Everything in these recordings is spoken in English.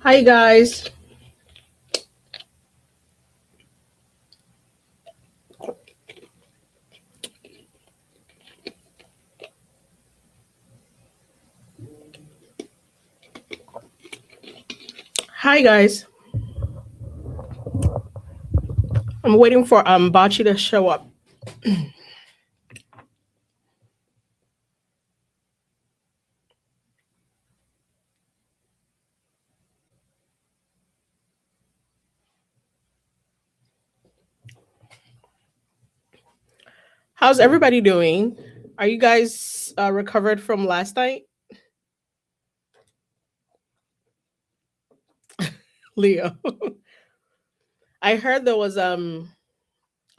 Hi guys. Hi guys. I'm waiting for Bachi to show up. How's everybody doing? Are you guys recovered from last night? Leo. I heard there was a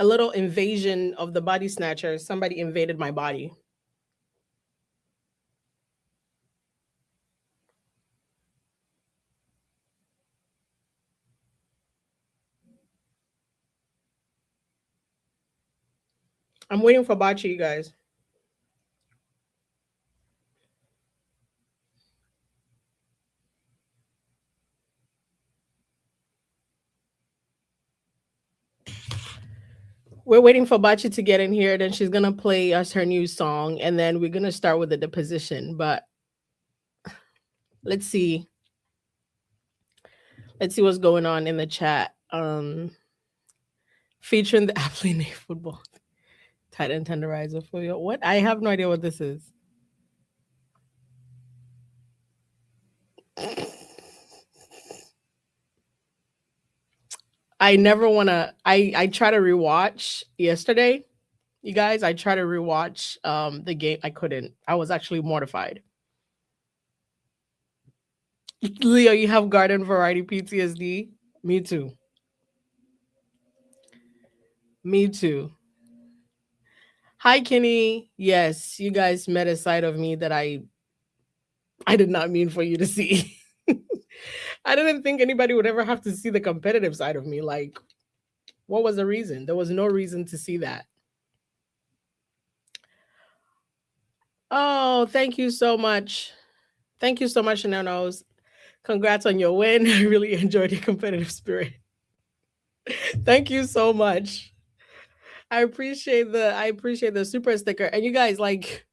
little invasion of the body snatchers. Somebody invaded my body. I'm waiting for Bachi, you guys. We're waiting for Bachi to get in here. Then she's gonna play us her new song, and then we're gonna start with the deposition. But let's see. Let's see what's going on in the chat. Featuring the aptly named football tight end tenderizer for you. What? I have no idea what this is. I never want to. I try to rewatch yesterday. You guys, I try to rewatch the game. I couldn't. I was actually mortified. Leo, you have garden variety PTSD. Me too. Me too. Hi, Kenny. Yes, you guys met a side of me that I did not mean for you to see. I didn't think anybody would ever have to see the competitive side of me. Like, what was the reason? There was no reason to see that. Oh, thank you so much. Thank you so much, Nanos. Congrats on your win. I really enjoyed your competitive spirit. Thank you so much. I appreciate the super sticker. And you guys, like,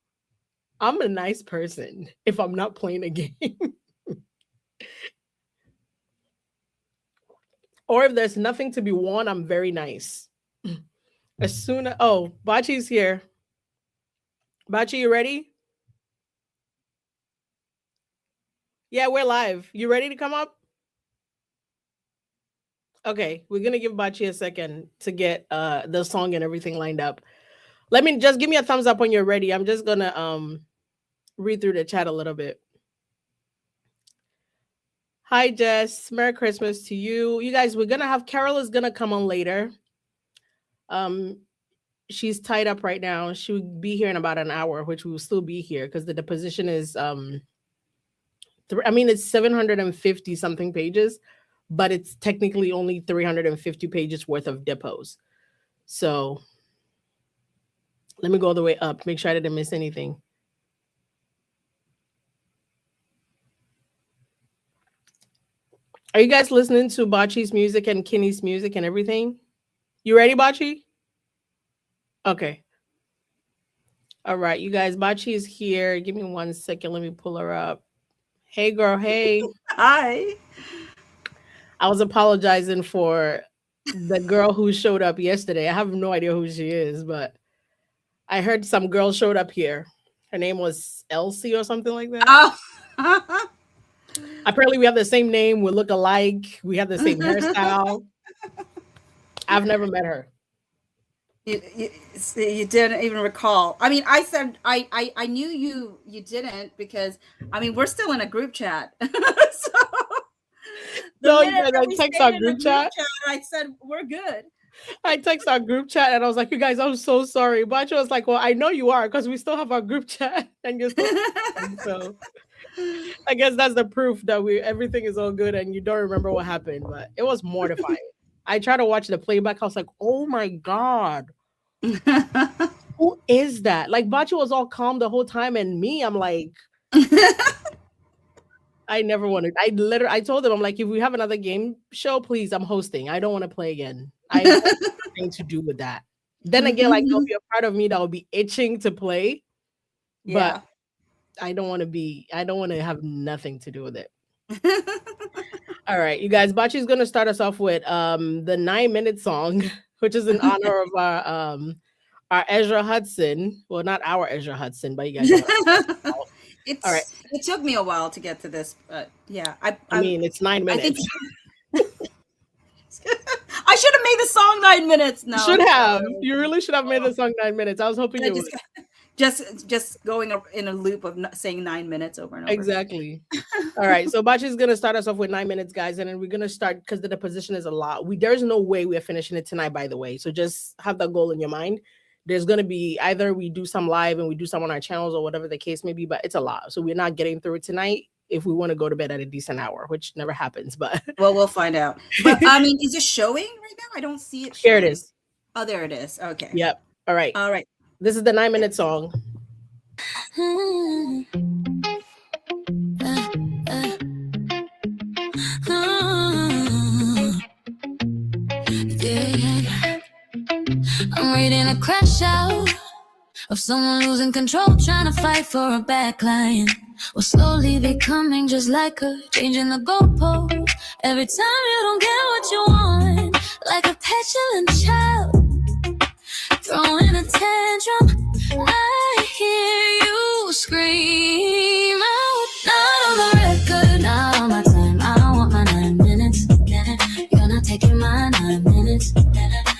I'm a nice person if I'm not playing a game. Or if there's nothing to be won, I'm very nice. As soon as Bachi's here. Bachi, you ready? Yeah, we're live. You ready to come up? Okay, we're gonna give Bachi a second to get the song and everything lined up. Let me just give me a thumbs up when you're ready. I'm just gonna read through the chat a little bit. Hi Jess, Merry Christmas to you. You guys, we're gonna have Carol is gonna come on later. Um, she's tied up right now. She would be here in about an hour, which we will still be here because the deposition is it's 750 something pages, but it's technically only 350 pages worth of depots. So let me go all the way up, make sure I didn't miss anything. Are you guys listening to Bachi's music and Kinney's music and everything? You ready, Bachi? Okay. All right, you guys, Bachi is here. Give me 1 second. Let me pull her up. Hey, girl. Hey. Hi. I was apologizing for the girl who showed up yesterday. I have no idea who she is, but I heard some girl showed up here. Her name was Elsie or something like that. Oh. Apparently, we have the same name. We look alike. We have the same hairstyle. I've never met her. You didn't even recall. I mean, I said I knew you didn't because I mean we're still in a group chat. So the So, you minute guys, that I we text stayed our in a group group chat. chat, I said we're good. I text our group chat and I was like, you guys, I'm so sorry. Bacho was like, well, I know you are because we still have our group chat and you're still. So I guess that's the proof that everything is all good and you don't remember what happened, but it was mortifying. I tried to watch the playback. I was like, oh my God, who is that? Like Bacho was all calm the whole time, and me, I'm like, I never wanted. I told them, I'm like, if we have another game show, please, I'm hosting. I don't want to play again. I want nothing to do with that. Then again, like there'll be a part of me that will be itching to play, but Yeah. I don't want to be. I don't want to have nothing to do with it. All right, you guys. Bachi's gonna start us off with the 9-minute song, which is in honor of our Ezra Hudson. Well, not our Ezra Hudson, but you guys know. All right. It took me a while to get to this, but yeah, I mean, it's 9 I think minutes. I should have made the song 9 minutes. No, Should have. You really should have made the song 9 minutes. I was hoping you would. Just going in a loop of saying 9 minutes over and over. Exactly. All right. So Bachi's gonna start us off with 9 minutes, guys, and then we're gonna start because the deposition is a lot. There's no way we are finishing it tonight, by the way. So just have that goal in your mind. There's gonna be either we do some live and we do some on our channels or whatever the case may be, but it's a lot. So we're not getting through it tonight if we want to go to bed at a decent hour, which never happens. But well, we'll find out. But I mean, is it showing right now? I don't see it. Here it is. Oh, there it is. Okay. Yep. All right. All right. This is the 9-minute song. I'm reading a crash out of someone losing control, trying to fight for a bad client. We're slowly becoming just like her, changing the goalpost every time you don't get what you want, like a petulant child throwing a tantrum. I hear you scream out, not on the record, not on my time. I don't want my 9 minutes. You're not taking my 9 minutes.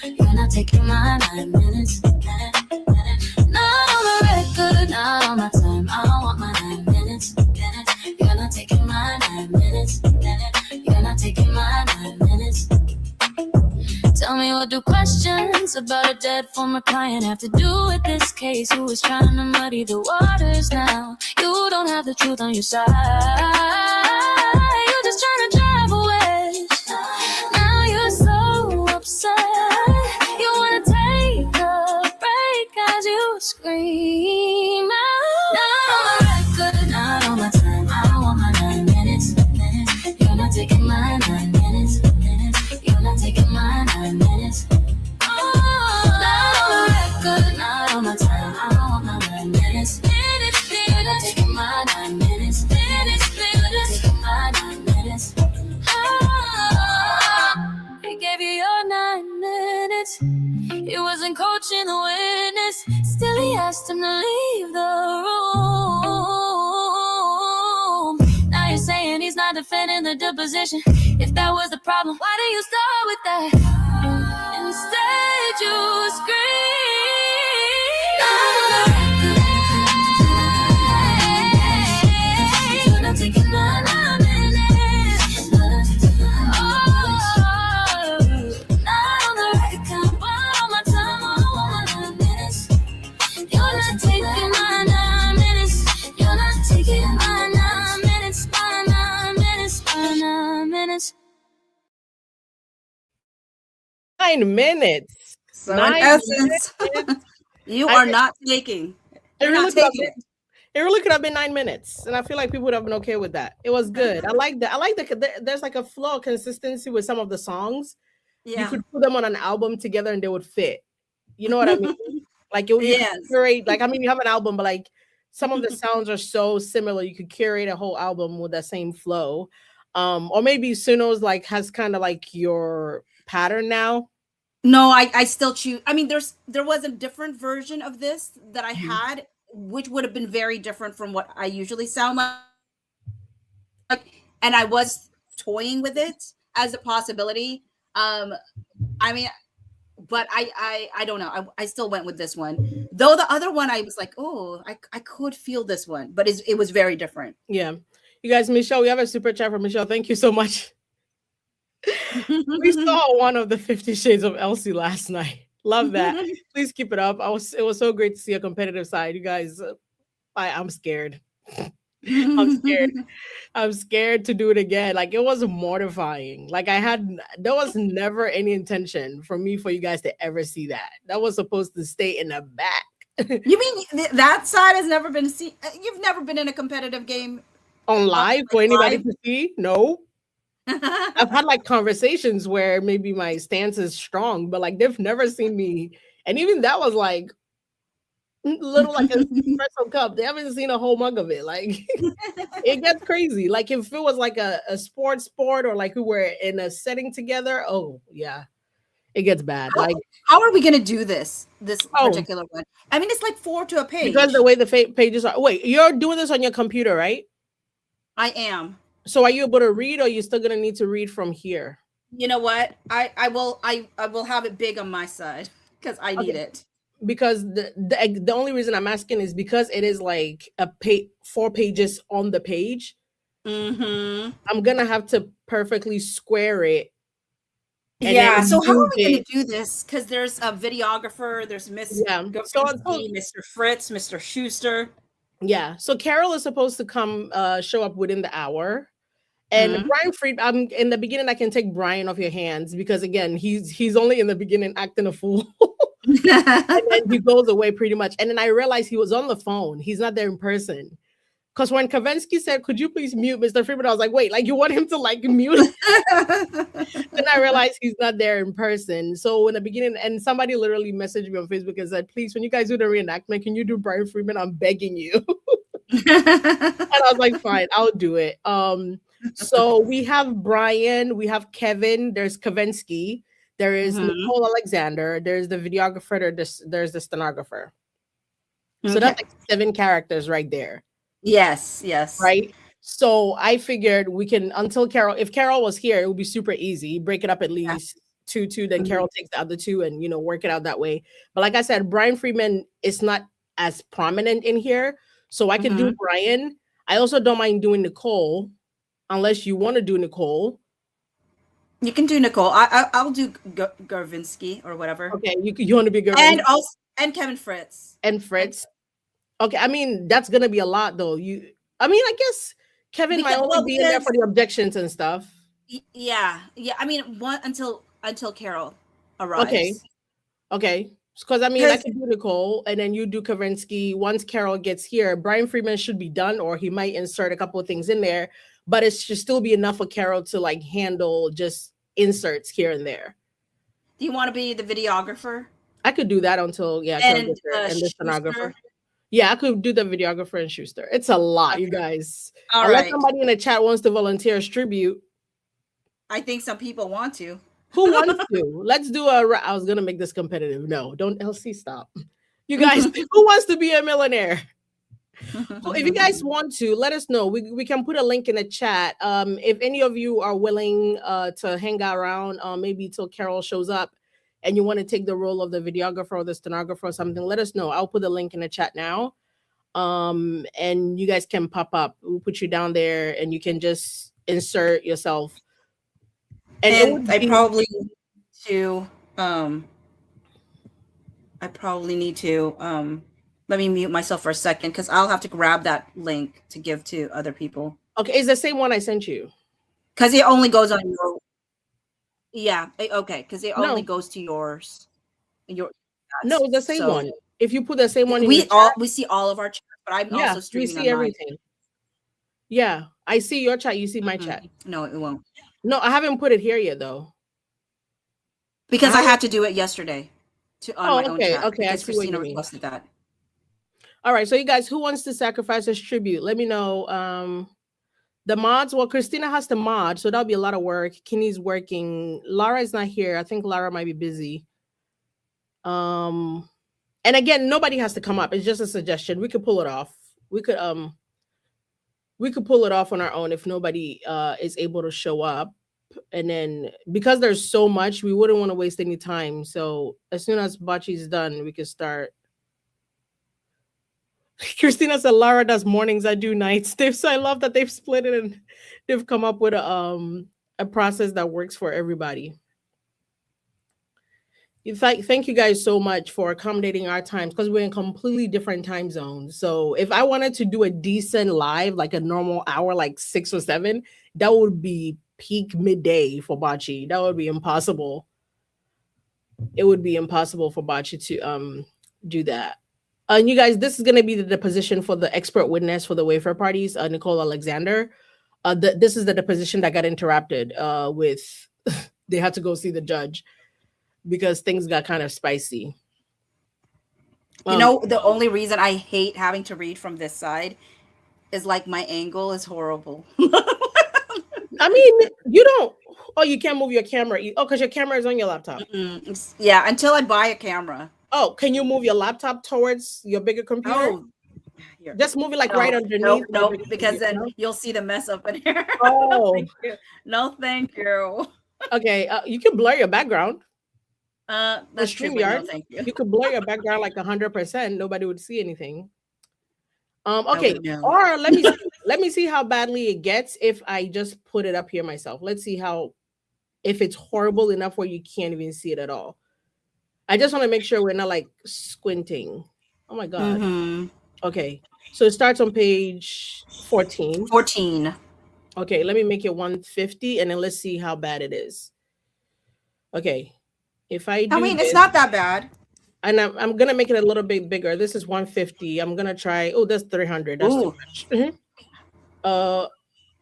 You're not taking my 9 minutes. Not on the record, not on my time. I don't want my 9 minutes. You're not taking my 9 minutes. You're not taking my 9 minutes. Tell me, what do questions about a dead former client have to do with this case? Who is trying to muddy the waters now? You don't have the truth on your side. You're just trying to drive away. Now you're so upset. You want to take a break as you scream out. Not on the record, not on my time. I don't want my 9 minutes. You're not taking my 9 minutes. You're not taking my 9 minutes. Oh, not on the record, not on my time. I don't want my 9 minutes. You're not taking my 9 minutes. You're not taking my 9 minutes. Oh, he gave you your 9 minutes. He wasn't coaching the witness. Still, he asked him to leave the room. Now you're saying he's not defending the deposition. If that was the problem, why did you start with that? Instead, you scream. You're not taking my 9 minutes. Oh, not on the record, but on my time, I don't want my 9 minutes. You're not taking my 9 minutes. You're not taking my 9 minutes. My 9 minutes. My 9 minutes. 9 minutes. So 9 in essence, minutes. you are not taking. You're not taking it. It really could have been 9 minutes, and I feel like people would have been okay with that. It was good. I like that. I like that. There's like a flow of consistency with some of the songs. Yeah. You could put them on an album together, and they would fit. You know what I mean? Like you Yes. could curate. Like I mean, you have an album, but like some of the sounds are so similar. You could curate a whole album with that same flow. Or maybe Suno's like has kind of like your pattern now. No, I still choose. I mean, there was a different version of this that I had, which would have been very different from what I usually sound like. And I was toying with it as a possibility. I mean, but I don't know. I still went with this one. Though the other one, I was like, oh, I could feel this one, but it was very different. Yeah. You guys, Michelle, we have a super chat from Michelle. Thank you so much. We saw one of the 50 Shades of Elsie last night. Love that. Please keep it up. It was so great to see a competitive side. You guys, I'm scared. I'm scared. I'm scared to do it again. Like it was mortifying. Like there was never any intention for you guys to ever see that. That was supposed to stay in the back. You mean that side has never been seen? You've never been in a competitive game on live for anybody live? to see. No. I've had like conversations where maybe my stance is strong, but like they've never seen me. And even that was like little like a espresso cup. They haven't seen a whole mug of it. Like it gets crazy. Like if it was like a sport or like we were in a setting together, oh yeah, it gets bad. Like How are we gonna do this Oh. particular one? I mean, it's like 4 to a page. because the way the pages are. Wait, you're doing this on your computer, right? I am. So are you able to read, or are you still gonna need to read from here? You know what? I will have it big on my side because I need it. Because the only reason I'm asking is because it is like 4 pages on the page. Mm-hmm. I'm gonna have to perfectly square it. Yeah. So how are we gonna do this? Because there's a videographer. There's Miss Gavinsky, Mr. Fritz, Mr. Schuster. Yeah. So Carol is supposed to come show up within the hour. And Brian Fried, in the beginning, I can take Brian off your hands because again, he's only in the beginning acting a fool. And then he goes away pretty much. And then I realized he was on the phone. He's not there in person. Because when Kavinsky said, "Could you please mute Mr. Freeman?" I was like, wait, like you want him to like mute? Then I realized he's not there in person. So in the beginning, and somebody literally messaged me on Facebook and said, "Please, when you guys do the reenactment, can you do Brian Freeman? I'm begging you." And I was like, fine, I'll do it. So we have Brian, we have Kevin, there's Kavinsky, there is Nicole Alexander, there's the videographer, there's the stenographer. So that's like 7 characters right there. Yes. Right. So I figured we can, until Carol, if Carol was here, it would be super easy. Break it up at least 2, then Carol takes the other 2 and, work it out that way. But like I said, Brian Freeman is not as prominent in here. So I can do Brian. I also don't mind doing Nicole, unless you want to do Nicole. You can do Nicole. I'll do Garvinsky or whatever. Okay, you want to be Garvinsky. And Kevin Fritz. And Fritz. Okay, I mean, that's going to be a lot, though. I guess Kevin might only be in there for the objections and stuff. Yeah. I mean, until Carol arrives. Okay. Because, I mean, I can do Nicole, and then you do Kavinsky. Once Carol gets here, Brian Freeman should be done, or he might insert a couple of things in there, but it should still be enough for Carol to, like, handle just inserts here and there. Do you want to be the videographer? I could do that until, and the stenographer. Yeah, I could do the videographer and Schuster. It's a lot, you guys. Unless somebody in the chat wants to volunteer as tribute. I think some people want to. Who wants to? Let's do I was going to make this competitive. No, don't, LC, stop. You guys, who wants to be a millionaire? If you guys want to, let us know. We can put a link in the chat. If any of you are willing to hang out around, maybe till Carol shows up, and you want to take the role of the videographer or the stenographer or something, let us know. I'll put the link in the chat now. And you guys can pop up. We'll put you down there and you can just insert yourself. And I probably need to let me mute myself for a second because I'll have to grab that link to give to other people. Okay, it's the same one I sent you. Because it only goes on your. Yeah. Okay. Because it only goes to yours. No, it's the same one. If you put the same one, we see all of our chats, but I'm also streaming. We see everything. Yeah, I see your chat. You see my chat. No, it won't. No, I haven't put it here yet though. Because I had to do it yesterday. On my own chat. Okay. Because Christina requested that. All right. So you guys, who wants to sacrifice as tribute? Let me know. The mods, well, Christina has to mod, so that'll be a lot of work. Kenny's working. Lara is not here. I think Lara might be busy. And again, nobody has to come up. It's just a suggestion. We could pull it off. We could pull it off on our own if nobody is able to show up. And then because there's so much, we wouldn't want to waste any time. So as soon as Bachi's done, we could start. Christina said Lara does mornings, I do nights. So I love that they've split it and they've come up with a process that works for everybody. Thank you guys so much for accommodating our times because we're in completely different time zones. So if I wanted to do a decent live, like a normal hour, like 6 or 7, that would be peak midday for Bachi. That would be impossible. It would be impossible for Bachi to do that. And you guys, this is going to be the deposition for the expert witness for the Wayfair parties, Nicole Alexander. This is the deposition that got interrupted with they had to go see the judge because things got kind of spicy. You know, the only reason I hate having to read from this side is like my angle is horrible. I mean, you don't. Oh, you can't move your camera. Oh, because your camera is on your laptop. Yeah, until I buy a camera. Oh, can you move your laptop towards your bigger computer? Oh, here. Just move it like right underneath. No, because then you'll see the mess up in here. Oh, thank you. No, thank you. Okay, you can blur your background. That's true. No, thank you. You could blur your background like 100%. Nobody would see anything. Okay, or let me see how badly it gets if I just put it up here myself. Let's see if it's horrible enough where you can't even see it at all. I just want to make sure we're not like squinting. Oh my god. Okay, so it starts on page 14. 14. Okay, let me make it 150 and then let's see how bad it is. Okay, if I mean, it's not that bad. And I'm gonna make it a little bit bigger. This is 150. I'm gonna try. Oh, that's 300. That's too much.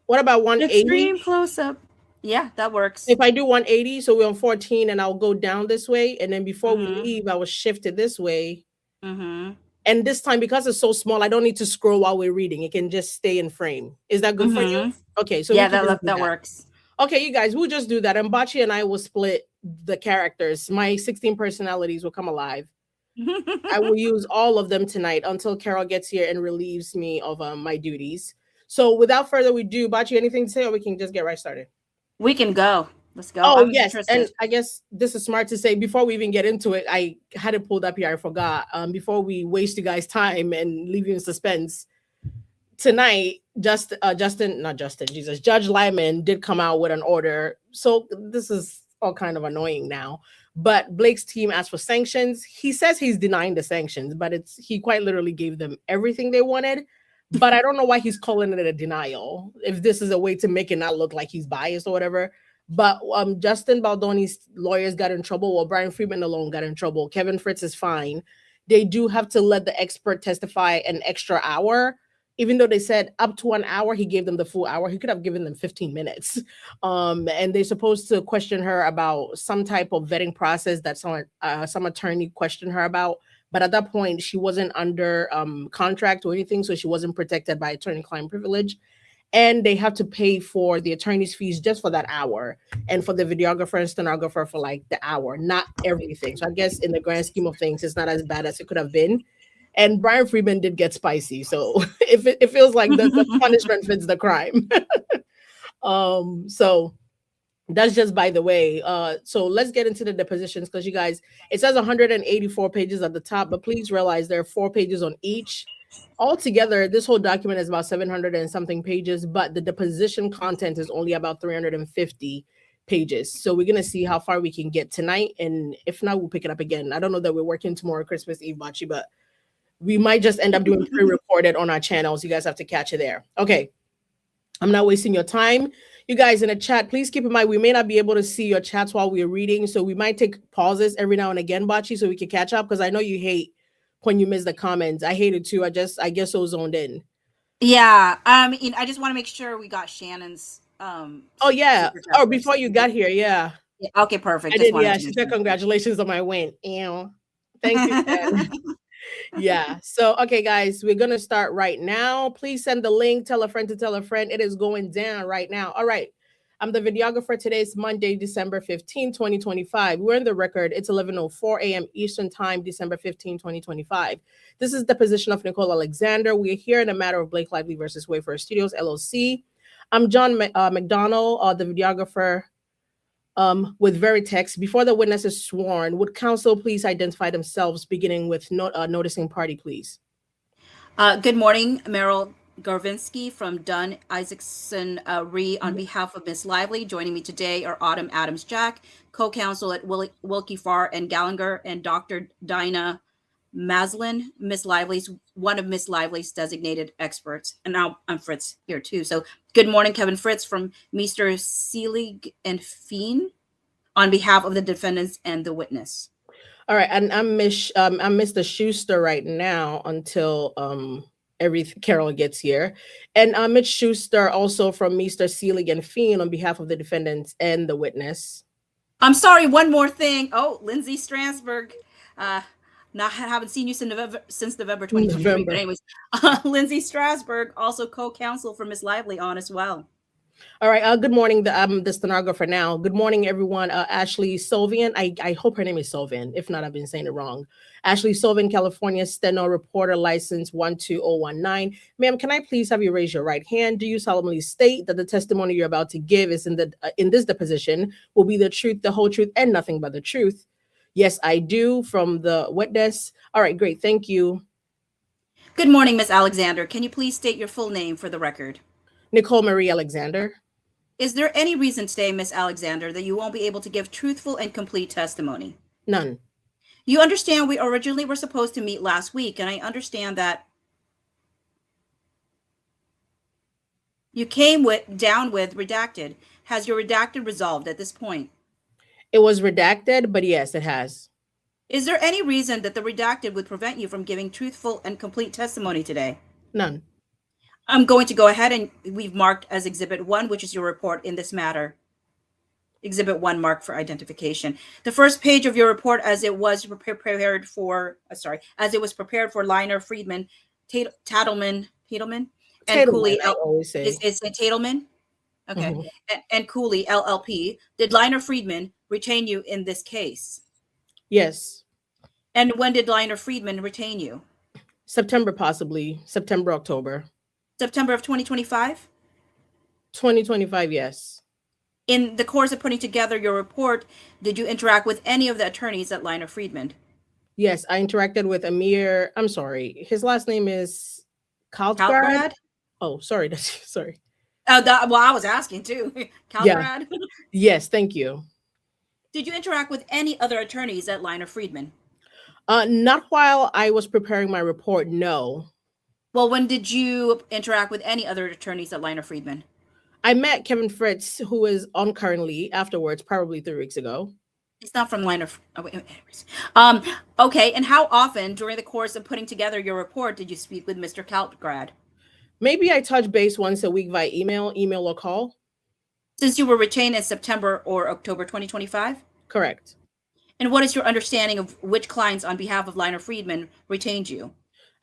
What about 180? Extreme close up. Yeah, that works. If I do 180, so we're on 14, and I'll go down this way, and then before we leave, I will shift it this way. And this time, because it's so small, I don't need to scroll while we're reading. It can just stay in frame. Is that good for you? Okay, so yeah, that works. Okay, you guys, we'll just do that. And Bachi and I will split the characters. My 16 personalities will come alive. I will use all of them tonight until Carol gets here and relieves me of my duties. So without further ado, Bachi, anything to say, or we can just get right started? We can go. Let's go. Oh, yes. Interested. And I guess this is smart to say before we even get into it. I had it pulled up here. I forgot. Before we waste you guys' time and leave you in suspense, tonight, Judge Lyman did come out with an order. So this is all kind of annoying now. But Blake's team asked for sanctions. He says he's denying the sanctions, but he quite literally gave them everything they wanted. But I don't know why he's calling it a denial, if this is a way to make it not look like he's biased or whatever. But Justin Baldoni's lawyers got in trouble. Well, Brian Friedman alone got in trouble. Kevin Fritz is fine. They do have to let the expert testify an extra hour. Even though they said up to an hour, he gave them the full hour. He could have given them 15 minutes. And they're supposed to question her about some type of vetting process that some attorney questioned her about. But at that point, she wasn't under contract or anything, so she wasn't protected by attorney-client privilege. And they have to pay for the attorney's fees just for that hour, and for the videographer and stenographer for like the hour, not everything. So I guess in the grand scheme of things, it's not as bad as it could have been. And Brian Friedman did get spicy, so it feels like the punishment fits the crime. So that's just by the way. So let's get into the depositions, because you guys, it says 184 pages at the top, but please realize there are 4 pages on each. Altogether, this whole document is about 700 and something pages, but the deposition content is only about 350 pages. So we're going to see how far we can get tonight. And if not, we'll pick it up again. I don't know that we're working tomorrow, Christmas Eve, Bachi, but we might just end up doing pre-recorded on our channels. You guys have to catch it there. Okay. I'm not wasting your time. You guys in the chat, please keep in mind, we may not be able to see your chats while we're reading. So we might take pauses every now and again, Bachi, so we can catch up. Because I know you hate when you miss the comments. I hate it too. I guess so zoned in. Yeah. I just want to make sure we got Shannon's. Oh yeah. Oh, before you got here. Yeah. Okay, perfect. I did. Yeah. She said congratulations on my win. Ew. Thank you. Yeah. So, okay, guys, we're going to start right now. Please send the link. Tell a friend to tell a friend. It is going down right now. All right. I'm the videographer. Today is Monday, December 15, 2025. We're in the record. It's 11:04 a.m. Eastern Time, December 15, 2025. This is the deposition of Nicole Alexander. We're here in a matter of Blake Lively versus Wayfair Studios, LLC. I'm John McDonald, the videographer with Veritex. Before the witness is sworn, would counsel please identify themselves, beginning with noticing party, please? Good morning, Meryl Garvinsky from Dunn Isaacson Re on behalf of Miss Lively. Joining me today are Autumn Adams Jack, co-counsel at Wilkie Farr and Gallagher, and Dr. Dinah Maslin, one of Miss Lively's designated experts. And now I'm Fritz here too. So good morning, Kevin Fritz from Mr. Seelig and Feen on behalf of the defendants and the witness. All right, and I'm Mr. Schuster right now until every Carol gets here, and Mitch Schuster also from Mr. Seelig and Feen on behalf of the defendants and the witness. I'm sorry, one more thing. Oh, Lindsay Strasberg. Not haven't seen you since November 2023. But anyways, Lindsay Strasberg, also co-counsel for Ms. Lively on as well. All right. Good morning. The stenographer now. Good morning, everyone. Ashley Solvian. I hope her name is Solvian. If not, I've been saying it wrong. Ashley Solvian, California, steno reporter, license 12019. Ma'am, can I please have you raise your right hand? Do you solemnly state that the testimony you're about to give is in this deposition will be the truth, the whole truth, and nothing but the truth? Yes, I do. From the witness. All right, great. Thank you. Good morning, Ms. Alexander. Can you please state your full name for the record? Nicole Marie Alexander. Is there any reason today, Ms. Alexander, that you won't be able to give truthful and complete testimony? None. You understand we originally were supposed to meet last week, and I understand that you came down with redacted. Has your redacted resolved at this point? It was redacted, but yes, it has. Is there any reason that the redacted would prevent you from giving truthful and complete testimony today? None. I'm going to go ahead and we've marked as Exhibit 1, which is your report in this matter. Exhibit 1 marked for identification. The first page of your report as it was prepared for, as it was prepared for Liner, Friedman, Tadelman, and Cooley. Is it Tadelman? Okay. Mm-hmm. And Cooley, LLP. Did Liner Friedman retain you in this case? Yes. And when did Liner Friedman retain you? September, possibly. September, October. September of 2025? 2025, yes. In the course of putting together your report, did you interact with any of the attorneys at Liner Friedman? Yes, I interacted with Amir. I'm sorry. His last name is Kaltgrad? Oh, sorry. Sorry. Well, I was asking too. Kaltgrad? Yeah. Yes, thank you. Did you interact with any other attorneys at Liner Friedman? Not while I was preparing my report, no. Well, when did you interact with any other attorneys at Liner Friedman? I met Kevin Fritz, who is on currently afterwards, probably 3 weeks ago. It's not from Liner. Oh, wait, anyways. Okay. And how often during the course of putting together your report did you speak with Mr. Kaltgrad? Maybe I touch base once a week via email or call. Since you were retained in September or October 2025? Correct. And what is your understanding of which clients on behalf of Liner Friedman retained you?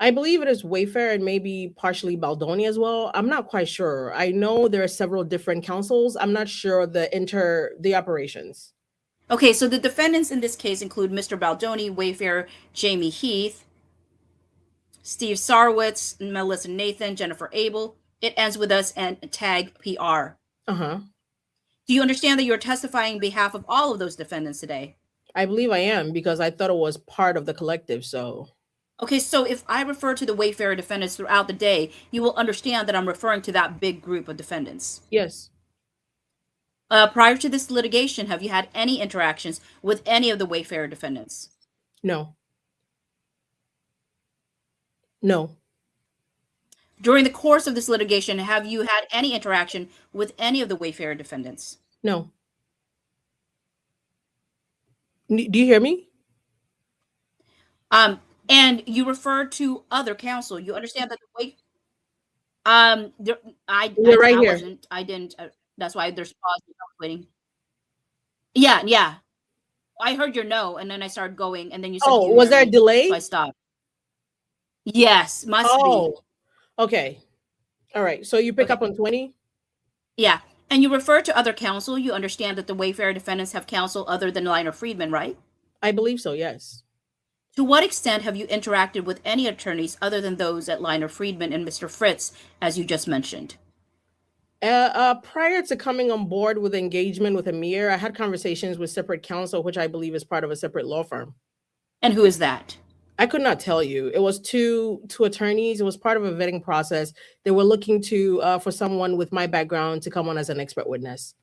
I believe it is Wayfair and maybe partially Baldoni as well. I'm not quite sure. I know there are several different counsels. I'm not sure the operations. Okay, so the defendants in this case include Mr. Baldoni, Wayfair, Jamie Heath, Steve Sarwitz, Melissa Nathan, Jennifer Abel. It ends with us and tag PR. Uh-huh. Do you understand that you're testifying on behalf of all of those defendants today? I believe I am because I thought it was part of the collective, so... Okay, so if I refer to the Wayfair defendants throughout the day, you will understand that I'm referring to that big group of defendants. Yes. Prior to this litigation, have you had any interactions with any of the Wayfair defendants? No. No. During the course of this litigation, have you had any interaction with any of the Wayfair defendants? No. Do you hear me? And you refer to other counsel. You understand that the way I didn't. That's why there's pause waiting. Yeah. I heard your no, and then I started going, and then you said, "Oh, was there a delay?" So I stopped. Yes, must be. Okay. All right. So you pick up on 20? Yeah. And you refer to other counsel. You understand that the Wayfair defendants have counsel other than Liner Friedman, right? I believe so, yes. To what extent have you interacted with any attorneys other than those at Liner Friedman and Mr. Fritz, as you just mentioned? Prior to coming on board with engagement with Amir, I had conversations with separate counsel, which I believe is part of a separate law firm. And who is that? I could not tell you. It was two attorneys. It was part of a vetting process. They were looking for someone with my background to come on as an expert witness.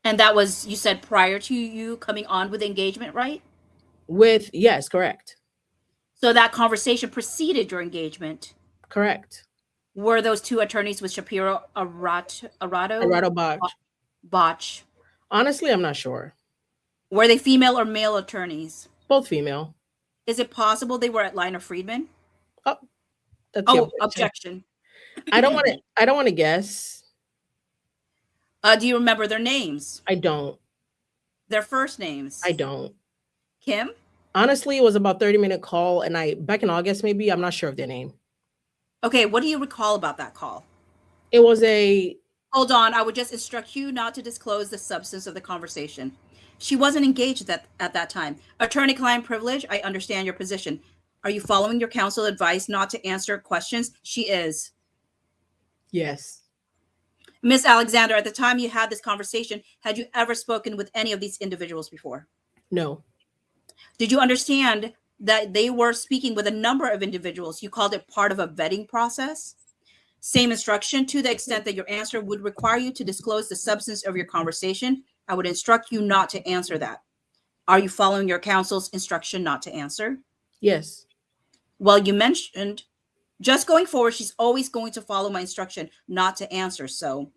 And that was, you said, prior to you coming on with engagement, right? Yes, correct. So that conversation preceded your engagement. Correct. Were those two attorneys with Shapiro Arado Botch? Honestly, I'm not sure. Were they female or male attorneys? Both female. Is it possible they were at Liner Friedman? Oh, that's your objection. I don't want to. I don't want to guess. Do you remember their names? I don't. Their first names? I don't. Kim? Honestly, it was about 30-minute call, and back in August, maybe, I'm not sure of their name. Okay, what do you recall about that call? It was a... Hold on, I would just instruct you not to disclose the substance of the conversation. She wasn't engaged at that time. Attorney-client privilege, I understand your position. Are you following your counsel advice not to answer questions? She is. Yes. Miss Alexander, at the time you had this conversation, had you ever spoken with any of these individuals before? No. Did you understand that they were speaking with a number of individuals? You called it part of a vetting process? Same instruction. To the extent that your answer would require you to disclose the substance of your conversation, I would instruct you not to answer that. Are you following your counsel's instruction not to answer? Yes. Well, you mentioned just going forward, she's always going to follow my instruction not to answer. So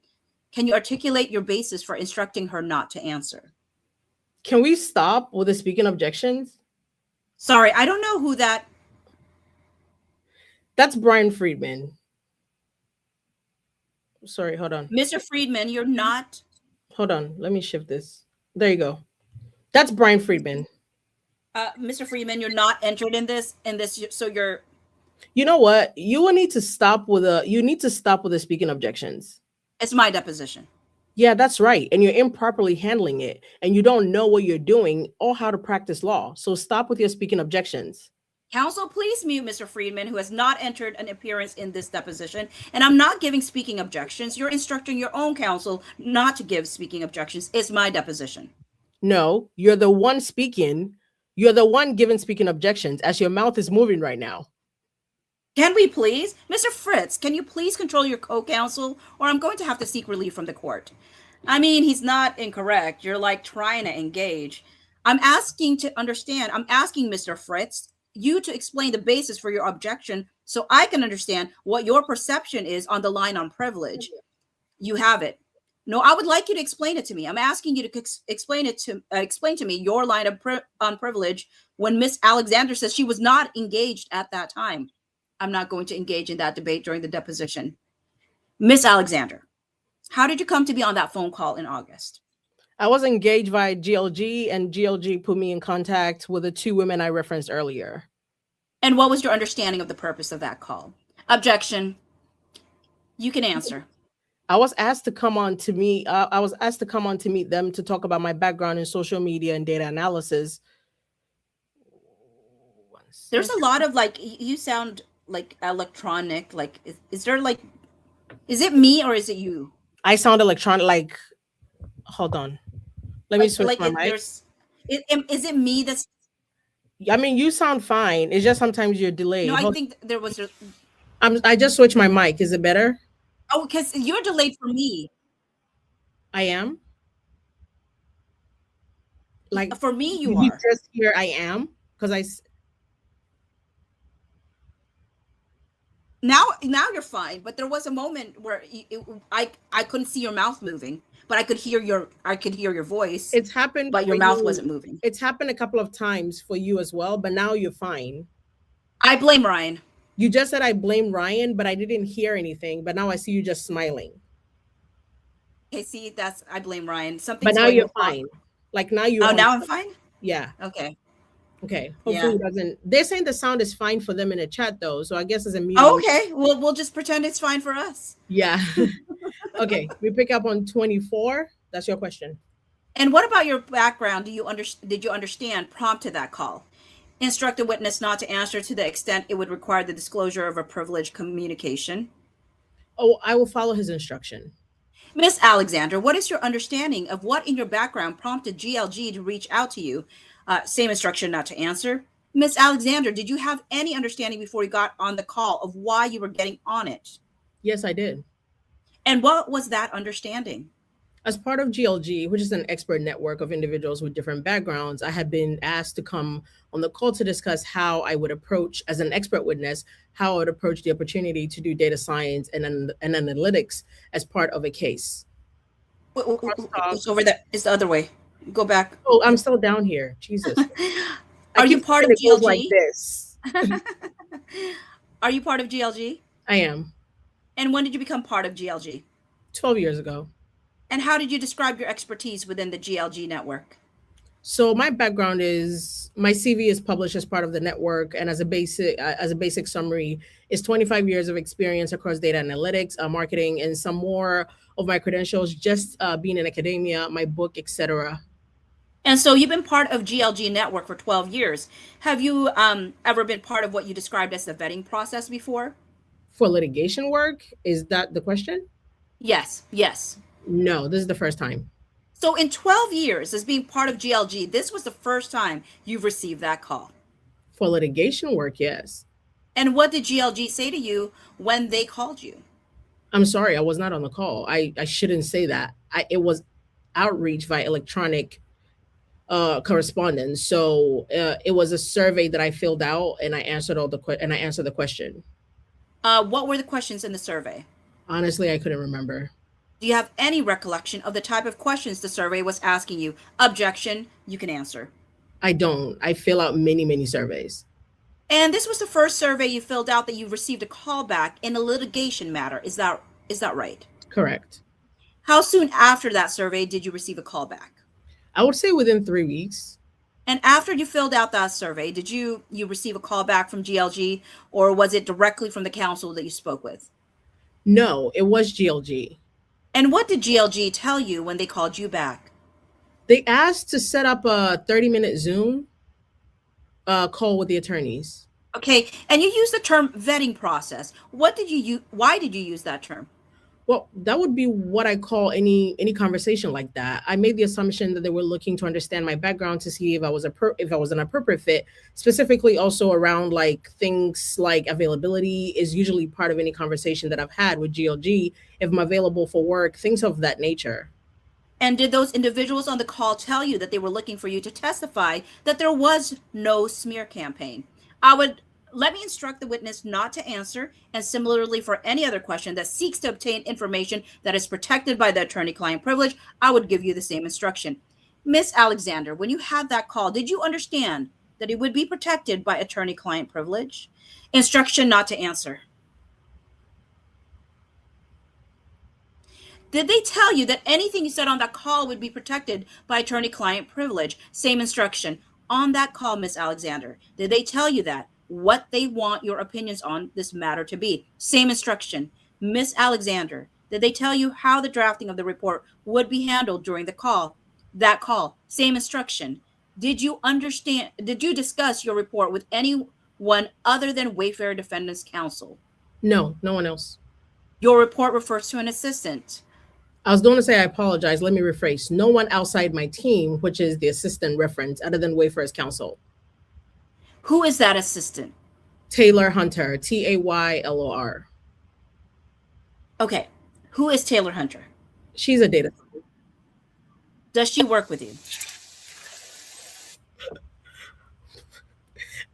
can you articulate your basis for instructing her not to answer? Can we stop with the speaking objections? Sorry, I don't know who that. That's Brian Friedman. Sorry, hold on. Mr. Friedman, you're not. Hold on, let me shift this. There you go. That's Brian Friedman. Mr. Friedman, you're not entered in this, so you're. You know what? You will need to stop with the speaking objections. It's my deposition. Yeah, that's right. And you're improperly handling it, and you don't know what you're doing or how to practice law. So stop with your speaking objections. Counsel, please mute Mr. Friedman, who has not entered an appearance in this deposition. And I'm not giving speaking objections. You're instructing your own counsel not to give speaking objections. It's my deposition. No, you're the one speaking. You're the one giving speaking objections as your mouth is moving right now. Can we please? Mr. Fritz, can you please control your co-counsel, or I'm going to have to seek relief from the court? I mean, he's not incorrect. You're like trying to engage. I'm asking Mr. Fritz, you to explain the basis for your objection so I can understand what your perception is on the line on privilege. You have it. No, I would like you to explain it to me. I'm asking you to explain to me your line of on privilege when Miss Alexander says she was not engaged at that time. I'm not going to engage in that debate during the deposition. Miss Alexander, how did you come to be on that phone call in August? I was engaged by GLG, and GLG put me in contact with the two women I referenced earlier. And what was your understanding of the purpose of that call? Objection. You can answer. I was asked to come on to meet. I was asked to come on to meet them to talk about my background in social media and data analysis. There's a lot of you sound like electronic. Like, is there like, is it me or is it you? I sound electronic. Like, hold on, let me switch my mic. Is it me that's? I mean, you sound fine. It's just sometimes you're delayed. No, I think there was. I just switched my mic. Is it better? Oh, because you're delayed for me. I am. Like for me, you are. Just here, I am because Now you're fine, but there was a moment where I couldn't see your mouth moving, but I could hear your voice. It's happened, but your mouth wasn't moving. It's happened a couple of times for you as well, but now you're fine. I blame Ryan. You just said I blame Ryan, but I didn't hear anything. But now I see you just smiling. Okay, see, I blame Ryan. But now you're fine. Like now you. Oh, now I'm fine. Yeah. Okay. Okay. Hopefully it doesn't. They're saying the sound is fine for them in the chat though, so I guess it's a me. Oh, okay. We'll just pretend it's fine for us. Yeah. Okay. We pick up on 24. That's your question. And what about your background? Did you understand prompt to that call? Instruct the witness not to answer to the extent it would require the disclosure of a privileged communication. Oh, I will follow his instruction. Miss Alexander, what is your understanding of what in your background prompted GLG to reach out to you? Same instruction not to answer. Miss Alexander, did you have any understanding before you got on the call of why you were getting on it? Yes, I did. And what was that understanding? As part of GLG, which is an expert network of individuals with different backgrounds, I had been asked to come on the call to discuss how I would approach, as an expert witness, how I would approach the opportunity to do data science and analytics as part of a case. It's over there. It's the other way. Go back. Oh, I'm still down here. Jesus. Are you keep part of thinking it goes like GLG? this. Are you part of GLG? I am. And when did you become part of GLG? 12 years ago. And how did you describe your expertise within the GLG network? So my background is my CV is published as part of the network, and as a basic summary, is 25 years of experience across data analytics, marketing, and some more of my credentials just being in academia, my book, etc. And so you've been part of GLG network for 12 years. Have you ever been part of what you described as the vetting process before? For litigation work, is that the question? Yes, yes. No, this is the first time. So in 12 years as being part of GLG, this was the first time you've received that call. For litigation work, yes. And what did GLG say to you when they called you? I'm sorry, I was not on the call. I shouldn't say that. It was outreach via electronic correspondence. So it was a survey that I filled out, and I answered and I answered the question. What were the questions in the survey? Honestly, I couldn't remember. Do you have any recollection of the type of questions the survey was asking you? Objection, you can answer. I don't. I fill out many surveys. And this was the first survey you filled out that you received a call back in a litigation matter. Is that right? Correct. How soon after that survey did you receive a call back? I would say within 3 weeks. And after you filled out that survey, did you receive a call back from GLG, or was it directly from the counsel that you spoke with? No, it was GLG. And what did GLG tell you when they called you back? They asked to set up a 30-minute Zoom call with the attorneys. Okay, and you used the term vetting process. What did you use? Why did you use that term? Well, that would be what I call any conversation like that. I made the assumption that they were looking to understand my background to see if I was an appropriate fit, specifically also around like things like availability is usually part of any conversation that I've had with GLG, if I'm available for work, things of that nature. And did those individuals on the call tell you that they were looking for you to testify that there was no smear campaign? Let me instruct the witness not to answer, and similarly for any other question that seeks to obtain information that is protected by the attorney-client privilege, I would give you the same instruction. Miss Alexander, when you had that call, did you understand that it would be protected by attorney-client privilege? Instruction not to answer. Did they tell you that anything you said on that call would be protected by attorney-client privilege? Same instruction. On that call, Miss Alexander, did they tell you that? What they want your opinions on this matter to be? Same instruction. Miss Alexander, did they tell you how the drafting of the report would be handled during the call? That call, same instruction. Did you discuss your report with anyone other than Wayfair Defendants Counsel? No, no one else. Your report refers to an assistant. I was going to say, I apologize. Let me rephrase. No one outside my team, which is the assistant reference, other than Wayfair's counsel. Who is that assistant? Taylor Hunter, Taylor. Okay. Who is Taylor Hunter? She's a data scientist. Does she work with you?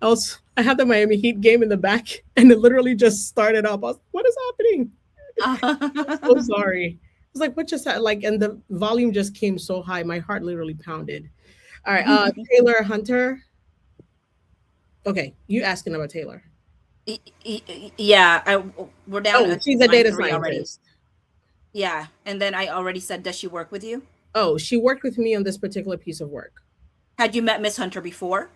I had the Miami Heat game in the back, and it literally just started up. I was, what is happening? I'm so sorry. I was like, what just like, and the volume just came so high, my heart literally pounded. All right, Taylor Hunter. Okay, you asking about Taylor? Yeah, we're down. Oh, she's a data scientist. Already. Yeah, and then I already said, does she work with you? Oh, she worked with me on this particular piece of work. Had you met Miss Hunter before?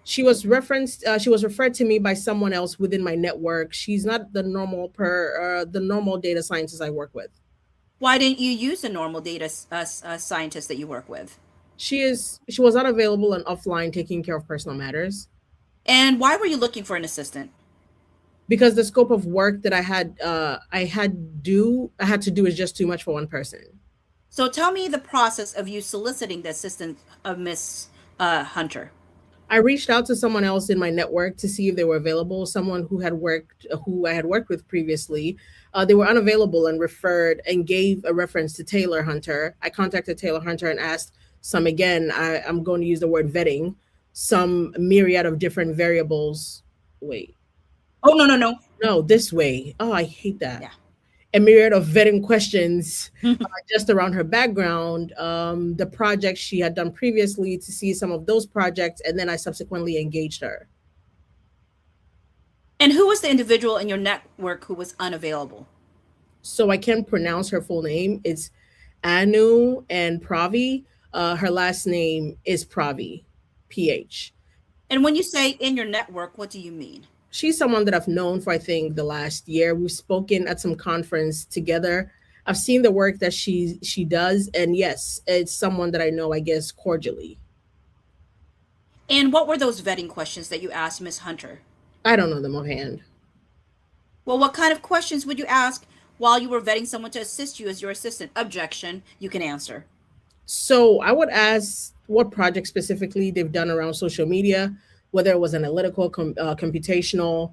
She was referenced. She was referred to me by someone else within my network. She's not the normal data scientist I work with. Why didn't you use the normal data scientist that you work with? She was unavailable and offline taking care of personal matters. And why were you looking for an assistant? Because the scope of work that I had to do is just too much for one person. So tell me the process of you soliciting the assistant of Miss Hunter. I reached out to someone else in my network to see if they were available. Someone who I had worked with previously. They were unavailable and referred and gave a reference to Taylor Hunter. I contacted Taylor Hunter and asked I'm going to use the word vetting, some myriad of different variables. Wait. Oh, no. No, this way. Oh, I hate that. Yeah. a myriad of vetting questions just around her background, the projects she had done previously, to see some of those projects, and then I subsequently engaged her. And who was the individual in your network who was unavailable? So I can't pronounce her full name. It's Anu and Pravi. Her last name is Pravi, PH. And when you say in your network, what do you mean? She's someone that I've known for, I think, the last year. We've spoken at some conference together. I've seen the work that she does, and yes, it's someone that I know, I guess, cordially. And what were those vetting questions that you asked Miss Hunter? I don't know them offhand. Well, what kind of questions would you ask while you were vetting someone to assist you as your assistant? Objection, you can answer. So I would ask what project specifically they've done around social media, whether it was analytical, computational,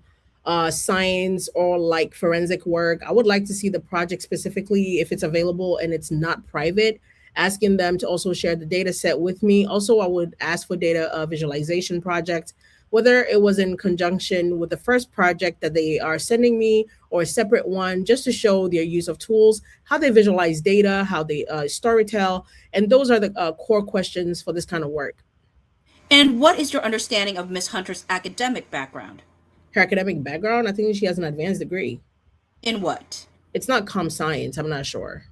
science, or like forensic work. I would like to see the project specifically if it's available and it's not private, asking them to also share the data set with me. Also, I would ask for data visualization project, whether it was in conjunction with the first project that they are sending me or a separate one, just to show their use of tools, how they visualize data, how they storytell. And those are the core questions for this kind of work. And what is your understanding of Miss Hunter's academic background? Her academic background, I think she has an advanced degree. In what? It's not comm science, I'm not sure.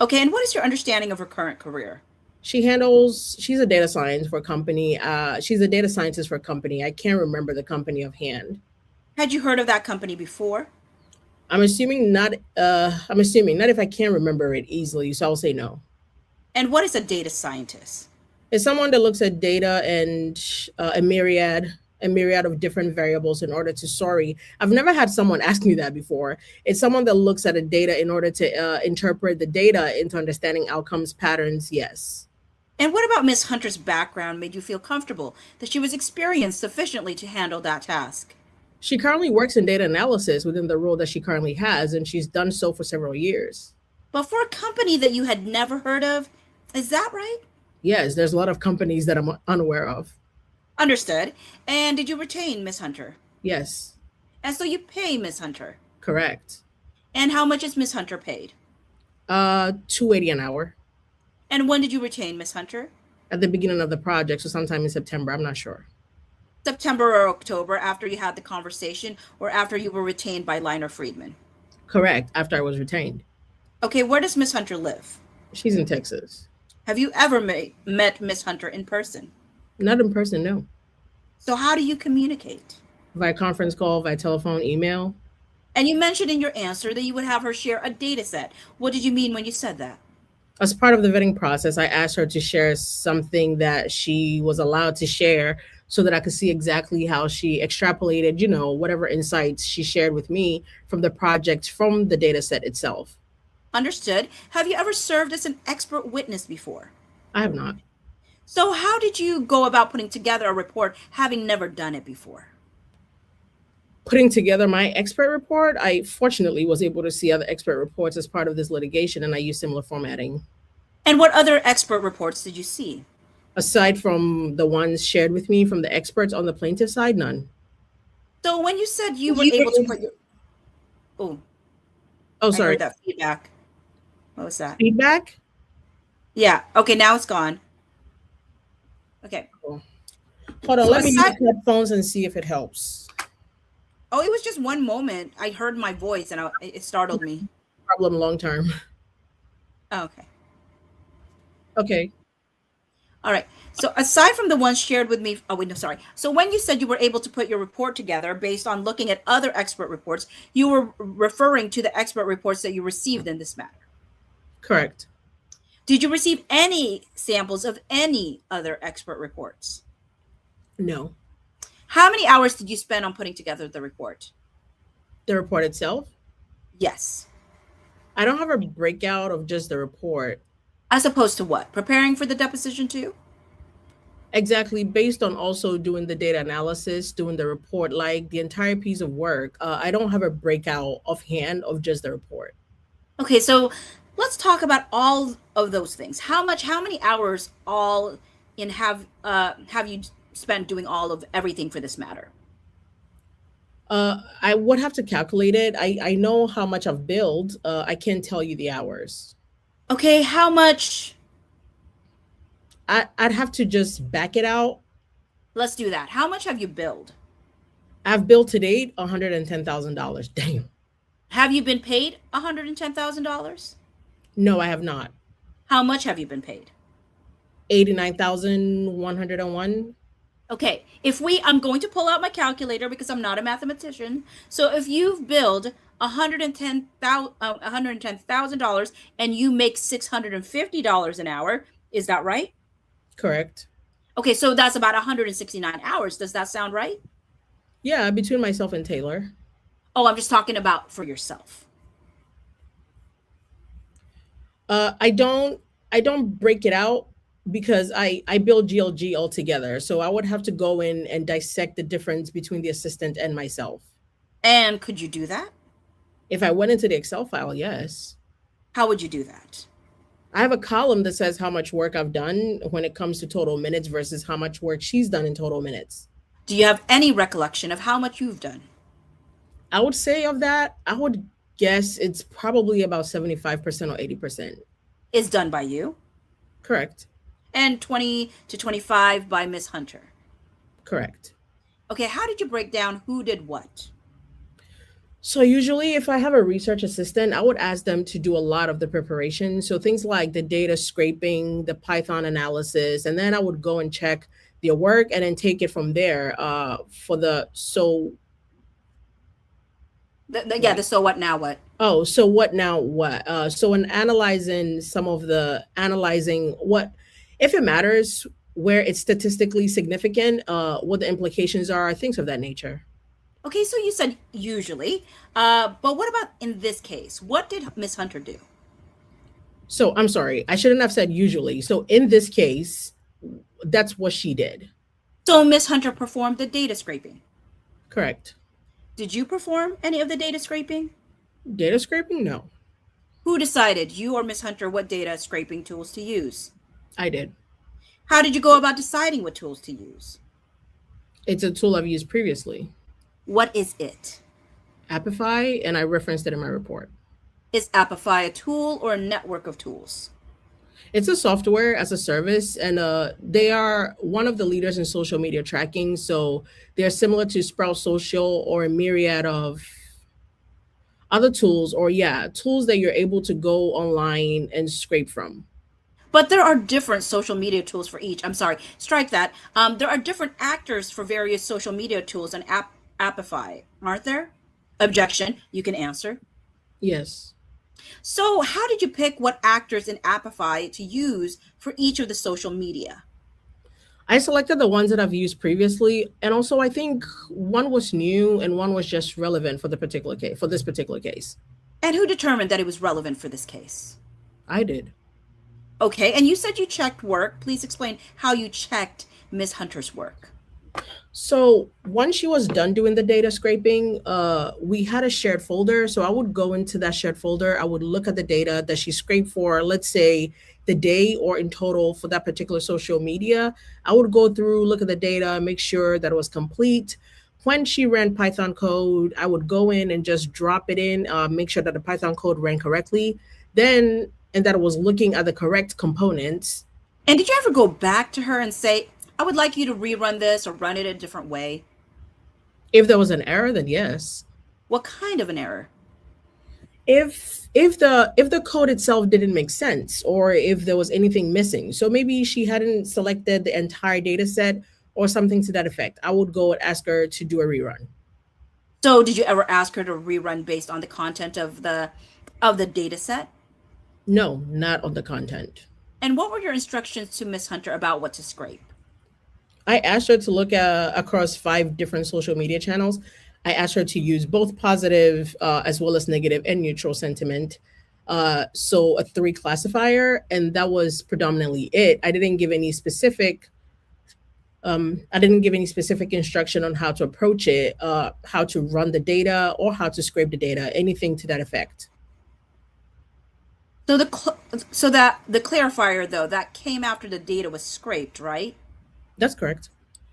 Okay, and what is your understanding of her current career? She's a data science for a company. She's a data scientist for a company. I can't remember the company offhand. Had you heard of that company before? I'm assuming not if I can't remember it easily, so I'll say no. And what is a data scientist? It's someone that looks at data and a myriad of different variables in order to, sorry, I've never had someone ask me that before. It's someone that looks at a data in order to interpret the data into understanding outcomes, patterns, yes. And what about Miss Hunter's background made you feel comfortable that she was experienced sufficiently to handle that task? She currently works in data analysis within the role that she currently has, and she's done so for several years. But for a company that you had never heard of, is that right? Yes, there's a lot of companies that I'm unaware of. Understood. And did you retain Miss Hunter? Yes. And so you pay Miss Hunter? Correct. And how much is Miss Hunter paid? $280 an hour. And when did you retain Miss Hunter? At the beginning of the project, so sometime in September, I'm not sure. September or October, after you had the conversation, or after you were retained by Liner Friedman? Correct, after I was retained. Okay, where does Miss Hunter live? She's in Texas. Have you ever met Miss Hunter in person? Not in person, no. So how do you communicate? Via conference call, via telephone, email. And you mentioned in your answer that you would have her share a data set. What did you mean when you said that? As part of the vetting process, I asked her to share something that she was allowed to share so that I could see exactly how she extrapolated, whatever insights she shared with me from the project, from the data set itself. Understood. Have you ever served as an expert witness before? I have not. So how did you go about putting together a report having never done it before? Putting together my expert report, I fortunately was able to see other expert reports as part of this litigation, and I used similar formatting. And what other expert reports did you see? Aside from the ones shared with me from the experts on the plaintiff side, none. So when you said you were able to put your... Oh, sorry. I heard that feedback. What was that? Feedback? Yeah. Okay, now it's gone. Okay. Cool. Hold on, So let me use headphones and see if it helps. Oh, it was just one moment. I heard my voice and it startled me. Problem long term. Oh, okay. Okay. All right. So aside from the ones shared with me, sorry. So when you said you were able to put your report together based on looking at other expert reports, you were referring to the expert reports that you received in this matter. Correct. Did you receive any samples of any other expert reports? No. How many hours did you spend on putting together the report? The report itself? Yes. I don't have a breakout of just the report. As opposed to what? Preparing for the deposition too? Exactly, based on also doing the data analysis, doing the report, like the entire piece of work. I don't have a breakout offhand of just the report. Okay, so let's talk about all of those things. How many hours all in have you spent doing all of everything for this matter? I would have to calculate it. I know how much I've billed. I can't tell you the hours. Okay, how much? I'd have to just back it out. Let's do that. How much have you billed? I've billed to date $110,000. Damn. Have you been paid $110,000? No, I have not. How much have you been paid? 89,101. Okay, I'm going to pull out my calculator because I'm not a mathematician. So if you've billed $110,000 and you make $650 an hour, is that right? Correct. Okay, so that's about 169 hours. Does that sound right? Yeah, between myself and Taylor. Oh, I'm just talking about for yourself. I don't break it out because I build GLG altogether. So I would have to go in and dissect the difference between the assistant and myself. And could you do that? If I went into the Excel file, yes. How would you do that? I have a column that says how much work I've done when it comes to total minutes versus how much work she's done in total minutes. Do you have any recollection of how much you've done? I would say of that, I would guess it's probably about 75% or 80%. Is done by you? Correct. And 20 to 25 by Miss Hunter. Correct. Okay, how did you break down who did what? So usually if I have a research assistant, I would ask them to do a lot of the preparation. So things like the data scraping, the Python analysis, and then I would go and check their work and then take it from there for the so The so what now what? oh, so what now what? So in analyzing what if it matters where it's statistically significant, what the implications are, things of that nature. Okay, so you said usually, but what about in this case? What did Miss Hunter do? So I'm sorry, I shouldn't have said usually. So in this case, that's what she did. So Miss Hunter performed the data scraping. Correct. Did you perform any of the data scraping? Data scraping? No, Who decided, you or Miss Hunter, what data scraping tools to use? I did. How did you go about deciding what tools to use? It's a tool I've used previously, What is it? Apify, and I referenced it in my report. Is Apify a tool or a network of tools? It's a software as a service, and they are one of the leaders in social media tracking. So they're similar to Sprout Social or a myriad of other tools, or yeah, tools that you're able to go online and scrape from. But there are different social media tools for each. I'm sorry, strike that. There are different actors for various social media tools and Apify, aren't there? Objection, you can answer. Yes. So how did you pick what actors in Apify to use for each of the social media? I selected the ones that I've used previously, and also I think one was new and one was just relevant for the particular case, for this particular case. And who determined that it was relevant for this case? I did. Okay, and you said you checked work. Please explain how you checked Ms. Hunter's work. So once she was done doing the data scraping, we had a shared folder. So I would go into that shared folder. I would look at the data that she scraped for, let's say the day or in total for that particular social media. I would go through, look at the data, make sure that it was complete. When she ran Python code, I would go in and just drop it in, make sure that the Python code ran correctly. Then, and that it was looking at the correct components. And did you ever go back to her and say, I would like you to rerun this or run it a different way? If there was an error, then yes. What kind of an error? If the code itself didn't make sense, or if there was anything missing, so maybe she hadn't selected the entire data set or something to that effect, I would go and ask her to do a rerun. So did you ever ask her to rerun based on the content of the data set? No, not on the content. And what were your instructions to Miss Hunter about what to scrape? I asked her to look across 5 different social media channels. I asked her to use both positive as well as negative and neutral sentiment. So a 3 classifier, and that was predominantly it. I didn't give any specific instruction on how to approach it, how to run the data, or how to scrape the data, anything to that effect. So the clarifier though, that came after the data was scraped, right? That's correct.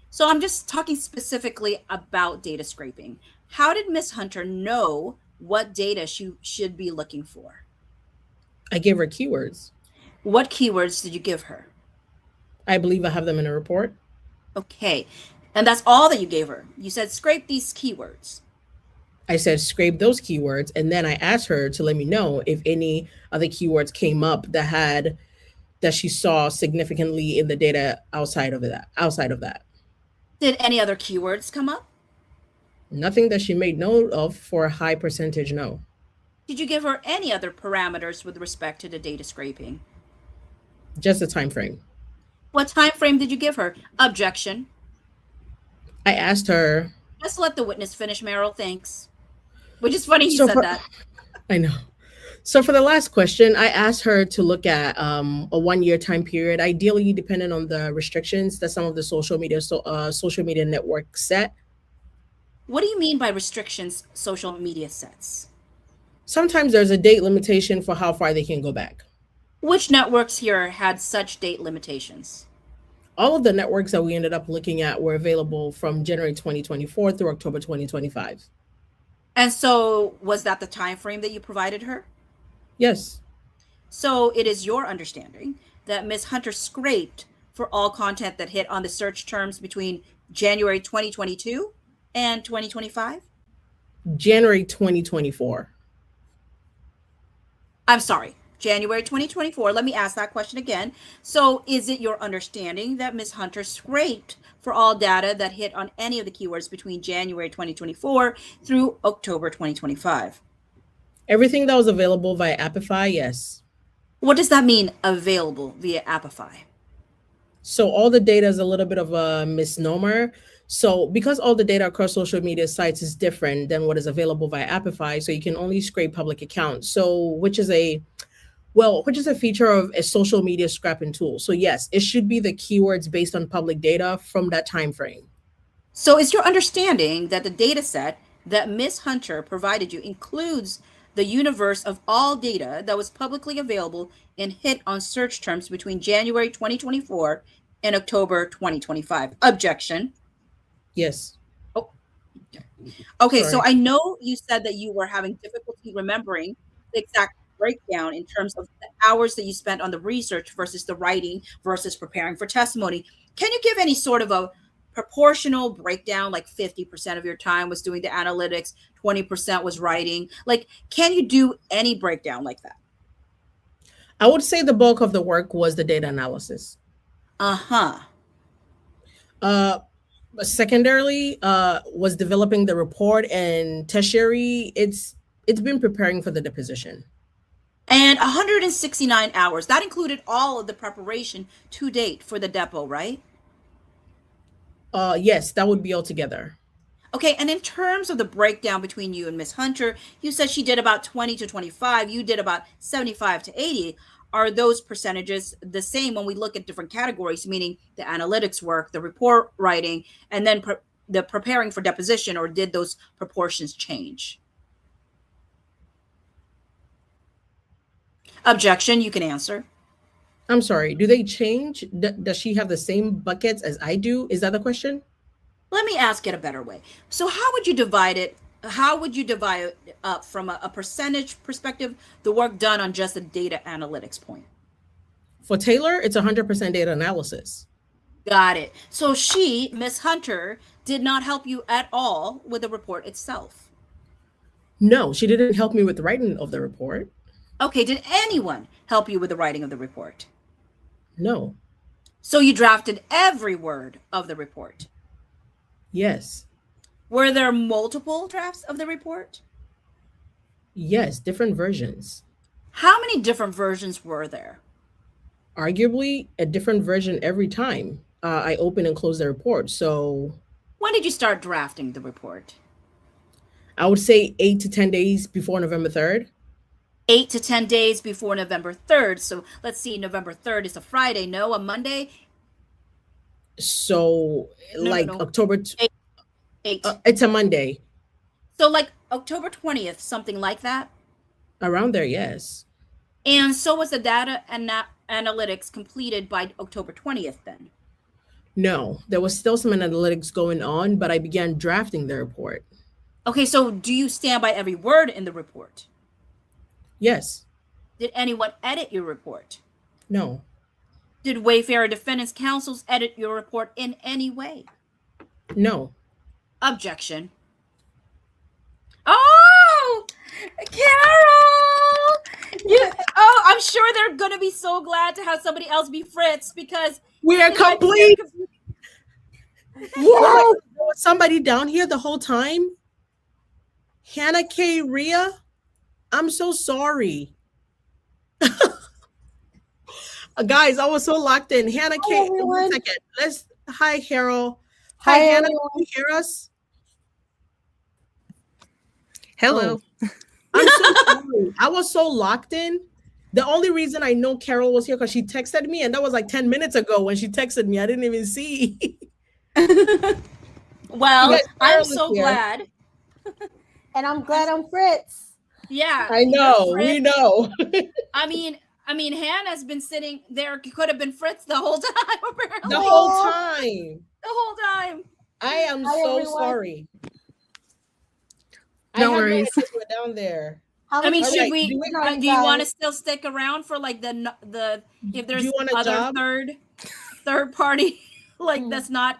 So I'm just talking specifically about data scraping. How did Miss Hunter know what data she should be looking for? I gave her keywords. What keywords did you give her? I believe I have them in a report. Okay. And that's all that you gave her. You said scrape these keywords. I said scrape those keywords, and then I asked her to let me know if any other keywords came up that she saw significantly in the data outside of that. Outside of that, Did any other keywords come up? nothing that she made note of for a high percentage. No, Did you give her any other parameters with respect to the data scraping? just the time frame. What time frame did you give her? Objection. I asked her. Just let the witness finish, Meryl. Thanks. Which is funny you So said for, that. I know. So for the last question, I asked her to look at a 1 year time period, ideally depending on the restrictions that some of the social media networks set. What do you mean by restrictions social media sets? Sometimes there's a date limitation for how far they can go back. Which networks here had such date limitations? All of the networks that we ended up looking at were available from January 2024 through October 2025. And so was that the time frame that you provided her? Yes, So it is your understanding that Ms. Hunter scraped for all content that hit on the search terms between January 2022 and 2025? January 2024. I'm sorry, January 2024. Let me ask that question again. So is it your understanding that Ms. Hunter scraped for all data that hit on any of the keywords between January 2024 through October 2025? Everything that was available via Apify, yes. What does that mean, available via Apify? So all the data is a little bit of a misnomer. So because all the data across social media sites is different than what is available via Apify, so you can only scrape public accounts. So which is a feature of a social media scrapping tool. So yes, it should be the keywords based on public data from that time frame. So is your understanding that the data set that Ms. Hunter provided you includes the universe of all data that was publicly available and hit on search terms between January 2024 and October 2025? Objection. Yes. Oh, okay. So Sorry. I know you said that you were having difficulty remembering the exact breakdown in terms of the hours that you spent on the research versus the writing versus preparing for testimony. Can you give any sort of a proportional breakdown, like 50% of your time was doing the analytics, 20% was writing? Like, can you do any breakdown like that? I would say the bulk of the work was the data analysis. Uh-huh. Secondarily, was developing the report, and tertiary, it's been preparing for the deposition. And 169 hours. That included all of the preparation to date for the depo, right? Yes, that would be all together. Okay, and in terms of the breakdown between you and Miss Hunter, you said she did about 20 to 25, you did about 75 to 80. Are those percentages the same when we look at different categories, meaning the analytics work, the report writing, and then the preparing for deposition, or did those proportions change? Objection, you can answer. I'm sorry, do they change? Does she have the same buckets as I do? Is that the question? Let me ask it a better way. So how would you divide it? How would you divide it up from a percentage perspective, the work done on just a data analytics point? For Taylor, it's 100% data analysis. Got it. So she, Miss Hunter, did not help you at all with the report itself. No, she didn't help me with the writing of the report. Okay, did anyone help you with the writing of the report? No. So you drafted every word of the report. Yes. Were there multiple drafts of the report? Yes, different versions. How many different versions were there? Arguably, a different version every time I open and close the report. So When did you start drafting the report? I would say 8 to 10 days before November 3rd. 8 to 10 days before November 3rd. So let's see, November 3rd is a Friday, no, a Monday? So No. October, Eight. it's a Monday. So like October 20th, something like that. Around there, yes. And so was the data and analytics completed by October 20th then? No, there was still some analytics going on, but I began drafting the report. Okay, so do you stand by every word in the report? Yes. Did anyone edit your report? No. Did Wayfarer Defendants Counsels edit your report in any way? No. Objection. Oh, Carol! Oh, I'm sure they're gonna be so glad to have somebody else be Fritz because we are complete. Yes. There was somebody down here the whole time. Hannah K. Rhea, I'm so sorry. Guys, I was so locked in. Hannah K. One second. Hi, Carol. Hi, Hannah. Can you hear us? Hello. Oh. I'm so sorry. I was so locked in. The only reason I know Carol was here because she texted me, and that was like 10 minutes ago when she texted me. I didn't even see. Well, I'm so glad. And I'm glad I'm Fritz. Yeah. I know. We know. I mean, Hannah's been sitting there. Could have been Fritz the whole time. Apparently. The whole time. The whole time. I am so sorry. No worries. We're down there. I mean, should we? Do you want to still stick around for like the if there's other third party like that's not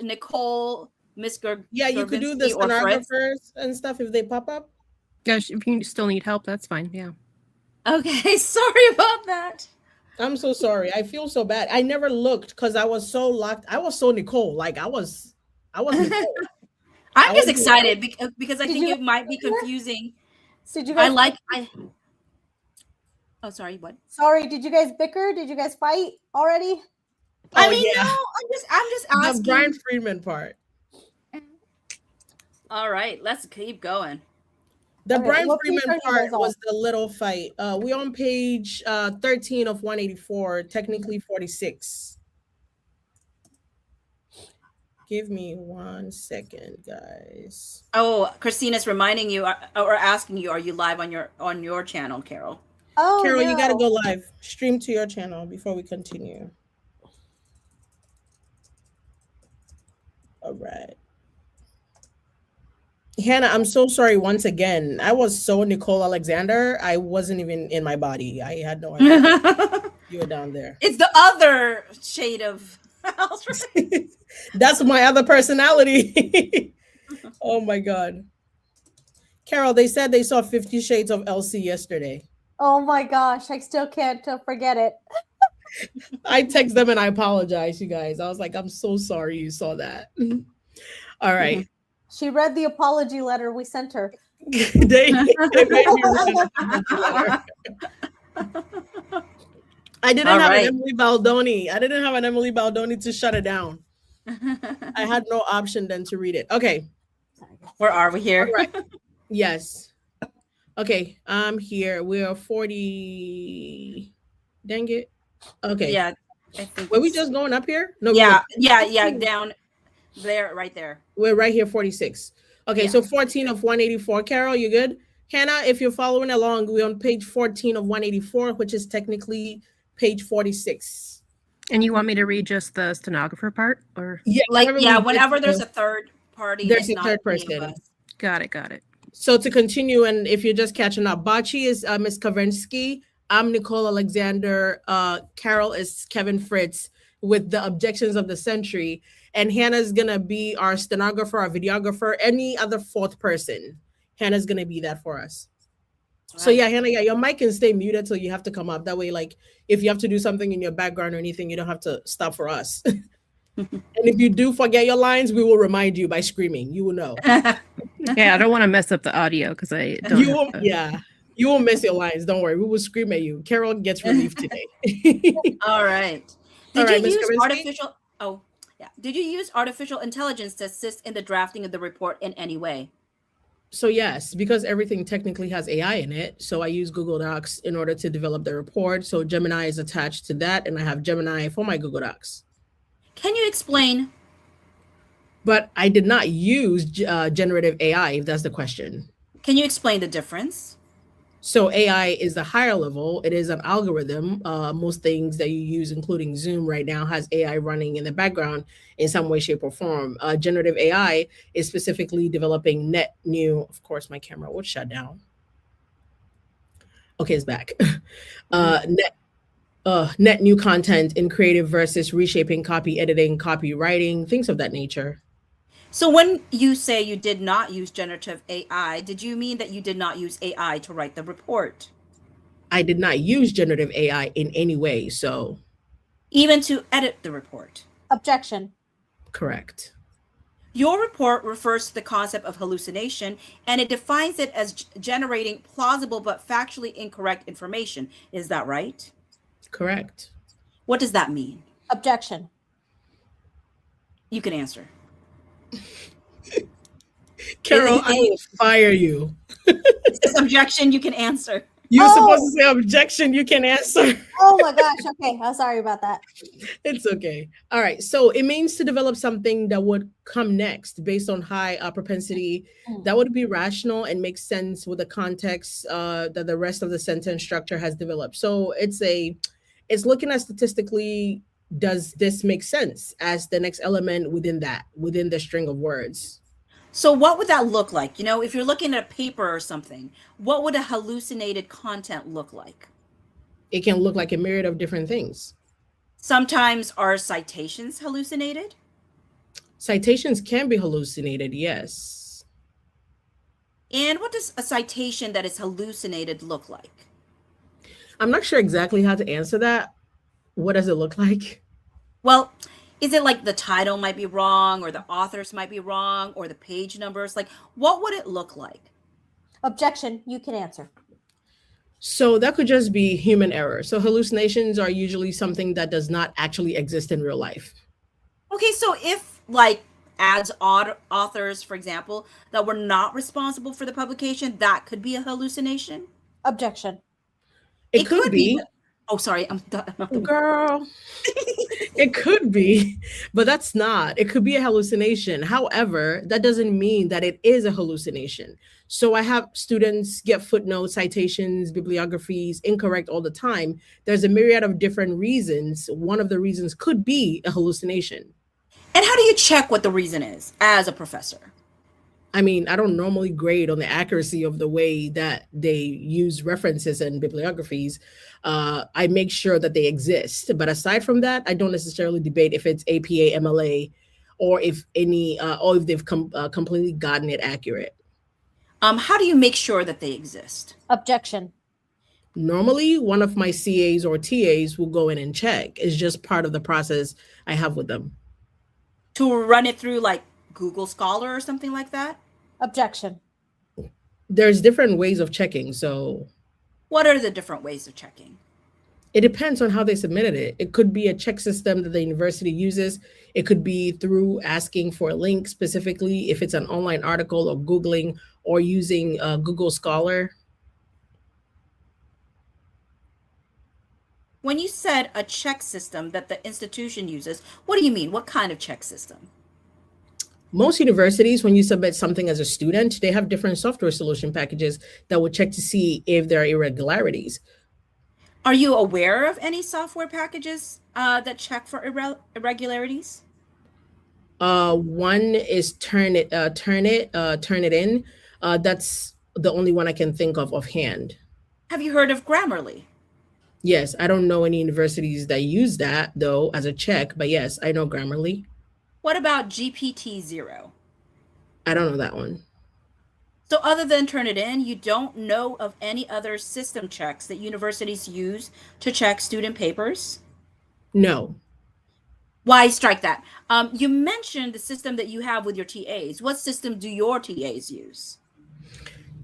Nicole, Miss Yeah, you could do the stenographers and stuff if they pop up. Gosh, if you still need help, that's fine. Yeah. Okay, sorry about that. I'm so sorry. I feel so bad. I never looked because I was so locked. I was so Nicole. Like I was Nicole. I'm just excited because I think it might be confusing. Did you guys? Oh, sorry. What? Sorry. Did you guys bicker? Did you guys fight already? I mean, no. I'm just asking. The Brian Friedman part. All right, let's keep going. The Brian Freeman part was the little fight. We on page 13 of 184, technically 46. Give me 1 second, guys. Oh, Christina's reminding you or asking you, are you live on your channel, Carol? Oh, Carol, no. you got to go live. Stream to your channel before we continue. All right. Hannah, I'm so sorry once again. I was so Nicole Alexander. I wasn't even in my body. I had no idea. You were down there. It's the other shade of That's my other personality. Oh my God. Carol, they said they saw 50 Shades of Elsie yesterday. Oh my gosh. I still can't forget it. I text them and I apologize, you guys. I was like, I'm so sorry you saw that. All right. She read the apology letter we sent her. they made me read the apology letter. I didn't have an Emily Baldoni. I didn't have an Emily Baldoni to shut it down. I had no option then to read it. Okay. Where are we here? All right. Yes. Okay. I'm here. We're 40. Dang it. Okay. Yeah. I think were we just going up here? No. Yeah. Down there, right there. We're right here, 46. Okay. Yeah. So 14 of 184. Carol, you good? Hannah, if you're following along, we're on page 14 of 184, which is technically page 46. And you want me to read just the stenographer part, or whenever there's a third party, there's a third person. Got it. So to continue, and if you're just catching up, Bachi is Ms. Kavensky. I'm Nicole Alexander. Carol is Kevin Fritz with the objections of the century. And Hannah's going to be our stenographer, our videographer, any other fourth person. Hannah's going to be that for us. Right. So yeah, Hannah, your mic can stay muted till you have to come up. That way, like, if you have to do something in your background or anything, you don't have to stop for us. And if you do forget your lines, we will remind you by screaming. You will know. Yeah, I don't want to mess up the audio because I don't. You won't miss your lines. Don't worry. We will scream at you. Carol gets relief today. All right. Did you use artificial intelligence to assist in the drafting of the report in any way? So yes, because everything technically has AI in it. So I use Google Docs in order to develop the report. So Gemini is attached to that, and I have Gemini for my Google Docs. Can you explain? But I did not use generative AI, if that's the question. Can you explain the difference? So AI is the higher level. It is an algorithm. Most things that you use, including Zoom right now, has AI running in the background in some way, shape, or form. Generative AI is specifically developing net new. Of course, my camera would shut down. Okay, it's back. Net new content in creative versus reshaping, copy editing, copywriting, things of that nature. So when you say you did not use generative AI, did you mean that you did not use AI to write the report? I did not use generative AI in any way, so Even to edit the report? Objection. correct. Your report refers to the concept of hallucination, and it defines it as generating plausible but factually incorrect information. Is that right? Correct. What does that mean? Objection. You can answer. Carol, I will fire you. It says objection, you can answer. You're Oh. supposed to say objection, you can answer. Oh my gosh. Okay. I'm sorry about that. It's okay. All right. So it means to develop something that would come next based on high propensity that would be rational and make sense with the context that the rest of the sentence structure has developed. So it's looking at statistically, does this make sense as the next element within the string of words? So what would that look like? You know, if you're looking at a paper or something, what would a hallucinated content look like? It can look like a myriad of different things. Sometimes are citations hallucinated? Citations can be hallucinated, yes. And what does a citation that is hallucinated look like? I'm not sure exactly how to answer that. What does it look like? Well, is it like the title might be wrong, or the authors might be wrong, or the page numbers? Like, what would it look like? Objection. You can answer. So that could just be human error. So hallucinations are usually something that does not actually exist in real life. Okay, so if like ads authors, for example, that were not responsible for the publication, that could be a hallucination? Objection. It could be. but- oh, sorry, I'm Girl, it could be, but that's not. It could be a hallucination. However, that doesn't mean that it is a hallucination. So I have students get footnotes, citations, bibliographies incorrect all the time. There's a myriad of different reasons. One of the reasons could be a hallucination. And how do you check what the reason is as a professor? I mean, I don't normally grade on the accuracy of the way that they use references and bibliographies. I make sure that they exist. But aside from that, I don't necessarily debate if it's APA, MLA, or if they've completely gotten it accurate. How do you make sure that they exist? Objection. Normally, one of my CAs or TAs will go in and check. It's just part of the process I have with them. To run it through like Google Scholar or something like that? Objection. There's different ways of checking. So What are the different ways of checking? it depends on how they submitted it. It could be a check system that the university uses. It could be through asking for a link specifically if it's an online article, or Googling, or using Google Scholar. When you said a check system that the institution uses, what do you mean? What kind of check system? Most universities, when you submit something as a student, they have different software solution packages that will check to see if there are irregularities. Are you aware of any software packages that check for irregularities? One is Turnitin. That's the only one I can think of offhand. Have you heard of Grammarly? Yes, I don't know any universities that use that though as a check, but yes, I know Grammarly. What about GPT-0? I don't know that one. So other than Turnitin, you don't know of any other system checks that universities use to check student papers? No. Why strike that? You mentioned the system that you have with your TAs. What system do your TAs use?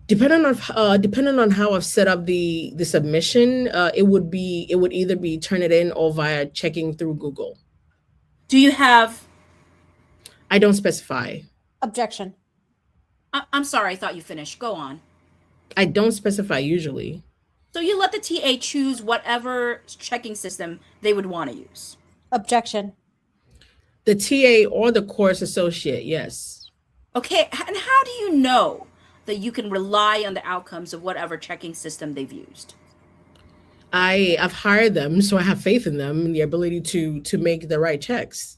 Depending on how I've set up the submission, it would either be Turnitin or via checking through Google. Do you have? I don't specify. Objection. I'm sorry, I thought you finished. Go on. I don't specify usually. So you let the TA choose whatever checking system they would want to use. Objection. The TA or the course associate, yes. Okay, and how do you know that you can rely on the outcomes of whatever checking system they've used? I've hired them, so I have faith in them and the ability to make the right checks.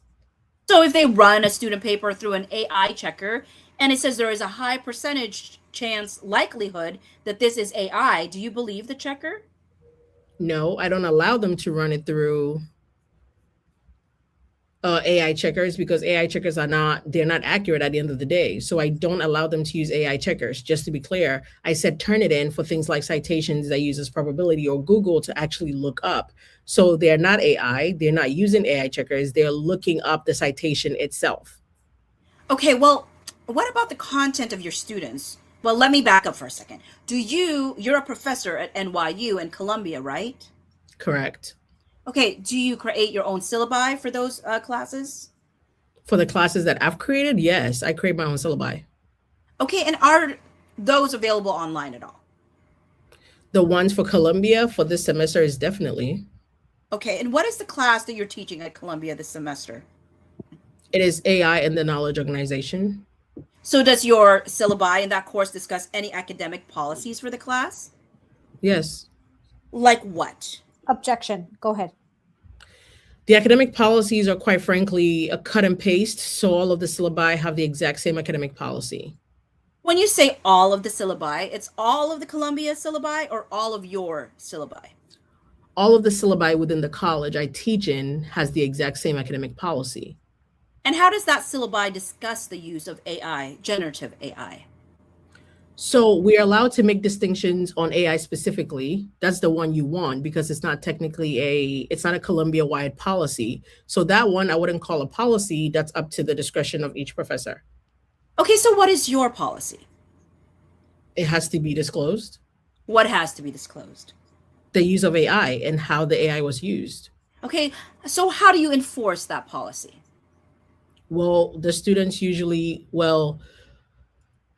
So if they run a student paper through an AI checker and it says there is a high percentage chance likelihood that this is AI, do you believe the checker? No, I don't allow them to run it through AI checkers because AI checkers they're not accurate at the end of the day. So I don't allow them to use AI checkers. Just to be clear, I said Turnitin for things like citations that uses probability or Google to actually look up. So they're not AI. They're not using AI checkers. They're looking up the citation itself. Okay, well, what about the content of your students? Well, let me back up for a second. You're a professor at NYU and Columbia, right? Correct. Okay, do you create your own syllabi for those classes? For the classes that I've created, yes, I create my own syllabi. Okay, and are those available online at all? The ones for Columbia for this semester is definitely. Okay, and what is the class that you're teaching at Columbia this semester? It is AI and the knowledge organization. So does your syllabi in that course discuss any academic policies for the class? Yes. Like what? Objection. Go ahead. The academic policies are quite frankly a cut and paste. So all of the syllabi have the exact same academic policy. When you say all of the syllabi, it's all of the Columbia syllabi or all of your syllabi? All of the syllabi within the college I teach in has the exact same academic policy. And how does that syllabi discuss the use of AI, generative AI? So we are allowed to make distinctions on AI specifically. That's the one you want because it's not technically it's not a Columbia-wide policy. So that one I wouldn't call a policy. That's up to the discretion of each professor. Okay, so what is your policy? It has to be disclosed. What has to be disclosed? The use of AI and how the AI was used. Okay, so how do you enforce that policy? Well, the students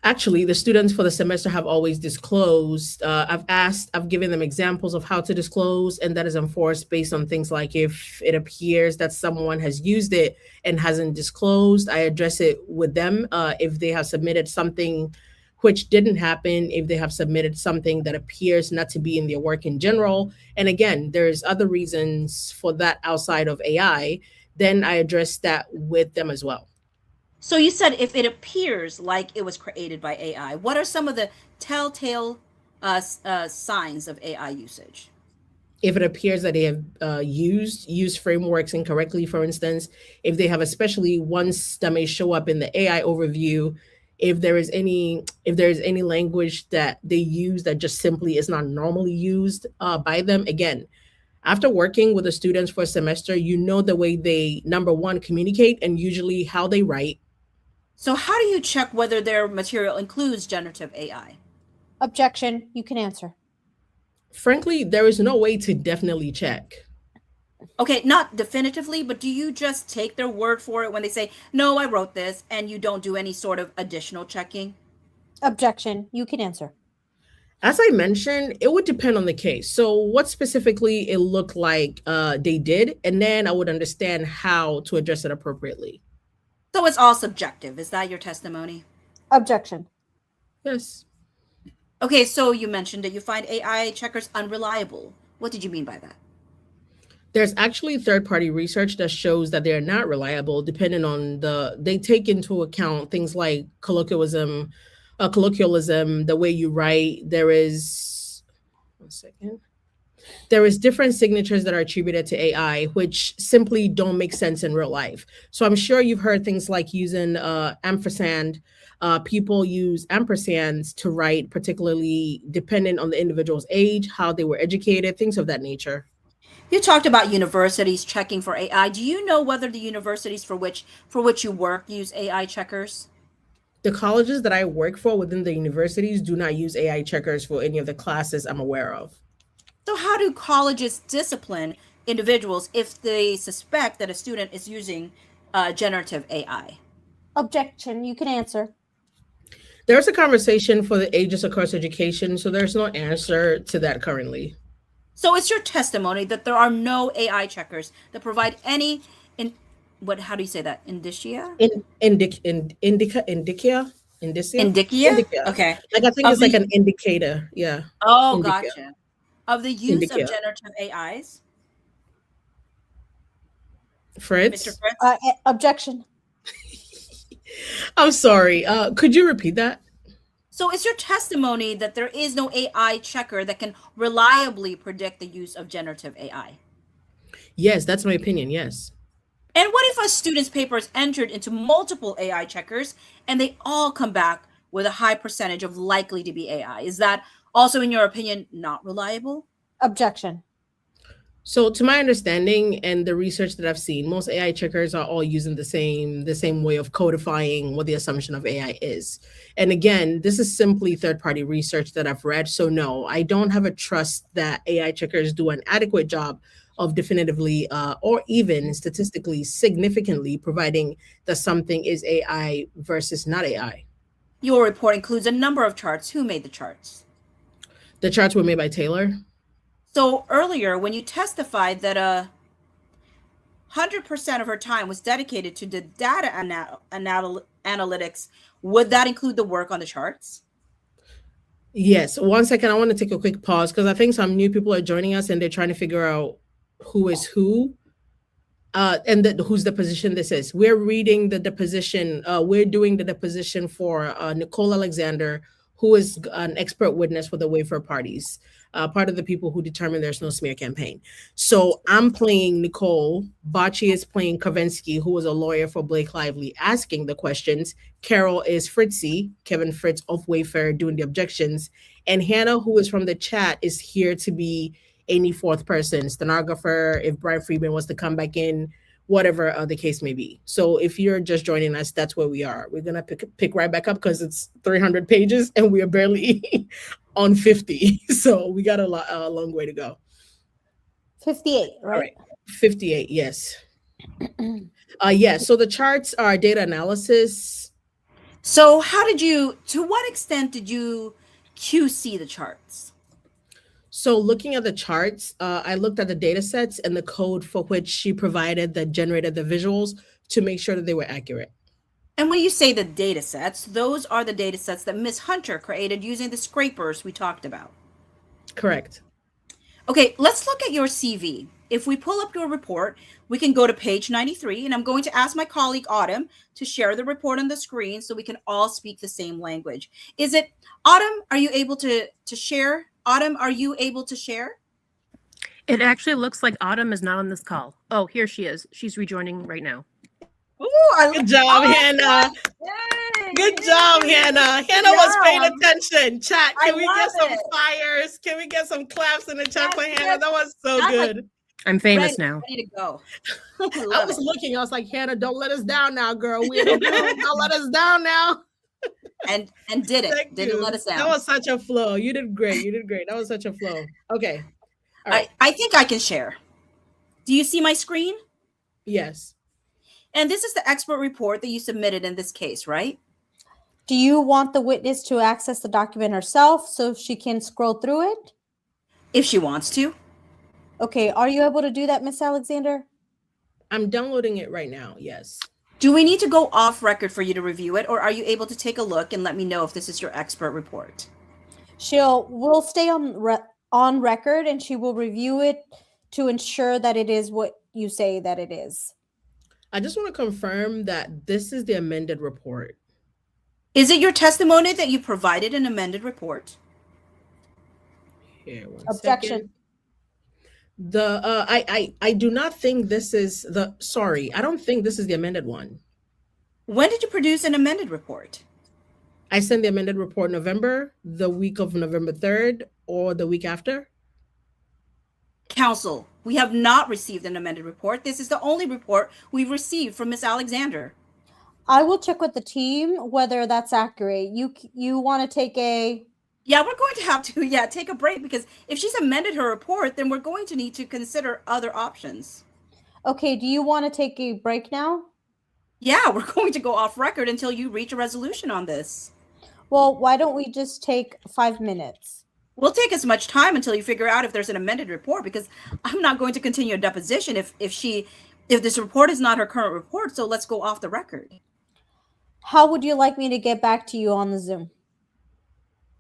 actually, the students for the semester have always disclosed. I've given them examples of how to disclose, and that is enforced based on things like if it appears that someone has used it and hasn't disclosed, I address it with them. If they have submitted something which didn't happen, if they have submitted something that appears not to be in their work in general, and again, there's other reasons for that outside of AI, then I address that with them as well. So you said if it appears like it was created by AI, what are some of the telltale signs of AI usage? If it appears that they have used frameworks incorrectly, for instance, if they have especially ones that may show up in the AI overview, if there is any language that they use that just simply is not normally used by them, again, after working with the students for a semester, you know the way they, number one, communicate and usually how they write. So how do you check whether their material includes generative AI? Objection. You can answer. Frankly, there is no way to definitely check. Okay, not definitively, but do you just take their word for it when they say, no, I wrote this, and you don't do any sort of additional checking? Objection. You can answer. As I mentioned, it would depend on the case. So what specifically it looked like they did, and then I would understand how to address it appropriately. So it's all subjective. Is that your testimony? Objection. Yes. Okay, so you mentioned that you find AI checkers unreliable. What did you mean by that? There's actually third-party research that shows that they're not reliable, depending on they take into account things like colloquialism, the way you write. There is different signatures that are attributed to AI, which simply don't make sense in real life. So I'm sure you've heard things like using ampersand. People use ampersands to write, particularly dependent on the individual's age, how they were educated, things of that nature. You talked about universities checking for AI. Do you know whether the universities for which you work use AI checkers? The colleges that I work for within the universities do not use AI checkers for any of the classes I'm aware of. So how do colleges discipline individuals if they suspect that a student is using generative AI? Objection. You can answer. There's a conversation for the ages across education, so there's no answer to that currently. So it's your testimony that there are no AI checkers that provide any how do you say that? Indicia? Indicia? Indicia? Indicia? Okay. Like I think Of it's like the- an indicator. Yeah. Oh, Indicia. gotcha. Of the use of Indicia. generative AIs, Fritz? Mr. Fritz? Objection. I'm sorry. Could you repeat that? So is your testimony that there is no AI checker that can reliably predict the use of generative AI? Yes, that's my opinion. Yes. And what if a student's paper is entered into multiple AI checkers and they all come back with a high percentage of likely to be AI? Is that also, in your opinion, not reliable? Objection. So to my understanding and the research that I've seen, most AI checkers are all using the same way of codifying what the assumption of AI is. And again, this is simply third-party research that I've read. So no, I don't have a trust that AI checkers do an adequate job of definitively or even statistically significantly providing that something is AI versus not AI. Your report includes a number of charts. Who made the charts? The charts were made by Taylor. So earlier, when you testified that 100% of her time was dedicated to the data analytics, would that include the work on the charts? Yes. 1 second. I want to take a quick pause because I think some new people are joining us and they're trying to figure out who is who and whose deposition this is. We're reading the deposition. We're doing the deposition for Nicole Alexander, who is an expert witness for the Wayfair parties, part of the people who determined there's no smear campaign. So I'm playing Nicole. Bocce is playing Kavinsky, who was a lawyer for Blake Lively, asking the questions. Carol is Fritzy, Kevin Fritz of Wayfair, doing the objections. And Hannah, who is from the chat, is here to be any fourth person, stenographer, if Brian Friedman wants to come back in, whatever the case may be. So if you're just joining us, that's where we are. We're going to pick right back up because it's 300 pages and we are barely on 50. So we got a long way to go. 58, right? All right. 58, yes. So the charts are data analysis. So to what extent did you QC the charts? So looking at the charts, I looked at the data sets and the code for which she provided that generated the visuals to make sure that they were accurate. And when you say the data sets, those are the data sets that Ms. Hunter created using the scrapers we talked about. Correct. Okay, let's look at your CV. If we pull up your report, we can go to page 93, and I'm going to ask my colleague Autumn to share the report on the screen so we can all speak the same language. Is it, Autumn, are you able to share? Autumn, are you able to share? It actually looks like Autumn is not on this call. Oh, here she is. She's rejoining right now. Ooh, Good job, Hannah. Yay, Good yay. job, Hannah. Hannah was paying attention. Chat, I can we get love some it. fires? Can we get some claps in the chat for Yes, Hannah? That was so That's good. I'm famous now. Ready to go. I was looking. I was like, Hannah, don't let us down now, girl. We in the room. Don't let us down now. and did it. Thank Didn't you. let us down. That was such a flow. You did great. You did great. That was such a flow. Okay. All right. I think I can share. Do you see my screen? Yes. And this is the expert report that you submitted in this case, right? Do you want the witness to access the document herself so she can scroll through it? If she wants to. Okay, are you able to do that, Miss Alexander? I'm downloading it right now. Yes. Do we need to go off record for you to review it, or are you able to take a look and let me know if this is your expert report? We'll stay on record, and she will review it to ensure that it is what you say that it is. I just want to confirm that this is the amended report. Is it your testimony that you provided an amended report? Here, one Objection. second. I do not think this is I don't think this is the amended one. When did you produce an amended report? I sent the amended report November, the week of November 3rd, or the week after. Counsel, we have not received an amended report. This is the only report we've received from Ms. Alexander. I will check with the team whether that's accurate. You want to take a... Yeah, we're going to have to, take a break, because if she's amended her report, then we're going to need to consider other options. Okay, do you want to take a break now? Yeah, we're going to go off record until you reach a resolution on this. Well, why don't we just take 5 minutes? We'll take as much time until you figure out if there's an amended report, because I'm not going to continue a deposition if this report is not her current report. So let's go off the record. How would you like me to get back to you on the Zoom?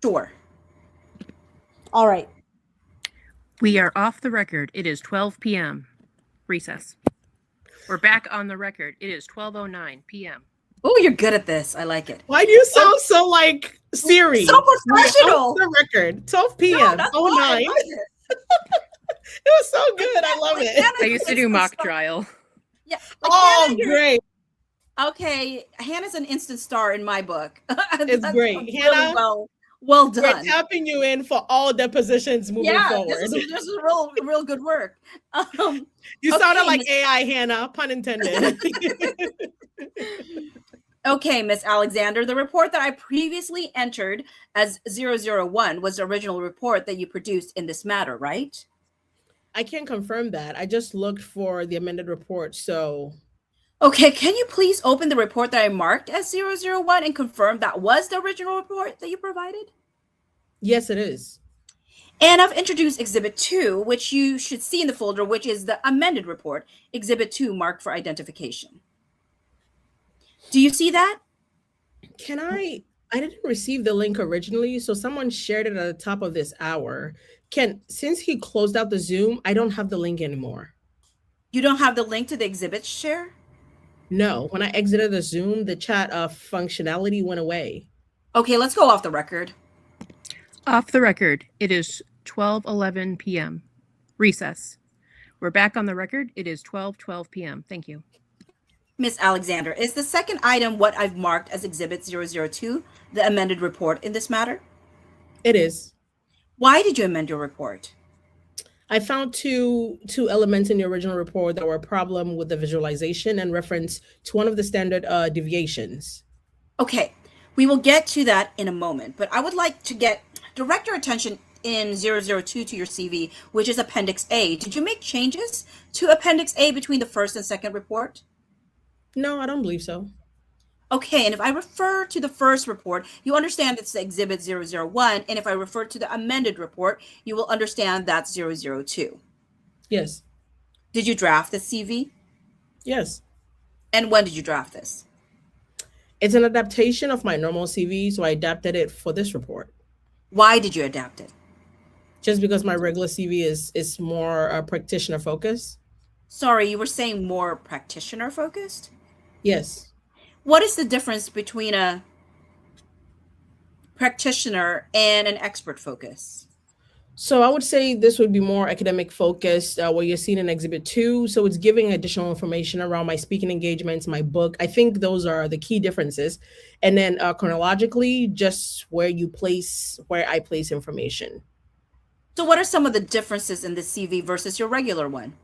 Sure. All right. We are off the record. It is 12 p.m. Recess. We're back on the record. It is 12:09 p.m. Oh, you're good at this. I like it. Why do you sound so like Siri? So professional. Off the record. 12 p.m. No, that's why I 09. love it. It was so good. I love it. I used to do mock trial. Yeah. Oh, Hannah, great. Okay, Hannah's an instant star in my book. It's That's great. really Hannah, well We're done. tapping you in for all depositions moving Yeah, forward. this is real good work. You sounded okay, like Miss- AI, Hannah, pun intended. Okay, Miss Alexander, the report that I previously entered as 001 was the original report that you produced in this matter, right? I can't confirm that. I just looked for the amended report. So Okay, can you please open the report that I marked as 001 and confirm that was the original report that you provided? yes, it is. And I've introduced Exhibit 2, which you should see in the folder, which is the amended report, Exhibit 2 marked for identification. Do you see that? Can I didn't receive the link originally, so someone shared it at the top of this hour. Since he closed out the Zoom, I don't have the link anymore. You don't have the link to the exhibit share? No, when I exited the Zoom, the chat functionality went away. Okay, let's go off the record. Off the record. It is 12:11 p.m. Recess. We're back on the record. It is 12:12 p.m. Thank you. Miss Alexander, is the second item what I've marked as Exhibit 002, the amended report in this matter? It is. Why did you amend your report? I found two elements in the original report that were a problem with the visualization and reference to one of the standard deviations. Okay, we will get to that in a moment, but I would like to direct your attention in 002 to your CV, which is Appendix A. Did you make changes to Appendix A between the first and second report? No, I don't believe so. Okay, and if I refer to the first report, you understand it's the Exhibit 001, and if I refer to the amended report, you will understand that's 002. Yes. Did you draft the CV? Yes. And when did you draft this? It's an adaptation of my normal CV, so I adapted it for this report. Why did you adapt it? Just because my regular CV is more practitioner focused. Sorry, you were saying more practitioner focused? Yes. What is the difference between a practitioner and an expert focus? So I would say this would be more academic focused, what you're seeing in Exhibit 2. So it's giving additional information around my speaking engagements, my book. I think those are the key differences. And then chronologically, just where I place information. So what are some of the differences in the CV versus your regular one?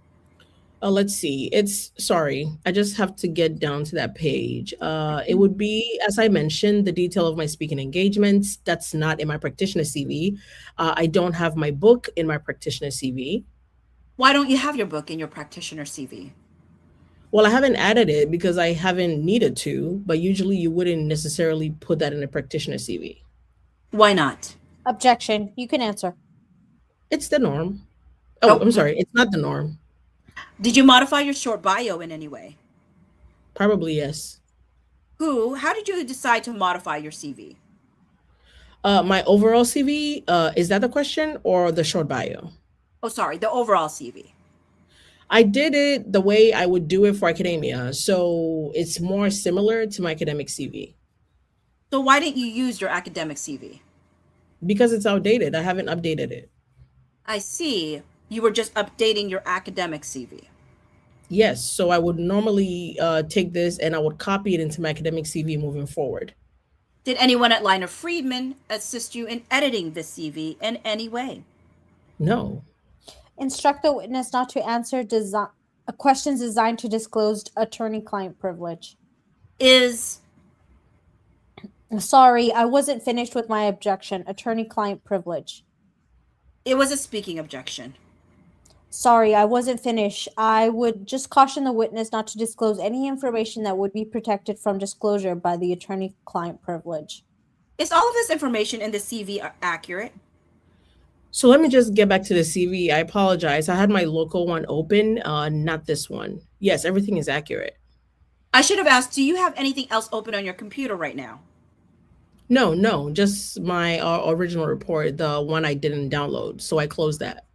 Let's see. Sorry, I just have to get down to that page. It would be, as I mentioned, the detail of my speaking engagements. That's not in my practitioner CV. I don't have my book in my practitioner CV. Why don't you have your book in your practitioner CV? Well, I haven't added it because I haven't needed to, but usually you wouldn't necessarily put that in a practitioner CV. Why not? Objection. You can answer. It's the norm. Oh, I'm sorry. It's not the norm. Did you modify your short bio in any way? Probably yes. How did you decide to modify your CV? My overall CV, is that the question or the short bio? Oh, sorry, the overall CV. I did it the way I would do it for academia. So it's more similar to my academic CV. So why didn't you use your academic CV? Because it's outdated. I haven't updated it. I see. You were just updating your academic CV. Yes. So I would normally take this and I would copy it into my academic CV moving forward. Did anyone at Liner Friedman assist you in editing the CV in any way? No. Instruct the witness not to answer questions designed to disclose attorney-client privilege. Sorry, I wasn't finished with my objection. Attorney-client privilege. It was a speaking objection. Sorry, I wasn't finished. I would just caution the witness not to disclose any information that would be protected from disclosure by the attorney-client privilege. Is all of this information in the CV accurate? So let me just get back to the CV. I apologize. I had my local one open, not this one. Yes, everything is accurate. I should have asked, do you have anything else open on your computer right now? No, just my original report, the one I didn't download. So I closed that.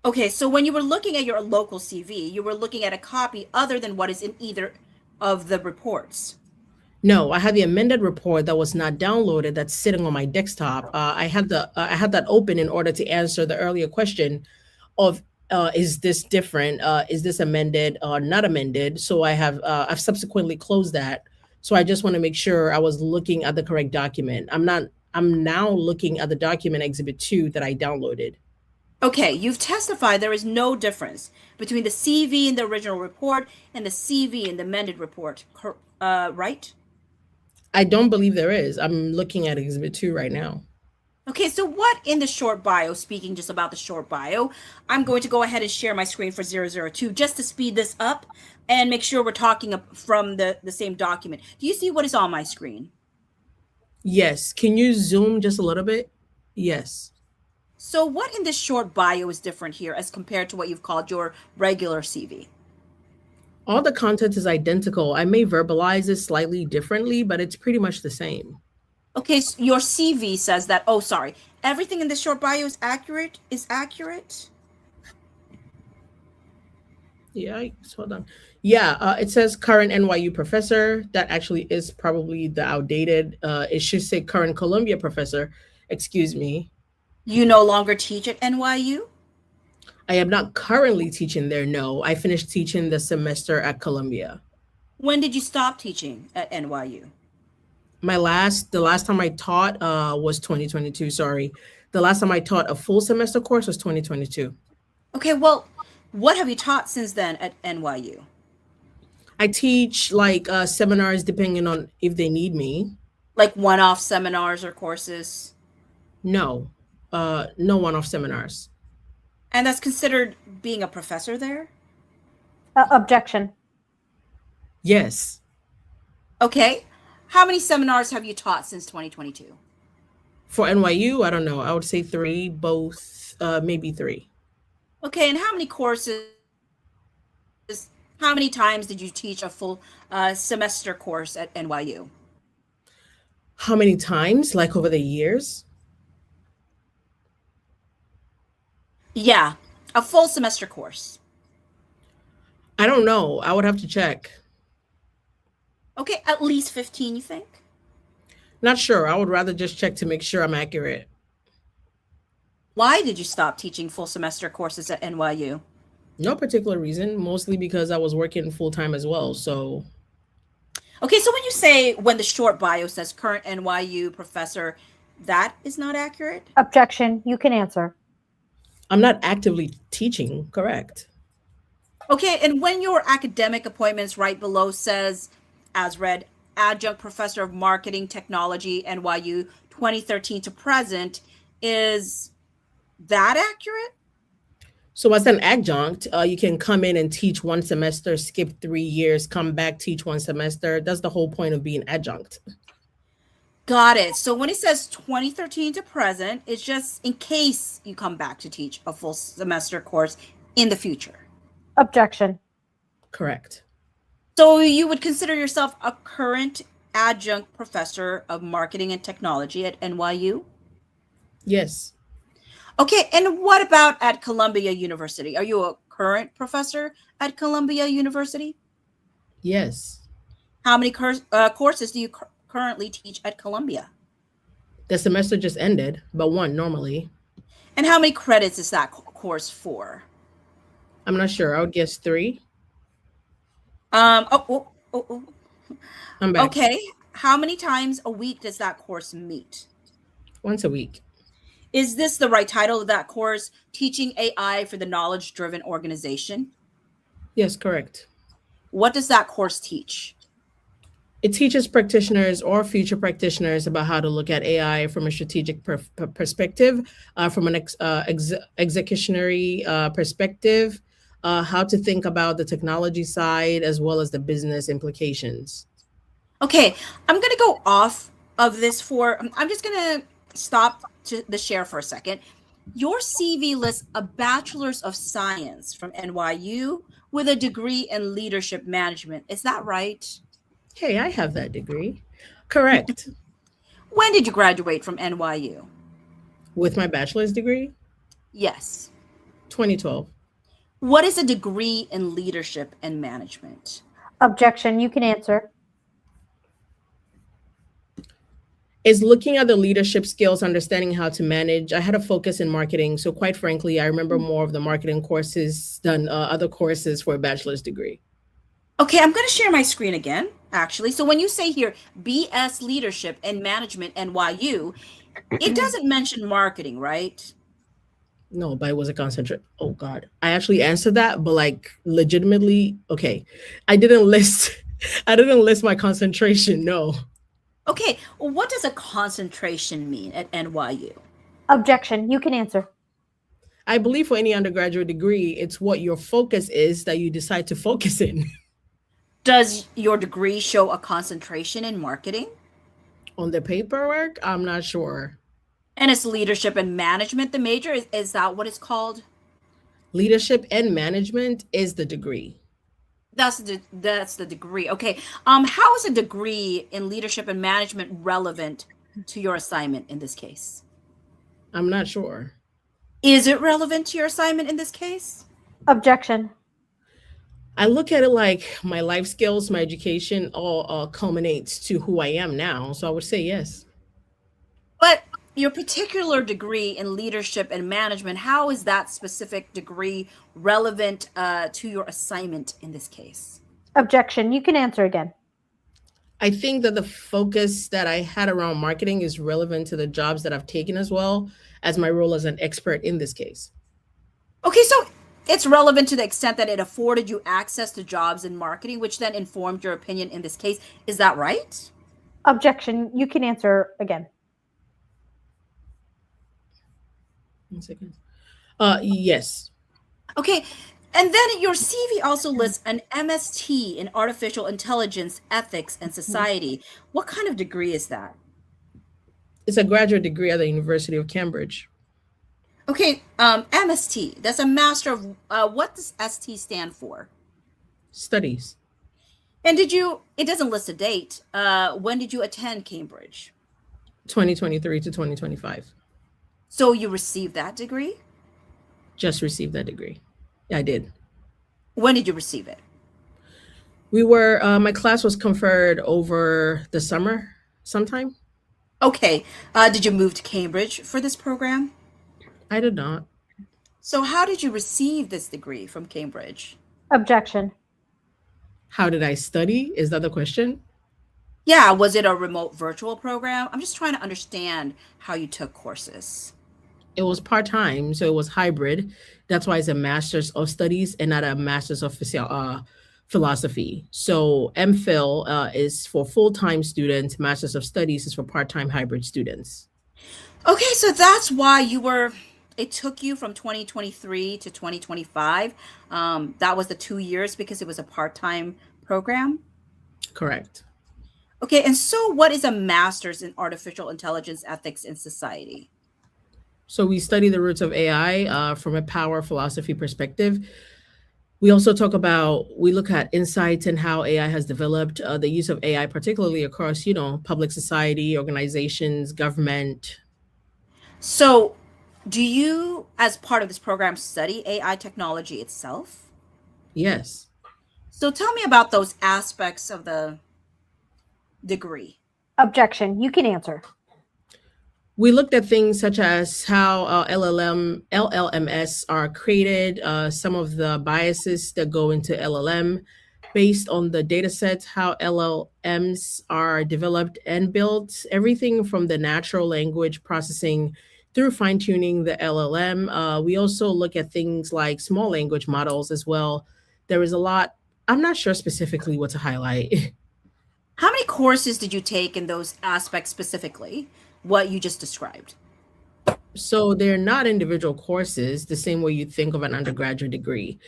Okay, so when you were looking at your local CV, you were looking at a copy other than what is in either of the reports. No, I had the amended report that was not downloaded that's sitting on my desktop. I had that open in order to answer the earlier question of is this different? Is this amended or not amended? So I've subsequently closed that. So I just want to make sure I was looking at the correct document. I'm now looking at the document exhibit 2 that I downloaded. Okay, you've testified there is no difference between the CV in the original report and the CV in the amended report, right? I don't believe there is. I'm looking at exhibit 2 right now. Okay, so what in the short bio, speaking just about the short bio, I'm going to go ahead and share my screen for 002 just to speed this up and make sure we're talking from the same document. Do you see what is on my screen? Yes. Can you zoom just a little bit? Yes. So what in this short bio is different here as compared to what you've called your regular CV? All the content is identical. I may verbalize it slightly differently, but it's pretty much the same. Okay, so your CV says that, oh, sorry, everything in this short bio is accurate? Yeah, hold on. Yeah, it says current NYU professor. That actually is probably the outdated. It should say current Columbia professor. Excuse me. You no longer teach at NYU? I am not currently teaching there. No, I finished teaching the semester at Columbia. When did you stop teaching at NYU? The last time I taught was 2022. Sorry, the last time I taught a full semester course was 2022. Okay, well, what have you taught since then at NYU? I teach like seminars depending on if they need me. Like one-off seminars or courses? No, no one-off seminars. And that's considered being a professor there? Objection. Yes. Okay. How many seminars have you taught since 2022? For NYU, I don't know. I would say 3, both, maybe 3. Okay, and how many courses, how many times did you teach a full semester course at NYU? How many times? Like over the years? Yeah, a full semester course. I don't know. I would have to check. Okay, at least 15, you think? Not sure. I would rather just check to make sure I'm accurate. Why did you stop teaching full semester courses at NYU? No particular reason, mostly because I was working full time as well. So, okay, so when you say when the short bio says current NYU professor, that is not accurate? Objection. You can answer. I'm not actively teaching, correct? Okay, and when your academic appointments right below says, as read, adjunct professor of marketing technology, NYU 2013 to present, is that accurate? So as an adjunct, you can come in and teach 1 semester, skip 3 years, come back, teach 1 semester. That's the whole point of being adjunct. Got it. So when it says 2013 to present, it's just in case you come back to teach a full semester course in the future. Objection. Correct. So you would consider yourself a current adjunct professor of marketing and technology at NYU? Yes. Okay, and what about at Columbia University? Are you a current professor at Columbia University? Yes. How many courses do you currently teach at Columbia? The semester just ended, but 1 normally. And how many credits is that course for? I'm not sure. I would guess 3. I'm back. Okay. How many times a week does that course meet? Once a week. Is this the right title of that course, Teaching AI for the Knowledge-Driven Organization? Yes, correct. What does that course teach? It teaches practitioners or future practitioners about how to look at AI from a strategic perspective, from an executionary perspective, how to think about the technology side as well as the business implications. Okay, I'm going to go off of this I'm just going to stop the share for a second. Your CV lists a Bachelor's of Science from NYU with a degree in leadership management. Is that right? Hey, I have that degree. Correct. When did you graduate from NYU? With my bachelor's degree, Yes. 2012. What is a degree in leadership and management? Objection. You can answer. Is looking at the leadership skills, understanding how to manage. I had a focus in marketing. So quite frankly, I remember more of the marketing courses than other courses for a bachelor's degree. Okay, I'm going to share my screen again, actually. So when you say here, BS Leadership and Management NYU, it doesn't mention marketing, right? No, but it was a concentrate. Oh God. I actually answered that, but like legitimately, okay. I didn't list I didn't list my concentration. No. Okay, well, what does a concentration mean at NYU? Objection. You can answer. I believe for any undergraduate degree, it's what your focus is that you decide to focus in. Does your degree show a concentration in marketing? On the paperwork, I'm not sure. And is leadership and management the major? Is that what it's called? Leadership and management is the degree. That's the degree. Okay. How is a degree in leadership and management relevant to your assignment in this case? I'm not sure. Is it relevant to your assignment in this case? Objection. I look at it like my life skills, my education all culminates to who I am now. So I would say yes. But your particular degree in leadership and management, how is that specific degree relevant to your assignment in this case? Objection. You can answer again. I think that the focus that I had around marketing is relevant to the jobs that I've taken as well as my role as an expert in this case. Okay, so it's relevant to the extent that it afforded you access to jobs in marketing, which then informed your opinion in this case. Is that right? Objection. You can answer again. 1 second. Yes. Okay, and then your CV also lists an MST in Artificial Intelligence, Ethics, and Society. What kind of degree is that? It's a graduate degree at the University of Cambridge. Okay, MST, that's a Master of, what does ST stand for? Studies. And it doesn't list a date. When did you attend Cambridge? 2023 to 2025. So you received that degree? Just received that degree. Yeah, I did. When did you receive it? My class was conferred over the summer sometime. Okay, did you move to Cambridge for this program? I did not. So how did you receive this degree from Cambridge? Objection. How did I study? Is that the question? Yeah, was it a remote virtual program? I'm just trying to understand how you took courses. It was part-time, so it was hybrid. That's why it's a master's of studies and not a master's of philosophy. So MPhil is for full-time students. Master's of studies is for part-time hybrid students. Okay, so that's why it took you from 2023 to 2025. That was the 2 years because it was a part-time program. Correct. Okay, and so what is a master's in artificial intelligence, ethics, and society? So we study the roots of AI from a power philosophy perspective. We also we look at insights and how AI has developed, the use of AI, particularly across, public society, organizations, government. So do you, as part of this program, study AI technology itself? Yes. So tell me about those aspects of the degree. Objection. You can answer. We looked at things such as how LLMs are created, some of the biases that go into LLM based on the data sets, how LLMs are developed and built, everything from the natural language processing through fine-tuning the LLM. We also look at things like small language models as well. There is a lot. I'm not sure specifically what to highlight. How many courses did you take in those aspects specifically, what you just described? So they're not individual courses the same way you think of an undergraduate degree.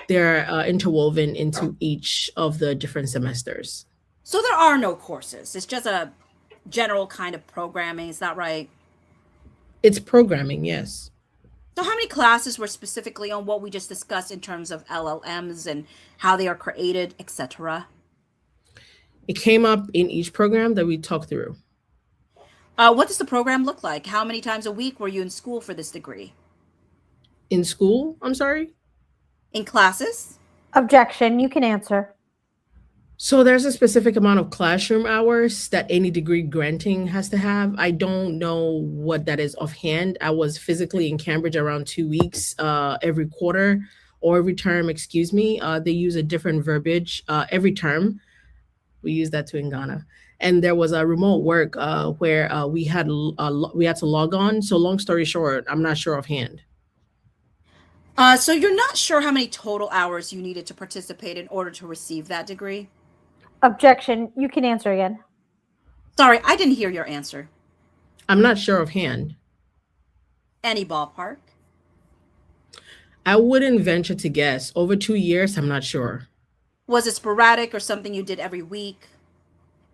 They're interwoven into each of the different semesters. So there are no courses. It's just a general kind of programming. Is that right? It's programming, yes. So how many classes were specifically on what we just discussed in terms of LLMs and how they are created, etc.? It came up in each program that we talked through. What does the program look like? How many times a week were you in school for this degree? In school, I'm sorry? In classes? Objection. You can answer. So there's a specific amount of classroom hours that any degree granting has to have. I don't know what that is offhand. I was physically in Cambridge around 2 weeks every quarter or every term, excuse me. They use a different verbiage every term. We use that too in Ghana. And there was a remote work where we had to log on. So long story short, I'm not sure offhand. So you're not sure how many total hours you needed to participate in order to receive that degree? Objection. You can answer again. Sorry, I didn't hear your answer. I'm not sure offhand. Any ballpark? I wouldn't venture to guess. Over 2 years, I'm not sure. Was it sporadic or something you did every week?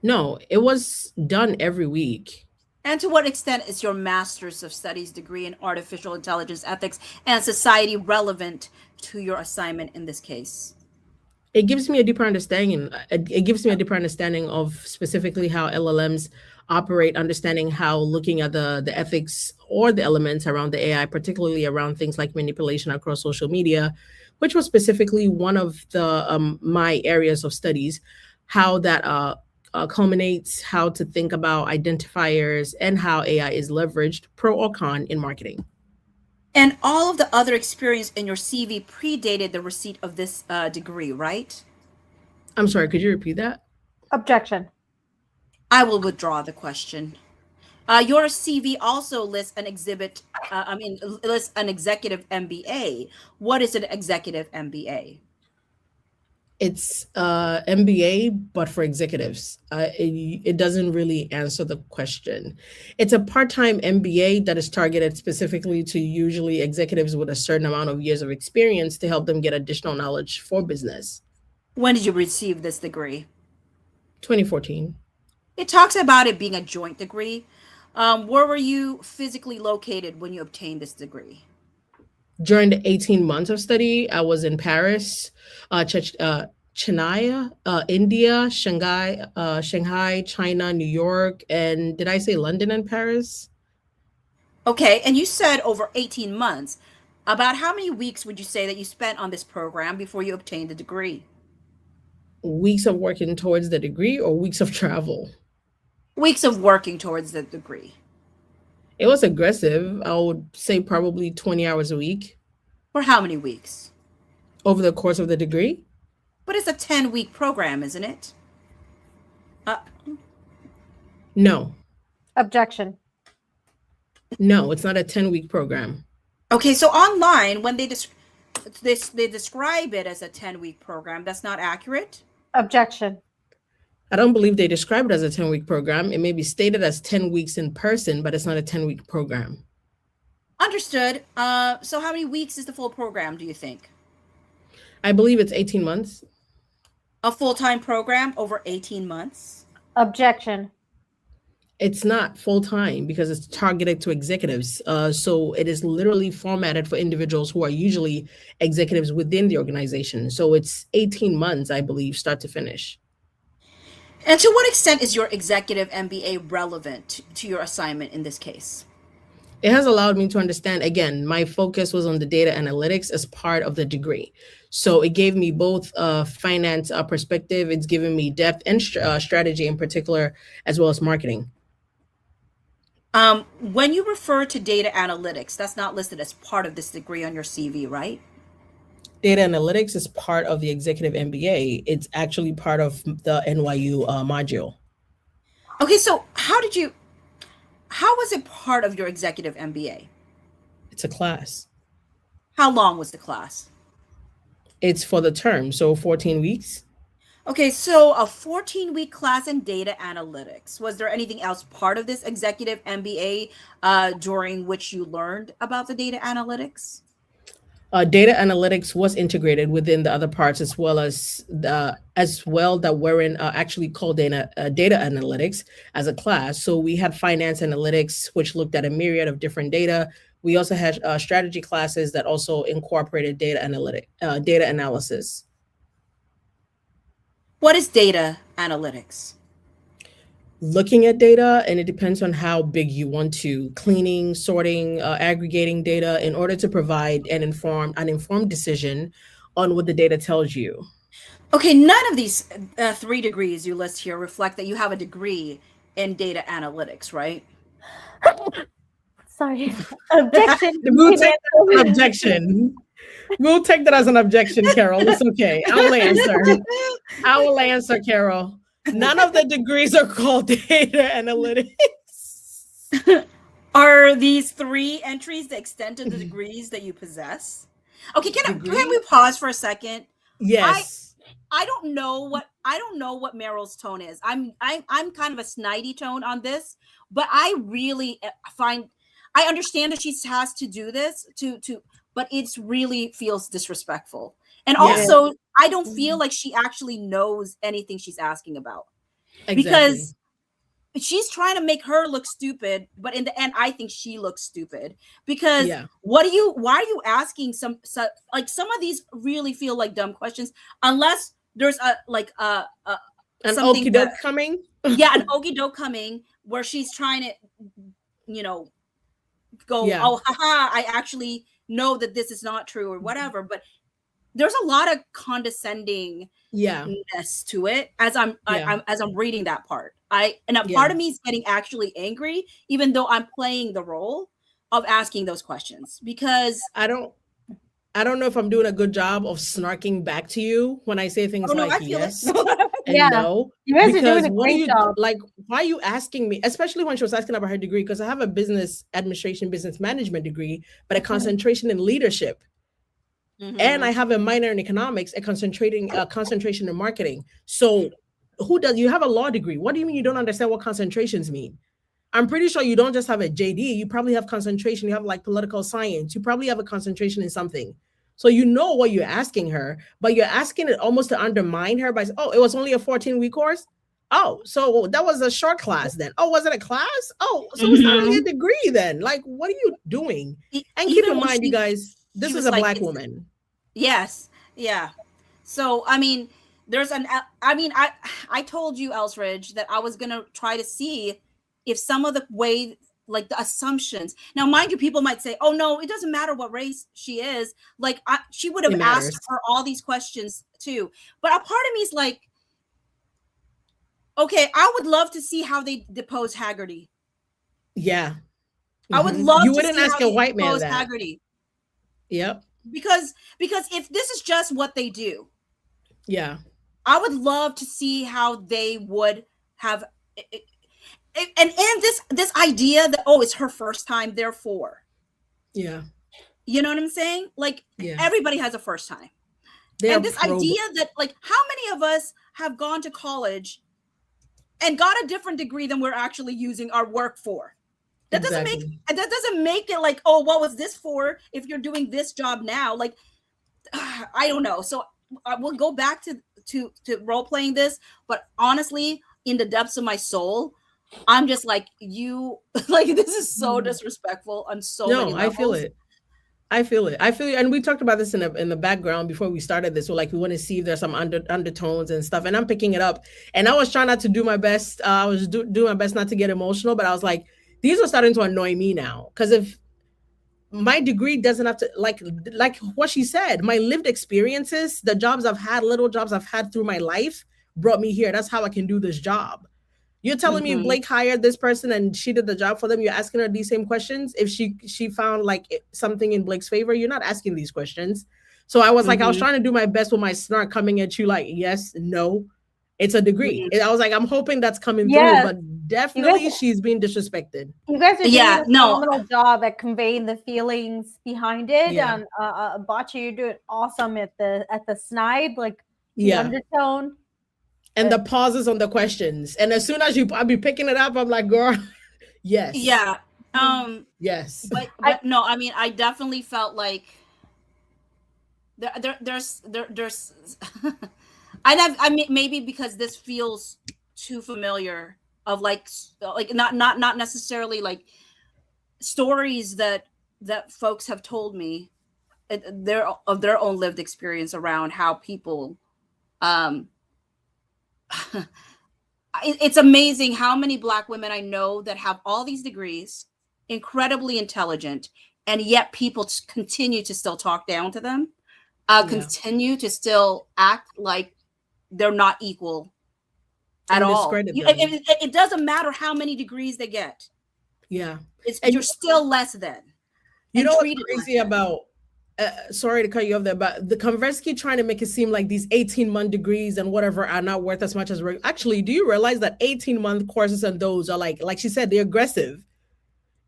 No, it was done every week. And to what extent is your Master's of Studies degree in Artificial Intelligence Ethics and Society relevant to your assignment in this case? It gives me a deeper understanding. It gives me a deeper understanding of specifically how LLMs operate, understanding how looking at the ethics or the elements around the AI, particularly around things like manipulation across social media, which was specifically one of the my areas of studies, how that culminates, how to think about identifiers, and how AI is leveraged, pro or con, in marketing. And all of the other experience in your CV predated the receipt of this degree, right? I'm sorry, could you repeat that? Objection. I will withdraw the question. Your CV also lists an lists an executive MBA. What is an executive MBA? It's MBA, but for executives. It doesn't really answer the question. It's a part-time MBA that is targeted specifically to usually executives with a certain amount of years of experience to help them get additional knowledge for business. When did you receive this degree? 2014. It talks about it being a joint degree. Where were you physically located when you obtained this degree? During the 18 months of study, I was in Paris, Chennai, India, Shanghai, China, New York, and did I say London and Paris? Okay, and you said over 18 months. About how many weeks would you say that you spent on this program before you obtained the degree? Weeks of working towards the degree or weeks of travel? Weeks of working towards the degree. It was aggressive. I would say probably 20 hours a week. For how many weeks? Over the course of the degree? But it's a 10-week program, isn't it? No. Objection. No, it's not a 10-week program. Okay, so online, when they describe it as a 10-week program, that's not accurate? Objection. I don't believe they describe it as a 10-week program. It may be stated as 10 weeks in person, but it's not a 10-week program. Understood. So how many weeks is the full program, do you think? I believe it's 18 months. A full-time program over 18 months? Objection. It's not full-time because it's targeted to executives. So it is literally formatted for individuals who are usually executives within the organization. So it's 18 months, I believe, start to finish. And to what extent is your executive MBA relevant to your assignment in this case? It has allowed me to understand, again, my focus was on the data analytics as part of the degree. So it gave me both finance perspective, it's given me depth and strategy in particular, as well as marketing. When you refer to data analytics, that's not listed as part of this degree on your CV, right? Data analytics is part of the executive MBA. It's actually part of the NYU module. Okay, so how was it part of your executive MBA? It's a class. How long was the class? It's for the term, so 14 weeks. Okay, so a 14-week class in data analytics. Was there anything else part of this executive MBA during which you learned about the data analytics? Data analytics was integrated within the other parts as well that weren't actually called data analytics as a class. So we had finance analytics, which looked at a myriad of different data. We also had strategy classes that also incorporated data analysis. What is data analytics? Looking at data, and it depends on how big you want to, cleaning, sorting, aggregating data in order to provide an informed decision on what the data tells you. Okay, none of these 3 degrees you list here reflect that you have a degree in data analytics, right? Sorry. Objection. We'll take that as an objection. We'll take that as an objection, Carol. It's okay. I will answer, Carol. None of the degrees are called data analytics. Are these 3 entries the extent of the degrees that you possess? Okay, can we pause for a second? Yes. I don't know what Meryl's tone is. I'm kind of a snidey tone on this, but I really I understand that she has to do this but it's really feels disrespectful. And also, I don't feel like she actually knows anything she's asking about. Exactly. Because she's trying to make her look stupid, but in the end, I think she looks stupid. Because why are you asking some of these really feel like dumb questions, unless there's an okie doke coming? Yeah, an okie doke coming where she's trying to, go, oh, haha, I actually know that this is not true or whatever. But there's a lot of condescendingness to it as I'm reading that part. Part of me is getting actually angry, even though I'm playing the role of asking those questions, because I don't know if I'm doing a good job of snarking back to you when I say things like yes and no. You guys are doing a great job. Like, why are you asking me? Especially when she was asking about her degree, because I have a business administration, business management degree, but a concentration in leadership. Mm-hmm. And I have a minor in economics, a concentration in marketing. So you have a law degree? What do you mean you don't understand what concentrations mean? I'm pretty sure you don't just have a JD. You probably have concentration. You have like political science. You probably have a concentration in something. So you know what you're asking her, but you're asking it almost to undermine her by saying, oh, it was only a 14-week course? Oh, so that was a short class then. Oh, was it a class? Oh, so it's not really a degree then. Like, what are you doing? And keep in mind, you guys, this is a Black woman. Yes. Yeah. So, I mean, I told you, Elsridge, that I was going to try to see if some of the way, like the assumptions. Now, mind you, people might say, oh, no, it doesn't matter what race she is. Like, she would have asked her all these questions too. But a part of me is like, okay, I would love to see how they depose Haggerty. Yeah. Mm-hmm. I would love you to wouldn't see ask how a white man that. Haggerty. Yep. Because if this is just what they do, I would love to see how they would have and this idea that, oh, it's her first time, therefore. Yeah. You know what I'm saying? Like, everybody has a first time. And this idea that, like, how many of us have gone to college and got a different degree than we're actually using our work for? That doesn't make it like, oh, what was this for if you're doing this job now? Like, I don't know. So we'll go back to role playing this, but honestly, in the depths of my soul, I'm just like, you, like, this is so disrespectful on so many levels. I feel it. And we talked about this in the background before we started this. So like, we want to see if there's some undertones and stuff. And I'm picking it up. And I was trying not to do my best. I was doing my best not to get emotional, but I was like, these are starting to annoy me now. Because if my degree doesn't have to, like what she said, my lived experiences, the jobs I've had, little jobs I've had through my life brought me here. That's how I can do this job. You're telling me if Blake hired this person and she did the job for them, you're asking her these same questions. If she found like something in Blake's favor, you're not asking these questions. So I was like, I was trying to do my best with my snark coming at you like, yes, no, it's a degree. I was like, I'm hoping that's coming through, but definitely she's being disrespected. You guys are doing a phenomenal job at conveying the feelings behind it. Yeah. And Bacha, you're doing awesome at the snide, like the undertone. And the pauses on the questions. And as soon as I'll be picking it up, I'm like, girl, yes. Yeah. Yes. But no, I mean, I definitely felt like there's I mean, maybe because this feels too familiar of like not necessarily like stories that that folks have told me of their own lived experience around how people it's amazing how many Black women I know that have all these degrees, incredibly intelligent, and yet people continue to still talk down to them, continue to still act like they're not equal at all. It doesn't matter how many degrees they get. Yeah. You're still less than. You know what's crazy about, sorry to cut you off there, but the Konversky trying to make it seem like these 18-month degrees and whatever are not worth as much as actually, do you realize that 18-month courses and those are like she said, they're aggressive.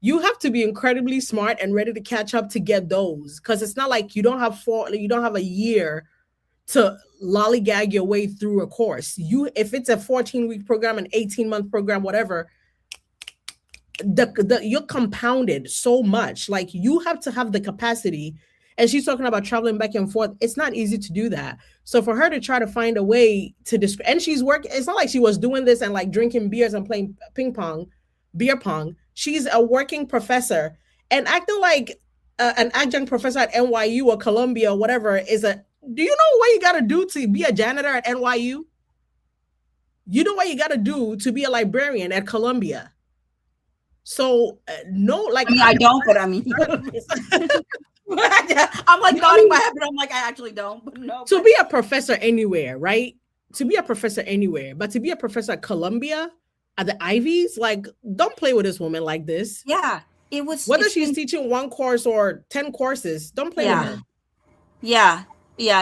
You have to be incredibly smart and ready to catch up to get those, because it's not like you don't have a year to lollygag your way through a course. If it's a 14-week program, an 18-month program, whatever, you're compounded so much. Like, you have to have the capacity. And she's talking about traveling back and forth. It's not easy to do that. So for her to try to find a way to and she's working, it's not like she was doing this and like drinking beers and playing beer pong. She's a working professor, and acting like an adjunct professor at NYU or Columbia or whatever do you know what you got to do to be a janitor at NYU? You know what you got to do to be a librarian at Columbia? So no, like, I mean, I don't, but I mean, I'm like nodding my head, but I'm like, I actually don't. But no. To be a professor anywhere, right? To be a professor anywhere, but to be a professor at Columbia, at the Ivies, like, don't play with this woman like this. Yeah, it was. Whether she's teaching one course or 10 courses, don't play with her. Yeah.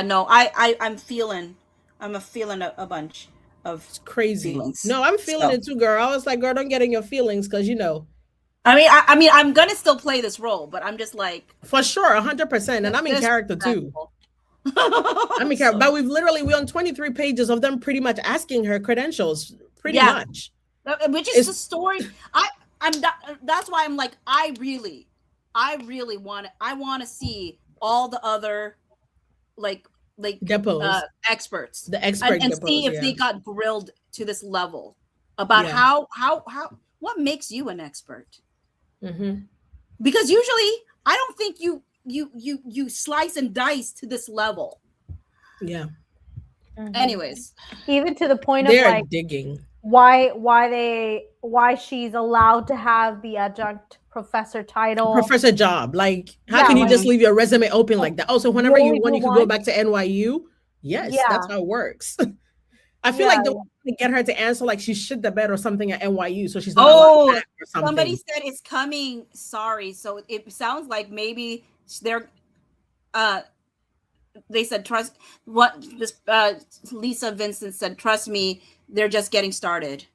No, I'm feeling a bunch of it's crazy. Feelings. No, I'm feeling it too, girl. I was like, girl, don't get in your feelings, because you know. I mean, I'm gonna still play this role, but I'm just like, for sure, 100%, and I'm in character too. I'm in character, but we're on 23 pages of them pretty much asking her credentials, pretty much. Which is the story. That's why I'm like, I really want to see all the other like depots, experts, the expert and depots, see if they got grilled to this level about how what makes you an expert. Mm-hmm. Because usually I don't think you slice and dice to this level. Yeah. Mm-hmm. Anyways, even to the point they're of like digging why she's allowed to have the adjunct professor title, professor job. Like, how can you just leave your resume open like that? Oh, so whenever you want, you can go back to NYU. Yes, that's how it works. I feel like they want to get her to answer like she shit the bed or something at NYU, so she's not or something. Somebody said it's coming. Sorry, so it sounds like maybe they're they said trust what this Lisa Vincent said, trust me, they're just getting started.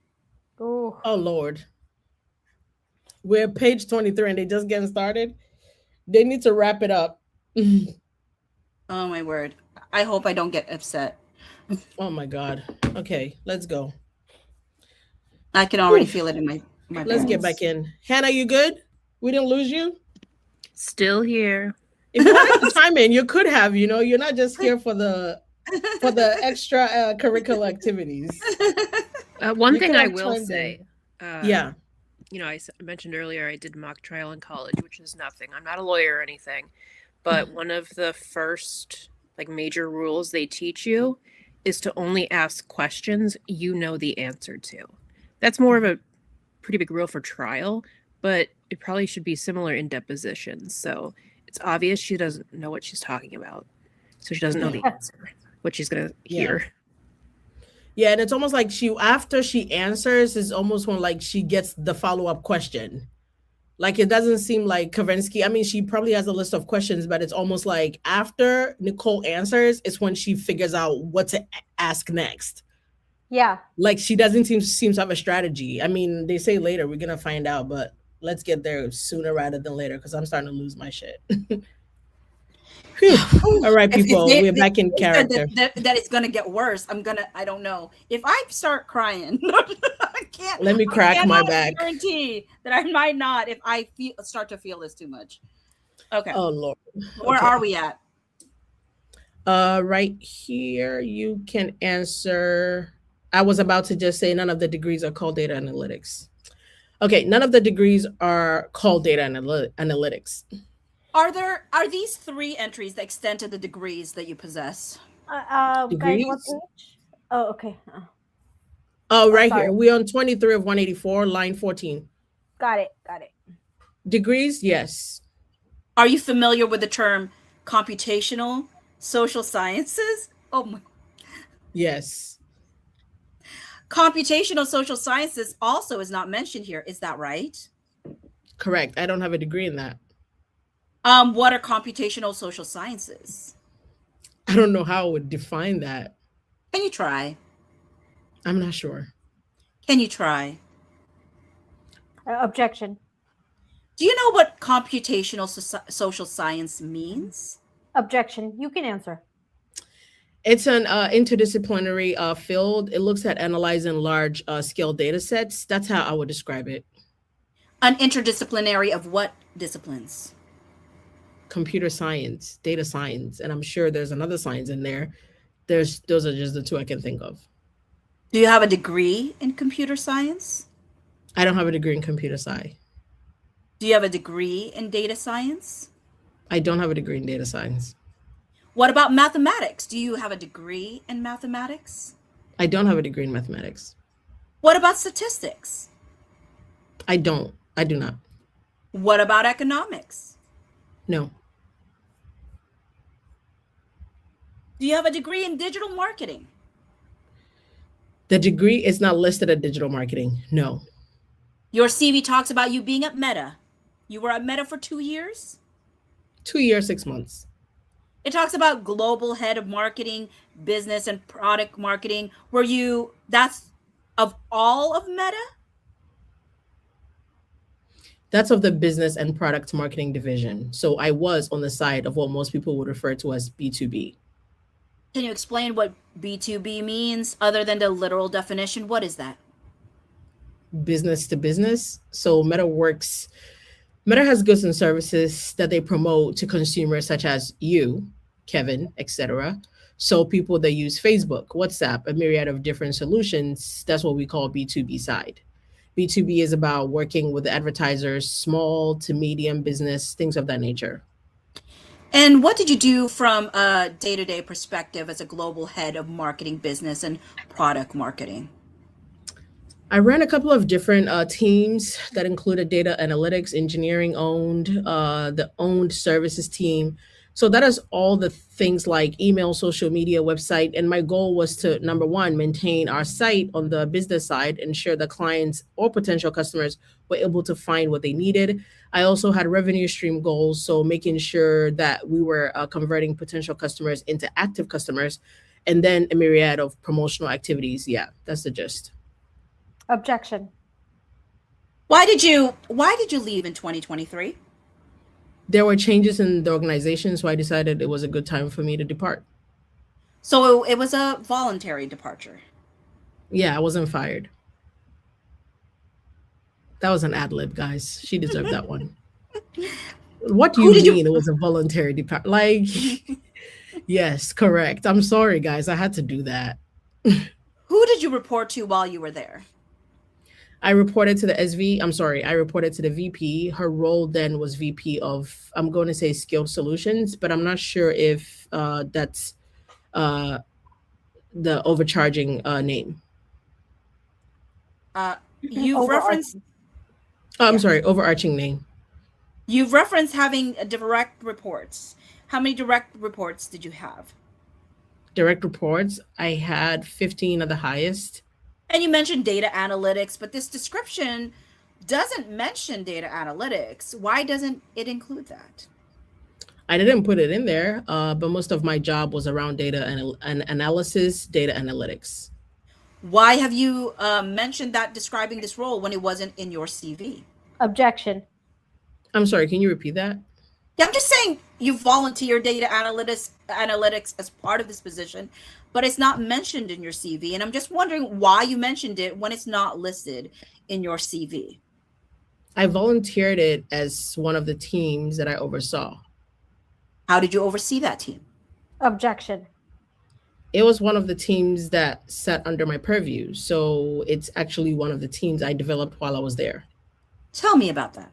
Ooh. Oh Lord, we're page 23 and they just getting started. They need to wrap it up. Oh my word, I hope I don't get upset. Oh my God. Okay, let's go. I can already feel it in my let's get back in. Hannah, you good? We didn't lose you? Still here. If you wanted to chime in, you could have, you're not just here for the extra curricular activities. One thing I will say, I mentioned earlier I did mock trial in college, which is nothing. I'm not a lawyer or anything, but one of the first major rules they teach you is to only ask questions you know the answer to. That's more of a pretty big rule for trial, but it probably should be similar in depositions. So it's obvious she doesn't know what she's talking about. So she doesn't know the answer, what she's going to hear. Yeah, and it's almost like after she answers is almost when she gets the follow-up question. It doesn't seem like Konversky. I mean, she probably has a list of questions, but it's almost like after Nicole answers, it's when she figures out what to ask next. Yeah. She doesn't seem to have a strategy. I mean, they say later, we're going to find out, but let's get there sooner rather than later, because I'm starting to lose my shit. All right, people, we're back in character. That it's going to get worse. I don't know. If I start crying, I can't. Let me crack my back. I guarantee that I might not if I start to feel this too much. Okay. Oh, Lord. Where are we at? Right here, you can answer. I was about to just say none of the degrees are called data analytics. Okay, none of the degrees are called data analytics. Are these 3 entries the extent of the degrees that you possess? Guys, what Degrees? page? Oh, okay. Oh, right sorry. here. We're on 23 of 184, line 14. Got it. Got it. Degrees? Yes. Are you familiar with the term computational social sciences? Oh my. Yes. Computational social sciences also is not mentioned here. Is that right? Correct. I don't have a degree in that. What are computational social sciences? I don't know how I would define that. Can you try? I'm not sure. Can you try? Objection. Do you know what computational social science means? Objection. You can answer. It's an interdisciplinary field. It looks at analyzing large scale data sets. That's how I would describe it. An interdisciplinary of what disciplines? Computer science, data science, and I'm sure there's another science in there. Those are just the 2 I can think of. Do you have a degree in computer science? I don't have a degree in computer science. Do you have a degree in data science? I don't have a degree in data science. What about mathematics? Do you have a degree in mathematics? I don't have a degree in mathematics. What about statistics? I do not. What about economics? No. Do you have a degree in digital marketing? The degree is not listed at digital marketing. No. Your CV talks about you being at Meta. You were at Meta for 2 years? 2 years, 6 months. It talks about global head of marketing, business and product marketing. That's of all of Meta? That's of the business and product marketing division. So I was on the side of what most people would refer to as B2B. Can you explain what B2B means other than the literal definition? What is that? Business to business. So Meta has goods and services that they promote to consumers such as you, Kevin, etc. So people that use Facebook, WhatsApp, a myriad of different solutions, that's what we call B2B side. B2B is about working with the advertisers, small to medium business, things of that nature. And what did you do from a day-to-day perspective as a global head of marketing, business, and product marketing? I ran a couple of different teams that included data analytics, engineering owned, the owned services team. So that is all the things like email, social media, website. And my goal was to, number one, maintain our site on the business side, ensure the clients or potential customers were able to find what they needed. I also had revenue stream goals. So making sure that we were converting potential customers into active customers, and then a myriad of promotional activities. Yeah, that's the gist. Objection. Why did you leave in 2023? There were changes in the organization, so I decided it was a good time for me to depart. So it was a voluntary departure. Yeah, I wasn't fired. That was an ad lib, guys. She deserved that one. What do you mean it was a voluntary departure? Like, yes, correct. I'm sorry, guys. I had to do that. Who did you report to while you were there? I reported to I reported to the VP. Her role then was VP of, I'm going to say skilled solutions, but I'm not sure if that's the overcharging name. You've referenced. Sorry, overarching name. You've referenced having direct reports. How many direct reports did you have? Direct reports, I had 15 of the highest. And you mentioned data analytics, but this description doesn't mention data analytics. Why doesn't it include that? I didn't put it in there, but most of my job was around data and analysis, data analytics. Why have you mentioned that describing this role when it wasn't in your CV? Objection. I'm sorry, can you repeat that? Yeah, I'm just saying you volunteer data analytics as part of this position, but it's not mentioned in your CV. And I'm just wondering why you mentioned it when it's not listed in your CV. I volunteered it as one of the teams that I oversaw. How did you oversee that team? Objection. It was one of the teams that sat under my purview. So it's actually one of the teams I developed while I was there. Tell me about that.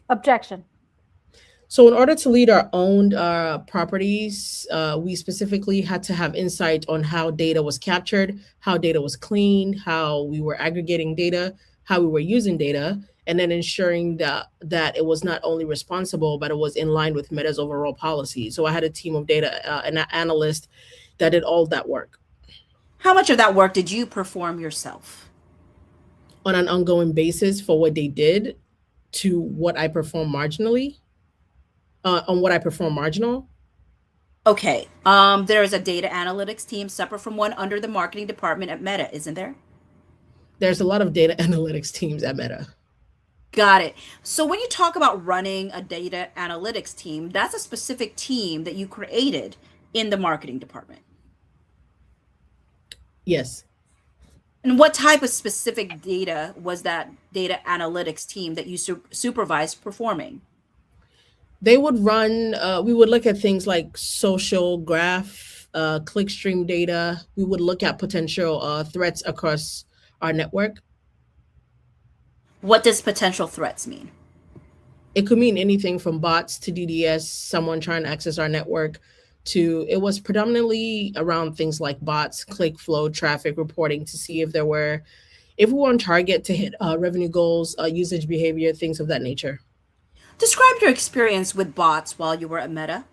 Objection. So, in order to lead our own properties, we specifically had to have insight on how data was captured, how data was cleaned, how we were aggregating data, how we were using data, and then ensuring that it was not only responsible, but it was in line with Meta's overall policy. So, I had a team of data and analysts that did all that work How much of that work did you perform yourself? on an ongoing basis for what they did to what I perform marginally, on what I perform marginal. Okay. There is a data analytics team separate from one under the marketing department at Meta, isn't there? There's a lot of data analytics teams at Meta. Got it. So when you talk about running a data analytics team, that's a specific team that you created in the marketing department. Yes. And what type of specific data was that data analytics team that you supervised performing? They would run, we would look at things like social graph, clickstream data. We would look at potential threats across our network. What does potential threats mean? It could mean anything from bots to DDS, someone trying to access our network, to it was predominantly around things like bots, click flow, traffic reporting to see if we were on target to hit revenue goals, usage behavior, things of that nature. Describe your experience with bots while you were at Meta.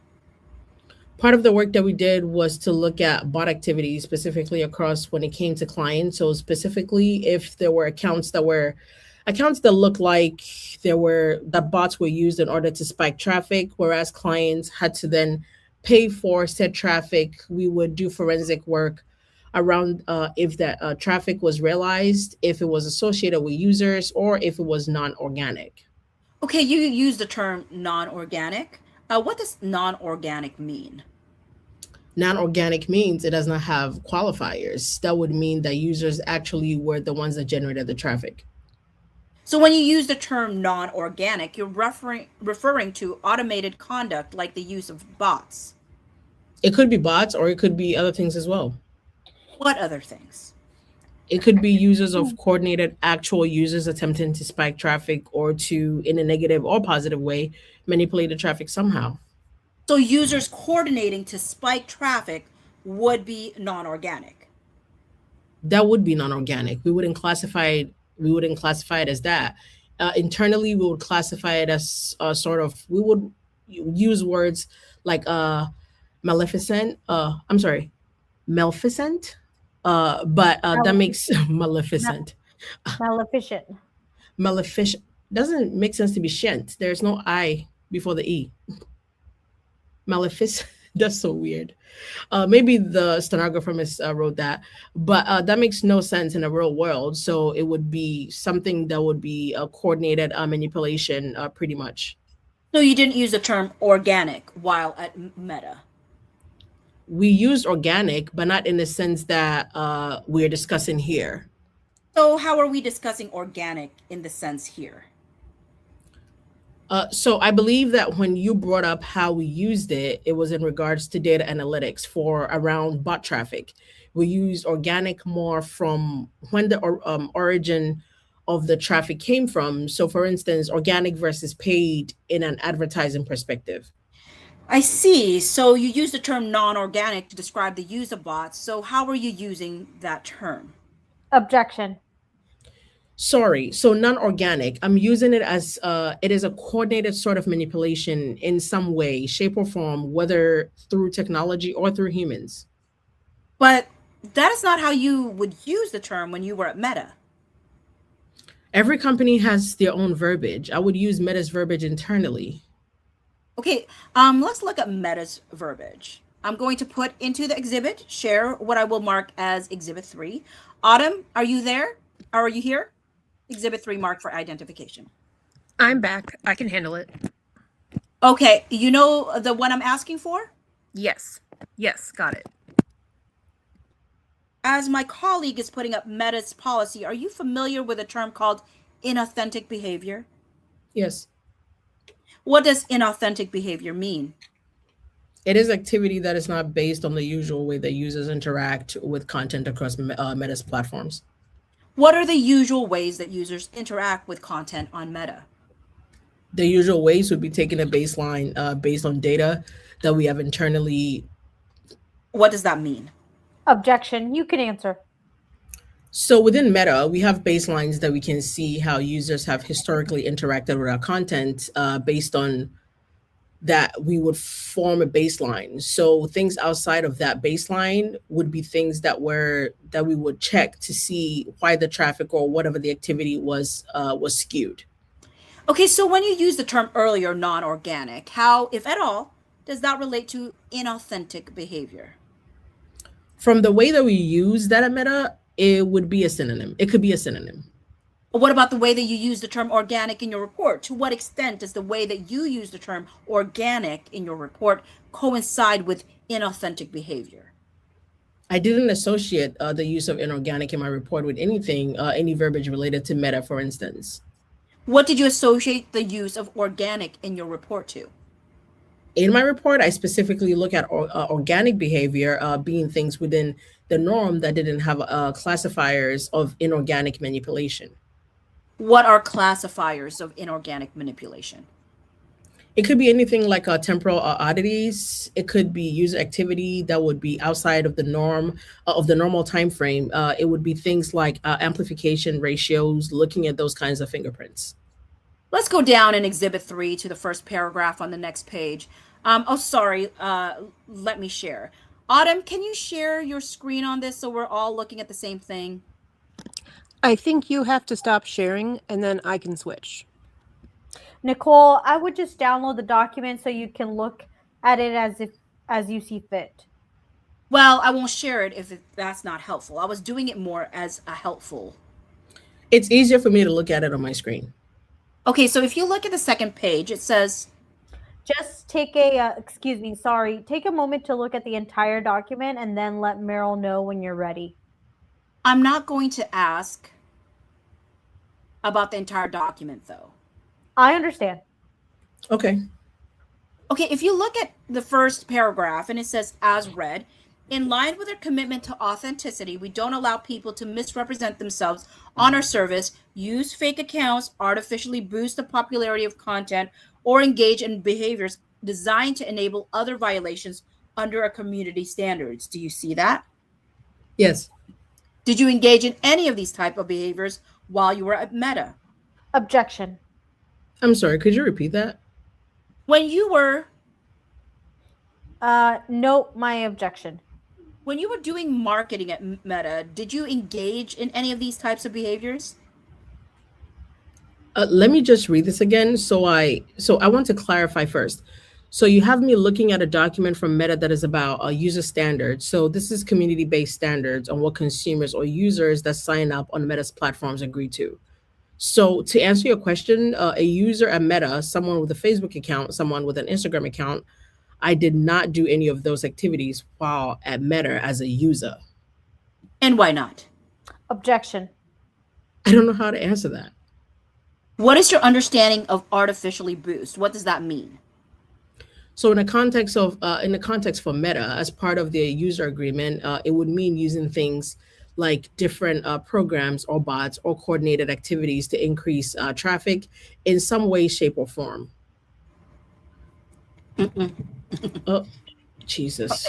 Part of the work that we did was to look at bot activity specifically across when it came to clients. So specifically if there were accounts that looked like that bots were used in order to spike traffic, whereas clients had to then pay for said traffic, we would do forensic work around if that traffic was realized, if it was associated with users, or if it was non-organic. Okay, you use the term non-organic. What does non-organic mean? Non-organic means it does not have qualifiers. That would mean that users actually were the ones that generated the traffic. So when you use the term non-organic, you're referring to automated conduct like the use of bots. It could be bots or it could be other things as well. What other things? It could be users of coordinated actual users attempting to spike traffic or to, in a negative or positive way, manipulate the traffic somehow. So users coordinating to spike traffic would be non-organic. That would be non-organic. We wouldn't classify it as that. Internally, we would classify it as we would use words like maleficent. I'm sorry, maleficent. But that makes maleficent. Maleficent. Maleficent doesn't make sense to be shent. There's no I before the E. Maleficent. That's so weird. Maybe the stenographer wrote that, but that makes no sense in the real world. So it would be something that would be a coordinated manipulation, pretty much. So you didn't use the term organic while at Meta. We used organic, but not in the sense that we're discussing here. So how are we discussing organic in the sense here? So I believe that when you brought up how we used it, it was in regards to data analytics for around bot traffic. We used organic more from when the origin of the traffic came from. So for instance, organic versus paid in an advertising perspective. I see. So you use the term non-organic to describe the use of bots. So how are you using that term? Objection. Sorry, so non-organic. I'm using it as it is a coordinated sort of manipulation in some way, shape, or form, whether through technology or through humans. But that is not how you would use the term when you were at Meta. Every company has their own verbiage. I would use Meta's verbiage internally. Okay, let's look at Meta's verbiage. I'm going to put into the exhibit, share what I will mark as Exhibit 3. Autumn, are you there? Or are you here? Exhibit 3 marked for identification. I'm back. I can handle it. Okay, you know the one I'm asking for? Yes. Yes, got it. As my colleague is putting up Meta's policy, are you familiar with a term called inauthentic behavior? Yes. What does inauthentic behavior mean? It is activity that is not based on the usual way that users interact with content across Meta's platforms. What are the usual ways that users interact with content on Meta? The usual ways would be taking a baseline based on data that we have internally. What does that mean? Objection. You can answer. So within Meta, we have baselines that we can see how users have historically interacted with our content based on that we would form a baseline. So things outside of that baseline would be things that we would check to see why the traffic or whatever the activity was skewed. Okay, so when you used the term earlier, non-organic, how, if at all, does that relate to inauthentic behavior? From the way that we use that at Meta, it would be a synonym. It could be a synonym. What about the way that you use the term organic in your report? To what extent does the way that you use the term organic in your report coincide with inauthentic behavior? I didn't associate the use of inorganic in my report with anything, any verbiage related to Meta, for instance. What did you associate the use of organic in your report to? In my report, I specifically look at organic behavior being things within the norm that didn't have classifiers of inorganic manipulation. What are classifiers of inorganic manipulation? It could be anything like temporal oddities. It could be user activity that would be outside of the norm of the normal time frame. It would be things like amplification ratios, looking at those kinds of fingerprints. Let's go down in Exhibit 3 to the first paragraph on the next page. Let me share. Autumn, can you share your screen on this so we're all looking at the same thing? I think you have to stop sharing and then I can switch. Nicole, I would just download the document so you can look at it as you see fit. Well, I won't share it if that's not helpful. I was doing it more as a helpful. It's easier for me to look at it on my screen. Okay, so if you look at the second page, it says, just take take a moment to look at the entire document and then let Meryl know when you're ready. I'm not going to ask about the entire document, though. I understand. Okay. Okay, if you look at the first paragraph and it says, as read, in line with our commitment to authenticity, we don't allow people to misrepresent themselves on our service, use fake accounts, artificially boost the popularity of content, or engage in behaviors designed to enable other violations under our community standards. Do you see that? Yes. Did you engage in any of these type of behaviors while you were at Meta? Objection. I'm sorry, could you repeat that? When you were no, my objection. When you were doing marketing at Meta, did you engage in any of these types of behaviors? Let me just read this again. So I want to clarify first. So you have me looking at a document from Meta that is about user standards. So this is community-based standards on what consumers or users that sign up on Meta's platforms agree to. So to answer your question, a user at Meta, someone with a Facebook account, someone with an Instagram account, I did not do any of those activities while at Meta as a user. And why not? Objection. I don't know how to answer that. What is your understanding of artificially boost? What does that mean? So in the context for Meta, as part of their user agreement, it would mean using things like different programs or bots or coordinated activities to increase traffic in some way, shape, or form. Oh, Jesus.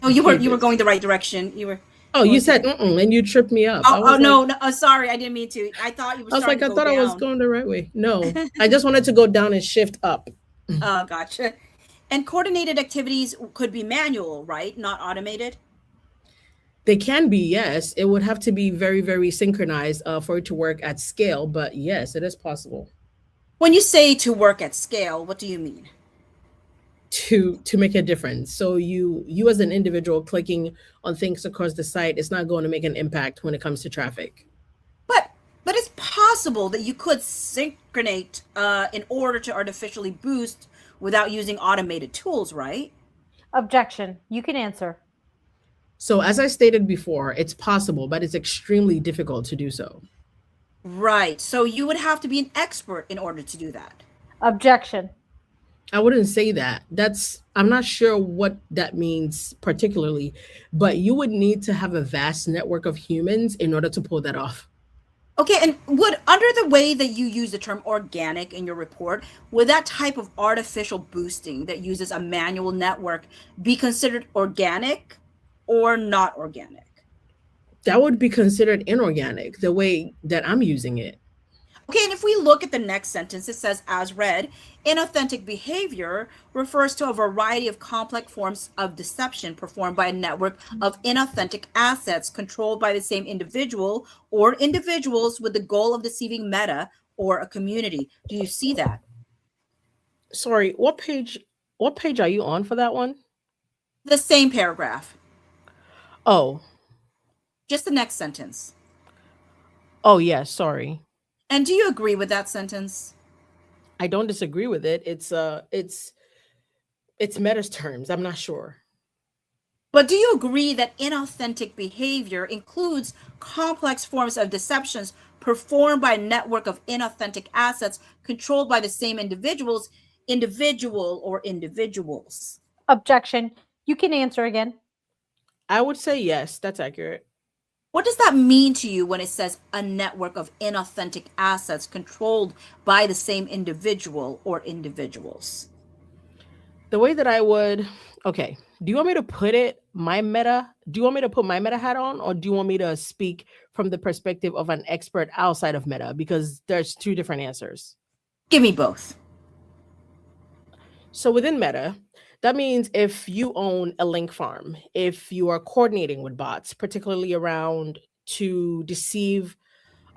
No, you were going the right direction. You were. Oh, you said and you tripped me up. No, sorry, I didn't mean to. I thought you were. I thought I was going the right way. No, I just wanted to go down and shift up. Oh, gotcha. And coordinated activities could be manual, right? Not automated. They can be, yes. It would have to be very, very synchronized for it to work at scale. But yes, it is possible. When you say to work at scale, what do you mean? To make a difference. So you as an individual clicking on things across the site, it's not going to make an impact when it comes to traffic. But it's possible that you could synchronate in order to artificially boost without using automated tools, right? Objection. You can answer. So as I stated before, it's possible, but it's extremely difficult to do so. Right. So you would have to be an expert in order to do that. Objection. I wouldn't say that. I'm not sure what that means particularly, but you would need to have a vast network of humans in order to pull that off. Okay, and would, under the way that you use the term organic in your report, would that type of artificial boosting that uses a manual network be considered organic or not organic? That would be considered inorganic the way that I'm using it. Okay, and if we look at the next sentence, it says, as read, inauthentic behavior refers to a variety of complex forms of deception performed by a network of inauthentic assets controlled by the same individual or individuals with the goal of deceiving meta or a community. Do you see that? Sorry, what page? What page are you on for that one? The same paragraph, Oh, just the next sentence. oh yeah. Sorry, And do you agree with that sentence? I don't disagree with it. It's Meta's terms. I'm not sure. But do you agree that inauthentic behavior includes complex forms of deceptions performed by a network of inauthentic assets controlled by the same individual or individuals? Objection. You can answer again. I would say yes. That's accurate. What does that mean to you when it says a network of inauthentic assets controlled by the same individual or individuals? The way that I would. Okay. Do you want me to put it my meta? Do you want me to put my meta hat on, or do you want me to speak from the perspective of an expert outside of meta? Because there's two different answers. Give me both. So within Meta, that means if you own a link farm, if you are coordinating with bots, particularly around to deceive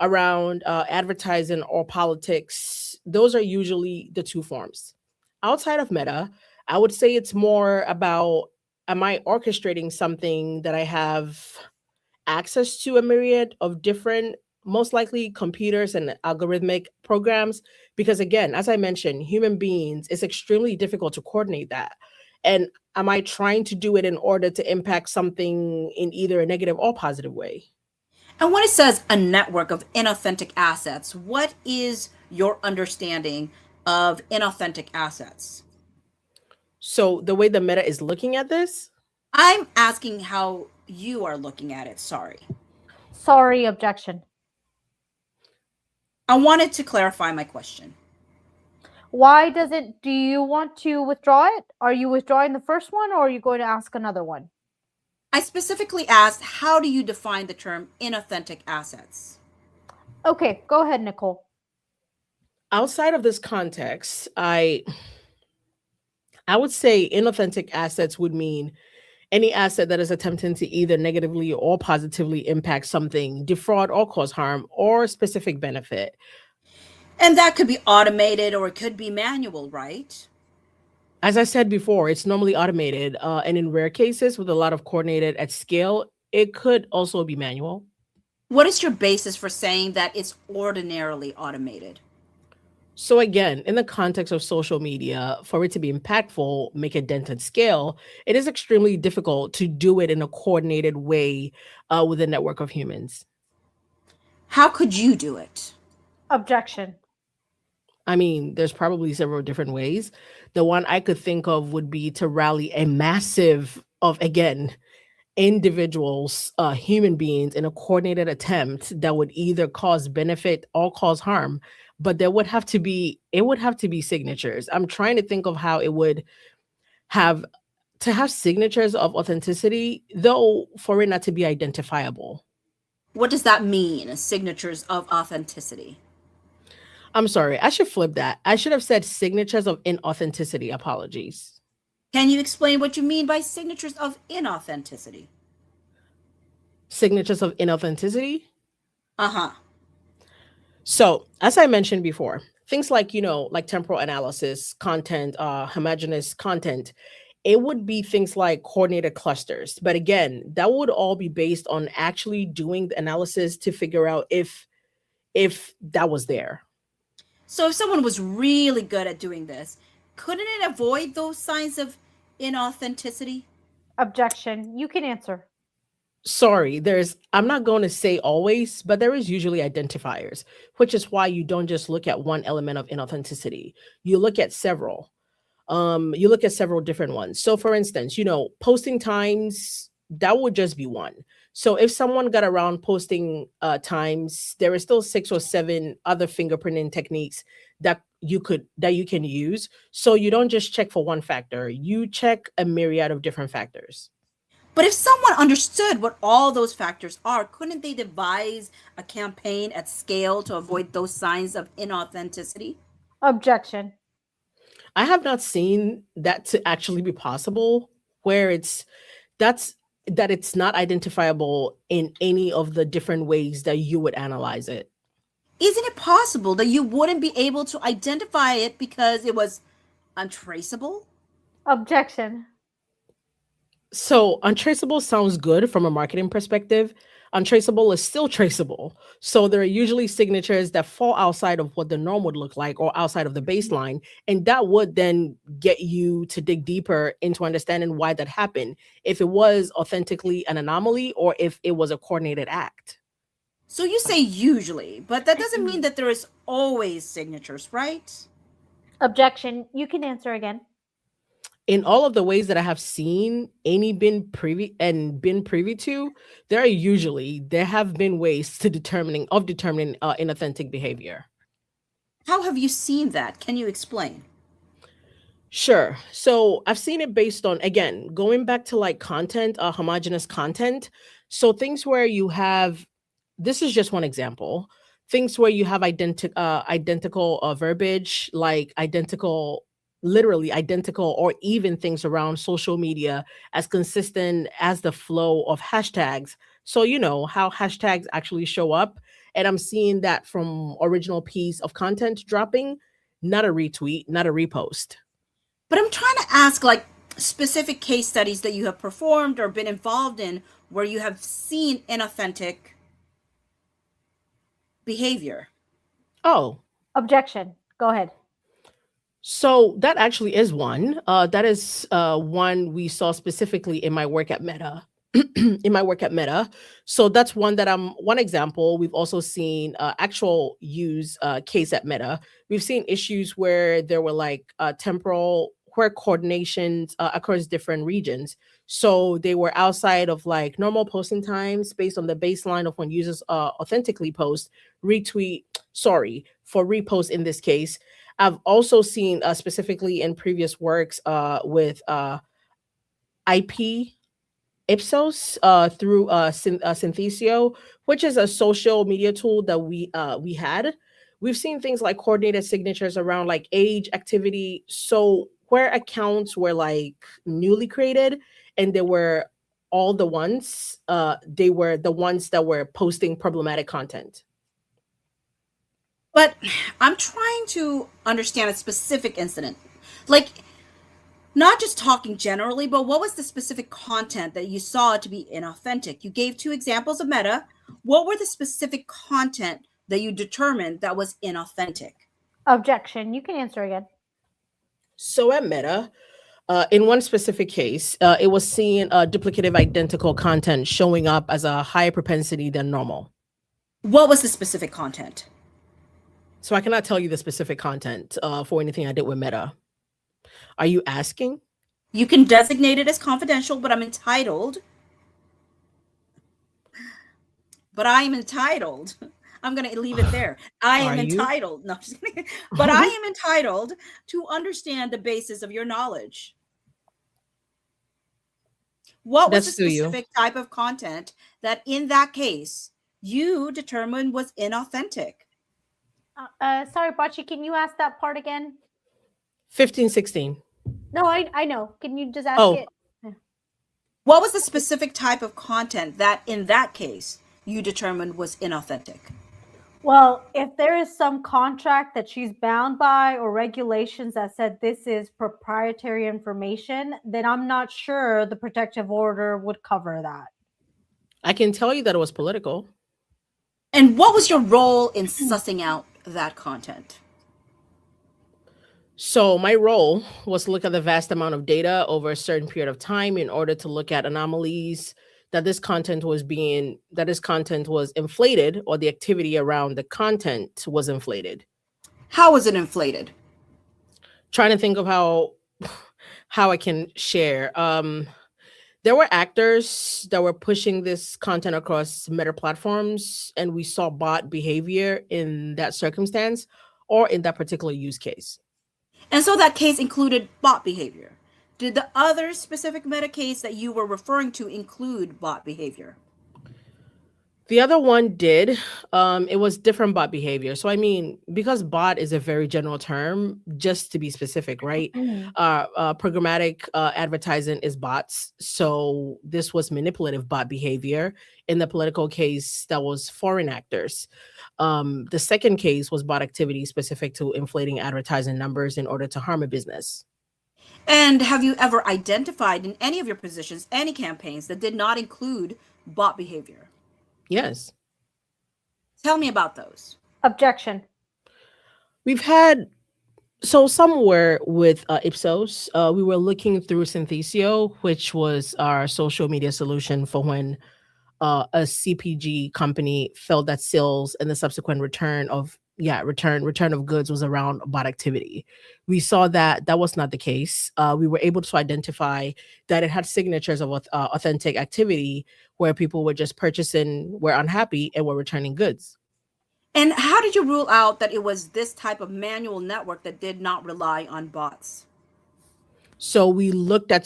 around advertising or politics, those are usually the two forms. Outside of Meta, I would say it's more about, am I orchestrating something that I have access to a myriad of different, most likely computers and algorithmic programs? Because again, as I mentioned, human beings, it's extremely difficult to coordinate that. And am I trying to do it in order to impact something in either a negative or positive way? And when it says a network of inauthentic assets, what is your understanding of inauthentic assets? So the way the meta is looking at this, I'm asking how you are looking at it. Sorry. Sorry, objection. I wanted to clarify my question. Why doesn't, do you want to withdraw it? Are you withdrawing the first one or are you going to ask another one? I specifically asked, how do you define the term inauthentic assets? Okay, go ahead, Nicole. outside of this context, I would say inauthentic assets would mean any asset that is attempting to either negatively or positively impact something, defraud or cause harm or specific benefit. And that could be automated or it could be manual, right? As I said before, it's normally automated, and in rare cases with a lot of coordinated at scale, it could also be manual. What is your basis for saying that it's ordinarily automated? So again, in the context of social media, for it to be impactful, make a dent at scale, it is extremely difficult to do it in a coordinated way with a network of humans. How could you do it? Objection. I mean, there's probably several different ways. The one I could think of would be to rally a massive of, again, individuals, human beings in a coordinated attempt that would either cause benefit or cause harm. But there would have to be, it would have to be signatures. I'm trying to think of how it would have to have signatures of authenticity, though for it not to be identifiable. What does that mean, signatures of authenticity? I'm sorry, I should flip that. I should have said signatures of inauthenticity. Apologies. Can you explain what you mean by signatures of inauthenticity? Signatures of inauthenticity. Uh-huh. So, as I mentioned before, things like, like temporal analysis, content, homogeneous content, it would be things like coordinated clusters. But again, that would all be based on actually doing the analysis to figure out if that was there. So if someone was really good at doing this, couldn't it avoid those signs of inauthenticity? Objection. You can answer. Sorry, I'm not going to say always, but there is usually identifiers, which is why you don't just look at one element of inauthenticity. You look at several. You look at several different ones. So for instance, posting times, that would just be one. So if someone got around posting times, there are still 6 or 7 other fingerprinting techniques that you can use. So you don't just check for one factor, you check a myriad of different factors. But if someone understood what all those factors are, couldn't they devise a campaign at scale to avoid those signs of inauthenticity? Objection. I have not seen that to actually be possible, where that's it's not identifiable in any of the different ways that you would analyze it. Isn't it possible that you wouldn't be able to identify it because it was untraceable? Objection. So untraceable sounds good from a marketing perspective. Untraceable is still traceable. So there are usually signatures that fall outside of what the norm would look like or outside of the baseline. And that would then get you to dig deeper into understanding why that happened, if it was authentically an anomaly or if it was a coordinated act. So you say usually, but that doesn't mean that there is always signatures, right? Objection. You can answer again. In all of the ways that I have seen any been privy to, there have been ways to determining inauthentic behavior. How have you seen that? Can you explain? Sure. So I've seen it based on, again, going back to like content, homogeneous content. So things where you have, this is just one example, things where you have identical verbiage, like literally identical, or even things around social media as consistent as the flow of hashtags. So you know how hashtags actually show up. And I'm seeing that from original piece of content dropping, not a retweet, not a repost. But I'm trying to ask like specific case studies that you have performed or been involved in where you have seen inauthentic behavior. Oh, Objection. Go ahead. so that actually is one. That is one we saw specifically in my work at Meta. In my work at Meta. So that's one example. We've also seen actual use case at Meta. We've seen issues where there were like temporal where coordinations across different regions. So they were outside of like normal posting times based on the baseline of when users authentically post, for repost in this case. I've also seen specifically in previous works with IP Ipsos through Synthesio, which is a social media tool that we had. We've seen things like coordinated signatures around like age, activity. So where accounts were like newly created and they were the ones that were posting problematic content. But I'm trying to understand a specific incident. Like, not just talking generally, but what was the specific content that you saw to be inauthentic? You gave 2 examples of Meta. What were the specific content that you determined that was inauthentic? Objection. You can answer again. So at Meta, in one specific case, it was seeing duplicative identical content showing up as a higher propensity than normal. What was the specific content? So I cannot tell you the specific content for anything I did with Meta. Are you asking? You can designate it as confidential, but I'm entitled. I'm going to leave it there. I am entitled. No, just kidding. But I am entitled to understand the basis of your knowledge. What was the specific type of content that in that case you determined was inauthentic? Sorry, Bachi, can you ask that part again? 1516. No, I know. Can you just ask it? What was the specific type of content that in that case you determined was inauthentic? Well, if there is some contract that she's bound by or regulations that said this is proprietary information, then I'm not sure the protective order would cover that. I can tell you that it was political. And what was your role in sussing out that content? So my role was to look at the vast amount of data over a certain period of time in order to look at anomalies that this content was inflated, or the activity around the content was inflated. How was it inflated? Trying to think of how I can share. There were actors that were pushing this content across meta platforms, and we saw bot behavior in that circumstance or in that particular use case. And so that case included bot behavior. Did the other specific meta case that you were referring to include bot behavior? The other one did. It was different bot behavior. So I mean, because bot is a very general term, just to be specific, right? Programmatic advertising is bots. So this was manipulative bot behavior. In the political case, that was foreign actors. The second case was bot activity specific to inflating advertising numbers in order to harm a business. And have you ever identified in any of your positions any campaigns that did not include bot behavior? Yes. Tell me about those. Objection. We've had, so somewhere with Ipsos, we were looking through Synthesio, which was our social media solution for when a CPG company felt that sales and the subsequent return of goods was around bot activity. We saw that that was not the case. We were able to identify that it had signatures of authentic activity where people were just purchasing, were unhappy, and were returning goods. And how did you rule out that it was this type of manual network that did not rely on bots? So we looked at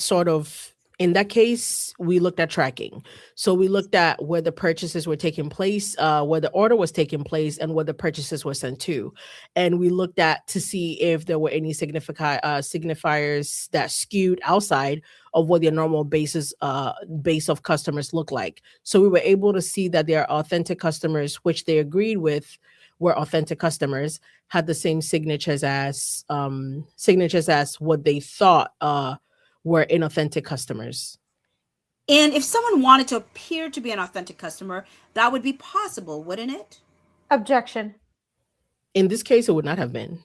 in that case, we looked at tracking. So we looked at where the purchases were taking place, where the order was taking place, and where the purchases were sent to. And we looked at to see if there were any signifiers that skewed outside of what their normal base of customers look like. So we were able to see that their authentic customers, which they agreed with were authentic customers, had the same signatures as what they thought were inauthentic customers. And if someone wanted to appear to be an authentic customer, that would be possible, wouldn't it? Objection. In this case, it would not have been.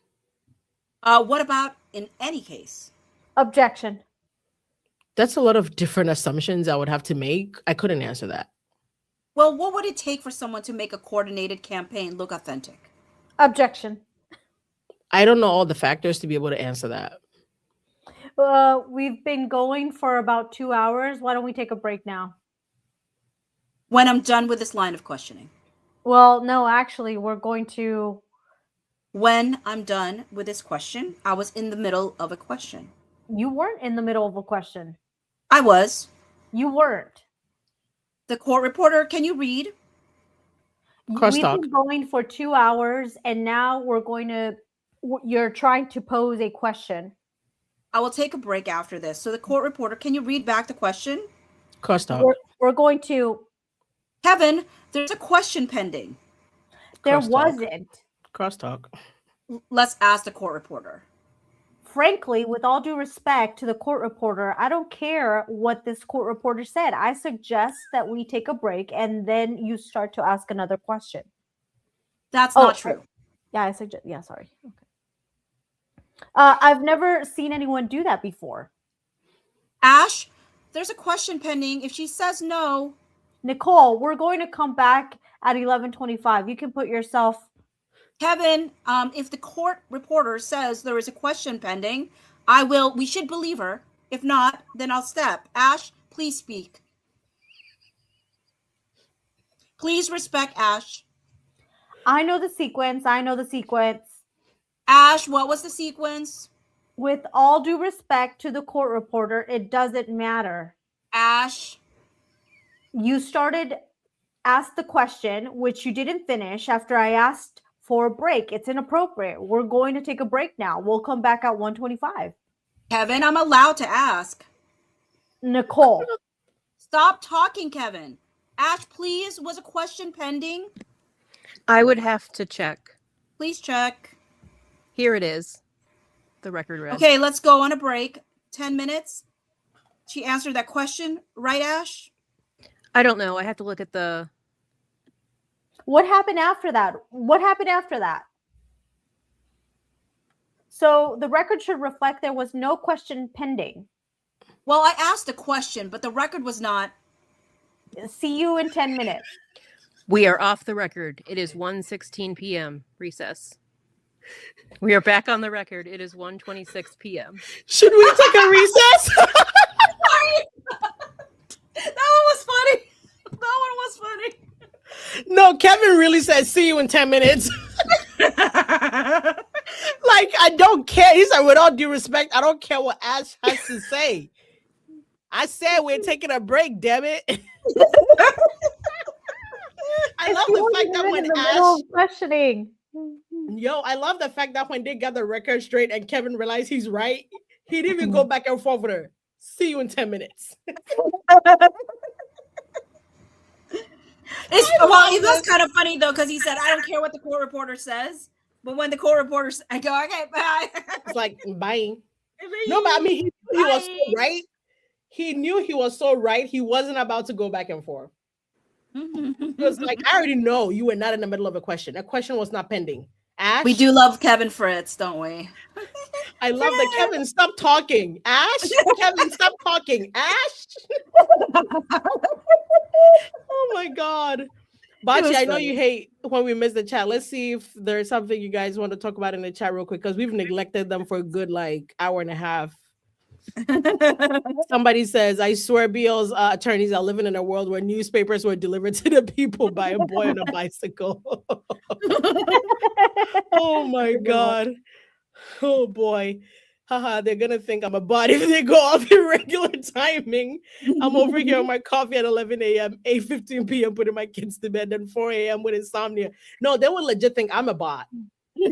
What about in any case? Objection. That's a lot of different assumptions I would have to make. I couldn't answer that. Well, what would it take for someone to make a coordinated campaign look authentic? Objection. I don't know all the factors to be able to answer that. We've been going for about 2 hours. Why don't we take a break now? When I'm done with this line of questioning. Well, no, actually, we're going to. When I'm done with this question, I was in the middle of a question. You weren't in the middle of a question. I was. You weren't. The court reporter, can you read? We've been going for 2 hours, and now you're trying to pose a question. I will take a break after this. So the court reporter, can you read back the question? Crosstalk. We're going to. Kevin, there's a question pending. There Crosstalk. wasn't. Crosstalk. Let's ask the court reporter. Frankly, with all due respect to the court reporter, I don't care what this court reporter said. I suggest that we take a break and then you start to ask another question. That's not true. Yeah, I suggest. Yeah, sorry. Okay. I've never seen anyone do that before. Ash, there's a question pending. If she says no. Nicole, we're going to come back at 11:25. You can put yourself. Kevin, if the court reporter says there is a question pending, we should believe her. If not, then I'll step. Ash, please speak. Please respect Ash. I know the sequence. Ash, what was the sequence? With all due respect to the court reporter, it doesn't matter. Ash. You asked the question, which you didn't finish after I asked for a break. It's inappropriate. We're going to take a break now. We'll come back at 1:25. Kevin, I'm allowed to ask. Nicole. Stop talking, Kevin. Ash, please, was a question pending? I would have to check. Please check. Here it is. The record read. Okay, let's go on a break. 10 minutes. She answered that question, right, Ash? I don't know. I have to look at the. What happened after that? So the record should reflect there was no question pending. Well, I asked a question, but the record was not. See you in 10 minutes. We are off the record. It is 1:16 p.m. Recess. We are back on the record. It is 1:26 p.m. Should we take a recess? That one was funny. That one was funny. No, Kevin really said, "See you in 10 minutes." Like, I don't care. He said, with all due respect, I don't care what Ash has to say. I said we're taking a break, damn it. I love the fact that when Ash questioning. I love the fact that when they got the record straight and Kevin realized he's right, he didn't even go back and forth with her. See you in 10 minutes. It was kind of funny though, because he said, "I don't care what the court reporter says," but when the court reporter, I go, "Okay, bye." It's like, bye. No, but I mean, he was so right. He knew he was so right. He wasn't about to go back and forth. It was like, I already know you were not in the middle of a question. A question was not pending. Ash, We do love Kevin Fritz, don't we? I love that. Kevin, stop talking. Ash, Kevin, stop talking. Ash. Oh my God. Bachi, I know you hate when we miss the chat. Let's see if there's something you guys want to talk about in the chat real quick, because we've neglected them for a good hour and a half. Somebody says, I swear BL's attorneys are living in a world where newspapers were delivered to the people by a boy on a bicycle. Oh my God. Oh boy. Haha, they're gonna think I'm a bot if they go off irregular timing. I'm over here on my coffee at 11 a.m., 8:15 p.m. putting my kids to bed, then 4 a.m. with insomnia. No, they would legit think I'm a bot.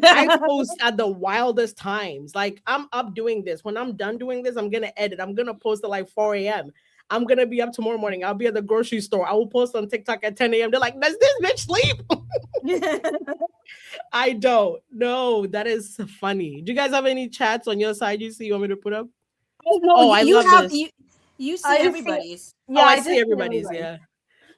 I post at the wildest times. Like, I'm up doing this. When I'm done doing this, I'm gonna edit. I'm gonna post at like 4 a.m. I'm gonna be up tomorrow morning. I'll be at the grocery store. I will post on TikTok at 10 a.m. They're like, does this bitch sleep? I don't. No, that is funny. Do you guys have any chats on your side you see you want me to put up? Oh, I you love have this. you see I see- everybody's. Yeah, I just see everybody's, yeah.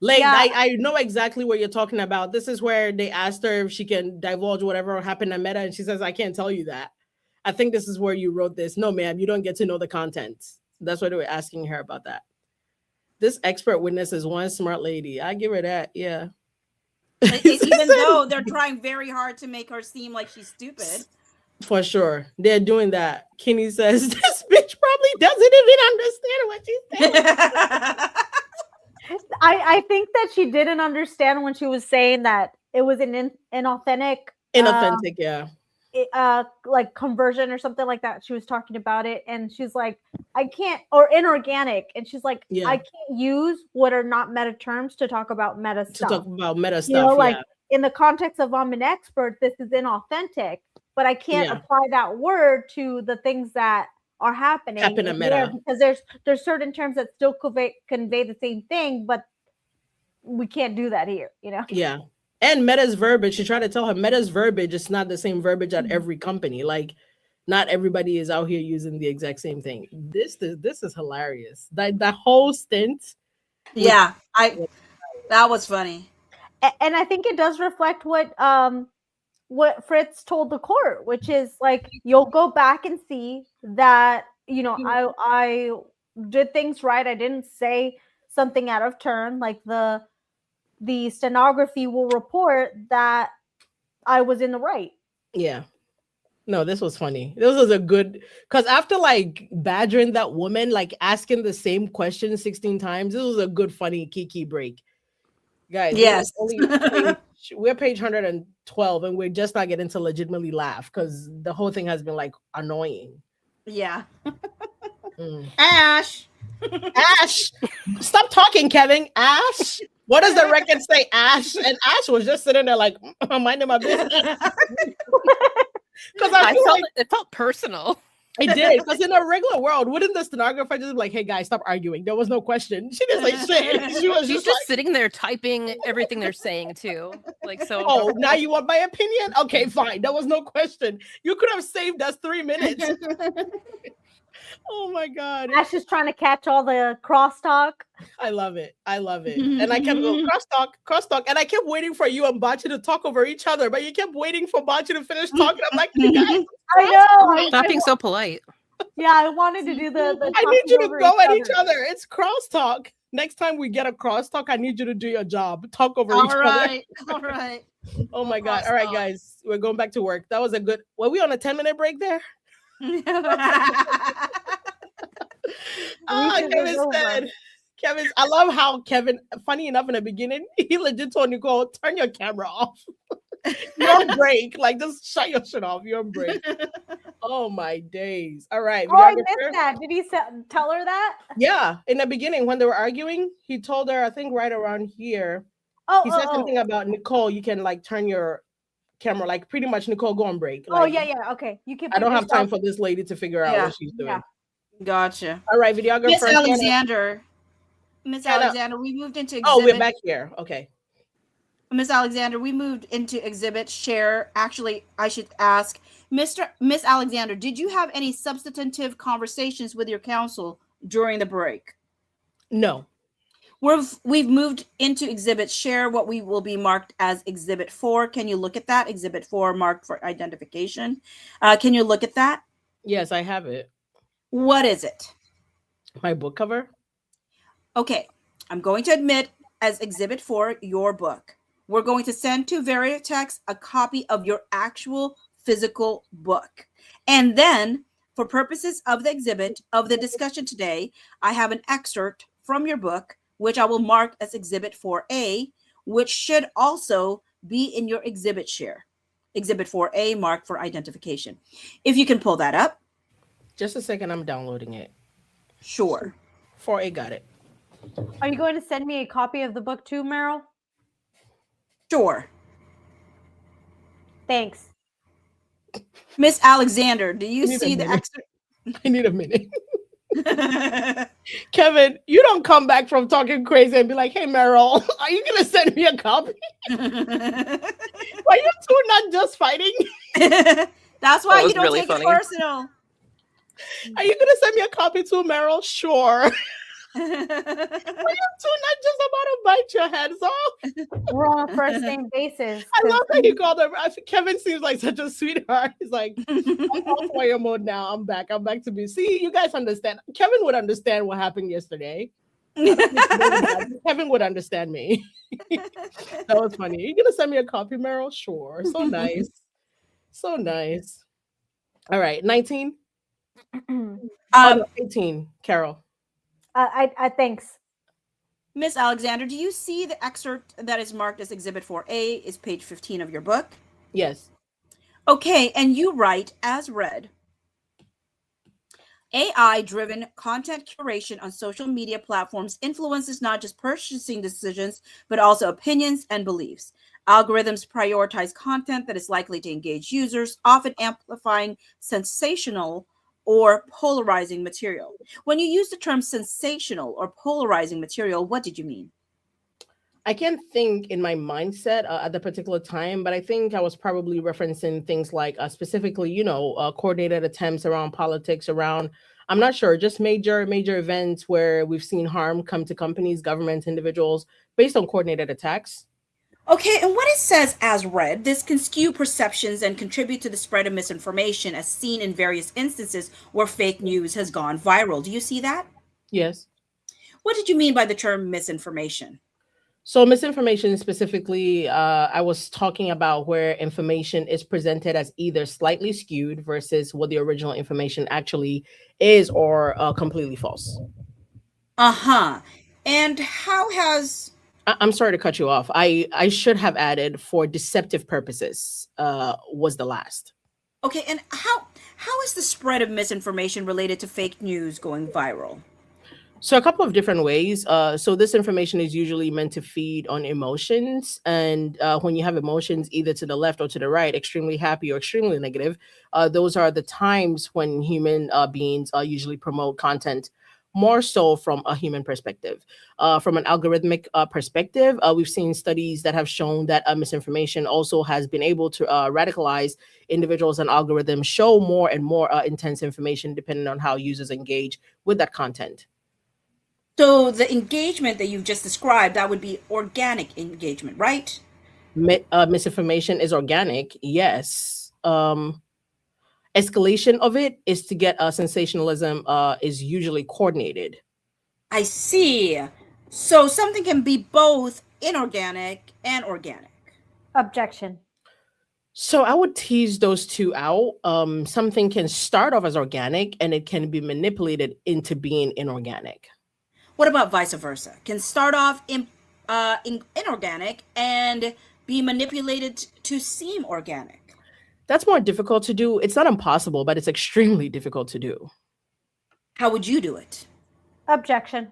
Late, Yeah. I know exactly what you're talking about. This is where they asked her if she can divulge whatever happened at Meta, and she says, I can't tell you that. I think this is where you wrote this. No, ma'am, you don't get to know the content. That's why they were asking her about that. This expert witness is one smart lady. I give her that, yeah. Even though they're trying very hard to make her seem like she's stupid. For sure. They're doing that. Kenny says, this bitch probably doesn't even understand what she's saying. I think that she didn't understand when she was saying that it was an inauthentic Inauthentic, yeah. like conversion or something like that. She was talking about it and she's like, I can't, or inorganic, and she's like, Yeah. I can't use what are not meta terms to talk about meta To stuff. talk about meta stuff, You know, like yeah. in the context of I'm an expert, this is inauthentic, but I can't Yeah. apply that word to the things that are happening Happen in in there meta. because there's certain terms that still convey the same thing, but we can't do that here, you know? Yeah. And Meta's verbiage, she tried to tell her Meta's verbiage is not the same verbiage at every company. Like, not everybody is out here using the exact same thing. This is hilarious. That whole stint. Yeah, that was funny. And I think it does reflect what Fritz told the court, which is like, you'll go back and see that, you know, I did things right. I didn't say something out of turn. Like the stenography will report that I was in the right. Yeah. No, this was funny. This was a good, because after like badgering that woman, like asking the same question 16 times, this was a good, funny Kiki break. Guys, Yes. we're page 112 and we're just not getting to legitimately laugh because the whole thing has been like annoying. Yeah. Mm. Ash. Ash, stop talking, Kevin. Ash, what does the record say? Ash, and Ash was just sitting there like minding my business. Because it felt personal. It did. Because in a regular world, wouldn't the stenographer just be like, "Hey guys, stop arguing"? There was no question. She didn't say shit. She was She's just just like, sitting there typing everything they're saying too. Like, so. "Oh, now you want my opinion? Okay, fine. There was no question. You could have saved us 3 minutes." Oh my God. Ash is trying to catch all the crosstalk. I love it. I love it. And I kept going, crosstalk. And I kept waiting for you and Bachi to talk over each other, but you kept waiting for Bachi to finish talking. I'm like, you guys, I know. Stop being so polite. Yeah, I wanted to do the I need you to talking go over at each other. It's crosstalk. Next time we get a crosstalk, I need you to do your job. Talk over each other. All right. Oh my God. All right, guys. We're going back to work. That was a good. Were we on a 10-minute break there? Weekend is over. I love how Kevin, funny enough, in the beginning, he legit told Nicole, turn your camera off. You're on break. Like, just shut your shit off. You're on break. Oh my days. All right. Oh, I missed Videographer. that. Did he tell her that? Yeah. In the beginning, when they were arguing, he told her, I think right around here, Oh, he said something about Nicole, you can like turn your camera, like pretty much Nicole, go on break. Oh, Like, yeah. Okay. You can I don't put have time yourself- for this lady to figure out Yeah. what she's doing. Yeah. Gotcha. All right, videographer. Miss Hannah. Alexander. Miss Hannah. Alexander, we moved into exhibit. Oh, we're back here. Okay. Miss Alexander, we moved into exhibit share. Actually, I should ask Miss Alexander, did you have any substantive conversations with your counsel during the break? No. We've moved into exhibit share, what we will be marked as exhibit 4. Can you look at that? Exhibit 4 marked for identification. Can you look at that? Yes, I have it. What is it? My book cover. Okay, I'm going to admit as exhibit 4 your book. We're going to send to Veritex a copy of your actual physical book. And then, for purposes of the exhibit of the discussion today, I have an excerpt from your book, which I will mark as exhibit 4A, which should also be in your exhibit share. Exhibit 4A marked for identification. If you can pull that up. Just a second, I'm downloading it. Sure. 4A got it. Are you going to send me a copy of the book too, Meryl? Sure. Thanks. Miss Alexander, do you see the excerpt? I need a minute. Kevin, you don't come back from talking crazy and be like, hey, Meryl, are you going to send me a copy? Are you two not just fighting? That's why That was you don't really take funny. it personal. Are you going to send me a copy too, Meryl? Sure. Are you two not just about to bite your heads off? We're on a first name basis. I love how you called her. Kevin seems like such a sweetheart. He's like, I'm off warrior mode now. I'm back to be. See, you guys understand. Kevin would understand what happened yesterday. Kevin would understand me. That was funny. Are you gonna send me a copy, Meryl? Sure. So nice. So nice. All right, 19. 18. Carol. I thanks. Miss Alexander, do you see the excerpt that is marked as Exhibit 4A is page 15 of your book? Yes. Okay, and you write, as read, AI-driven content curation on social media platforms influences not just purchasing decisions, but also opinions and beliefs. Algorithms prioritize content that is likely to engage users, often amplifying sensational or polarizing material. When you use the term sensational or polarizing material, what did you mean? I can't think in my mindset at the particular time, but I think I was probably referencing things like specifically, coordinated attempts around politics, around, I'm not sure, just major events where we've seen harm come to companies, governments, individuals based on coordinated attacks. Okay, and what it says as read, this can skew perceptions and contribute to the spread of misinformation as seen in various instances where fake news has gone viral. Do you see that? Yes. What did you mean by the term misinformation? So misinformation specifically, I was talking about where information is presented as either slightly skewed versus what the original information actually is, or completely false. Uh-huh. And how has... I'm sorry to cut you off. I should have added for deceptive purposes was the last. Okay, and how is the spread of misinformation related to fake news going viral? So a couple of different ways. So this information is usually meant to feed on emotions. And when you have emotions either to the left or to the right, extremely happy or extremely negative, those are the times when human beings usually promote content more so from a human perspective. From an algorithmic perspective, we've seen studies that have shown that misinformation also has been able to radicalize individuals, and algorithms show more and more intense information depending on how users engage with that content. So the engagement that you've just described, that would be organic engagement, right? Misinformation is organic, yes. Escalation of it is to get sensationalism is usually coordinated. I see. So something can be both inorganic and organic. Objection. So I would tease those two out. Something can start off as organic and it can be manipulated into being inorganic. What about vice versa? Can start off inorganic and be manipulated to seem organic. That's more difficult to do. It's not impossible, but it's extremely difficult to do. How would you do it? Objection.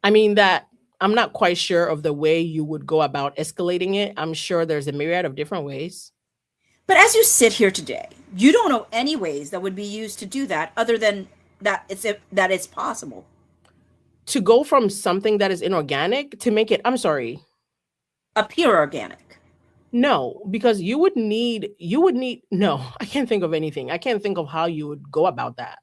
I mean, that I'm not quite sure of the way you would go about escalating it. I'm sure there's a myriad of different ways. But as you sit here today, you don't know any ways that would be used to do that other than that it's possible. To go from something that is inorganic to make it, I'm sorry, Appear organic. no, because you would need, no, I can't think of anything. I can't think of how you would go about that.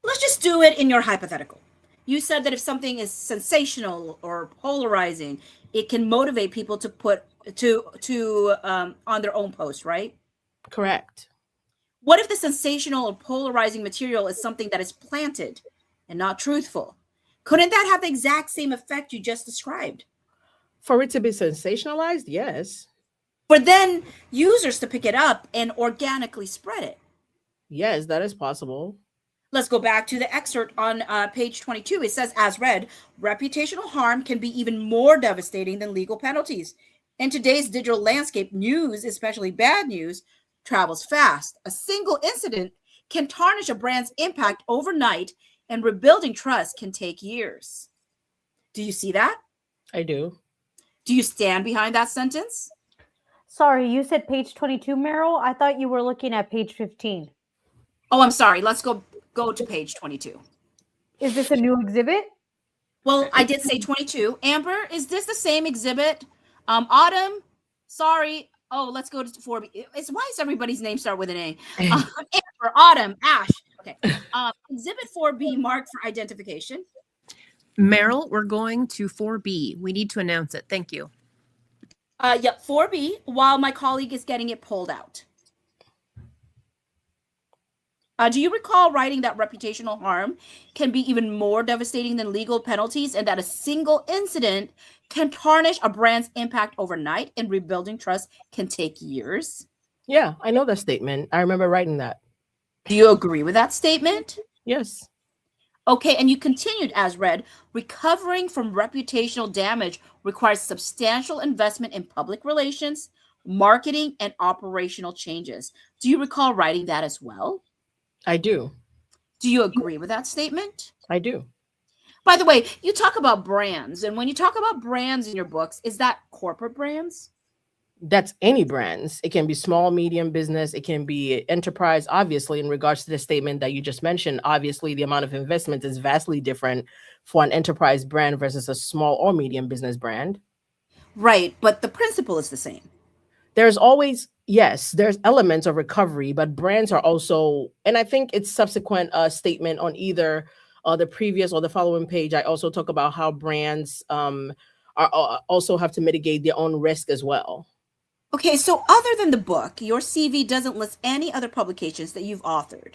Let's just do it in your hypothetical. You said that if something is sensational or polarizing, it can motivate people to put on their own post, right? Correct. What if the sensational or polarizing material is something that is planted and not truthful? Couldn't that have the exact same effect you just described? For it to be sensationalized, yes. For then users to pick it up and organically spread it. Yes, that is possible. Let's go back to the excerpt on page 22. It says, as read, reputational harm can be even more devastating than legal penalties. In today's digital landscape, news, especially bad news, travels fast. A single incident can tarnish a brand's impact overnight, and rebuilding trust can take years. Do you see that? I do. Do you stand behind that sentence? Sorry, you said page 22, Meryl. I thought you were looking at page 15. Oh, I'm sorry. Let's go to page 22. Is this a new exhibit? Well, I did say 22. Amber, is this the same exhibit? Autumn, sorry. Oh, let's go to 4B. Why does everybody's name start with an A? Amber, Autumn, Ash. Okay. Exhibit 4B marked for identification. Meryl, we're going to 4B. We need to announce it. Thank you. Yep, 4B, while my colleague is getting it pulled out. Do you recall writing that reputational harm can be even more devastating than legal penalties, and that a single incident can tarnish a brand's impact overnight, and rebuilding trust can take years? Yeah, I know that statement. I remember writing that. Do you agree with that statement? Yes. Okay, and you continued as read, recovering from reputational damage requires substantial investment in public relations, marketing, and operational changes. Do you recall writing that as well? I do. Do you agree with that statement? I do. By the way, you talk about brands, and when you talk about brands in your books, is that corporate brands? That's any brands. It can be small, medium business. It can be enterprise. Obviously, in regards to the statement that you just mentioned, obviously the amount of investment is vastly different for an enterprise brand versus a small or medium business brand. Right, but the principle is the same. There's always, yes, there's elements of recovery, but brands are also, and I think it's subsequent statement on either the previous or the following page. I also talk about how brands are also have to mitigate their own risk as well. Okay, so other than the book, your CV doesn't list any other publications that you've authored.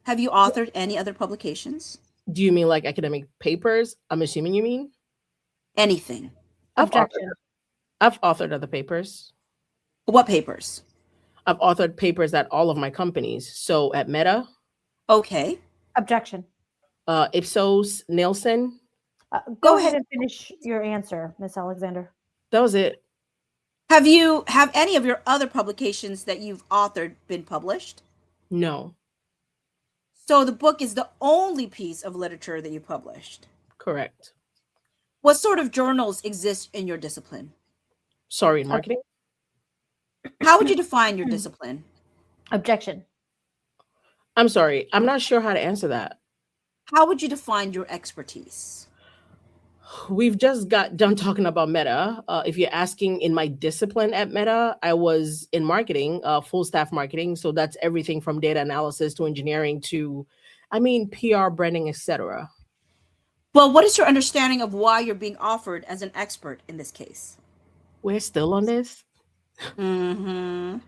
Have you authored any other publications? Do you mean like academic papers? I'm assuming you mean? Anything. I've authored other papers. What papers? I've authored papers at all of my companies. So at Meta. Okay. Objection. Ipsos, Nielsen. Go ahead and finish your answer, Miss Alexander. That was it. Have any of your other publications that you've authored been published? No. So the book is the only piece of literature that you published? Correct. What sort of journals exist in your discipline? Sorry, in marketing? How would you define your discipline? Objection. I'm sorry. I'm not sure how to answer that. How would you define your expertise? We've just got done talking about Meta. If you're asking in my discipline at Meta, I was in marketing, full staff marketing. So that's everything from data analysis to engineering to, PR, branding, etc. Well, what is your understanding of why you're being offered as an expert in this case? We're still on this. Mm-hmm.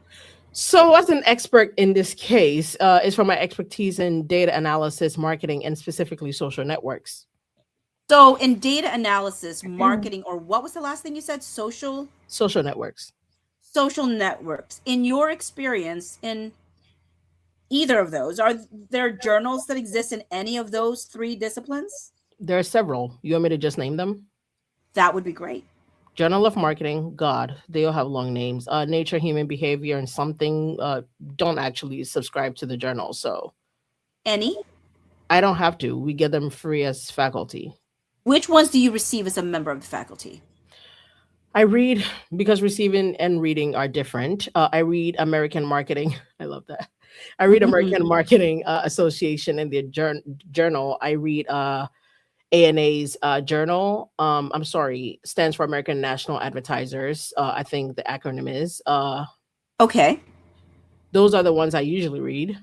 So as an expert in this case, is from my expertise in data analysis, marketing, and specifically social networks. So in data analysis, marketing, or what was the last thing you said? Social networks. Social networks. In your experience in either of those, are there journals that exist in any of those three disciplines? There are several. You want me to just name them? That would be great. Journal of Marketing, God, they all have long names. Nature, Human Behavior, and something don't actually subscribe to the journal, so Any? I don't have to. We get them free as faculty. Which ones do you receive as a member of the faculty? I read because receiving and reading are different. I read American Marketing. I love that. I read American Marketing Association and their journal. I read ANA's journal. I'm sorry, stands for American National Advertisers. I think the acronym is. Okay. Those are the ones I usually read.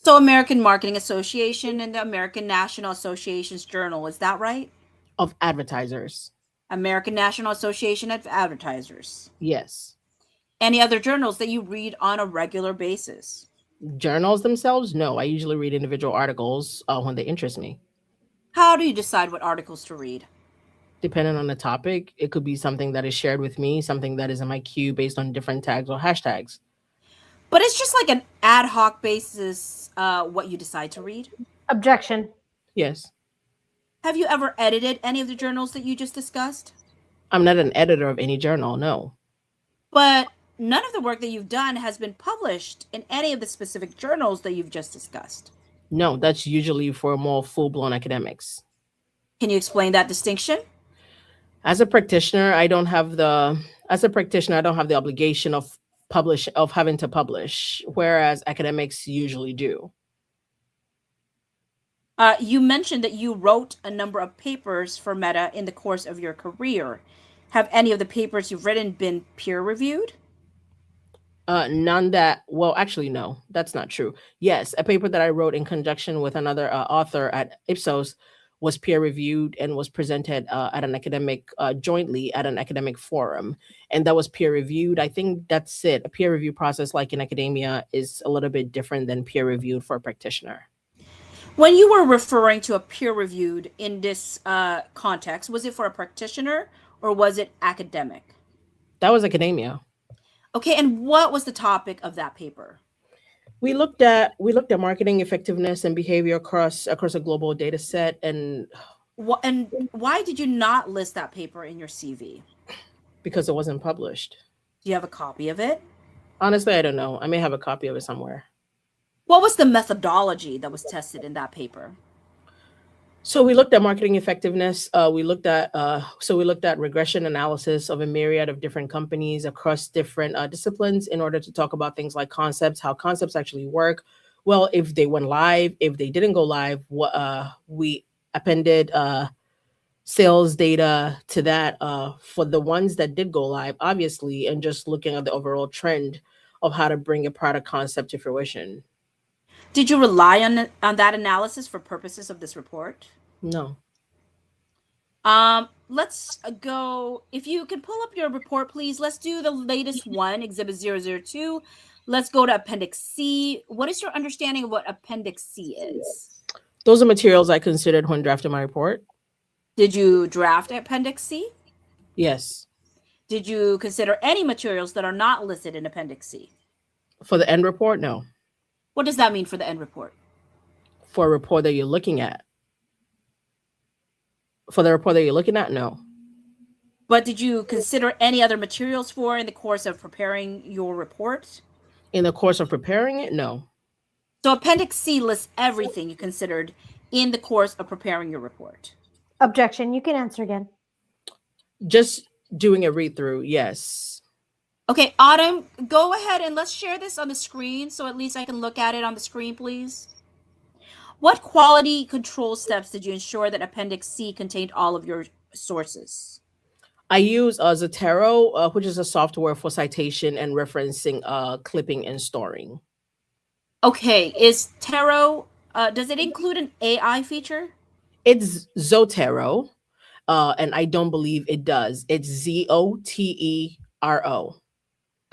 So American Marketing Association and the American National Association's journal, is that right? Of advertisers. American National Association of Advertisers. Yes. Any other journals that you read on a regular basis? Journals themselves? No, I usually read individual articles when they interest me. How do you decide what articles to read? Depending on the topic, it could be something that is shared with me, something that is in my queue based on different tags or hashtags. But it's just like an ad hoc basis, what you decide to read. Objection. Yes. Have you ever edited any of the journals that you just discussed? I'm not an editor of any journal, no. But none of the work that you've done has been published in any of the specific journals that you've just discussed. No, that's usually for more full-blown academics. Can you explain that distinction? As a practitioner, I don't have the obligation of having to publish, whereas academics usually do. You mentioned that you wrote a number of papers for Meta in the course of your career. Have any of the papers you've written been peer reviewed? None that, well, actually, no, that's not true. Yes, a paper that I wrote in conjunction with another author at Ipsos was peer reviewed and was presented at an academic, jointly at an academic forum. And that was peer reviewed. I think that's it. A peer review process, like in academia, is a little bit different than peer reviewed for a practitioner. When you were referring to a peer reviewed in this context, was it for a practitioner or was it academic? That was academia. Okay, and what was the topic of that paper? We looked at marketing effectiveness and behavior across a global data set. And why did you not list that paper in your CV? Because it wasn't published. Do you have a copy of it? Honestly, I don't know. I may have a copy of it somewhere. What was the methodology that was tested in that paper? So we looked at marketing effectiveness. We looked at regression analysis of a myriad of different companies across different disciplines in order to talk about things like concepts, how concepts actually work. Well, if they went live, if they didn't go live, we appended sales data to that for the ones that did go live, obviously, and just looking at the overall trend of how to bring a product concept to fruition. Did you rely on that analysis for purposes of this report? No. Let's go. If you can pull up your report, please. Let's do the latest one, Exhibit 002. Let's go to Appendix C. What is your understanding of what Appendix C is? Those are materials I considered when drafting my report. Did you draft Appendix C? Yes. Did you consider any materials that are not listed in Appendix C? For the end report, no. What does that mean for the end report? For a report that you're looking at. For the report that you're looking at, no. But did you consider any other materials for in the course of preparing your report? In the course of preparing it, no. So Appendix C lists everything you considered in the course of preparing your report. Objection. You can answer again. Just doing a read through, yes. Okay, Autumn, go ahead and let's share this on the screen so at least I can look at it on the screen, please. What quality control steps did you ensure that Appendix C contained all of your sources? I use Zotero, which is a software for citation and referencing, clipping and storing. Okay, is Tero, does it include an AI feature? It's Zotero, and I don't believe it does. It's Zotero.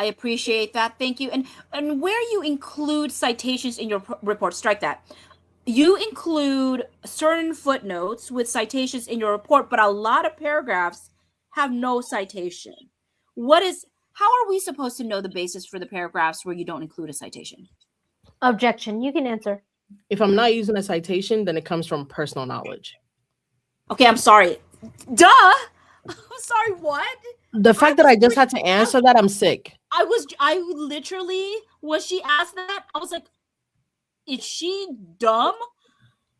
I appreciate that. Thank you. And where you include citations in your report, strike that. You include certain footnotes with citations in your report, but a lot of paragraphs have no citation. How are we supposed to know the basis for the paragraphs where you don't include a citation? Objection. You can answer. If I'm not using a citation, then it comes from personal knowledge. Okay, I'm sorry. Duh. I'm sorry. What? The fact that I just had to answer that, I'm sick. I literally, when she asked that, I was like, is she dumb?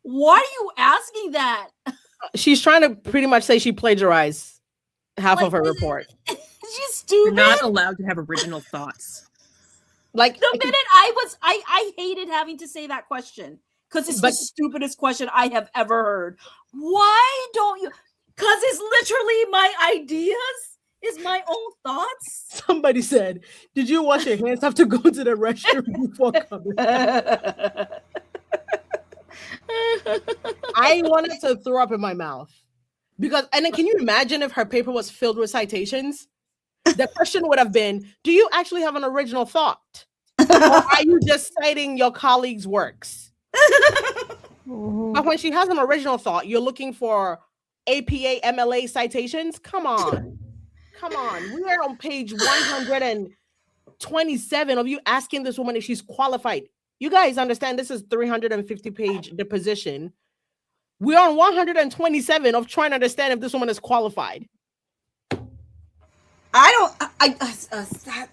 Why are you asking that? She's trying to pretty much say she plagiarized half of her Like, report. She's You're stupid. not allowed to have original thoughts. Like The minute I hated having to say that question because it's the stupidest question I have ever heard. Why don't you? Because it's literally my ideas, is my own thoughts. somebody said, "Did you wash your hands? Have to go to the restroom before coming." I wanted to throw up in my mouth because, and then can you imagine if her paper was filled with citations? The question would have been, do you actually have an original thought? Or are you just citing your colleagues' works? But when she has an original thought, you're looking for APA, MLA citations? Come on. Come on. We are on page 127 of you asking this woman if she's qualified. You guys understand this is 350-page deposition. We're on 127 of trying to understand if this woman is qualified. I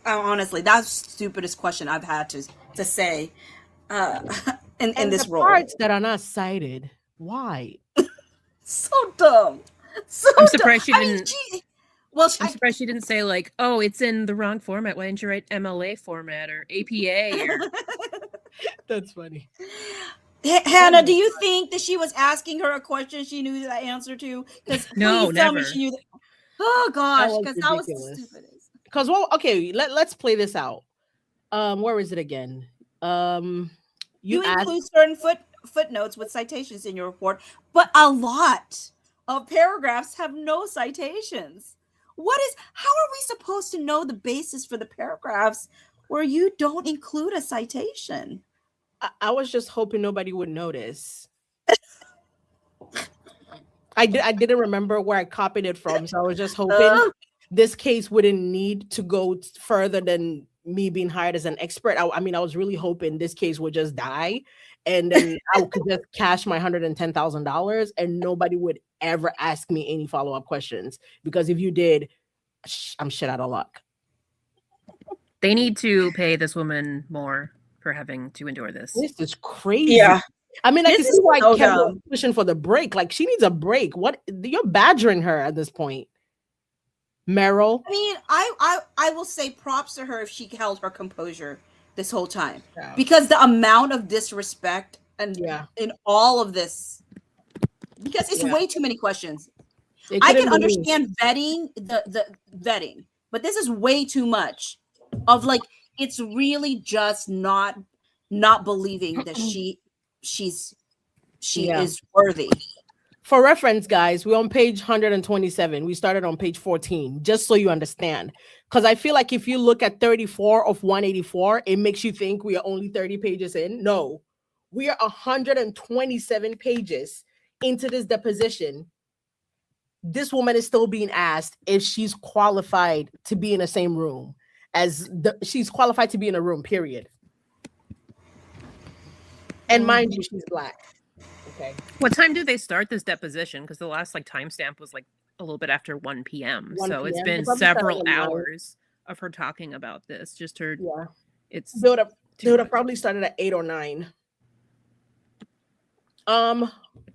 honestly, that's the stupidest question I've had to say in this role. Parts that are not cited. Why? So dumb. So I'm surprised dumb. she didn't. I'm surprised she didn't say like, "Oh, it's in the wrong format. Why didn't you write MLA format or APA?" Or... That's funny. Hannah, do you think that she was asking her a question she knew the answer to? Because no, never. She knew that. Oh gosh, because that was the ridiculous. stupidest. Because okay, let's play this out. Where is it again? You include certain footnotes with citations in your report, but a lot of paragraphs have no citations. How are we supposed to know the basis for the paragraphs where you don't include a citation? I was just hoping nobody would notice. I didn't remember where I copied it from, so I was just hoping this case wouldn't need to go further than me being hired as an expert. I mean, I was really hoping this case would just die, and then I could just cash my $110,000, and nobody would ever ask me any follow-up questions. Because if you did, I'm shit out of luck. They need to pay this woman more for having to endure this. This is crazy. Yeah. I mean, I can see why so Kevin was pushing for the break. Like, she needs a break. What? You're badgering her at this point, Meryl. I mean, I will say props to her if she held her composure this whole time, because the amount of disrespect and in all of this, because it's way too many questions. I can understand vetting the vetting, but this is way too much of like, it's really just not believing that she is worthy. For reference, guys, we're on page 127. We started on page 14, just so you understand. Because I feel like if you look at 34 of 184, it makes you think we are only 30 pages in. No, we are 127 pages into this deposition. This woman is still being asked if she's qualified to be in the same room as she's qualified to be in a room, period. And mind you, she's Black. Okay. What time do they start this deposition? Because the last timestamp was like a little bit after 1 p.m. So it's been several hours of her talking about this. Just her. Yeah. They would have probably started at 8 or 9.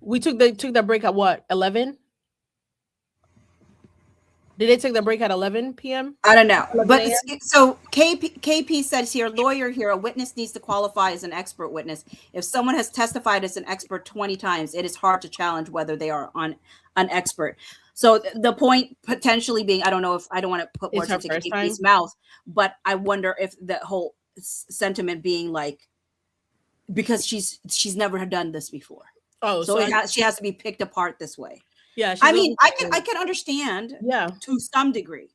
We took the break at what? 11? Did they take the break at 11 p.m.? I don't know. But so KP says here, lawyer here, a witness needs to qualify as an expert witness. If someone has testified as an expert 20 times, it is hard to challenge whether they are an expert. So the point potentially being, I don't want to put words into KP's mouth, but I wonder if the whole sentiment being like, because she's never done this before. Oh, so she has to be picked apart this way. Yeah, I mean, I can understand. Yeah, to some degree.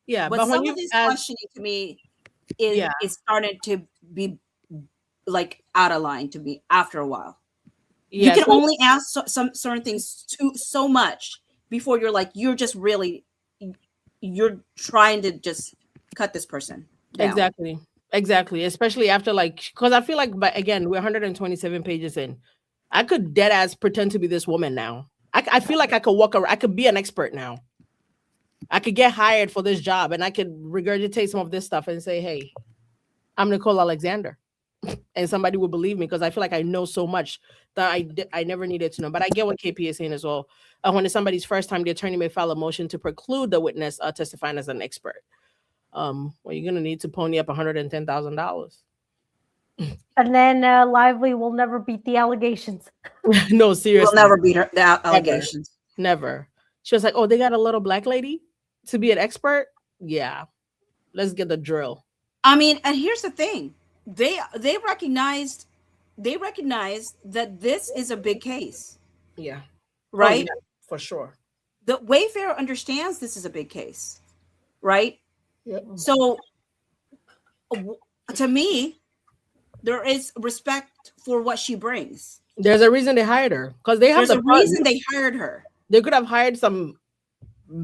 Yeah, but some of this questioning to me is starting to be like out of line to me after a while. Yeah, you can only ask some certain things so much before you're like, you're trying to just cut this person down. Exactly. Especially after because I feel like, but again, we're 127 pages in. I could dead ass pretend to be this woman now. I feel like I could walk around. I could be an expert now. I could get hired for this job, and I could regurgitate some of this stuff and say, "Hey, I'm Nicole Alexander," and somebody would believe me because I feel like I know so much that I never needed to know. But I get what KP is saying as well. When it's somebody's first time, the attorney may file a motion to preclude the witness testifying as an expert. Well, you're gonna need to pony up $110,000. And then Lively will never beat the allegations. No, seriously, We'll never beat her the allegations. Never. She was like, "Oh, they got a little black lady to be an expert? Yeah, let's get the drill." I mean, and here's the thing: they recognized that this is a big case, Yeah, right? Oh, yeah, for sure. The Wayfair understands this is a big case, right? Yep. So, to me, there is respect for what she brings. There's a reason they hired her because they have There's a reason they hired her. They could have hired some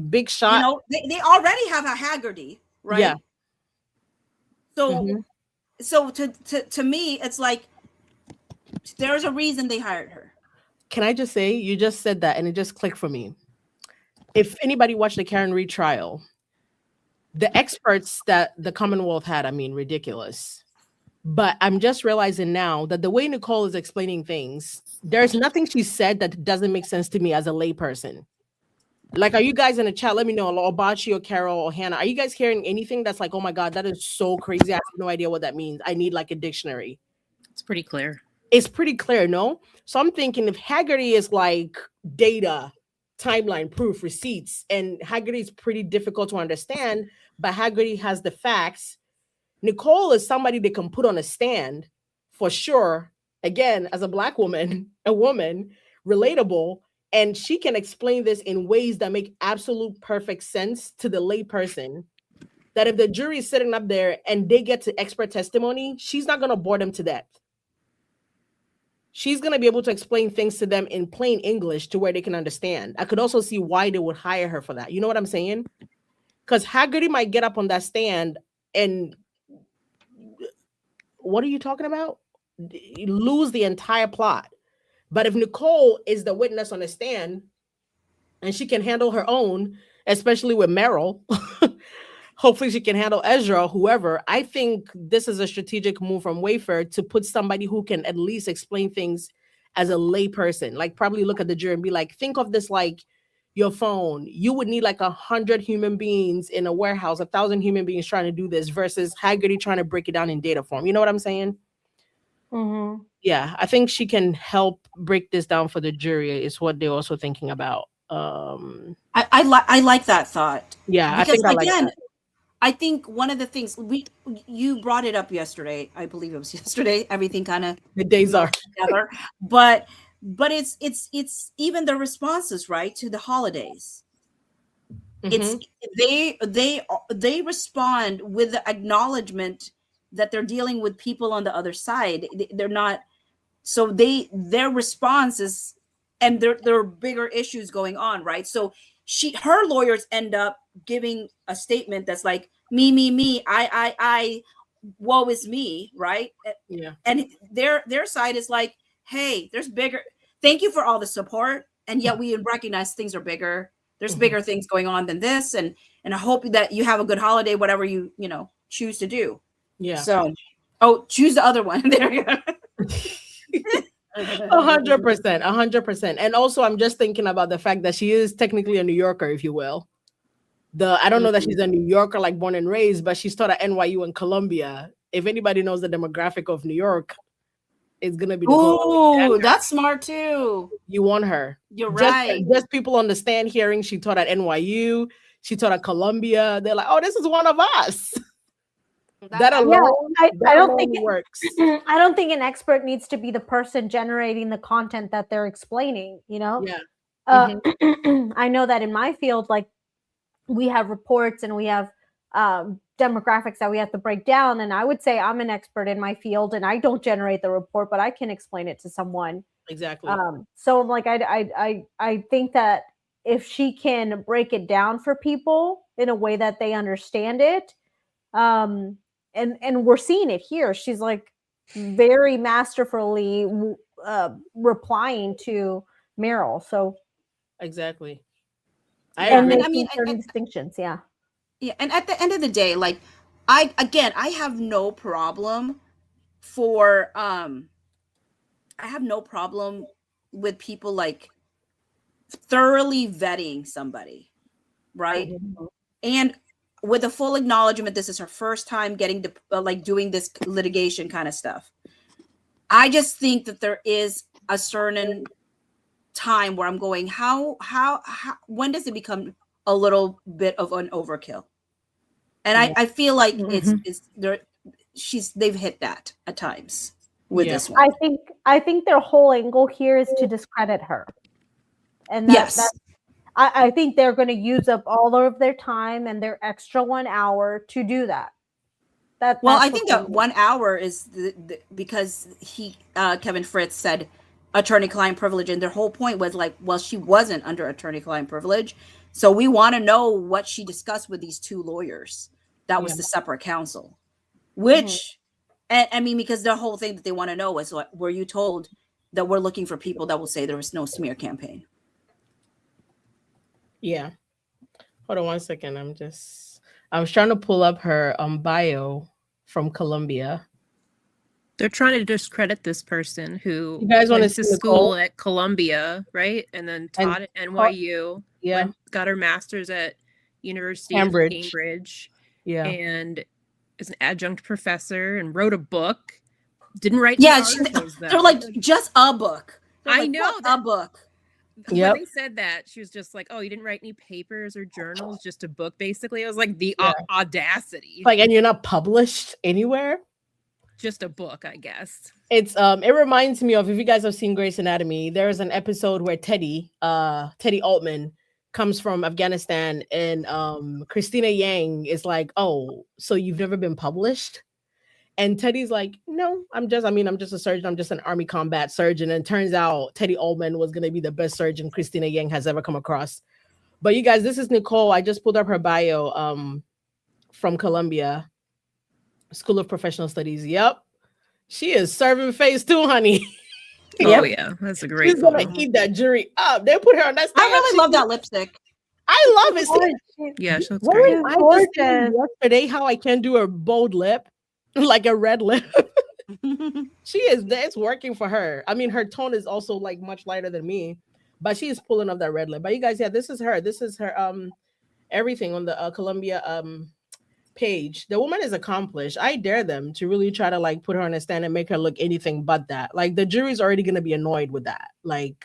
big shot. You know, they already have a Haggerty, right? Yeah. So, so to me, it's like there's a reason they hired her. Can I just say, you just said that and it just clicked for me. If anybody watched the Karen Reed trial, the experts that the Commonwealth had, I mean, ridiculous. But I'm just realizing now that the way Nicole is explaining things, there's nothing she said that doesn't make sense to me as a layperson. Like, are you guys in the chat? Let me know, or Bachi or Carol or Hannah. Are you guys hearing anything that's like, oh my God, that is so crazy. I have no idea what that means. I need like a dictionary. It's pretty clear. It's pretty clear, no? So I'm thinking if Haggerty is like data, timeline, proof, receipts, and Haggerty is pretty difficult to understand, but Haggerty has the facts. Nicole is somebody they can put on a stand for sure. Again, as a Black woman, a woman, relatable, and she can explain this in ways that make absolute perfect sense to the lay person. That if the jury is sitting up there and they get to expert testimony, she's not going to bore them to death. She's going to be able to explain things to them in plain English to where they can understand. I could also see why they would hire her for that. You know what I'm saying? Because Haggerty might get up on that stand and what are you talking about? Lose the entire plot. But if Nicole is the witness on the stand and she can handle her own, especially with Meryl, hopefully she can handle Ezra, whoever. I think this is a strategic move from Wayfair to put somebody who can at least explain things as a lay person. Like probably look at the jury and be like, think of this like your phone. You would need like 100 human beings in a warehouse, 1,000 human beings trying to do this versus Haggerty trying to break it down in data form. You know what I'm saying? Mm-hmm. Yeah, I think she can help break this down for the jury is what they're also thinking about. I like that thought. Yeah, because I think again, like that. I think one of the things you brought it up yesterday. I believe it was yesterday. Everything kind of The days are together, but it's even the responses, right, to the holidays. It's they respond with the acknowledgement that they're dealing with people on the other side. They're not, so their response is, and there are bigger issues going on, right? So her lawyers end up giving a statement that's like me, I woe is me, right? Yeah. And their side is like, hey, there's bigger, thank you for all the support, and yet we recognize things are bigger. There's bigger things going on than this, and I hope that you have a good holiday, whatever you choose to do. Yeah. So, choose the other one. There you go. 100%. And also, I'm just thinking about the fact that she is technically a New Yorker, if you will. I don't know that she's a New Yorker, like born and raised, but she's taught at NYU and Columbia. If anybody knows the demographic of New York, it's gonna be. Oh, that's smart too. You want her? You're right. Just people on the stand hearing she taught at NYU, she taught at Columbia. They're like, oh, this is one of us. That alone, I don't think it works. I don't think an expert needs to be the person generating the content that they're explaining. Yeah. I know that in my field, like we have reports and we have demographics that we have to break down. And I would say I'm an expert in my field, and I don't generate the report, but I can explain it to someone. Exactly. So like I think that if she can break it down for people in a way that they understand it, and we're seeing it here. She's like very masterfully replying to Meryl. So Exactly. Yeah, I And agree. I making mean, certain distinctions. Yeah. yeah, and at the end of the day, like I have no problem for I have no problem with people like thoroughly vetting somebody, right? Mhm. And with a full acknowledgement this is her first time getting to like doing this litigation kind of stuff. I just think that there is a certain time where I'm going, how when does it become a little bit of an overkill? And Yeah. I feel like Mhm. it's there they've hit that at times with Yeah. this one. I think their whole angle here is to discredit her, and Yes. I think they're going to use up all of their time and their extra 1 hour to do that. Well, That's I what think they're that doing. 1 hour is because Kevin Fritz said attorney-client privilege, and their whole point was like, well, she wasn't under attorney-client privilege, so we want to know what she discussed with these two lawyers. That Yeah. was the separate counsel, Mhm. which, and I mean, because the whole thing that they want to know is, what were you told that we're looking for people that will say there was no smear campaign? Yeah. Hold on 1 second. I was trying to pull up her bio from Columbia. They're trying to discredit this person who You guys want to went see to Nicole? school at Columbia, right? And then And taught at NYU, yeah, got her master's at University of Cambridge. Cambridge, Yeah. and is an adjunct professor and wrote a book. Didn't write Yeah, any articles though. they're like, just a book. They're I like, know "What, that- a book." Yep. When they said that, she was just like, "Oh, you didn't write any papers or journals, just a book." Basically, I was like, the Yeah. audacity. Like, and you're not published anywhere. Just a book, I guess. It reminds me of, if you guys have seen Grey's Anatomy, there's an episode where Teddy Altman comes from Afghanistan, and Christina Yang is like, "Oh, so you've never been published?" And Teddy's like, "No, I'm just a surgeon. I'm just an army combat surgeon." And it turns out Teddy Altman was gonna be the best surgeon Christina Yang has ever come across. But you guys, this is Nicole. I just pulled up her bio from Columbia School of Professional Studies. Yep. She is serving face too, honey. Oh yeah, that's a great She's gonna photo. eat that jury up. They put her on that stage. I really love that lipstick. I love it. See, Yeah, she looks what great. was I Gorgeous. just saying yesterday how I can do a bold lip, like a red lip. It's working for her. I mean, her tone is also like much lighter than me, but she's pulling up that red lip. But you guys, yeah, this is her. This is her everything on the Columbia page. The woman is accomplished. I dare them to really try to like put her on a stand and make her look anything but that. Like, the jury's already gonna be annoyed with that. Like,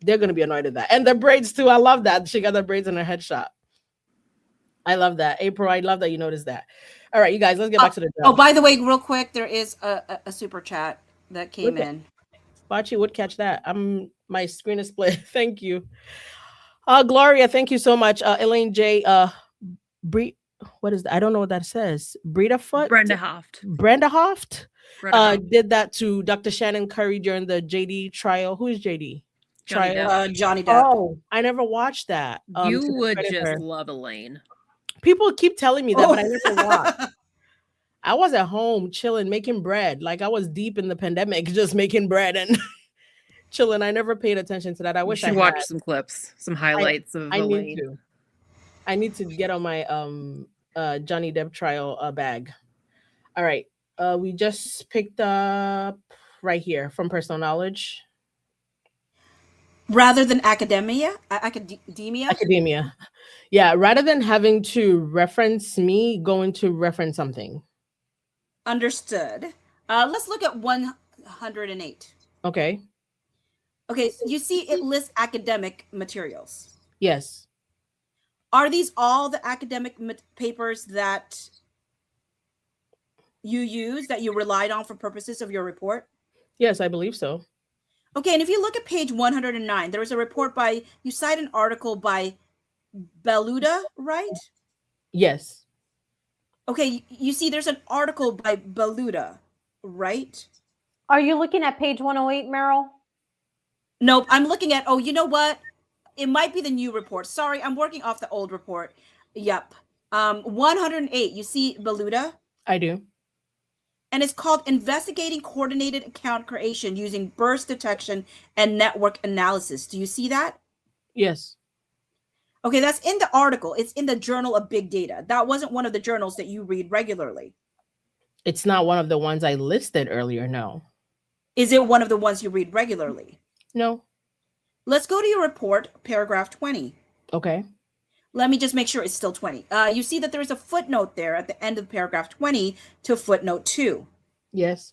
they're gonna be annoyed with that. And the braids too. I love that. She got the braids in her headshot. I love that. April, I love that you noticed that. All right, you guys, let's get back to the judge. Oh, by the way, real quick, there is a super chat that came Okay. in. Bachi would catch that. My screen is split. Thank you. Gloria, thank you so much. Elaine J. What is that? I don't know what that says. Brenda Hoft. Brenda Hoft. Did that to Dr. Shannon Curry during the JD trial. Who is JD? Johnny Trial. Depp. Johnny Depp. Oh, I never watched that. You to would credit just her. love Elaine. People keep telling me that, but I never watched. Oh. I was at home chilling, making bread. Like, I was deep in the pandemic, just making bread and chilling. I never paid attention to that. I wish I should had. watch some clips, some highlights of I Elaine. need to. I need to get on my Johnny Depp trial bag. All right. We just picked up right here from personal knowledge. Rather than academia. Academia. Yeah, rather than having to reference me, going to reference something. Understood. Let's look at 108. Okay. Okay, you see it lists academic materials. Yes. Are these all the academic papers that you use, that you relied on for purposes of your report? Yes, I believe so. Okay, and if you look at page 109, there was a report you cite an article by Beluda, right? Yes. Okay, you see there's an article by Beluda, right? Are you looking at page 108, Meryl? Nope, I'm looking at, you know what? It might be the new report. Sorry, I'm working off the old report. Yep. 108, you see Beluda? I do. And it's called Investigating Coordinated Account Creation Using Burst Detection and Network Analysis. Do you see that? Yes. Okay, that's in the article. It's in the Journal of Big Data. That wasn't one of the journals that you read regularly. It's not one of the ones I listed earlier. No. Is it one of the ones you read regularly? No. Let's go to your report, paragraph 20. Okay. Let me just make sure it's still 20. You see that there is a footnote there at the end of paragraph 20 to footnote 2. Yes.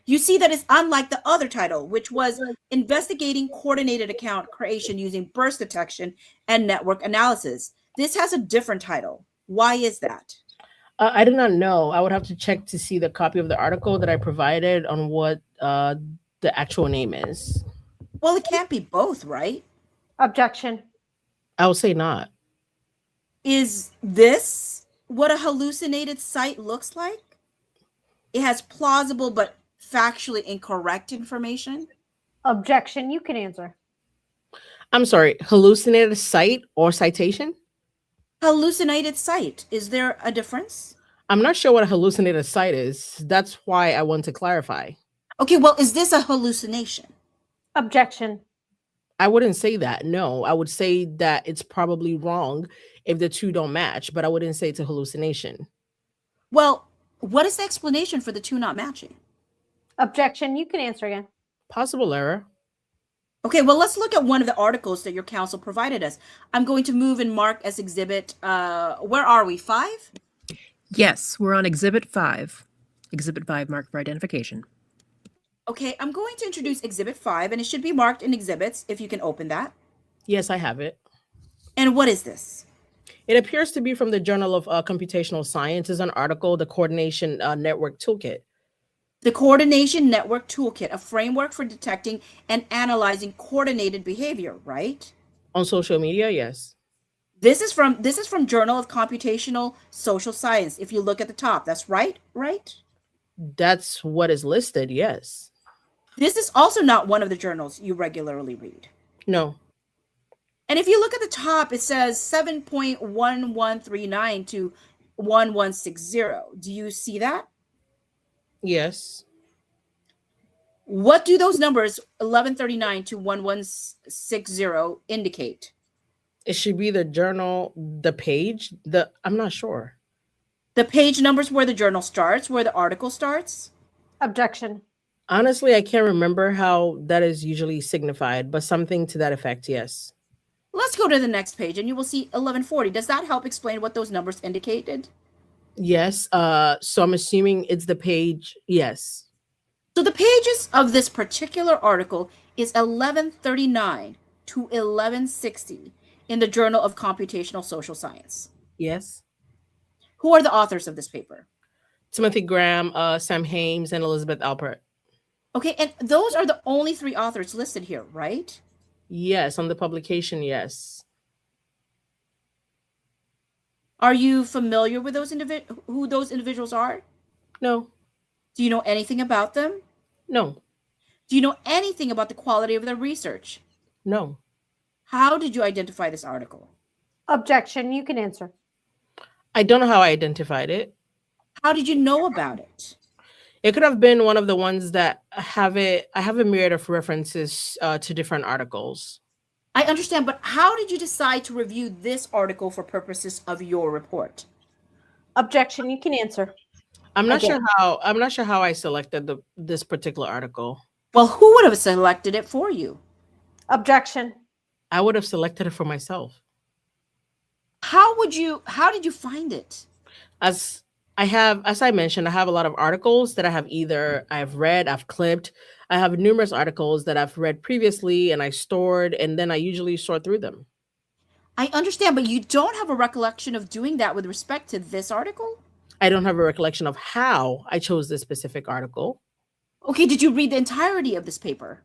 You see that it's unlike the other title, which was Investigating Coordinated Account Creation Using Burst Detection and Network Analysis. This has a different title. Why is that? I do not know. I would have to check to see the copy of the article that I provided on what the actual name is. Well, it can't be both, right? Objection. I would say not. Is this what a hallucinated site looks like? It has plausible but factually incorrect information. Objection. You can answer. I'm sorry. Hallucinated site or citation? Hallucinated site. Is there a difference? I'm not sure what a hallucinated site is. That's why I want to clarify. Okay, well, is this a hallucination? Objection. I wouldn't say that. No, I would say that it's probably wrong if the two don't match, but I wouldn't say it's a hallucination. Well, what is the explanation for the two not matching? Objection. You can answer again. Possible error. Okay, well, let's look at one of the articles that your counsel provided us. I'm going to move and mark as exhibit, where are we, 5? Yes, we're on Exhibit 5. Exhibit 5 marked for identification. Okay, I'm going to introduce exhibit 5, and it should be marked in exhibits, if you can open that. Yes, I have it. And what is this? It appears to be from the Journal of Computational Science. It's an article, the Coordination Network Toolkit. The Coordination Network Toolkit, a framework for detecting and analyzing coordinated behavior, right? On social media, yes. This is from Journal of Computational Social Science. If you look at the top, that's right? That's what is listed, yes. This is also not one of the journals you regularly read. No. And if you look at the top, it says 7.1139 to 1160. Do you see that? Yes. What do those numbers 1139 to 1160 indicate? It should be the journal, the page, I'm not sure. The page numbers where the journal starts, where the article starts? Objection. Honestly, I can't remember how that is usually signified, but something to that effect, yes. Let's go to the next page and you will see 1140. Does that help explain what those numbers indicated? Yes. So I'm assuming it's the page. Yes. So the pages of this particular article is 1139 to 1160 in the Journal of Computational Social Science. Yes. Who are the authors of this paper? Timothy Graham, Sam Hames, and Elizabeth Alpert. Okay, and those are the only 3 authors listed here, right? Yes, on the publication, yes. Are you familiar with who those individuals are? No. Do you know anything about them? No. Do you know anything about the quality of their research? No. How did you identify this article? Objection. You can answer. I don't know how I identified it. How did you know about it? It could have been one of the ones that have it. I have a myriad of references to different articles. I understand, but how did you decide to review this article for purposes of your report? Objection. You can answer. I'm not sure how I selected this particular article. Well, who would have selected it for you? Objection. I would have selected it for myself. How did you find it? As I mentioned, I have a lot of articles that I've read, I've clipped. I have numerous articles that I've read previously and I stored, and then I usually sort through them. I understand, but you don't have a recollection of doing that with respect to this article? I don't have a recollection of how I chose this specific article. Okay, did you read the entirety of this paper?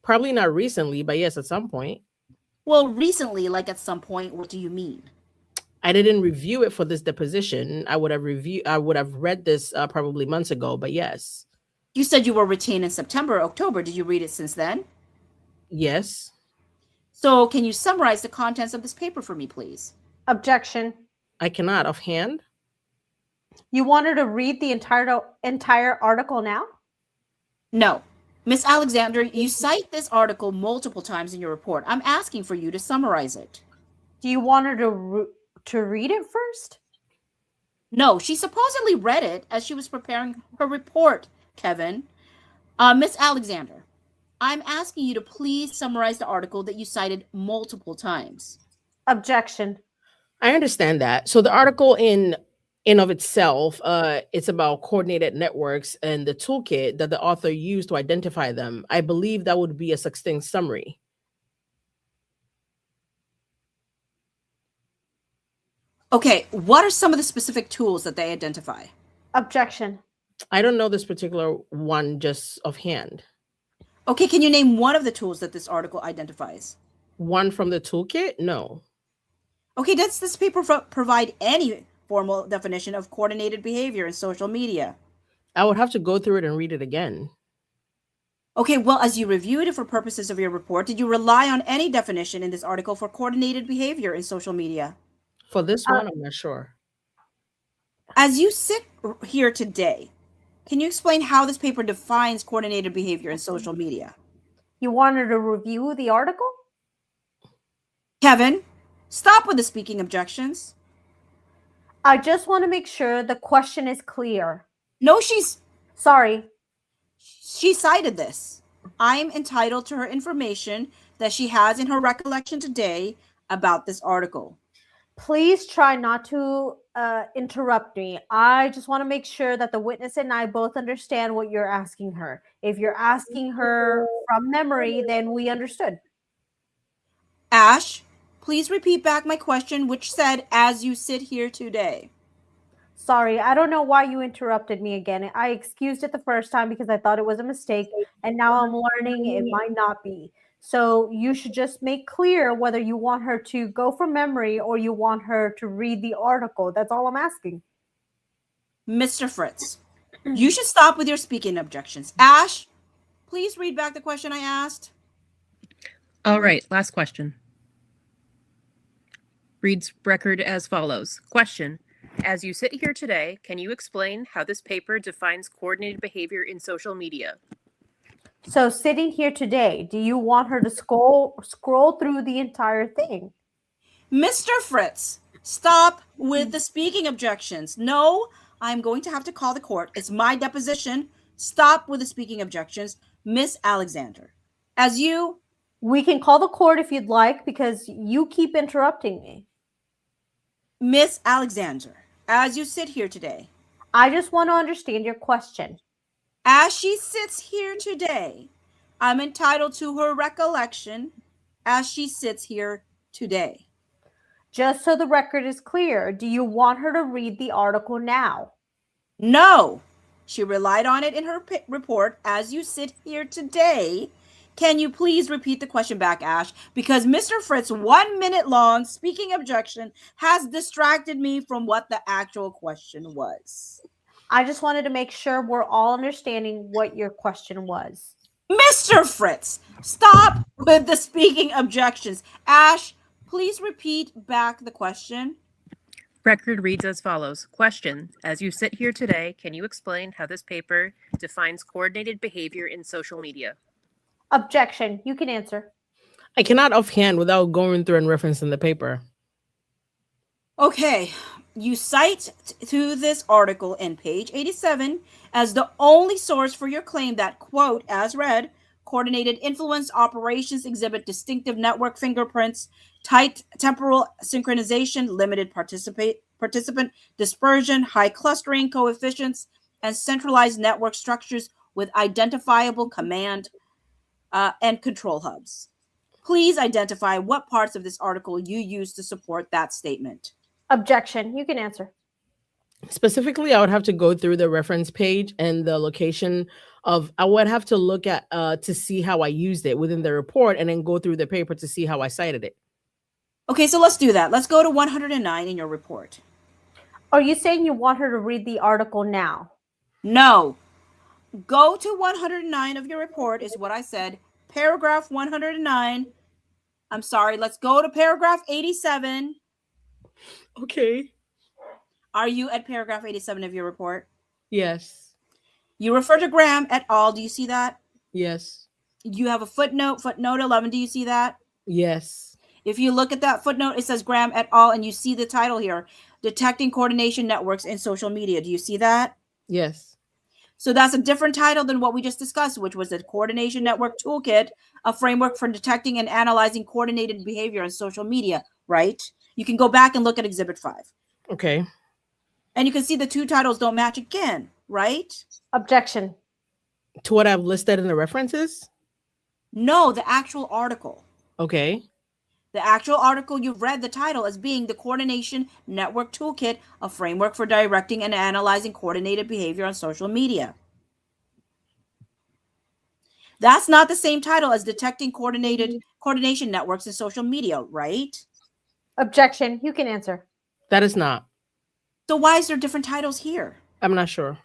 Probably not recently, but yes, at some point. Well, recently, like at some point, what do you mean? I didn't review it for this deposition. I would have read this probably months ago, but yes. You said you were retained in September or October. Did you read it since then? Yes. So can you summarize the contents of this paper for me, please? Objection. I cannot offhand. You want her to read the entire article now? No. Miss Alexander, you cite this article multiple times in your report. I'm asking for you to summarize it. Do you want her to read it first? No, she supposedly read it as she was preparing her report, Kevin. Miss Alexander, I'm asking you to please summarize the article that you cited multiple times. Objection. I understand that. So the article in of itself, it's about coordinated networks and the toolkit that the author used to identify them. I believe that would be a succinct summary. Okay, what are some of the specific tools that they identify? Objection. I don't know this particular one just offhand. Okay, can you name one of the tools that this article identifies? One from the toolkit? No. Okay, does this paper provide any formal definition of coordinated behavior in social media? I would have to go through it and read it again. Okay, well, as you reviewed it for purposes of your report, did you rely on any definition in this article for coordinated behavior in social media? For this one, I'm not sure. As you sit here today, can you explain how this paper defines coordinated behavior in social media? You want her to review the article? Kevin, stop with the speaking objections. I just want to make sure the question is clear. No, Sorry. she cited this. I'm entitled to her information that she has in her recollection today about this article. Please try not to interrupt me. I just want to make sure that the witness and I both understand what you're asking her. If you're asking her from memory, then we understood. Ash, please repeat back my question, which said, as you sit here today. Sorry, I don't know why you interrupted me again. I excused it the first time because I thought it was a mistake, and now I'm learning it might not be. So you should just make clear whether you want her to go from memory or you want her to read the article. That's all I'm asking. Mr. Fritz, you should stop with your speaking objections. Ash, please read back the question I asked. All right, last question. Reads record as follows. Question. As you sit here today, can you explain how this paper defines coordinated behavior in social media? So sitting here today, do you want her to scroll through the entire thing? Mr. Fritz, stop with the speaking objections. No, I'm going to have to call the court. It's my deposition. Stop with the speaking objections. Miss Alexander, We can call the court if you'd like because you keep interrupting me. Miss Alexander, as you sit here today. I just want to understand your question. As she sits here today, I'm entitled to her recollection as she sits here today. Just so the record is clear, do you want her to read the article now? No, she relied on it in her report as you sit here today. Can you please repeat the question back, Ash? Because Mr. Fritz, 1 minute long speaking objection has distracted me from what the actual question was. I just wanted to make sure we're all understanding what your question was. Mr. Fritz, stop with the speaking objections. Ash, please repeat back the question. Record reads as follows. Question. As you sit here today, can you explain how this paper defines coordinated behavior in social media? Objection. You can answer. I cannot offhand without going through and referencing the paper. Okay, you cite to this article in page 87 as the only source for your claim that, quote, as read, coordinated influence operations exhibit distinctive network fingerprints, tight temporal synchronization, limited participant dispersion, high clustering coefficients, and centralized network structures with identifiable command and control hubs. Please identify what parts of this article you use to support that statement. Objection. You can answer. Specifically, I would have to go through the reference page and the location of, I would have to look at to see how I used it within the report and then go through the paper to see how I cited it. Okay, so let's do that. Let's go to 109 in your report. Are you saying you want her to read the article now? No. Go to 109 of your report is what I said. Paragraph 109. I'm sorry. Let's go to paragraph 87. Okay. Are you at paragraph 87 of your report? Yes. You refer to Graham et al. Do you see that? Yes. You have a footnote 11. Do you see that? Yes. If you look at that footnote, it says Graham et al. And you see the title here, Detecting Coordination Networks in Social Media. Do you see that? Yes. So that's a different title than what we just discussed, which was the Coordination Network Toolkit, a framework for detecting and analyzing coordinated behavior on social media, right? You can go back and look at Exhibit 5. Okay. And you can see the two titles don't match again, right? Objection. To what I've listed in the references? No, the actual article. Okay. The actual article you've read the title as being the Coordination Network Toolkit, a framework for directing and analyzing coordinated behavior on social media. That's not the same title as Detecting Coordination Networks in Social Media, right? Objection. You can answer. That is not. So why is there different titles here? I'm not sure.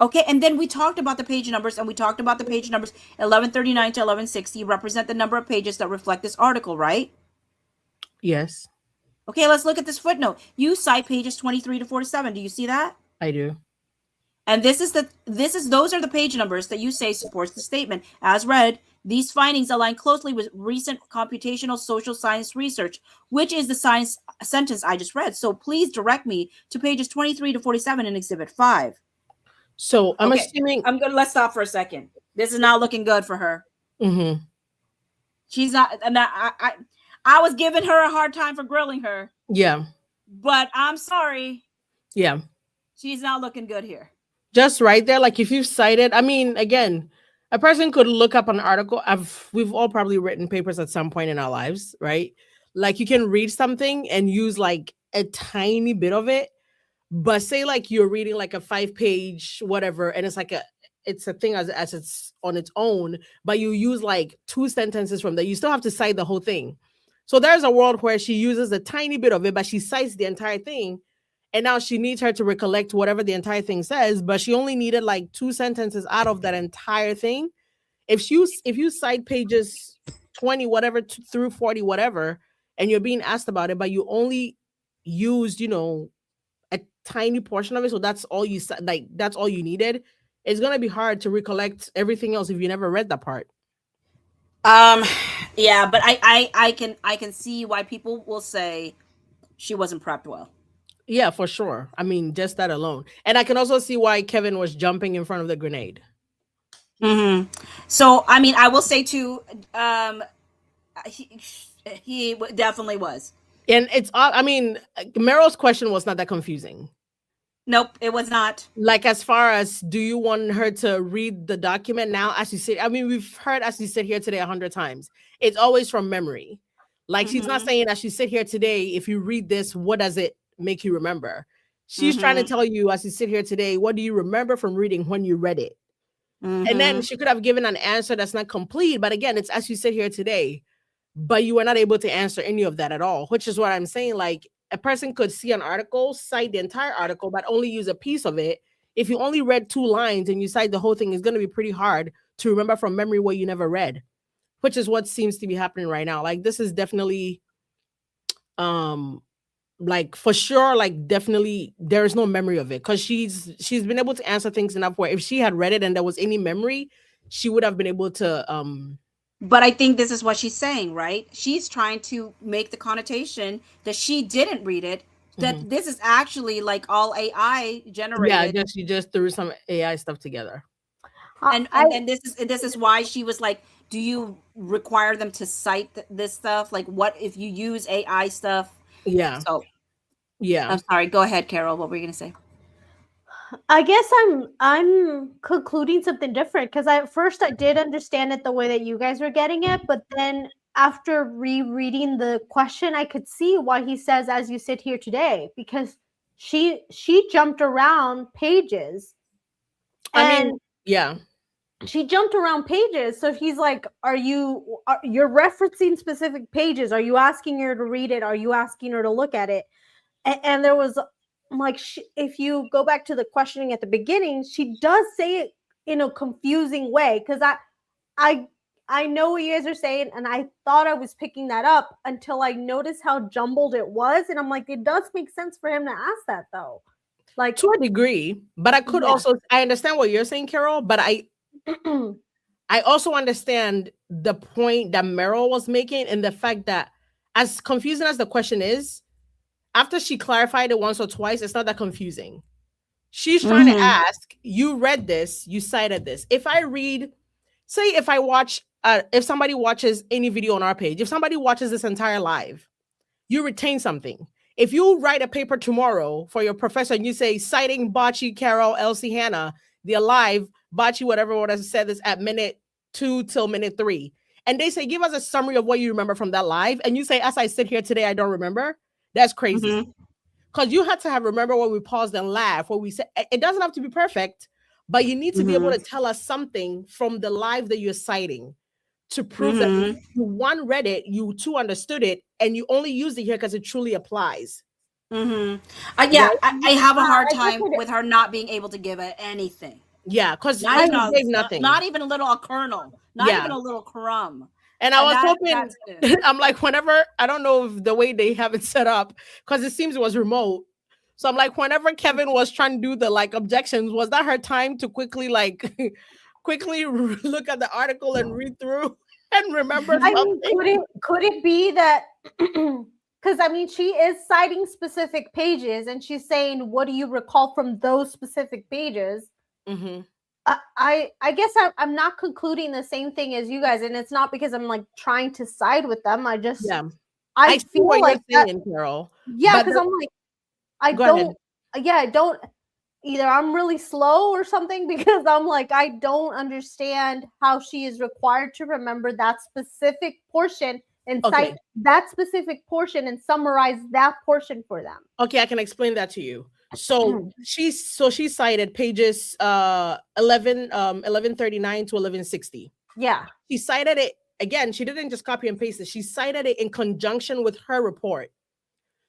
Okay, and then we talked about the page numbers, and we talked about the page numbers 1139 to 1160 represent the number of pages that reflect this article, right? Yes, Okay, let's look at this footnote. You cite pages 23 to 47. Do you see that? I do. And those are the page numbers that you say supports the statement. As read, these findings align closely with recent computational social science research, which is the science sentence I just read. So please direct me to pages 23 to 47 in Exhibit 5. So I'm Okay, assuming. let's stop for a second. This is not looking good for her. Mm-hmm. She's not, and I was giving her a hard time for grilling her, Yeah. but I'm sorry. Yeah. She's not looking good here. Just right there, like if you've cited, I mean, again, a person could look up an article. We've all probably written papers at some point in our lives, right? Like you can read something and use like a tiny bit of it, but say like you're reading like a 5-page whatever, and it's a thing as it's on its own, but you use like 2 sentences from that. You still have to cite the whole thing. So there's a world where she uses a tiny bit of it, but she cites the entire thing. And now she needs her to recollect whatever the entire thing says, but she only needed like 2 sentences out of that entire thing. If you cite pages 20 whatever through 40 whatever, and you're being asked about it, but you only used a tiny portion of it, so that's all that's all you needed, it's gonna be hard to recollect everything else if you never read that part. Yeah, but I can see why people will say she wasn't prepped well. Yeah, for sure. I mean, just that alone. And I can also see why Kevin was jumping in front of the grenade. Mm-hmm. So, I mean, I will say too, he definitely was. And I mean, Meryl's question was not that confusing. Nope, it was not. Like, as far as, do you want her to read the document now as you sit? I mean, we've heard as you sit here today 100 times. It's always from memory. Like, she's not saying as you sit here today, if you read this, what does it make you remember? She's trying to tell you as you sit here today, what do you remember from reading when you read it? And then she could have given an answer that's not complete. But again, it's as you sit here today, but you were not able to answer any of that at all, which is what I'm saying. Like, a person could see an article, cite the entire article, but only use a piece of it. If you only read 2 lines and you cite the whole thing, it's going to be pretty hard to remember from memory what you never read, which is what seems to be happening right now. Like, this is definitely, like, for sure, like, definitely there is no memory of it, because she's been able to answer things enough where if she had read it and there was any memory, she would have been able to But I think this is what she's saying, right? She's trying to make the connotation that she didn't read it, that this is actually like all AI generated. yeah, she just threw some AI stuff together. And this is why she was like, do you require them to cite this stuff? Like, what if you use AI stuff? Yeah. So yeah. I'm sorry. Go ahead, Carol. What were you gonna say? I guess I'm concluding something different, because at first I did understand it the way that you guys were getting it, but then after rereading the question, I could see why he says as you sit here today, because she jumped around pages. I mean, yeah. She jumped around pages. So he's like, you're referencing specific pages. Are you asking her to read it? Are you asking her to look at it? And there was like, if you go back to the questioning at the beginning, she does say it in a confusing way. Because I know what you guys are saying, and I thought I was picking that up until I noticed how jumbled it was. And I'm like, it does make sense for him to ask that, though. Like, to a degree, but I could also, I understand what you're saying, Carol, but I also understand the point that Meryl was making and the fact that, as confusing as the question is, after she clarified it once or twice, it's not that confusing. She's trying to ask, you read this, you cited this. If I read, say if I watch, if somebody watches any video on our page, if somebody watches this entire live, you retain something. If you write a paper tomorrow for your professor and you say, citing Bocce, Carol, Elsie, Hannah, they're live, Bocce, whatever would have said this at minute 2 till minute 3. And they say, give us a summary of what you remember from that live. And you say, as I sit here today, I don't remember. That's crazy. Because you had to have remember when we paused and laughed, what we said. It doesn't have to be perfect, but you need to be able to tell us something from the live that you're citing to prove that you, one, read it, you two, understood it, and you only used it here because it truly applies. Yeah, I have a hard time with her not being able to give it anything. Yeah, because I gave nothing. Not even a little kernel, not even a little crumb. And I was hoping, I'm like, whenever, I don't know if the way they have it set up, because it seems it was remote. So I'm like, whenever Kevin was trying to do the like objections, was that her time to quickly look at the article and read through and remember something? I mean, could it be that, because I mean, she is citing specific pages and she's saying, what do you recall from those specific pages? I guess I'm not concluding the same thing as you guys, and it's not because I'm like trying to side with them. I just I feel like you're saying, Carol. Yeah, because I'm like, I don't either. I'm really slow or something because I'm like, I don't understand how she is required to remember that specific portion and cite that specific portion and summarize that portion for them. Okay, I can explain that to you. So she cited pages 1139 to 1160. Yeah. She cited it again. She didn't just copy and paste it. She cited it in conjunction with her report.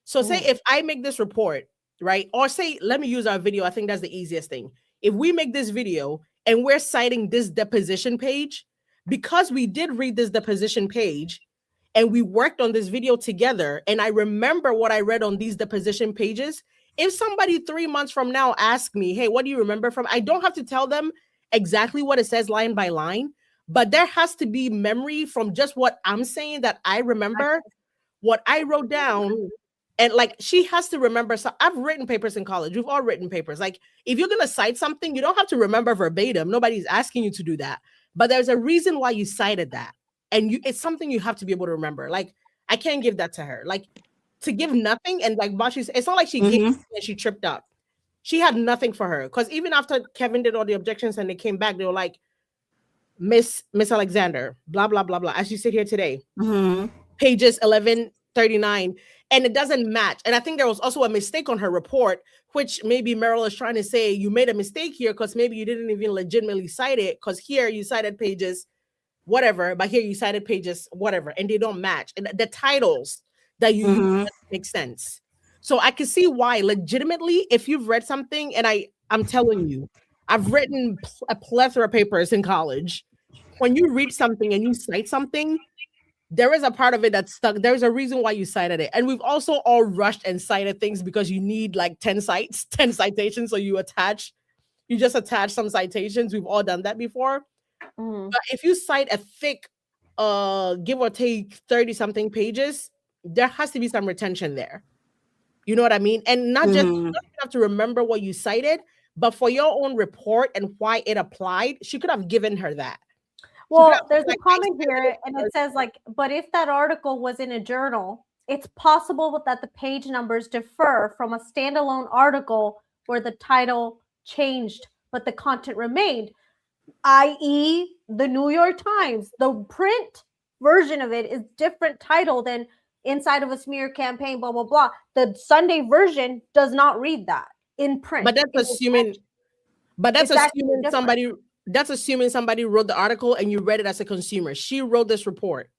So say if I make this report, right? Or say, let me use our video. I think that's the easiest thing. If we make this video and we're citing this deposition page, because we did read this deposition page and we worked on this video together, and I remember what I read on these deposition pages, if somebody 3 months from now asks me, hey, what do you remember from? I don't have to tell them exactly what it says line by line, but there has to be memory from just what I'm saying that I remember, what I wrote down. And like, she has to remember. So I've written papers in college. We've all written papers. Like, if you're going to cite something, you don't have to remember verbatim. Nobody's asking you to do that. But there's a reason why you cited that. And it's something you have to be able to remember. Like, I can't give that to her. Like, to give nothing, and like Bocce, it's not like she gave and she tripped up. She had nothing for her. Because even after Kevin did all the objections and they came back, they were like, Miss Alexander, blah, blah, blah, blah. As you sit here today, pages 1139, and it doesn't match. And I think there was also a mistake on her report, which maybe Meryl is trying to say, you made a mistake here because maybe you didn't even legitimately cite it, because here you cited pages whatever, but here you cited pages whatever, and they don't match. And the titles that you use make sense. So I can see why legitimately, if you've read something, and I'm telling you, I've written a plethora of papers in college. When you read something and you cite something, there is a part of it that's stuck. There's a reason why you cited it. And we've also all rushed and cited things because you need like 10 citations. So you just attach some citations. We've all done that before. But if you cite a thick, give or take 30 something pages, there has to be some retention there. You know what I mean? And not just you don't have to remember what you cited, but for your own report and why it applied, she could have given her that. Well, there's a comment here and it says like, but if that article was in a journal, it's possible that the page numbers differ from a standalone article where the title changed, but the content remained, i.e. the New York Times. The print version of it is different title than inside of a smear campaign, blah, blah, blah. The Sunday version does not read that in print. But that's assuming somebody wrote the article and you read it as a consumer. She wrote this report.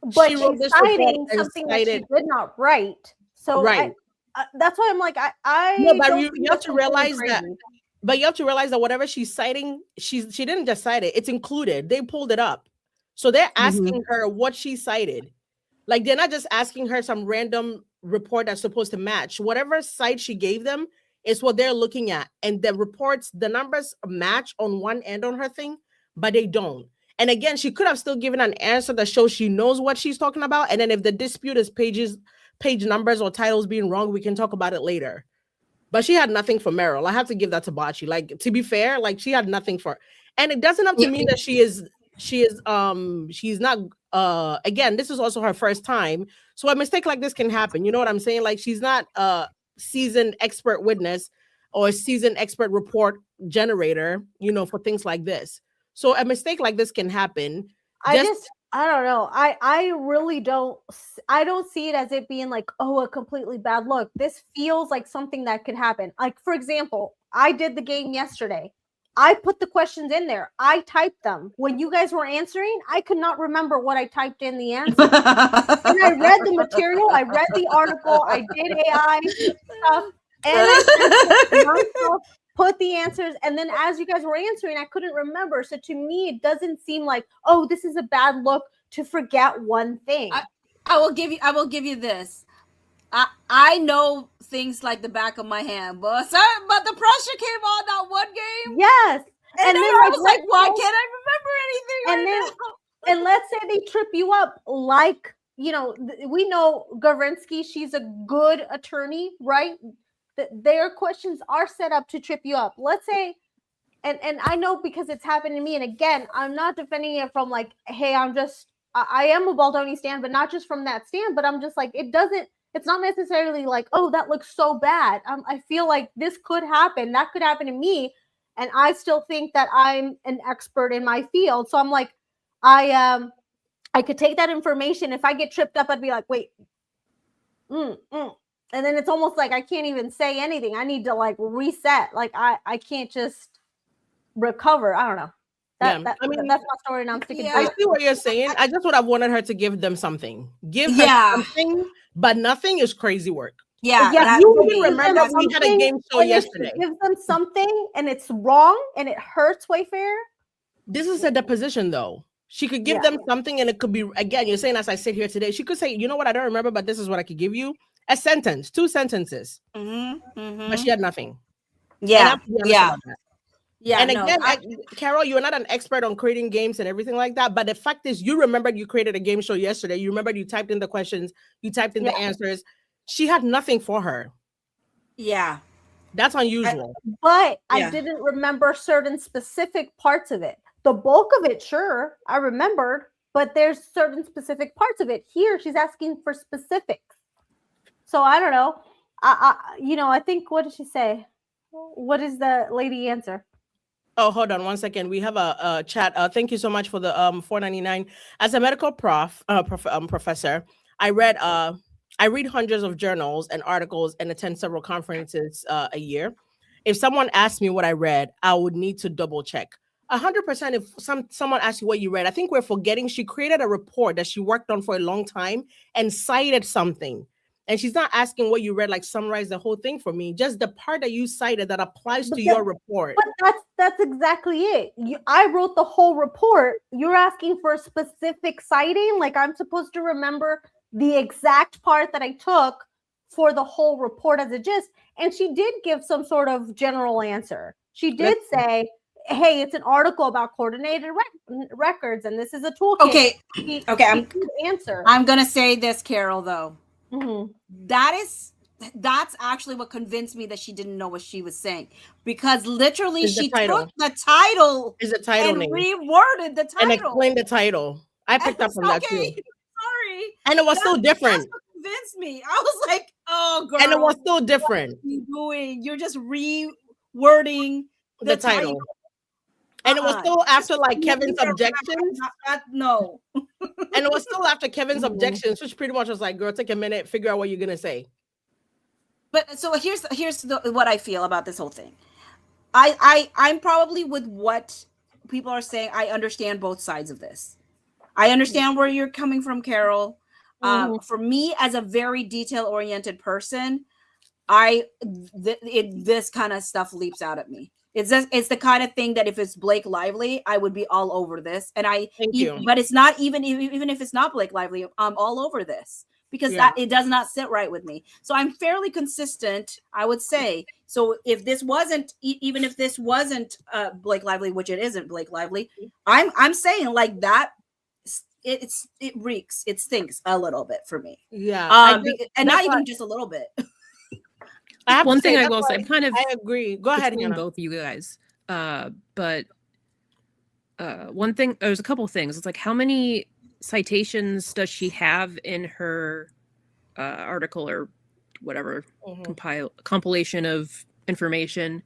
But she's citing something that she did not write. So right. That's why I'm like, but you have to realize that. But you have to realize that whatever she's citing, she didn't just cite it. It's included. They pulled it up. So they're asking her what she cited. Like, they're not just asking her some random report that's supposed to match. Whatever site she gave them is what they're looking at. And the reports, the numbers match on one end on her thing, but they don't. And again, she could have still given an answer that shows she knows what she's talking about. And then if the dispute is page numbers or titles being wrong, we can talk about it later. But she had nothing for Meryl. I have to give that to Bocce. Like, to be fair, like she had nothing for, and it doesn't have to mean that she's not again, this is also her first time. So a mistake like this can happen. You know what I'm saying? Like, she's not a seasoned expert witness or a seasoned expert report generator, you know, for things like this. So a mistake like this can happen. I don't know. I really don't see it as it being like, oh, a completely bad look. This feels like something that could happen. Like, for example, I did the game yesterday. I put the questions in there. I typed them. When you guys were answering, I could not remember what I typed in the answer. And I read the material. I read the article. I did AI stuff. And I put the answers, and then as you guys were answering, I couldn't remember. So to me, it doesn't seem like, oh, this is a bad look to forget one thing. I will give you this. I know things like the back of my hand, but the pressure came on that one game. Yes. And then I was like, why can't I remember anything now? And let's say they trip you up, like, you know, we know Gavrinsky, she's a good attorney, right? Their questions are set up to trip you up. Let's say, and I know because it's happened to me. And again, I'm not defending it from like, hey, I am a Baldoni stan, but not just from that stand. But I'm just like, it's not necessarily like, oh, that looks so bad. I feel like this could happen. That could happen to me. And I still think that I'm an expert in my field. So I'm like, I could take that information. If I get tripped up, I'd be like, wait, and then it's almost like I can't even say anything. I need to like reset. Like I can't just recover. I don't know. I mean, that's my story, and I'm sticking to it. I see what you're saying. I just would have wanted her to give them something. Give her something, but nothing is crazy work. Yeah. You even remember we had a game show yesterday. Give them something, and it's wrong, and it hurts Wayfair. This is a deposition, though. She could give them something, and it could be, again, you're saying as I sit here today, she could say, you know what, I don't remember, but this is what I could give you. A sentence, 2 sentences. But she had nothing. Yeah. And again, Carol, you're not an expert on creating games and everything like that. But the fact is, you remembered you created a game show yesterday. You remembered you typed in the questions. You typed in the answers. She had nothing for her. Yeah. That's unusual. But I didn't remember certain specific parts of it. The bulk of it, sure, I remembered. But there's certain specific parts of it. Here, she's asking for specifics. So I don't know. I think, what did she say? What is the lady answer? Oh, hold on 1 second. We have a chat. Thank you so much for the $4.99. As a medical professor, I read hundreds of journals and articles and attend several conferences a year. If someone asked me what I read, I would need to double check. 100%. If someone asks you what you read, I think we're forgetting she created a report that she worked on for a long time and cited something. And she's not asking what you read, like summarize the whole thing for me. Just the part that you cited that applies to your report. But that's exactly it. I wrote the whole report. You're asking for a specific citing? Like I'm supposed to remember the exact part that I took for the whole report as a gist. And she did give some sort of general answer. She did say, hey, it's an article about coordinated records, and this is a toolkit. I'm going to say this, Carol, though. Mm-hmm. That's actually what convinced me that she didn't know what she was saying, because literally she took the title and name. Reworded the title and explained the title. I picked up from that too. Sorry, and it was still different. That's what convinced me. I was like, "Oh, girl," and it was still different. What are you doing? You're just rewording the title. And it was still after like Kevin's objections. No. And it was still after Kevin's objections, which pretty much was like, girl, take a minute, figure out what you're gonna say. But so here's what I feel about this whole thing. I'm probably with what people are saying. I understand both sides of this. I understand where you're coming from, Carol. For me, as a very detail-oriented person, this kind of stuff leaps out at me. It's the kind of thing that if it's Blake Lively, I would be all over this. And but it's not even if it's not Blake Lively, I'm all over this because Yeah. it does not sit right with me. So I'm fairly consistent, I would say. So if this wasn't, even if this wasn't Blake Lively, which it isn't Blake Lively, I'm saying like that. It reeks, it stinks a little bit for me. Yeah. And not even just a little bit. I have One to say, thing I that's will say, why I'm kind of I agree. Go ahead, between Hannah. both of you guys. But one thing, there's a couple things. It's like, how many citations does she have in her article or whatever compilation of information?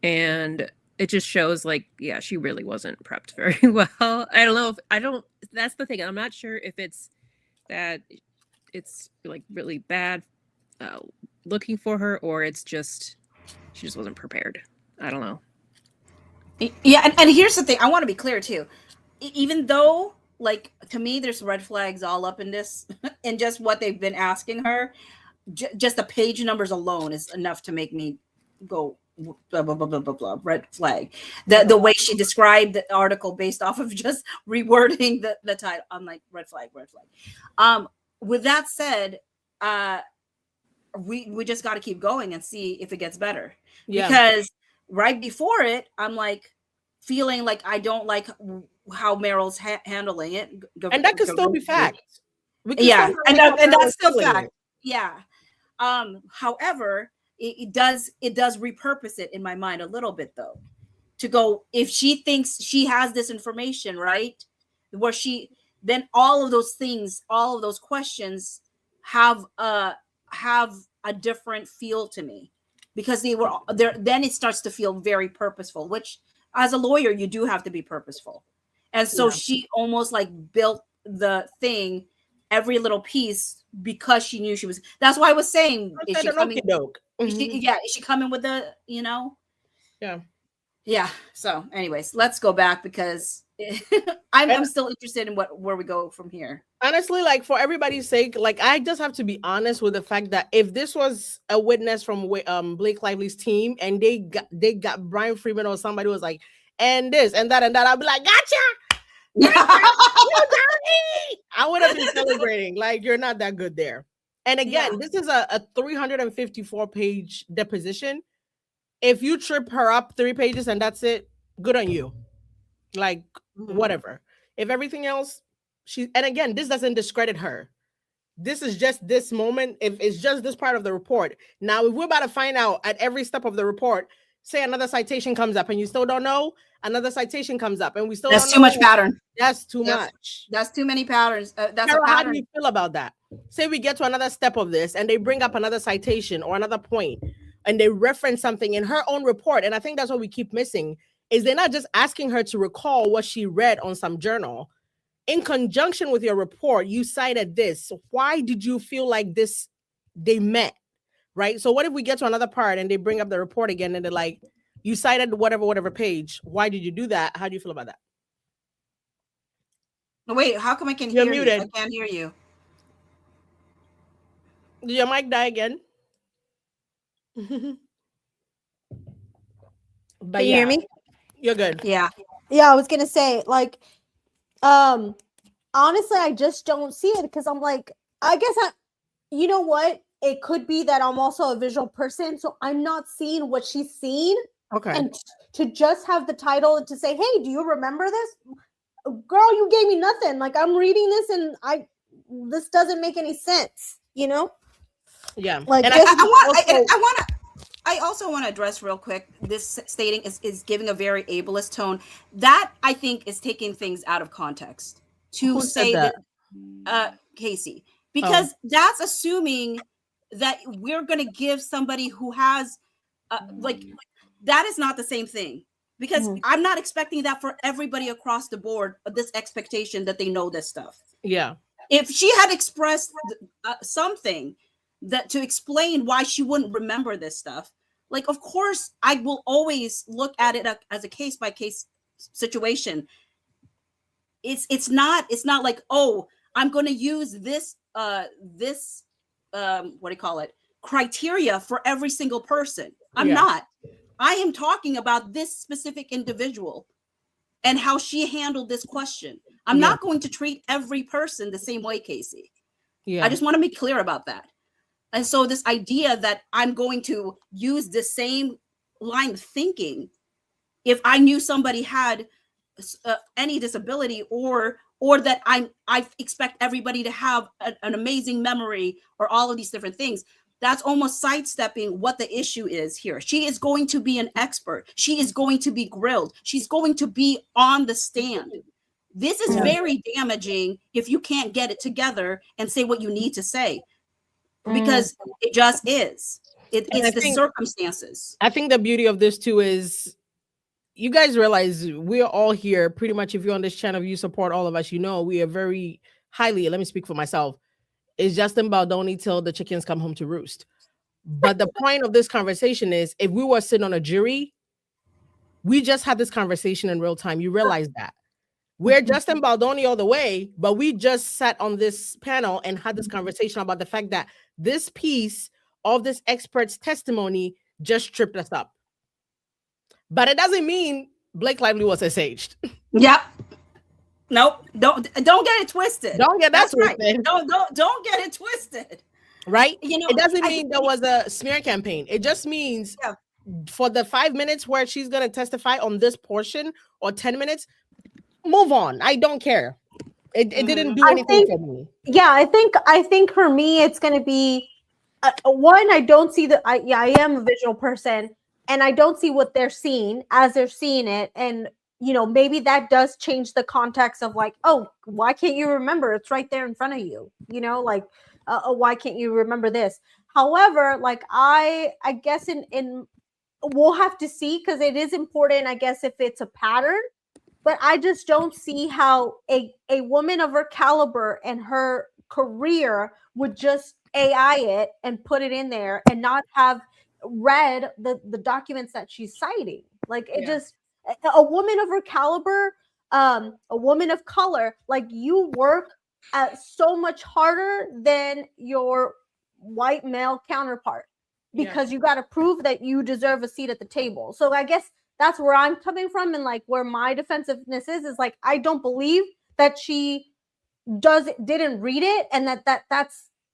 And it just shows like, yeah, she really wasn't prepped very well. That's the thing. I'm not sure if it's that it's like really bad looking for her, or it's just she just wasn't prepared. I don't know. Yeah, and here's the thing. I want to be clear too. Even though, like, to me, there's red flags all up in this, and just what they've been asking her, just the page numbers alone is enough to make me go blah blah blah blah blah, blah red flag. The way she described the article based off of just rewording the title, I'm like, red flag, red flag. With that said, we just got to keep going and see if it gets better. Yeah. Because right before it, I'm like feeling like I don't like how Meryl's handling it, and that could still be fact. Yeah, and that's still handling fact. Yeah. However, it does repurpose it in my mind a little bit though, to go, if she thinks she has this information, right, where then all of those things, all of those questions have a different feel to me, because they were there. Then it starts to feel very purposeful, which as a lawyer you do have to be purposeful. And so she almost like built the thing, every little piece, because she knew she was. That's why I was saying, is she coming? Is she coming with the, Yeah. So, anyways, let's go back, because I'm still interested in where we go from here. Honestly, like, for everybody's sake, like, I just have to be honest with the fact that if this was a witness from Blake Lively's team and they got Brian Freeman or somebody was like, and this and that, I'd be like, gotcha. You got me! I would have been celebrating. Like, you're not that good there. And again, this is a 354-page deposition. If you trip her up 3 pages and that's it, good on you. Like, whatever. If everything else, and again, this doesn't discredit her. This is just this moment. If it's just this part of the report. Now, if we're about to find out at every step of the report, say another citation comes up and you still don't know, another citation comes up and we still That's don't too know. much pattern. That's too much. That's too many patterns. That's Sarah, a how pattern. do you feel about that? Say we get to another step of this and they bring up another citation or another point and they reference something in her own report. And I think that's what we keep missing, is they're not just asking her to recall what she read on some journal. In conjunction with your report, you cited this. Why did you feel like this they met? Right? So what if we get to another part and they bring up the report again and they're like, you cited whatever page. Why did you do that? How do you feel about that? Wait, how come I can You're hear muted. you? I can't hear you. Did your mic die again? Can you hear me? You're good. Yeah. Yeah, I was gonna say, like, honestly, I just don't see it, because I'm like, I guess you know what? It could be that I'm also a visual person, so I'm not seeing what she's seen. Okay. And to just have the title and to say, hey, do you remember this? Girl, you gave me nothing. Like, I'm reading this and this doesn't make any sense, you know? Yeah. Like, and I also want to address real quick, this stating is giving a very ableist tone. That, I think, is taking things out of context to say that Casey, because that's assuming that we're going to give somebody who has that is not the same thing, because I'm not expecting that for everybody across the board, this expectation that they know this stuff. Yeah. If she had expressed something that to explain why she wouldn't remember this stuff, like, of course, I will always look at it as a case by case situation. It's not like, oh, I'm going to use this what do you call it, criteria for every single person. I'm not. I am talking about this specific individual and how she handled this question. I'm not going to treat every person the same way, Casey. Yeah. I just want to make clear about that. And so this idea that I'm going to use the same line of thinking if I knew somebody had any disability, or that I expect everybody to have an amazing memory, or all of these different things, that's almost sidestepping what the issue is here. She is going to be an expert. She is going to be grilled. She's going to be on the stand. This is very damaging if you can't get it together and say what you need to say, because it just is. It's the circumstances. I think the beauty of this too is you guys realize we're all here pretty much. If you're on this channel, you support all of us, you know, we are very highly, let me speak for myself, it's Justin Baldoni till the chickens come home to roost. But the point of this conversation is, if we were sitting on a jury, we just had this conversation in real time. You realize that we're Justin Baldoni all the way, but we just sat on this panel and had this conversation about the fact that this piece of this expert's testimony just tripped us up. But it doesn't mean Blake Lively was SH'd. Yep. Nope. Don't get it twisted. Don't get that twisted. Right. Don't get it twisted. Right? You know, it doesn't mean there was a smear campaign. It just means for the 5 minutes where she's going to testify on this portion, or 10 minutes, move on. I don't care. It didn't do anything for me. Yeah, I think for me it's going to be one. I don't see I am a visual person, and I don't see what they're seeing as they're seeing it. And, you know, maybe that does change the context of like, oh, why can't you remember? It's right there in front of you. You know, like, why can't you remember this? However, like I guess in we'll have to see, because it is important, I guess, if it's a pattern. But I just don't see how a woman of her caliber and her career would just AI it and put it in there and not have read the documents that she's citing. Like, it just, a woman of her caliber, a woman of color, like, you work so much harder than your white male counterpart, because you got to prove that you deserve a seat at the table. So I guess that's where I'm coming from, and like where my defensiveness is like, I don't believe that she didn't read it, and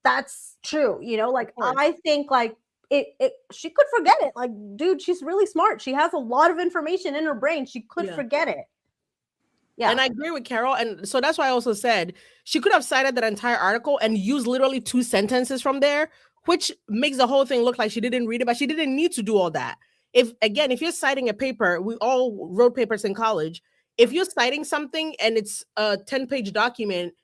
that's true. You know, like, I think like it she could forget it. Like, dude, she's really smart. She has a lot of information in her brain. She could forget it. Yeah. And I agree with Carol. And so that's why I also said she could have cited that entire article and used literally 2 sentences from there, which makes the whole thing look like she didn't read it, but she didn't need to do all that. If you're citing a paper, we all wrote papers in college. If you're citing something and it's a 10-page document,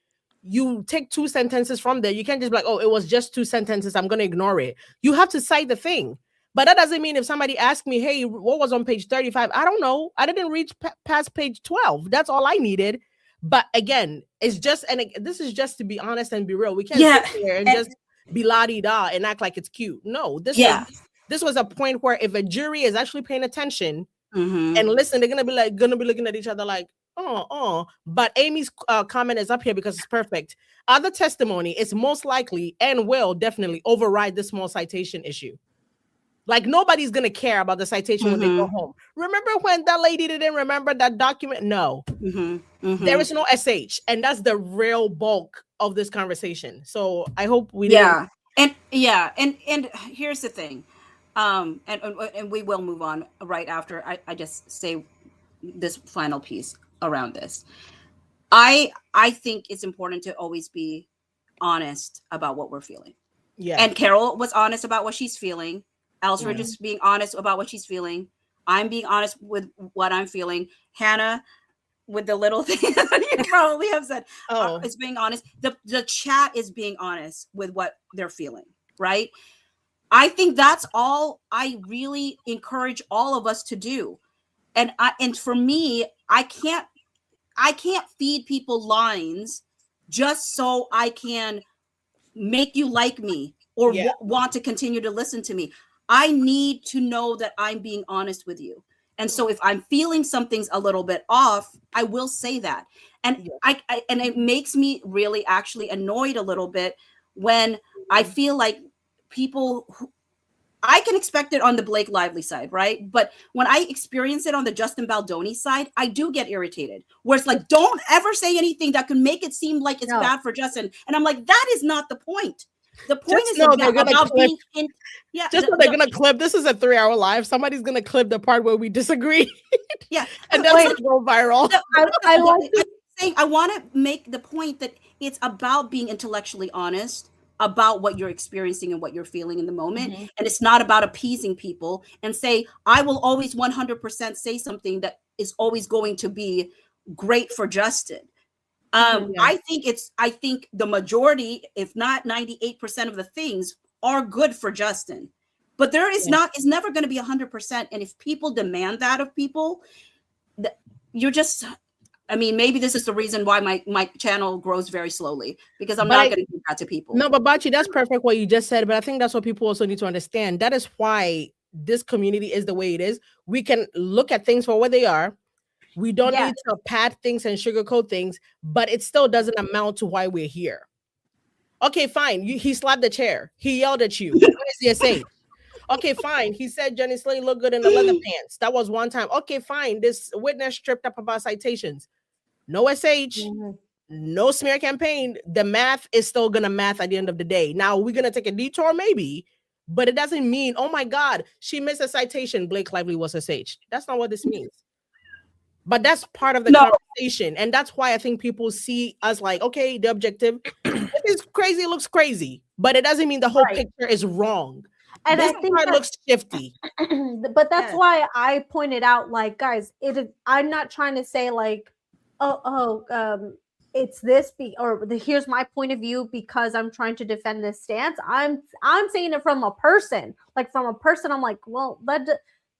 you take 2 sentences from there. You can't just be like, oh, it was just 2 sentences, I'm going to ignore it. You have to cite the thing. But that doesn't mean if somebody asked me, hey, what was on page 35? I don't know. I didn't reach past page 12. That's all I needed. But again, it's just, and this is just to be honest and be real. We can't sit here and just be la-di-da and act like it's cute. No, this was a point where if a jury is actually paying attention and listen, they're gonna be looking at each other like, oh. But Amy's comment is up here because it's perfect. Other testimony is most likely and will definitely override the small citation issue. Like, nobody's gonna care about the citation when they go home. Remember when that lady didn't remember that document? No, there is no SH, and that's the real bulk of this conversation. So I hope we didn't. And here's the thing, and we will move on right after I just say this final piece around this. I think it's important to always be honest about what we're feeling. Yeah. And Carol was honest about what she's feeling. Ellsworth is being honest about what she's feeling. I'm being honest with what I'm feeling. Hannah, with the little thing that you probably have said, is being honest. The chat is being honest with what they're feeling, right? I think that's all I really encourage all of us to do. And for me, I can't feed people lines just so I can make you like me or want to continue to listen to me. I need to know that I'm being honest with you. And so if I'm feeling something's a little bit off, I will say that. And and it makes me really actually annoyed a little bit when I feel like people I can expect it on the Blake Lively side, right? But when I experience it on the Justin Baldoni side, I do get irritated. Where it's like, don't ever say anything that could make it seem like it's bad for Justin. And I'm like, that is not the point. The point is about being in. Yeah, just so they're gonna clip. This is a 3-hour live. Somebody's gonna clip the part where we disagree. Yeah, and that's gonna go viral. I want to make the point that it's about being intellectually honest about what you're experiencing and what you're feeling in the moment. And it's not about appeasing people and say, I will always 100% say something that is always going to be great for Justin. I think the majority, if not 98% of the things are good for Justin, but there is is never going to be 100%. And if people demand that of people, you're just, I mean, maybe this is the reason why my channel grows very slowly, because I'm not going to do that to people. No, but Bachi, that's perfect what you just said. But I think that's what people also need to understand. That is why this community is the way it is. We can look at things for what they are. We don't need to pad things and sugarcoat things, but it still doesn't amount to why we're here. Okay, fine. He slapped the chair. He yelled at you. What is the SH? Okay, fine. He said Jenny Slate looked good in the leather pants. That was one time. Okay, fine. This witness tripped up about citations. No SH, no smear campaign. The math is still gonna math at the end of the day. Now we're gonna take a detour, maybe, but it doesn't mean, oh my God, she missed a citation. Blake Lively was SH. That's not what this means. But that's part of the conversation, and that's why I think people see us like, okay, the objective. If it's crazy, it looks crazy, but it doesn't mean the whole picture is wrong. And this I think part looks shifty. But that's why I pointed out, like, guys, I'm not trying to say like, it's this here's my point of view because I'm trying to defend this stance. I'm saying it from a person. Like, from a person, I'm like, well,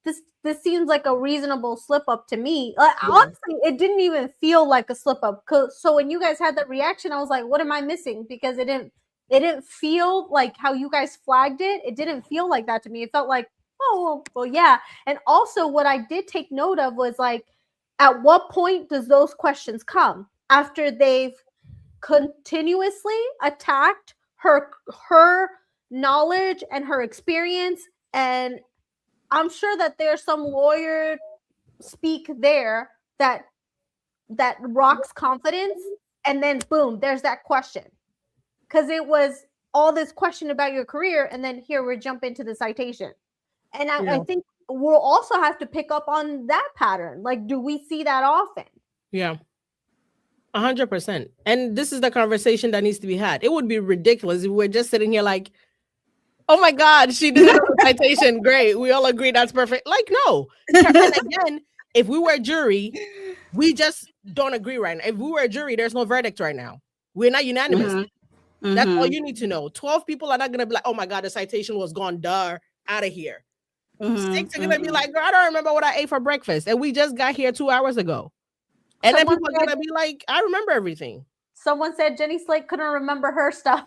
this seems like a reasonable slip up to me. Honestly, it didn't even feel like a slip up. So when you guys had that reaction, I was like, what am I missing? Because it didn't feel like how you guys flagged it. It didn't feel like that to me. It felt like, oh, well, yeah. And also what I did take note of was like, at what point does those questions come? After they've continuously attacked her knowledge and her experience. And I'm sure that there's some lawyer speak there that rocks confidence. And then boom, there's that question. Because it was all this question about your career, and then here we're jumping to the citation. And I think we'll also have to pick up on that pattern. Like, do we see that often? Yeah, 100%. And this is the conversation that needs to be had. It would be ridiculous if we're just sitting here like, oh my God, she did a citation. Great. We all agree that's perfect. Like, no. And again, if we were a jury, we just don't agree right now. If we were a jury, there's no verdict right now. We're not unanimous. That's all you need to know. 12 people are not going to be like, oh my God, the citation was gone. Duh, out of here. 6 are going to be like, girl, I don't remember what I ate for breakfast. And we just got here 2 hours ago. And then people are going to be like, I remember everything. Someone said Jenny Slate couldn't remember her stuff.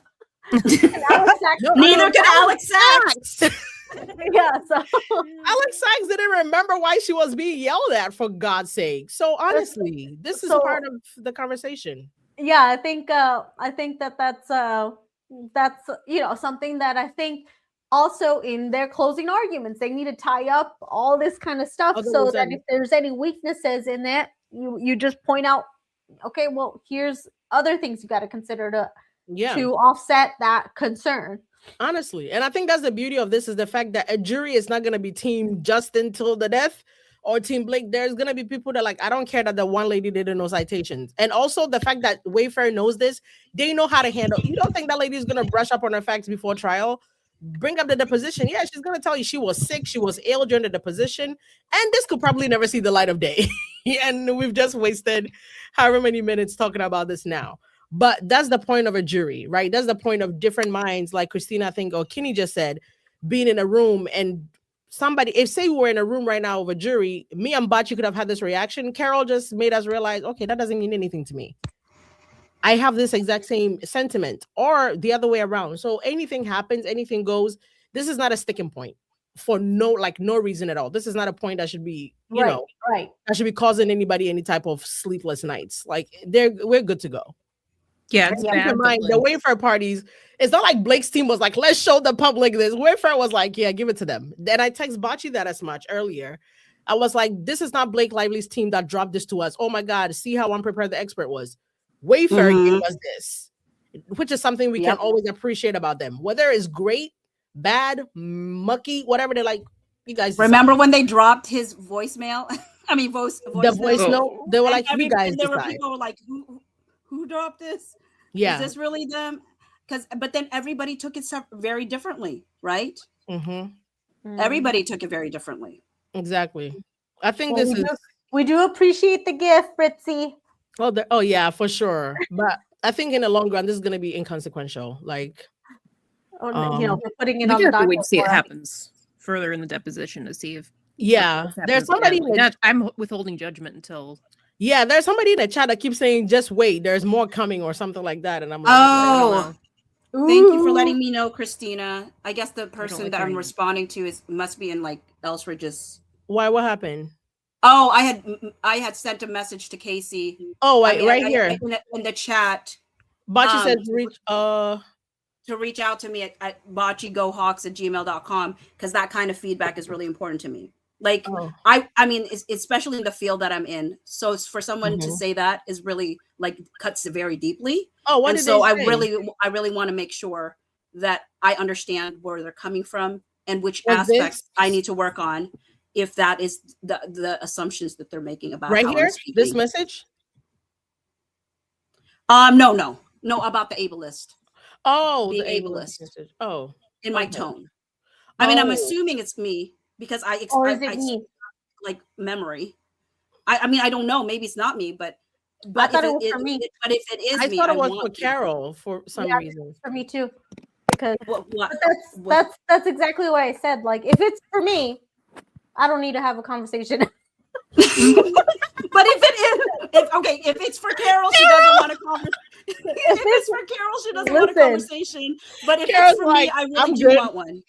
Neither could Alex Sachs. Yeah, so Alex Sachs didn't remember why she was being yelled at, for God's sake. So honestly, this is part of the conversation. Yeah, I think that's something that I think also in their closing arguments they need to tie up all this kind of stuff so that if there's any weaknesses in it, you just point out, okay, well, here's other things you got to consider to offset that concern. Honestly, and I think that's the beauty of this, is the fact that a jury is not going to be team Justin till the death or team Blake. There's going to be people that like, I don't care that the one lady didn't know citations. And also the fact that Wayfair knows this, they know how to handle. You don't think that lady is going to brush up on her facts before trial? Bring up the deposition. Yeah, she's going to tell you she was sick, she was ill during the deposition, and this could probably never see the light of day. And we've just wasted however many minutes talking about this now. But that's the point of a jury, right? That's the point of different minds, like Christina, I think, or Kinney just said, being in a room and somebody, if say we were in a room right now of a jury, me and Bachi could have had this reaction. Carol just made us realize, okay, that doesn't mean anything to me. I have this exact same sentiment, or the other way around. So anything happens, anything goes. This is not a sticking point for no reason at all. This is not a point that should be, that should be causing anybody any type of sleepless nights. Like we're good to go. Yeah, it's Keep bad. in but, mind, the like, Wayfair parties, it's not like Blake's team was like, let's show the public this. Wayfair was like, yeah, give it to them. Then I text Bocce that as much earlier. I was like, this is not Blake Lively's team that dropped this to us. Oh my God, see how unprepared the expert was. Wayfair gave us this, which is something we can always appreciate about them. Whether it's great, bad, mucky, whatever they're like, you guys decide. Remember when they dropped his voicemail? I mean, voice note. They were like, you guys there were decide. people who were like, who dropped this? Yeah. Is this really them? But then everybody took it very differently, right? Everybody took it very differently. Exactly. I think this is. We do appreciate the gift, Fritzy. Oh yeah, for sure. But I think in the long run, this is going to be inconsequential. Like, you know, we're putting it we on the have to docket. wait to see what happens further in the deposition to see if. Yeah, there's somebody. I'm withholding judgment until. Yeah, there's somebody in the chat that keeps saying, "Just wait, there's more coming" or something like that, and I'm like, oh. Thank you for letting me know, Christina. I guess the person that I'm responding to must be in like Elsridge's. Why? What happened? Oh, I had sent a message to Casey. Oh, right here in the chat. Bocce says to reach out to me at boccegohawks@gmail.com because that kind of feedback is really important to me. Like I mean, especially in the field that I'm in. So for someone to say that is really like cuts very deeply. Oh, what? And so I really want to make sure that I understand where they're coming from and which aspects I need to work on. If that is the assumptions that they're making about right how here, I'm speaking. this message. No, about the ableist. Oh, the ableist. message. Oh, in my tone. I mean, I'm assuming it's me because I like memory. I mean, I don't know. Maybe it's not me, but I thought it was for me. But if it is I me, thought it was for Carol for some reason. For me too, because what? That's exactly what I said. Like, if it's for me, I don't need to have a conversation. But if it's for Carol, she doesn't want a conversation. If it's for Carol, she doesn't want a conversation. But if Carol's it's for me, I really do want one.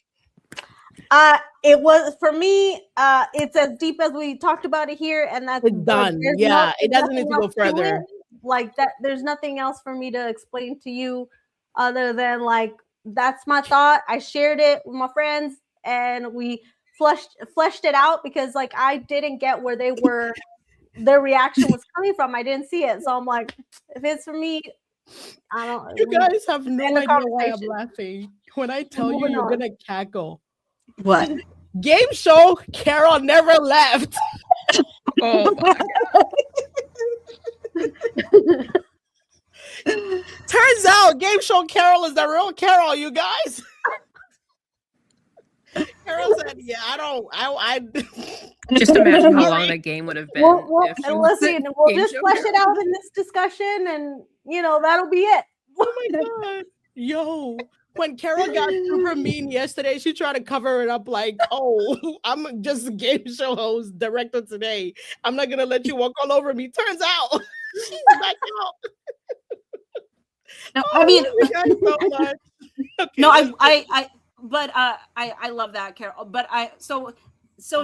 It was for me. It's as deep as we talked about it here, and that's done. Yeah, it doesn't need to go further. Like that, there's nothing else for me to explain to you, other than like that's my thought. I shared it with my friends, and we fleshed it out because like I didn't get where their reaction was coming from. I didn't see it, so I'm like, if it's for me, I don't. You guys have no idea why I'm laughing when I tell you you're gonna cackle. What? Game show Carol never left. Oh my God. Turns out game show Carol is the real Carol, you guys. Carol said, yeah, I just imagine how long that game would have been. We'll just flesh it out in this discussion, and that'll be it. Oh my God. Yo. When Carol got super mean yesterday, she tried to cover it up like, oh, I'm just a game show host, director today. I'm not going to let you walk all over me. Turns out she's back out. No, I mean, so much. Okay, no, I love that, Carol. But so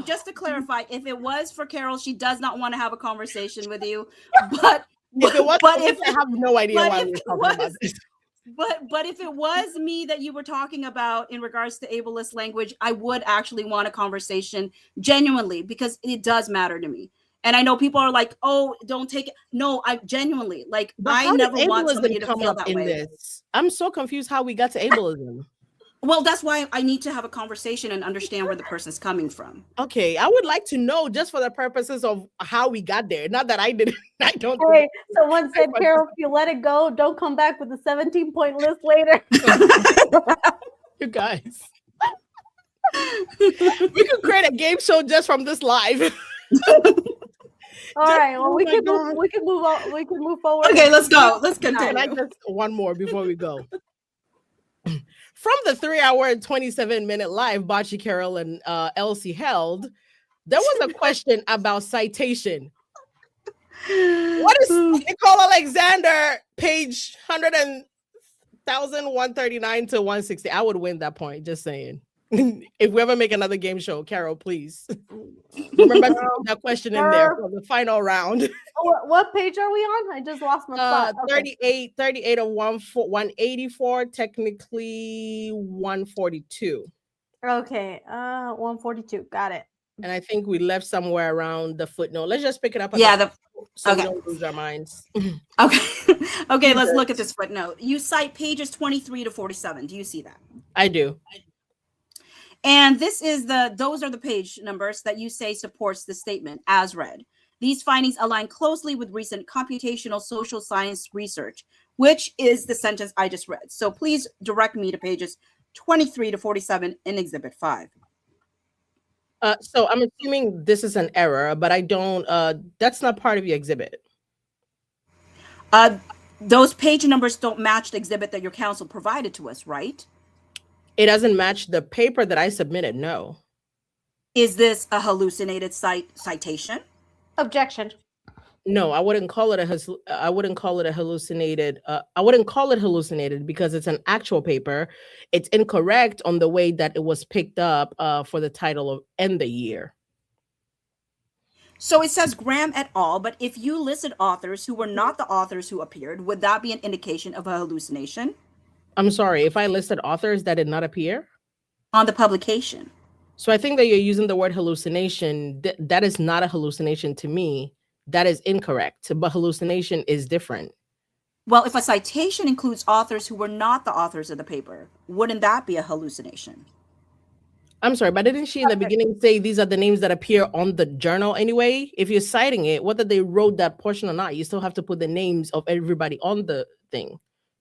just to clarify, if it was for Carol, she does not want to have a conversation with you. But I have no idea why we're talking about this. But if it was me that you were talking about in regards to ableist language, I would actually want a conversation genuinely because it does matter to me. And I know people are like, "Oh, don't take it." No, I genuinely like. I never want somebody to feel that way. This? I'm so confused how we got to ableism. Well, that's why I need to have a conversation and understand where the person's coming from. Okay, I would like to know just for the purposes of how we got there. Not that I didn't. I don't. Hey, someone said, Carol, if you let it go, don't come back with a 17-point list later. You guys, we could create a game show just from this live. All right. Well, we can move on. We can move forward. Okay, let's go. Let's continue. Can I just one more before we go? From the 3-hour and 27-minute live Bocce, Carol, and Elsie held, there was a question about citation. What is Nicole Alexander, page 139 to 160? I would win that point, just saying. If we ever make another game show, Carol, please remember to put that question in there for the final round. What page are we on? I just lost my spot. Okay. 38 of 184, technically 142. Okay, 142. Got it. And I think we left somewhere around the footnote. Let's just pick it up. So we don't lose our minds. Okay. Okay, let's look at this footnote. You cite pages 23 to 47. Do you see that? I do. And those are the page numbers that you say supports the statement as read. These findings align closely with recent computational social science research, which is the sentence I just read. So please direct me to pages 23 to 47 in Exhibit 5. So I'm assuming this is an error, but I don't, that's not part of your exhibit. Those page numbers don't match the exhibit that your counsel provided to us, right? It doesn't match the paper that I submitted, no. Is this a hallucinated citation? Objection. No, I wouldn't call it I wouldn't call it a hallucinated. I wouldn't call it hallucinated because it's an actual paper. It's incorrect on the way that it was picked up for the title of and the year. So it says Graham et al., but if you listed authors who were not the authors who appeared, would that be an indication of a hallucination? I'm sorry, if I listed authors that did not appear? On the publication. So I think that you're using the word hallucination. That is not a hallucination to me. That is incorrect, but hallucination is different. Well, if a citation includes authors who were not the authors of the paper, wouldn't that be a hallucination? I'm sorry, but didn't she in the beginning say these are the names that appear on the journal anyway? If you're citing it, whether they wrote that portion or not, you still have to put the names of everybody on the thing.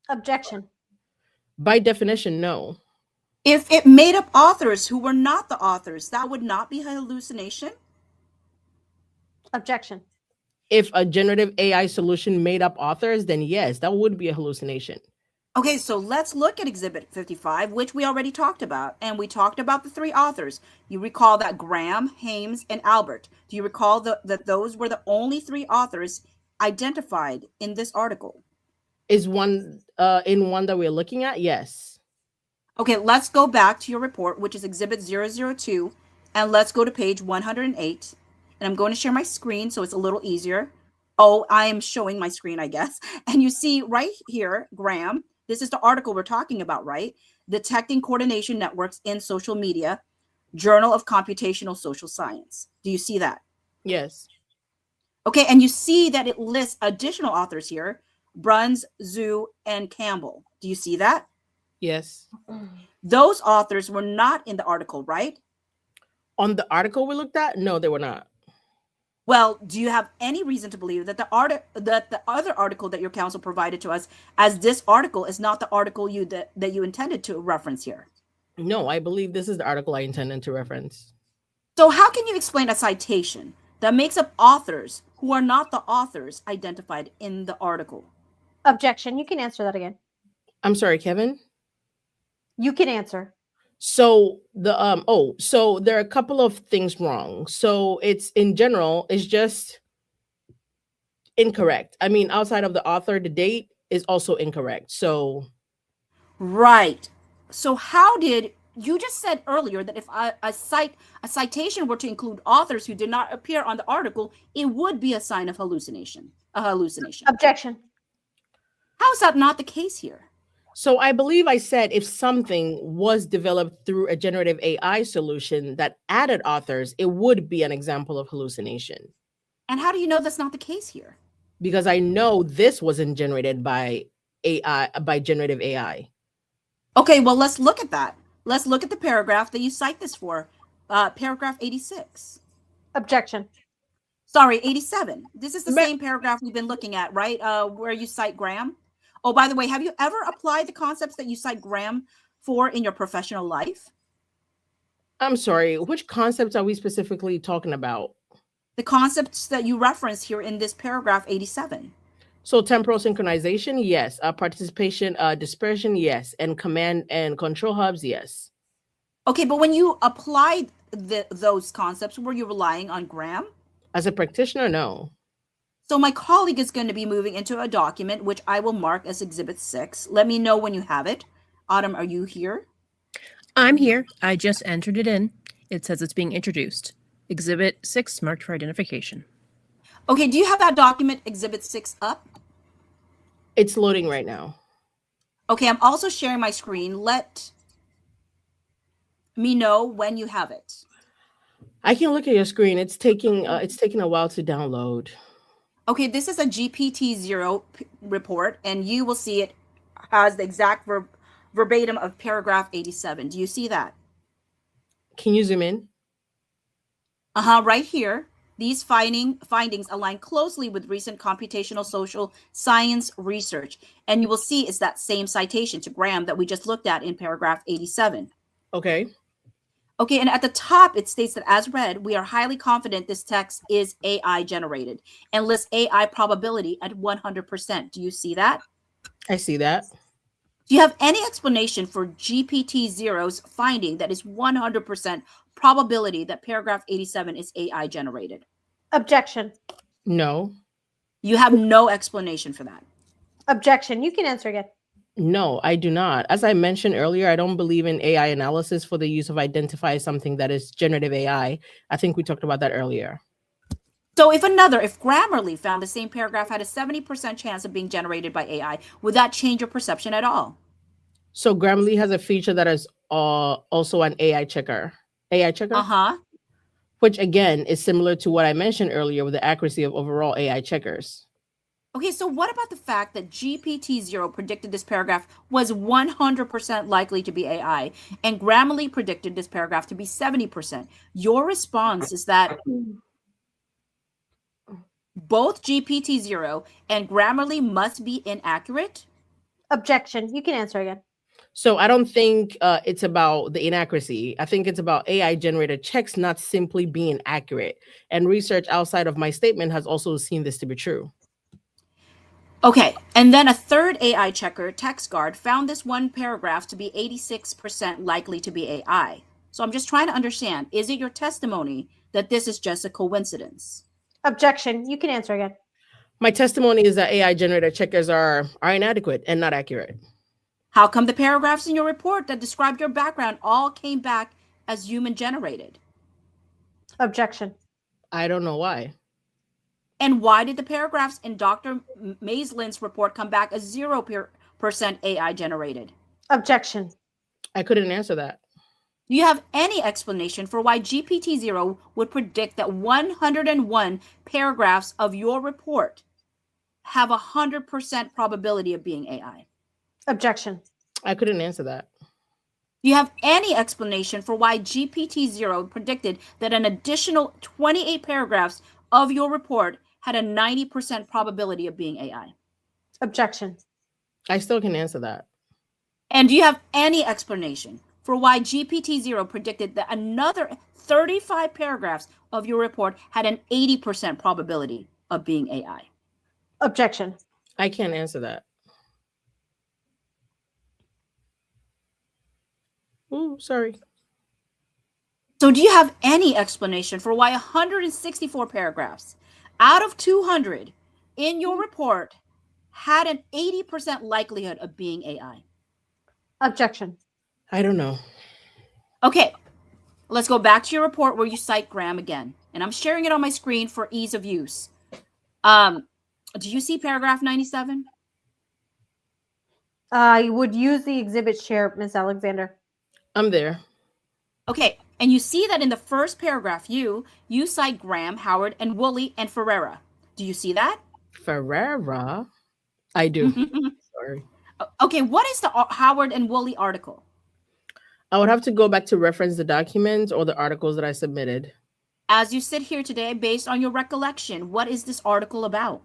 Objection. By definition, no. If it made up authors who were not the authors, that would not be a hallucination? Objection. If a generative AI solution made up authors, then yes, that would be a hallucination. Okay, so let's look at Exhibit 55, which we already talked about. And we talked about the three authors. You recall that Graham, Hames, and Albert. Do you recall that those were the only three authors identified in this article? Is one in one that we're looking at? Yes. Okay, let's go back to your report, which is Exhibit 002, and let's go to page 108. And I'm going to share my screen so it's a little easier. Oh, I am showing my screen, I guess. And you see right here, Graham, this is the article we're talking about, right? Detecting Coordination Networks in Social Media, Journal of Computational Social Science. Do you see that? Yes. Okay, and you see that it lists additional authors here, Bruns, Zhu, and Campbell. Do you see that? Yes. Those authors were not in the article, right? On the article we looked at? No, they were not. Well, do you have any reason to believe that the other article that your counsel provided to us as this article is not the article that you intended to reference here? No, I believe this is the article I intended to reference. So how can you explain a citation that makes up authors who are not the authors identified in the article? Objection. You can answer that again. I'm sorry, Kevin? You can answer. So so there are a couple of things wrong. So it's in general, it's just incorrect. I mean, outside of the author, the date is also incorrect. So right. So how did you just said earlier that if a citation were to include authors who did not appear on the article, it would be a sign of hallucination. Objection. How is that not the case here? So I believe I said if something was developed through a generative AI solution that added authors, it would be an example of hallucination. And how do you know that's not the case here? Because I know this wasn't generated by AI, by generative AI. Okay, well, let's look at that. Let's look at the paragraph that you cite this for, paragraph 86. Objection. Sorry, 87. This is the same paragraph we've been looking at, right? Where you cite Graham. Oh, by the way, have you ever applied the concepts that you cite Graham for in your professional life? I'm sorry, which concepts are we specifically talking about? The concepts that you reference here in this paragraph 87. So temporal synchronization, yes. Participation, dispersion, yes. And command and control hubs, yes. Okay, but when you applied those concepts, were you relying on Graham? As a practitioner, no. So my colleague is going to be moving into a document, which I will mark as Exhibit 6. Let me know when you have it. Autumn, are you here? I'm here. I just entered it in. It says it's being introduced. Exhibit 6 marked for identification. Okay, do you have that document, Exhibit 6, up? It's loading right now. Okay, I'm also sharing my screen. Let me know when you have it. I can look at your screen. It's taking a while to download. Okay, this is a GPT-0 report, and you will see it has the exact verbatim of paragraph 87. Do you see that? Can you zoom in? Right here. These findings align closely with recent computational social science research. And you will see it's that same citation to Graham that we just looked at in paragraph 87. Okay. Okay, and at the top, it states that as read, we are highly confident this text is AI generated and lists AI probability at 100%. Do you see that? I see that. Do you have any explanation for GPT-0's finding that is 100% probability that paragraph 87 is AI generated? Objection. No. You have no explanation for that. Objection. You can answer again. No, I do not. As I mentioned earlier, I don't believe in AI analysis for the use of identify something that is generative AI. I think we talked about that earlier. So if Grammarly found the same paragraph had a 70% chance of being generated by AI, would that change your perception at all? So Grammarly has a feature that is also an AI checker. Which again is similar to what I mentioned earlier with the accuracy of overall AI checkers. Okay, so what about the fact that GPT-0 predicted this paragraph was 100% likely to be AI, and Grammarly predicted this paragraph to be 70%? Your response is that both GPT-0 and Grammarly must be inaccurate? Objection. You can answer again. So I don't think it's about the inaccuracy. I think it's about AI generated checks not simply being accurate. And research outside of my statement has also seen this to be true. Okay, and then a third AI checker, TextGuard, found this one paragraph to be 86% likely to be AI. So I'm just trying to understand, is it your testimony that this is just a coincidence? Objection. You can answer again. My testimony is that AI generated checkers are inadequate and not accurate. How come the paragraphs in your report that described your background all came back as human generated? Objection. I don't know why. And why did the paragraphs in Dr. Maislin's report come back as 0% AI generated? Objection. I couldn't answer that. Do you have any explanation for why GPT-0 would predict that 101 paragraphs of your report have 100% probability of being AI? Objection. I couldn't answer that. Do you have any explanation for why GPT-0 predicted that an additional 28 paragraphs of your report had a 90% probability of being AI? Objection. I still can answer that. And do you have any explanation for why GPT-0 predicted that another 35 paragraphs of your report had an 80% probability of being AI? Objection. I can't answer that. Ooh, sorry. So do you have any explanation for why 164 paragraphs out of 200 in your report had an 80% likelihood of being AI? Objection. I don't know. Okay, let's go back to your report where you cite Graham again. And I'm sharing it on my screen for ease of use. Do you see paragraph 97? I would use the exhibit share, Ms. Alexander. I'm there. Okay, and you see that in the first paragraph, you cite Graham, Howard, and Woolley, and Ferreira. Do you see that? Ferreira? I do. Sorry. Okay, what is the Howard and Woolley article? I would have to go back to reference the documents or the articles that I submitted. As you sit here today, based on your recollection, what is this article about?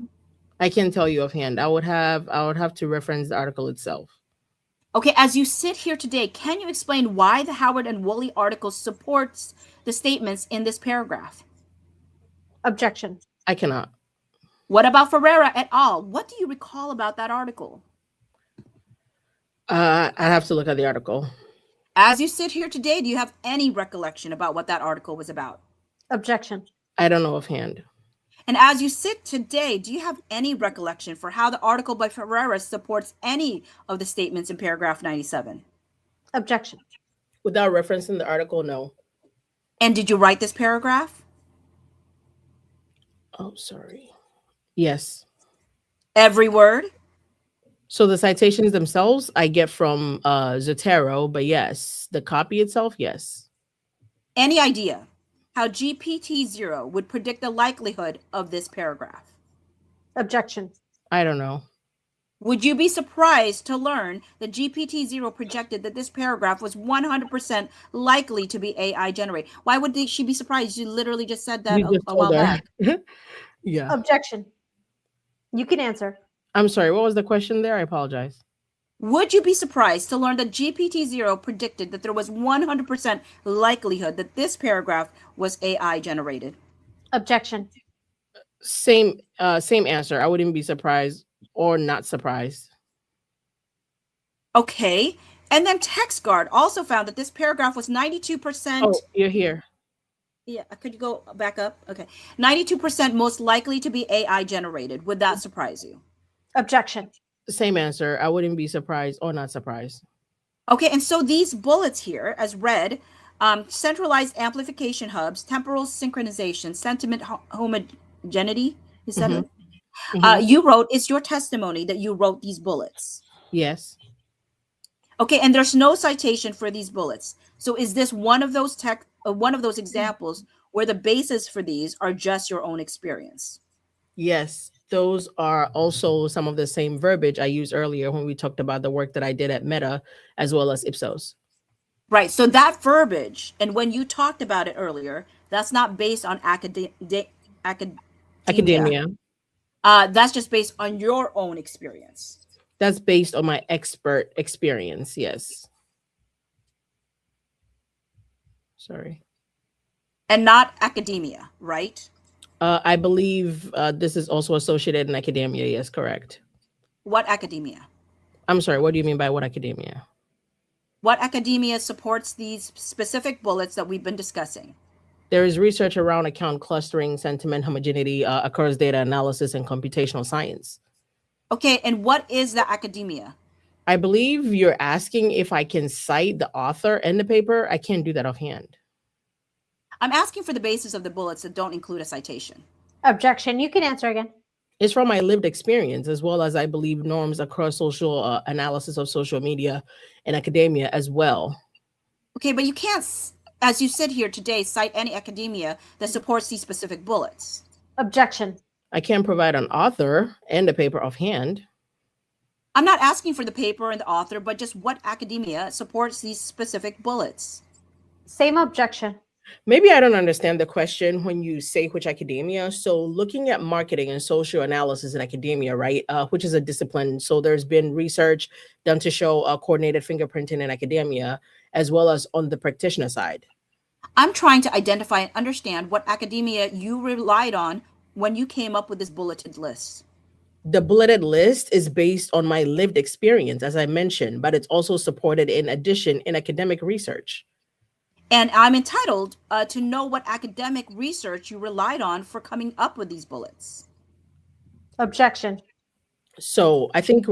I can't tell you offhand. I would have to reference the article itself. Okay, as you sit here today, can you explain why the Howard and Woolley article supports the statements in this paragraph? Objection. I cannot. What about Ferreira et al.? What do you recall about that article? I have to look at the article. As you sit here today, do you have any recollection about what that article was about? Objection. I don't know offhand. And as you sit today, do you have any recollection for how the article by Ferreira supports any of the statements in paragraph 97? Objection. Without referencing the article, no. And did you write this paragraph? Oh, sorry. Yes. Every word? So the citations themselves I get from Zotero, but yes, the copy itself, yes. Any idea how GPT-0 would predict the likelihood of this paragraph? Objection. I don't know. Would you be surprised to learn that GPT-0 projected that this paragraph was 100% likely to be AI generated? Why would she be surprised? You literally just said that You just a while told her. back. Yeah. Objection. You can answer. I'm sorry. What was the question there? I apologize. Would you be surprised to learn that GPT-0 predicted that there was 100% likelihood that this paragraph was AI generated? Objection. Same answer. I wouldn't be surprised or not surprised. Okay. And then TextGuard also found that this paragraph was 92%. Oh, you're here. Yeah, could you go back up? Okay. 92% most likely to be AI generated. Would that surprise you? Objection. Same answer. I wouldn't be surprised or not surprised. Okay, and so these bullets here, as read, centralized amplification hubs, temporal synchronization, sentiment homogeneity, is that it? You wrote, it's your testimony that you wrote these bullets. Yes. Okay, and there's no citation for these bullets. So is this one of those examples where the basis for these are just your own experience? Yes. Those are also some of the same verbiage I used earlier when we talked about the work that I did at Meta as well as Ipsos. Right. So that verbiage, and when you talked about it earlier, that's not based on academia. That's just based on your own experience. That's based on my expert experience. Yes. Sorry. And not academia, right? I believe this is also associated in academia. Yes, correct. What academia? I'm sorry. What do you mean by what academia? What academia supports these specific bullets that we've been discussing? There is research around account clustering, sentiment homogeneity, occurs data analysis, and computational science. Okay, and what is the academia? I believe you're asking if I can cite the author and the paper. I can't do that offhand. I'm asking for the basis of the bullets that don't include a citation. Objection. You can answer again. It's from my lived experience, as well as I believe norms across social analysis of social media and academia as well. Okay, but you can't, as you sit here today, cite any academia that supports these specific bullets. Objection. I can't provide an author and a paper offhand. I'm not asking for the paper and the author, but just what academia supports these specific bullets. Same objection. Maybe I don't understand the question when you say which academia. So looking at marketing and social analysis in academia, right, which is a discipline. So there's been research done to show coordinated fingerprinting in academia, as well as on the practitioner side. I'm trying to identify and understand what academia you relied on when you came up with this bulleted list. The bulleted list is based on my lived experience, as I mentioned, but it's also supported in addition in academic research. And I'm entitled to know what academic research you relied on for coming up with these bullets. Objection. So I think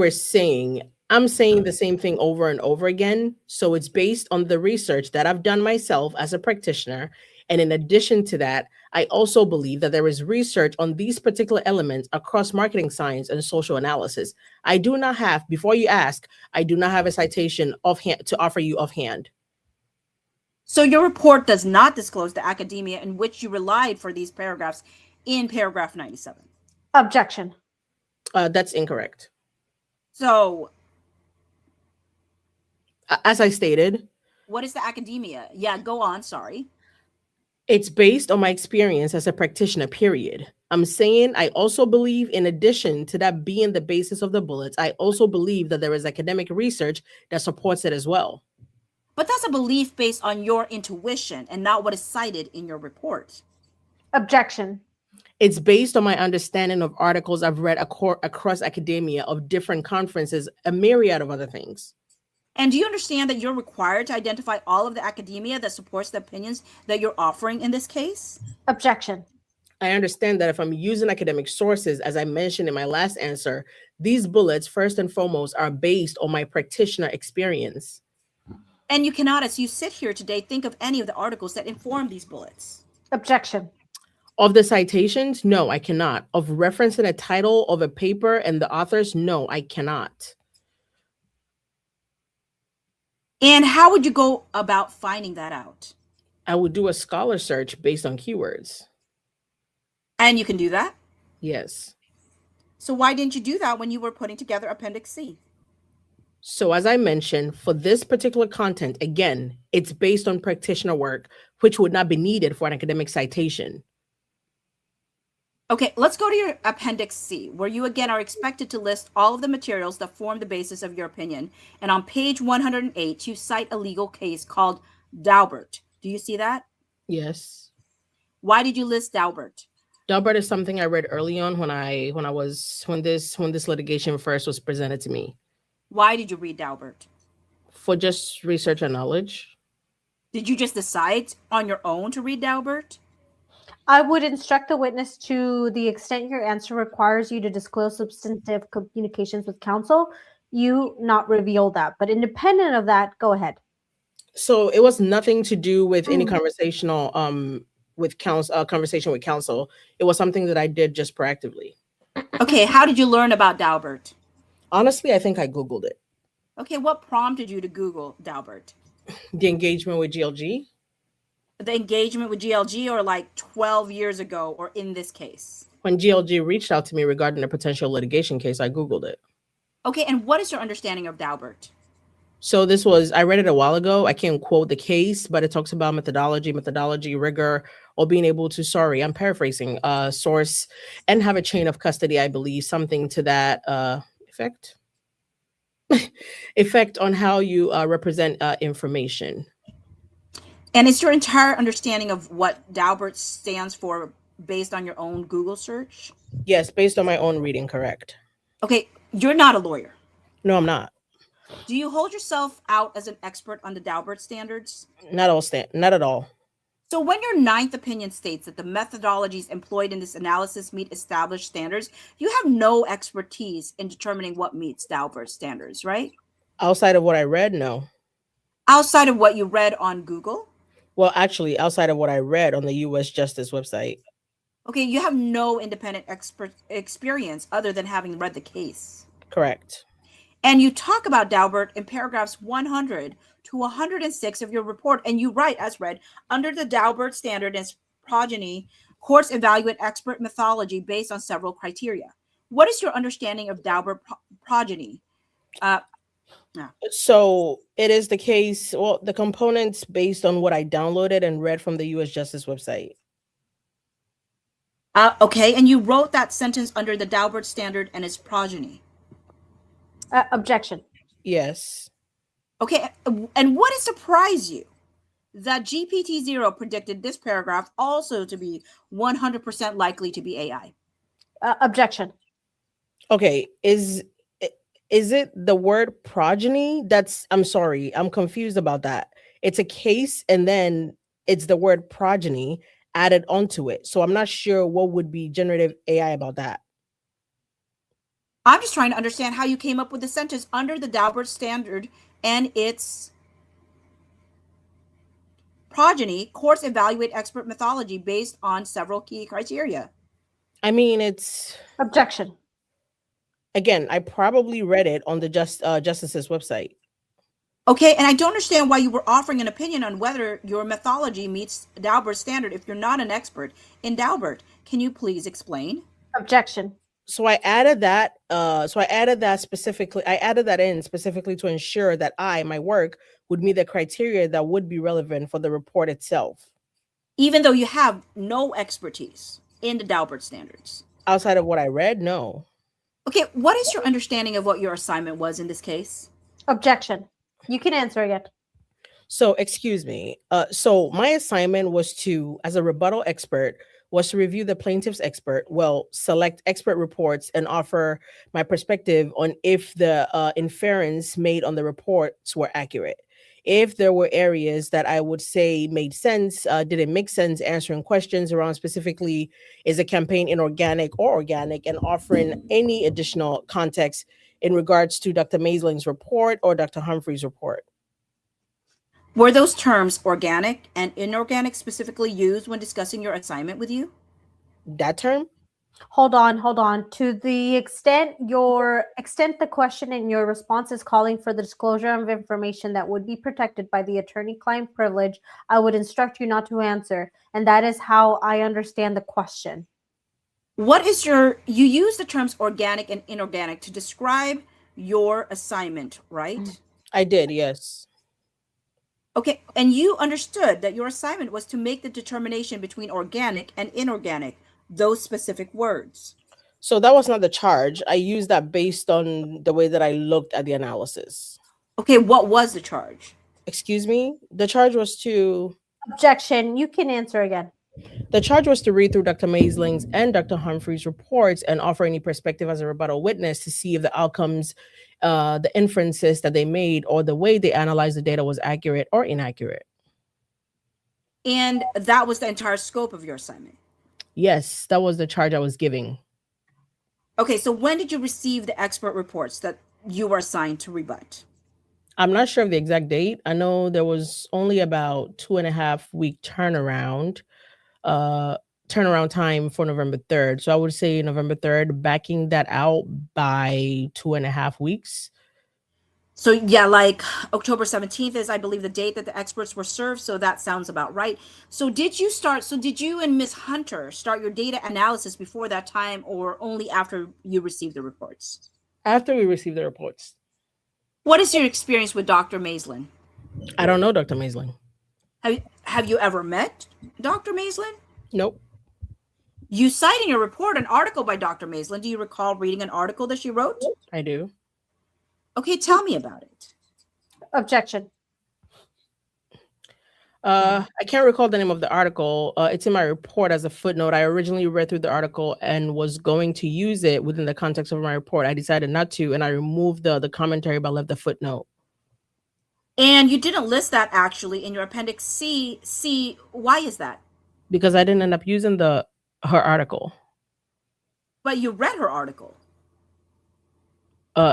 I'm saying the same thing over and over again. So it's based on the research that I've done myself as a practitioner. And in addition to that, I also believe that there is research on these particular elements across marketing science and social analysis. I do not have, before you ask, I do not have a citation offhand to offer you offhand. So your report does not disclose the academia in which you relied for these paragraphs in paragraph 97. Objection. That's incorrect. So, as I stated, what is the academia? Yeah, go on. Sorry. It's based on my experience as a practitioner, period. I'm saying I also believe, in addition to that being the basis of the bullets, I also believe that there is academic research that supports it as well. But that's a belief based on your intuition and not what is cited in your report. Objection. It's based on my understanding of articles I've read across academia of different conferences, a myriad of other things. And do you understand that you're required to identify all of the academia that supports the opinions that you're offering in this case? Objection. I understand that if I'm using academic sources, as I mentioned in my last answer, these bullets, first and foremost, are based on my practitioner experience. And you cannot, as you sit here today, think of any of the articles that inform these bullets. Objection. Of the citations, no, I cannot. Of referencing a title of a paper and the authors, no, I cannot. And how would you go about finding that out? I would do a scholar search based on keywords. And you can do that? Yes. So why didn't you do that when you were putting together Appendix C? So as I mentioned, for this particular content, again, it's based on practitioner work, which would not be needed for an academic citation. Okay, let's go to your Appendix C, where you again are expected to list all of the materials that form the basis of your opinion. And on page 108, you cite a legal case called Daubert. Do you see that? Yes. Why did you list Daubert? Daubert is something I read early on when this litigation first was presented to me. Why did you read Daubert? For just research and knowledge. Did you just decide on your own to read Daubert? I would instruct the witness to the extent your answer requires you to disclose substantive communications with counsel, you not reveal that. But independent of that, go ahead. So it was nothing to do with any conversational conversation with counsel. It was something that I did just proactively. Okay, how did you learn about Daubert? Honestly, I think I Googled it. Okay, what prompted you to Google Daubert? The engagement with GLG. The engagement with GLG, or like 12 years ago, or in this case? When GLG reached out to me regarding a potential litigation case, I Googled it. Okay, and what is your understanding of Daubert? So I read it a while ago. I can't quote the case, but it talks about methodology, rigor, or being able to, I'm paraphrasing, source and have a chain of custody, I believe, something to that effect. Effect on how you represent information. And is your entire understanding of what Daubert stands for based on your own Google search? Yes, based on my own reading, correct. Okay, you're not a lawyer. No, I'm not. Do you hold yourself out as an expert on the Daubert standards? Not at all. So when your ninth opinion states that the methodologies employed in this analysis meet established standards, you have no expertise in determining what meets Daubert standards, right? Outside of what I read, no. Outside of what you read on Google? Well, actually, outside of what I read on the U.S. Justice website. Okay, you have no independent experience other than having read the case. Correct. And you talk about Daubert in paragraphs 100 to 106 of your report, and you write, as read, under the Daubert standard and its progeny, courts evaluate expert methodology based on several criteria. What is your understanding of Daubert progeny? So it is the case, well, the components based on what I downloaded and read from the U.S. Justice website. Okay, and you wrote that sentence under the Daubert standard and its progeny. Objection. Yes. Okay, and what surprised you? That GPT-0 predicted this paragraph also to be 100% likely to be AI. Objection. Okay, is it the word progeny? I'm sorry, I'm confused about that. It's a case and then it's the word progeny added onto it. So I'm not sure what would be generative AI about that. I'm just trying to understand how you came up with the sentence under the Daubert standard and its progeny. Courts evaluate expert methodology based on several key criteria. I mean, it's... Objection. Again, I probably read it on the Justice's website. Okay, and I don't understand why you were offering an opinion on whether your methodology meets Daubert's standard if you're not an expert in Daubert. Can you please explain? Objection. So I added that. I added that in specifically to ensure that my work would meet the criteria that would be relevant for the report itself. Even though you have no expertise in the Daubert standards. Outside of what I read, no. Okay, what is your understanding of what your assignment was in this case? Objection. You can answer again. So, excuse me. So my assignment was as a rebuttal expert, was to review the plaintiff's select expert reports and offer my perspective on if the inference made on the reports were accurate. If there were areas that I would say made sense, did it make sense, answering questions around specifically, is a campaign inorganic or organic, and offering any additional context in regards to Dr. Maisling's report or Dr. Humphrey's report. Were those terms organic and inorganic specifically used when discussing your assignment with you? That term? Hold on. To the extent the question in your response is calling for the disclosure of information that would be protected by the attorney-client privilege, I would instruct you not to answer. And that is how I understand the question. You use the terms organic and inorganic to describe your assignment, right? I did, yes. Okay, and you understood that your assignment was to make the determination between organic and inorganic, those specific words. So that was not the charge. I used that based on the way that I looked at the analysis. Okay, what was the charge? Excuse me? The charge was to Objection. You can answer again. The charge was to read through Dr. Maisling's and Dr. Humphrey's reports and offer any perspective as a rebuttal witness to see if the outcomes, the inferences that they made, or the way they analyzed the data was accurate or inaccurate. And that was the entire scope of your assignment? Yes, that was the charge I was giving. Okay, so when did you receive the expert reports that you were assigned to rebut? I'm not sure of the exact date. I know there was only about 2.5 week turnaround time for November 3rd. So I would say November 3rd, backing that out by 2.5 weeks. So yeah, like October 17th is, I believe, the date that the experts were served. So that sounds about right. So did you and Ms. Hunter start your data analysis before that time, or only after you received the reports? After we received the reports. What is your experience with Dr. Maislin? I don't know Dr. Maisling. Have you ever met Dr. Maislin? Nope. You cite in your report an article by Dr. Maislin. Do you recall reading an article that she wrote? I do. Okay, tell me about it. Objection. I can't recall the name of the article. It's in my report as a footnote. I originally read through the article and was going to use it within the context of my report. I decided not to, and I removed the commentary, but left the footnote. And you didn't list that actually in your appendix C. Why is that? Because I didn't end up using her article. But you read her article.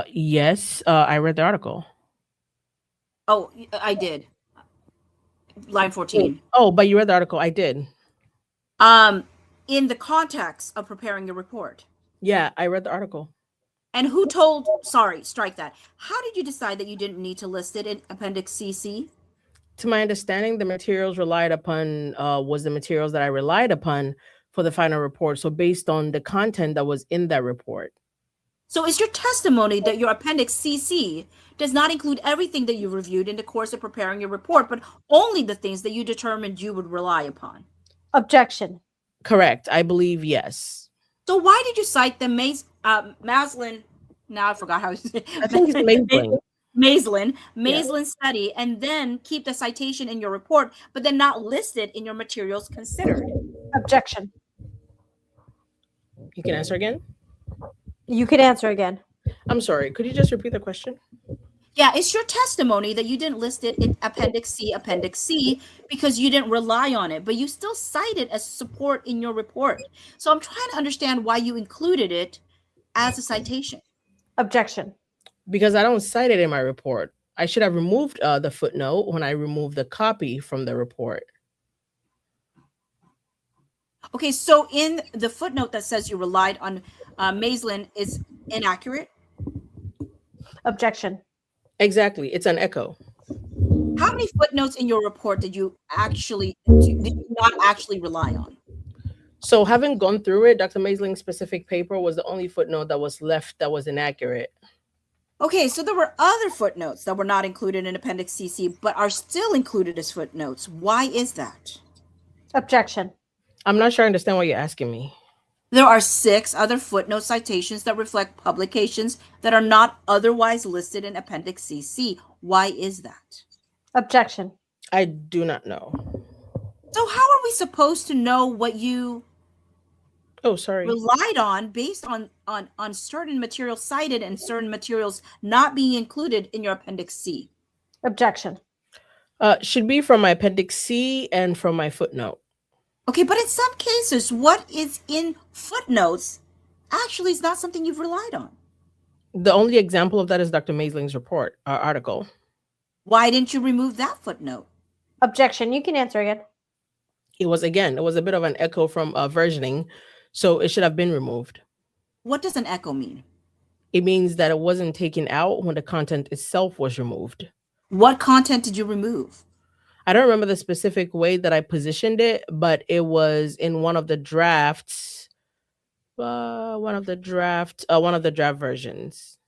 Yes, I read the article. Oh, I did. Line 14. Oh, but you read the article. I did. In the context of preparing your report. Yeah, I read the article. And strike that. How did you decide that you didn't need to list it in appendix CC? To my understanding, the materials relied upon was the materials that I relied upon for the final report. So based on the content that was in that report. So is your testimony that your appendix CC does not include everything that you reviewed in the course of preparing your report, but only the things that you determined you would rely upon? Objection. Correct. I believe yes. So why did you cite the Maslin? Now I forgot how to say it. I think it's Maislin study, and then keep the citation in your report, but then not list it in your materials considered? Objection. You can answer again. You could answer again. I'm sorry. Could you just repeat the question? Yeah, it's your testimony that you didn't list it in appendix C because you didn't rely on it, but you still cite it as support in your report. So I'm trying to understand why you included it as a citation. Objection. Because I don't cite it in my report. I should have removed the footnote when I removed the copy from the report. Okay, so in the footnote that says you relied on Maislin is inaccurate? Objection. Exactly. It's an echo. How many footnotes in your report did you not actually rely on? So having gone through it, Dr. Maisling's specific paper was the only footnote that was left that was inaccurate. Okay, so there were other footnotes that were not included in Appendix CC, but are still included as footnotes. Why is that? Objection. I'm not sure I understand what you're asking me. There are 6 other footnote citations that reflect publications that are not otherwise listed in Appendix CC. Why is that? Objection. I do not know. So how are we supposed to know what you relied on based on certain materials cited and certain materials not being included in your Appendix C? Objection. Should be from my Appendix C and from my footnote. Okay, but in some cases, what is in footnotes actually is not something you've relied on. The only example of that is Dr. Maisling's report, article. Why didn't you remove that footnote? Objection. You can answer again. It was a bit of an echo from versioning, so it should have been removed. What does an echo mean? It means that it wasn't taken out when the content itself was removed. What content did you remove? I don't remember the specific way that I positioned it, but it was in one of the drafts. One of the draft versions.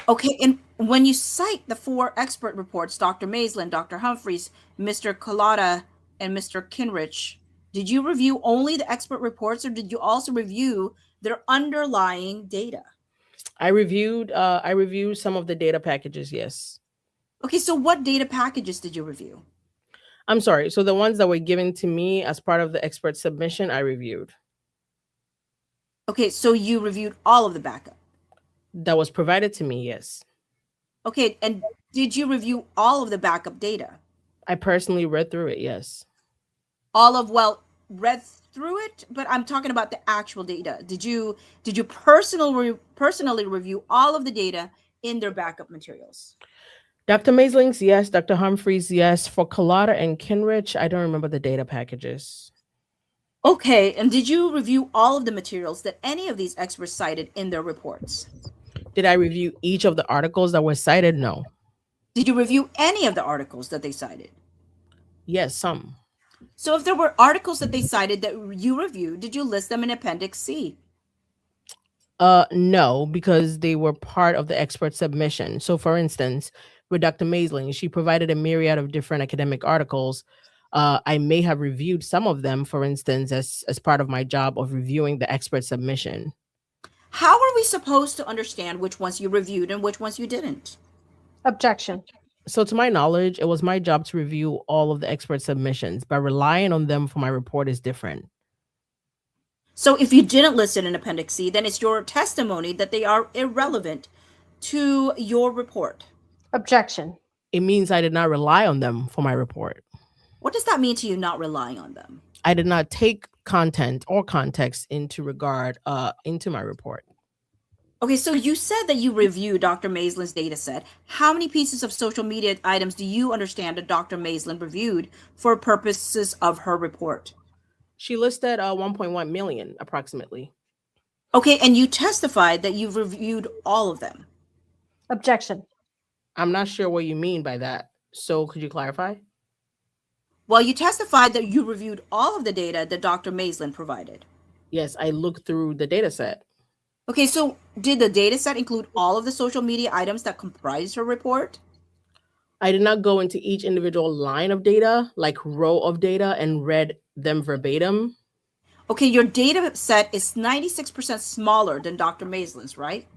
Okay, and when you cite the 4 expert reports, Dr. Maisland, Dr. Humphreys, Mr. Collada, and Mr. Kinrich, did you review only the expert reports, or did you also review their underlying data? I reviewed some of the data packages, yes. Okay, so what data packages did you review? I'm sorry. So the ones that were given to me as part of the expert submission, I reviewed. Okay, so you reviewed all of the backup. That was provided to me, yes. Okay, and did you review all of the backup data? I personally read through it, yes. Read through it, but I'm talking about the actual data. Did you personally review all of the data in their backup materials? Dr. Maisling's, yes. Dr. Humphreys, yes. For Collada and Kinrich, I don't remember the data packages. Okay, and did you review all of the materials that any of these experts cited in their reports? Did I review each of the articles that were cited? No. Did you review any of the articles that they cited? Yes, some. So if there were articles that they cited that you reviewed, did you list them in Appendix C? No, because they were part of the expert submission. So for instance, with Dr. Maisling, she provided a myriad of different academic articles. I may have reviewed some of them, for instance, as part of my job of reviewing the expert submission. How are we supposed to understand which ones you reviewed and which ones you didn't? Objection. So to my knowledge, it was my job to review all of the expert submissions, but relying on them for my report is different. So if you didn't list it in Appendix C, then it's your testimony that they are irrelevant to your report. Objection. It means I did not rely on them for my report. What does that mean to you, not relying on them? I did not take content or context into my report. Okay, so you said that you reviewed Dr. Maislin's data set. How many pieces of social media items do you understand that Dr. Maislin reviewed for purposes of her report? She listed 1.1 million approximately. Okay, and you testified that you've reviewed all of them. Objection. I'm not sure what you mean by that. So could you clarify? Well, you testified that you reviewed all of the data that Dr. Maislin provided. Yes, I looked through the data set. Okay, so did the data set include all of the social media items that comprised her report? I did not go into each individual line of data, like row of data, and read them verbatim. Okay, your data set is 96% smaller than Dr. Maislin's, right?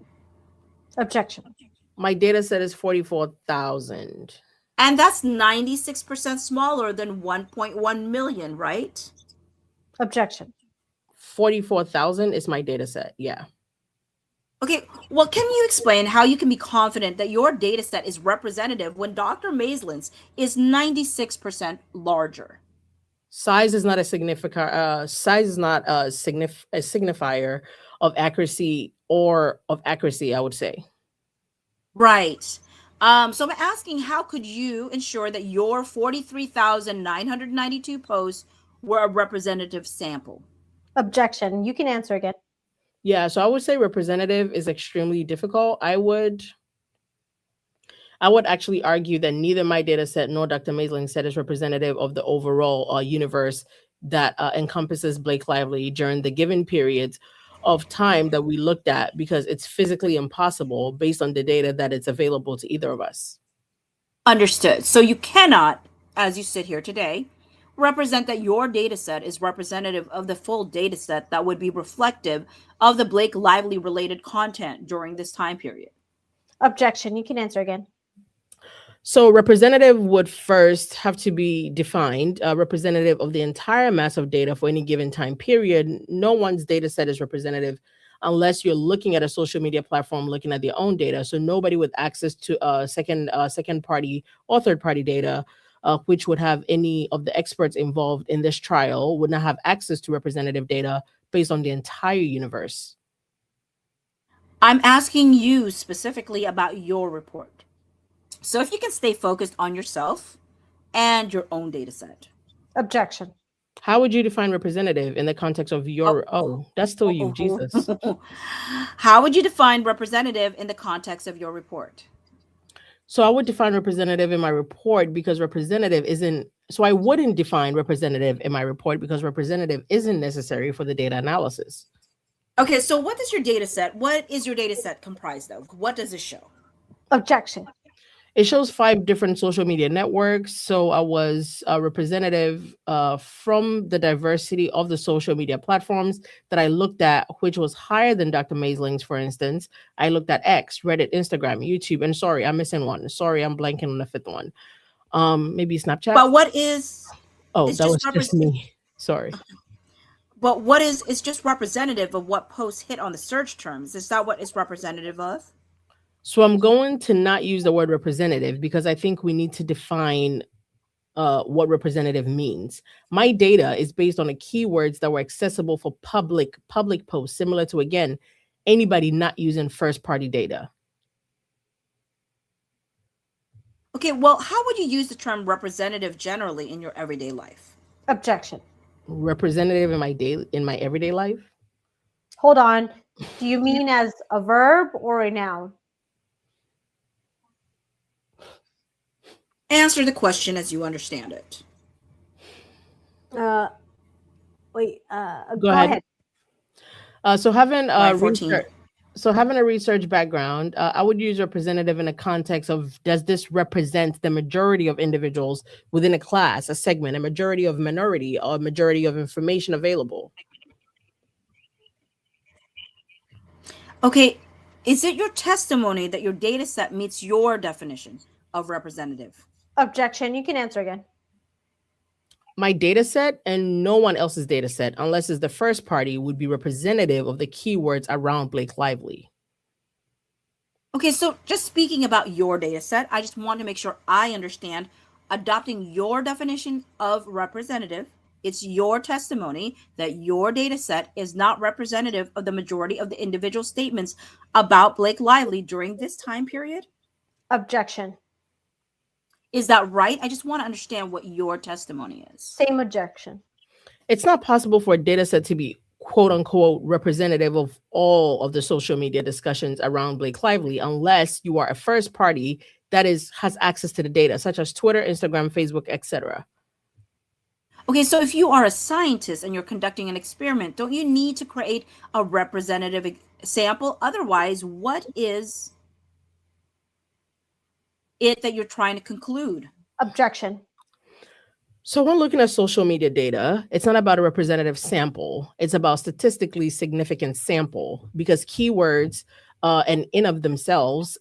Objection. My data set is 44,000. And that's 96% smaller than 1.1 million, right? Objection. 44,000 is my data set, yeah. Okay, well, can you explain how you can be confident that your data set is representative when Dr. Maislin's is 96% larger? Size is not a signifier of accuracy I would say. Right. So I'm asking, how could you ensure that your 43,992 posts were a representative sample? Objection. You can answer again. Yeah, so I would say representative is extremely difficult. I would actually argue that neither my data set nor Dr. Maisling's set is representative of the overall universe that encompasses Blake Lively during the given periods of time that we looked at, because it's physically impossible based on the data that it's available to either of us. Understood. So you cannot, as you sit here today, represent that your data set is representative of the full data set that would be reflective of the Blake Lively related content during this time period. Objection. You can answer again. So representative would first have to be defined, representative of the entire mass of data for any given time period. No one's data set is representative unless you're looking at a social media platform, looking at their own data. So nobody with access to second party or third party data, which would have any of the experts involved in this trial, would not have access to representative data based on the entire universe. I'm asking you specifically about your report. So if you can stay focused on yourself and your own data set. Objection. How would you define representative in the context of your? Oh, that's still you, Jesus. How would you define representative in the context of your report? So I would define representative in my report because representative isn't. So I wouldn't define representative in my report because representative isn't necessary for the data analysis. Okay, so what is your data set? What is your data set comprised of? What does it show? Objection. It shows 5 different social media networks. So I was a representative from the diversity of the social media platforms that I looked at, which was higher than Dr. Maisling's, for instance. I looked at X, Reddit, Instagram, YouTube, and sorry, I'm missing one. Sorry, I'm blanking on the 5th one. Maybe Snapchat. But what is? Oh, that was just me. Sorry. But what is? It's just representative of what posts hit on the search terms. Is that what it's representative of? So I'm going to not use the word representative because I think we need to define what representative means. My data is based on the keywords that were accessible for public posts, similar to, again, anybody not using first-party data. Okay, well, how would you use the term representative generally in your everyday life? Objection. Representative in my everyday life? Hold on. Do you mean as a verb or a noun? Answer the question as you understand it. Wait. Go ahead. So having a research background, I would use representative in the context of, does this represent the majority of individuals within a class, a segment, a majority of minority, or a majority of information available? Okay, is it your testimony that your data set meets your definition of representative? Objection. You can answer again. My data set and no one else's data set, unless it's the first party, would be representative of the keywords around Blake Lively. Okay, so just speaking about your data set, I just want to make sure I understand. Adopting your definition of representative, it's your testimony that your data set is not representative of the majority of the individual statements about Blake Lively during this time period? Objection. Is that right? I just want to understand what your testimony is. Same objection. It's not possible for a data set to be quote unquote representative of all of the social media discussions around Blake Lively unless you are a first party that has access to the data, such as Twitter, Instagram, Facebook, etc. Okay, so if you are a scientist and you're conducting an experiment, don't you need to create a representative sample? Otherwise, what is it that you're trying to conclude? Objection. So when looking at social media data, it's not about a representative sample. It's about statistically significant sample, because keywords and in of themselves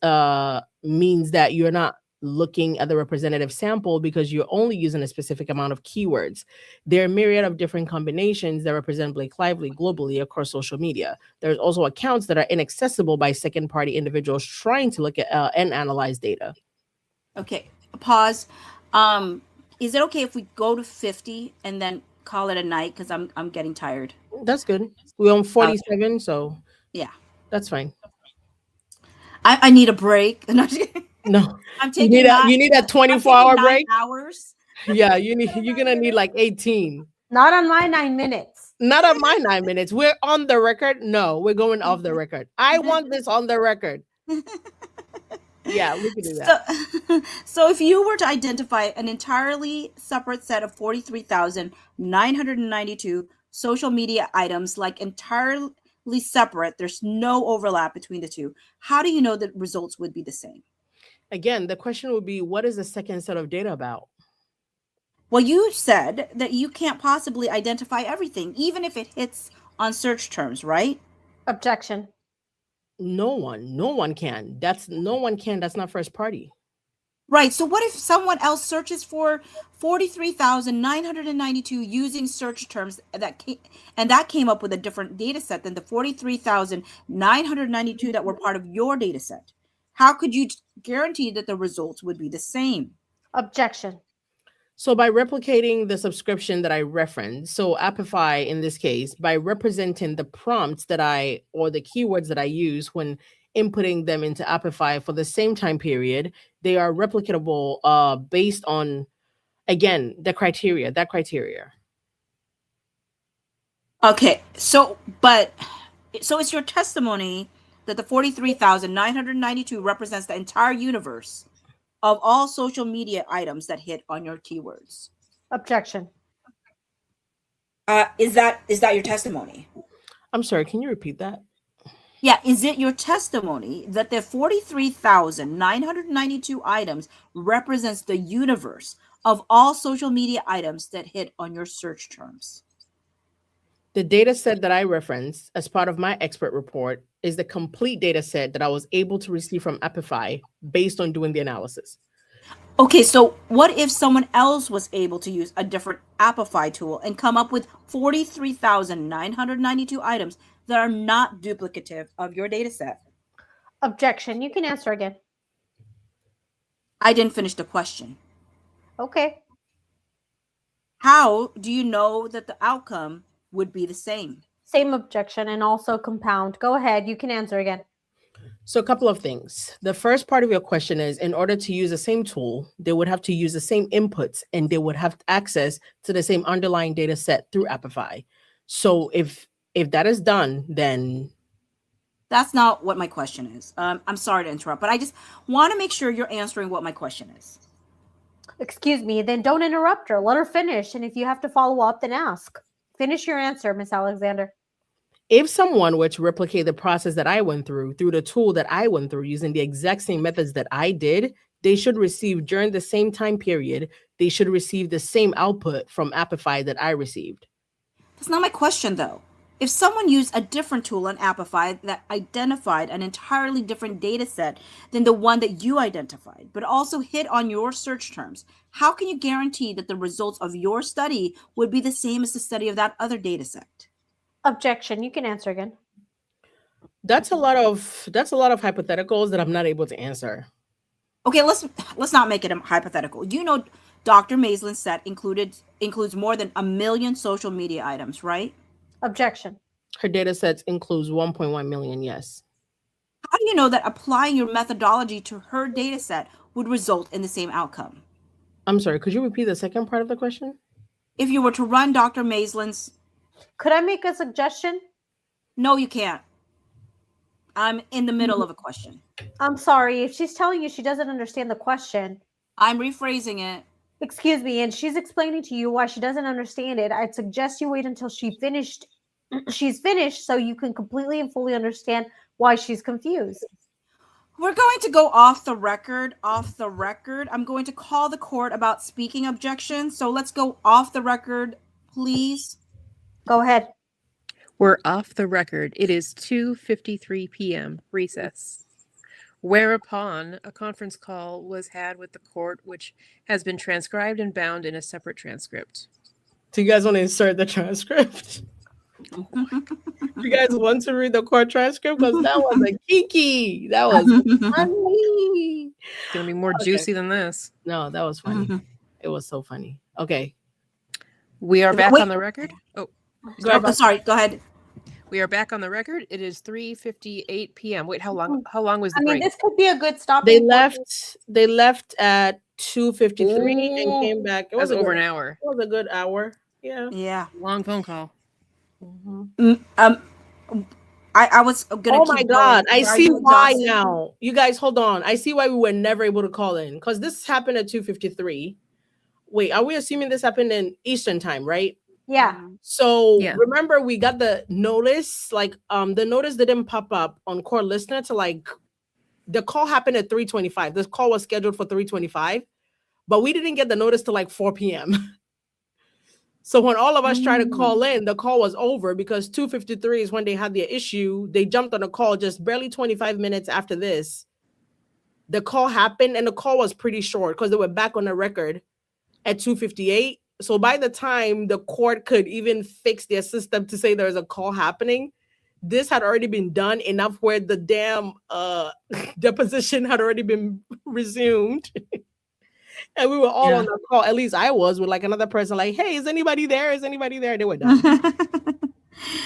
means that you're not looking at the representative sample because you're only using a specific amount of keywords. There are a myriad of different combinations that represent Blake Lively globally across social media. There's also accounts that are inaccessible by second-party individuals trying to look at and analyze data. Okay, pause. Is it okay if we go to 50 and then call it a night? Because I'm getting tired. That's good. We're on 47, so yeah, that's fine. I need a break. No, I'm taking you need a 24-hour break. Hours. Yeah, you're gonna need like 18. Not on my 9 minutes. Not on my 9 minutes. We're on the record. No, we're going off the record. I want this on the record. Yeah, we can do that. So if you were to identify an entirely separate set of 43,992 social media items, like entirely separate, there's no overlap between the two, how do you know that results would be the same? Again, the question would be, what is the second set of data about? Well, you said that you can't possibly identify everything, even if it hits on search terms, right? Objection. No one can. That's not first party. Right. So what if someone else searches for 43,992 using search terms that came up with a different data set than the 43,992 that were part of your data set? How could you guarantee that the results would be the same? Objection. So by replicating the subscription that I referenced, so Apify in this case, by representing the prompts or the keywords that I use when inputting them into Apify for the same time period, they are replicatable based on, again, that criteria. Okay, so it's your testimony that the 43,992 represents the entire universe of all social media items that hit on your keywords. Objection. Is that your testimony? I'm sorry, can you repeat that? Yeah, is it your testimony that the 43,992 items represents the universe of all social media items that hit on your search terms? The data set that I referenced as part of my expert report is the complete data set that I was able to receive from Apify based on doing the analysis. Okay, so what if someone else was able to use a different Apify tool and come up with 43,992 items that are not duplicative of your data set? Objection. You can answer again. I didn't finish the question. Okay. How do you know that the outcome would be the same? Same objection and also compound. Go ahead. You can answer again. So a couple of things. The first part of your question is, in order to use the same tool, they would have to use the same inputs and they would have access to the same underlying data set through Apify. So if that is done, then... That's not what my question is. I'm sorry to interrupt, but I just want to make sure you're answering what my question is. Excuse me, then don't interrupt her. Let her finish. And if you have to follow up, then ask. Finish your answer, Miss Alexander. If someone were to replicate the process that I went through the tool that I went through using the exact same methods that I did, they should receive during the same time period, they should receive the same output from Apify that I received. That's not my question, though. If someone used a different tool on Apify that identified an entirely different data set than the one that you identified, but also hit on your search terms, how can you guarantee that the results of your study would be the same as the study of that other data set? Objection. You can answer again. That's a lot of hypotheticals that I'm not able to answer. Okay, let's not make it a hypothetical. You know, Dr. Maislin's set includes more than 1 million social media items, right? Objection. Her data sets includes 1.1 million, yes. How do you know that applying your methodology to her data set would result in the same outcome? I'm sorry, could you repeat the second part of the question? If you were to run Dr. Maislin's... Could I make a suggestion? No, you can't. I'm in the middle of a question. I'm sorry. If she's telling you she doesn't understand the question, I'm rephrasing it. excuse me, and she's explaining to you why she doesn't understand it, I'd suggest you wait until she's finished so you can completely and fully understand why she's confused. We're going to go off the record. I'm going to call the court about speaking objections. So let's go off the record, please. Go ahead. We're off the record. It is 2:53 p.m. Recess. Whereupon a conference call was had with the court, which has been transcribed and bound in a separate transcript. Do you guys want to insert the transcript? You guys want to read the court transcript? Because that was a kiki. That was funny. It's going to be more juicy than this. No, that was funny. It was so funny. Okay. We are back on the record. Oh, sorry. Go ahead. we are back on the record. It is 3:58 p.m. Wait, how long was the break? This could be a good stop. They left at 2:53 and came back. It was over an hour. It was a good hour. Yeah. Yeah. Long phone call. I was gonna. Oh my God! I see why now. You guys, hold on. I see why we were never able to call in, because this happened at 2:53. Wait, are we assuming this happened in Eastern time, right? Yeah. So remember, we got the notice. Like, the notice didn't pop up on Core Listener to the call happened at 3:25. This call was scheduled for 3:25, but we didn't get the notice till 4 p.m. So when all of us tried to call in, the call was over, because 2:53 is when they had the issue. They jumped on a call just barely 25 minutes after this. The call happened, and the call was pretty short because they were back on the record at 2:58. So by the time the court could even fix their system to say there's a call happening, this had already been done enough where the damn deposition had already been resumed. And we were all on the call. At least I was, with another person, hey, is anybody there? Is anybody there? They were done.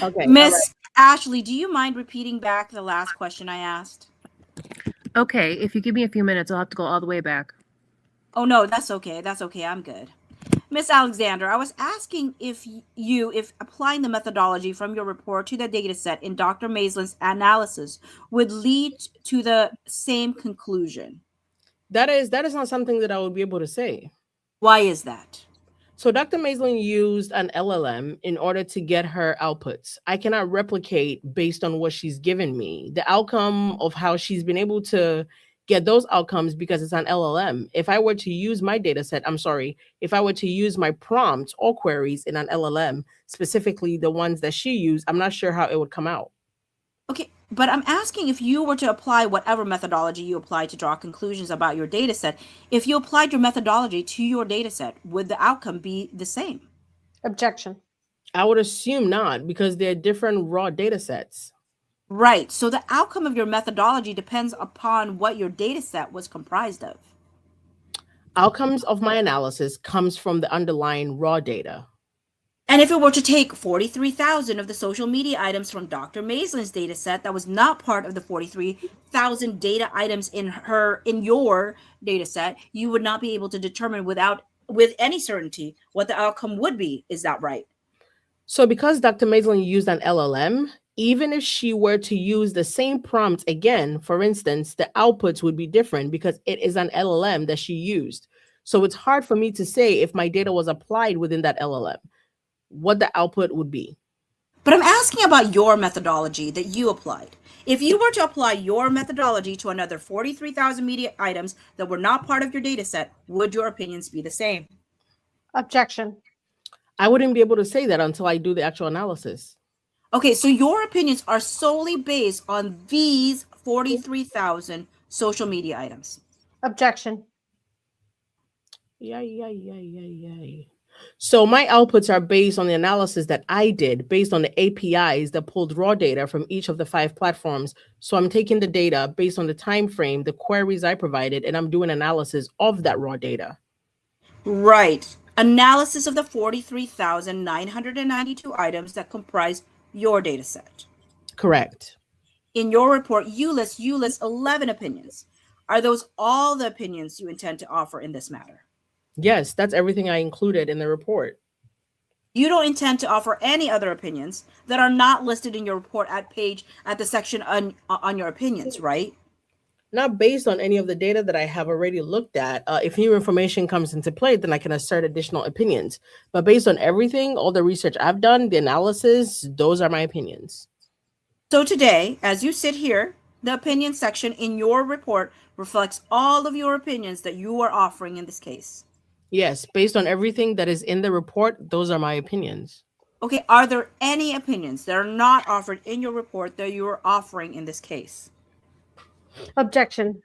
Okay. Miss Ashley, do you mind repeating back the last question I asked? Okay, if you give me a few minutes, I'll have to go all the way back. Oh no, that's okay. That's okay. I'm good. Miss Alexander, I was asking if if applying the methodology from your report to the data set in Dr. Maislin's analysis would lead to the same conclusion. That is not something that I would be able to say. Why is that? So Dr. Maislin used an LLM in order to get her outputs. I cannot replicate based on what she's given me the outcome of how she's been able to get those outcomes because it's an LLM. If I were to use my data set, if I were to use my prompts or queries in an LLM, specifically the ones that she used, I'm not sure how it would come out. Okay, but I'm asking if you were to apply whatever methodology you apply to draw conclusions about your data set, if you applied your methodology to your data set, would the outcome be the same? Objection. I would assume not because they're different raw data sets. Right. So the outcome of your methodology depends upon what your data set was comprised of. Outcomes of my analysis comes from the underlying raw data. And if it were to take 43,000 of the social media items from Dr. Maislin's data set that was not part of the 43,000 data items in your data set, you would not be able to determine with any certainty what the outcome would be. Is that right? So because Dr. Maislin used an LLM, even if she were to use the same prompt again, for instance, the outputs would be different because it is an LLM that she used. So it's hard for me to say if my data was applied within that LLM, what the output would be. But I'm asking about your methodology that you applied. If you were to apply your methodology to another 43,000 media items that were not part of your data set, would your opinions be the same? Objection. I wouldn't be able to say that until I do the actual analysis. Okay, so your opinions are solely based on these 43,000 social media items. Objection. Yay. So my outputs are based on the analysis that I did based on the APIs that pulled raw data from each of the 5 platforms. So I'm taking the data based on the time frame, the queries I provided, and I'm doing analysis of that raw data. Right. Analysis of the 43,992 items that comprise your data set. Correct. In your report, you list 11 opinions. Are those all the opinions you intend to offer in this matter? Yes, that's everything I included in the report. You don't intend to offer any other opinions that are not listed in your report at the section on your opinions, right? Not based on any of the data that I have already looked at. If new information comes into play, then I can assert additional opinions. But based on everything, all the research I've done, the analysis, those are my opinions. So today, as you sit here, the opinion section in your report reflects all of your opinions that you are offering in this case. Yes, based on everything that is in the report, those are my opinions. Okay, are there any opinions that are not offered in your report that you are offering in this case? Objection.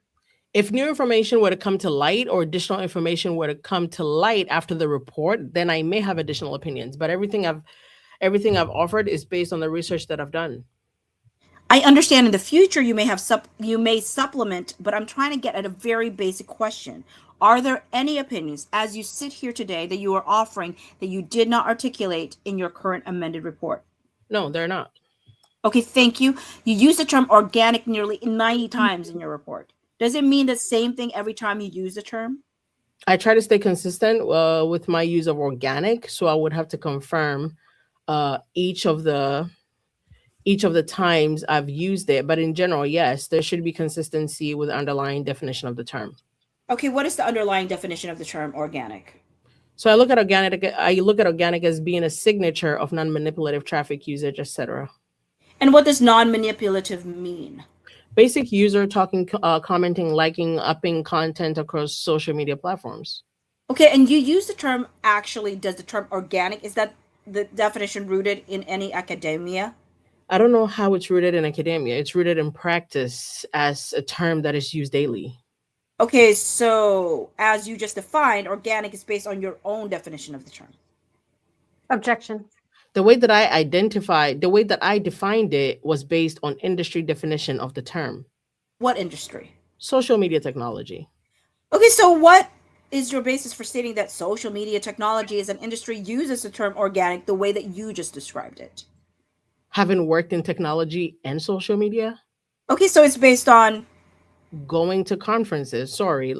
If new information were to come to light or additional information were to come to light after the report, then I may have additional opinions. But everything I've offered is based on the research that I've done. I understand in the future you may supplement, but I'm trying to get at a very basic question. Are there any opinions as you sit here today that you are offering that you did not articulate in your current amended report? No, they're not. Okay, thank you. You use the term organic nearly 90 times in your report. Does it mean the same thing every time you use the term? I try to stay consistent with my use of organic, so I would have to confirm each of the times I've used it. But in general, yes, there should be consistency with the underlying definition of the term. Okay, what is the underlying definition of the term organic? So I look at organic as being a signature of non-manipulative traffic usage, etc. And what does non-manipulative mean? Basic user talking, commenting, liking, upping content across social media platforms. Okay, and you use the term does the term organic, is that the definition rooted in any academia? I don't know how it's rooted in academia. It's rooted in practice as a term that is used daily. Okay, so as you just defined, organic is based on your own definition of the term. Objection. The way that I defined it was based on industry definition of the term. What industry? Social media technology. Okay, so what is your basis for stating that social media technology as an industry uses the term organic the way that you just described it? Having worked in technology and social media. Okay, so it's based on Going to conferences. Sorry.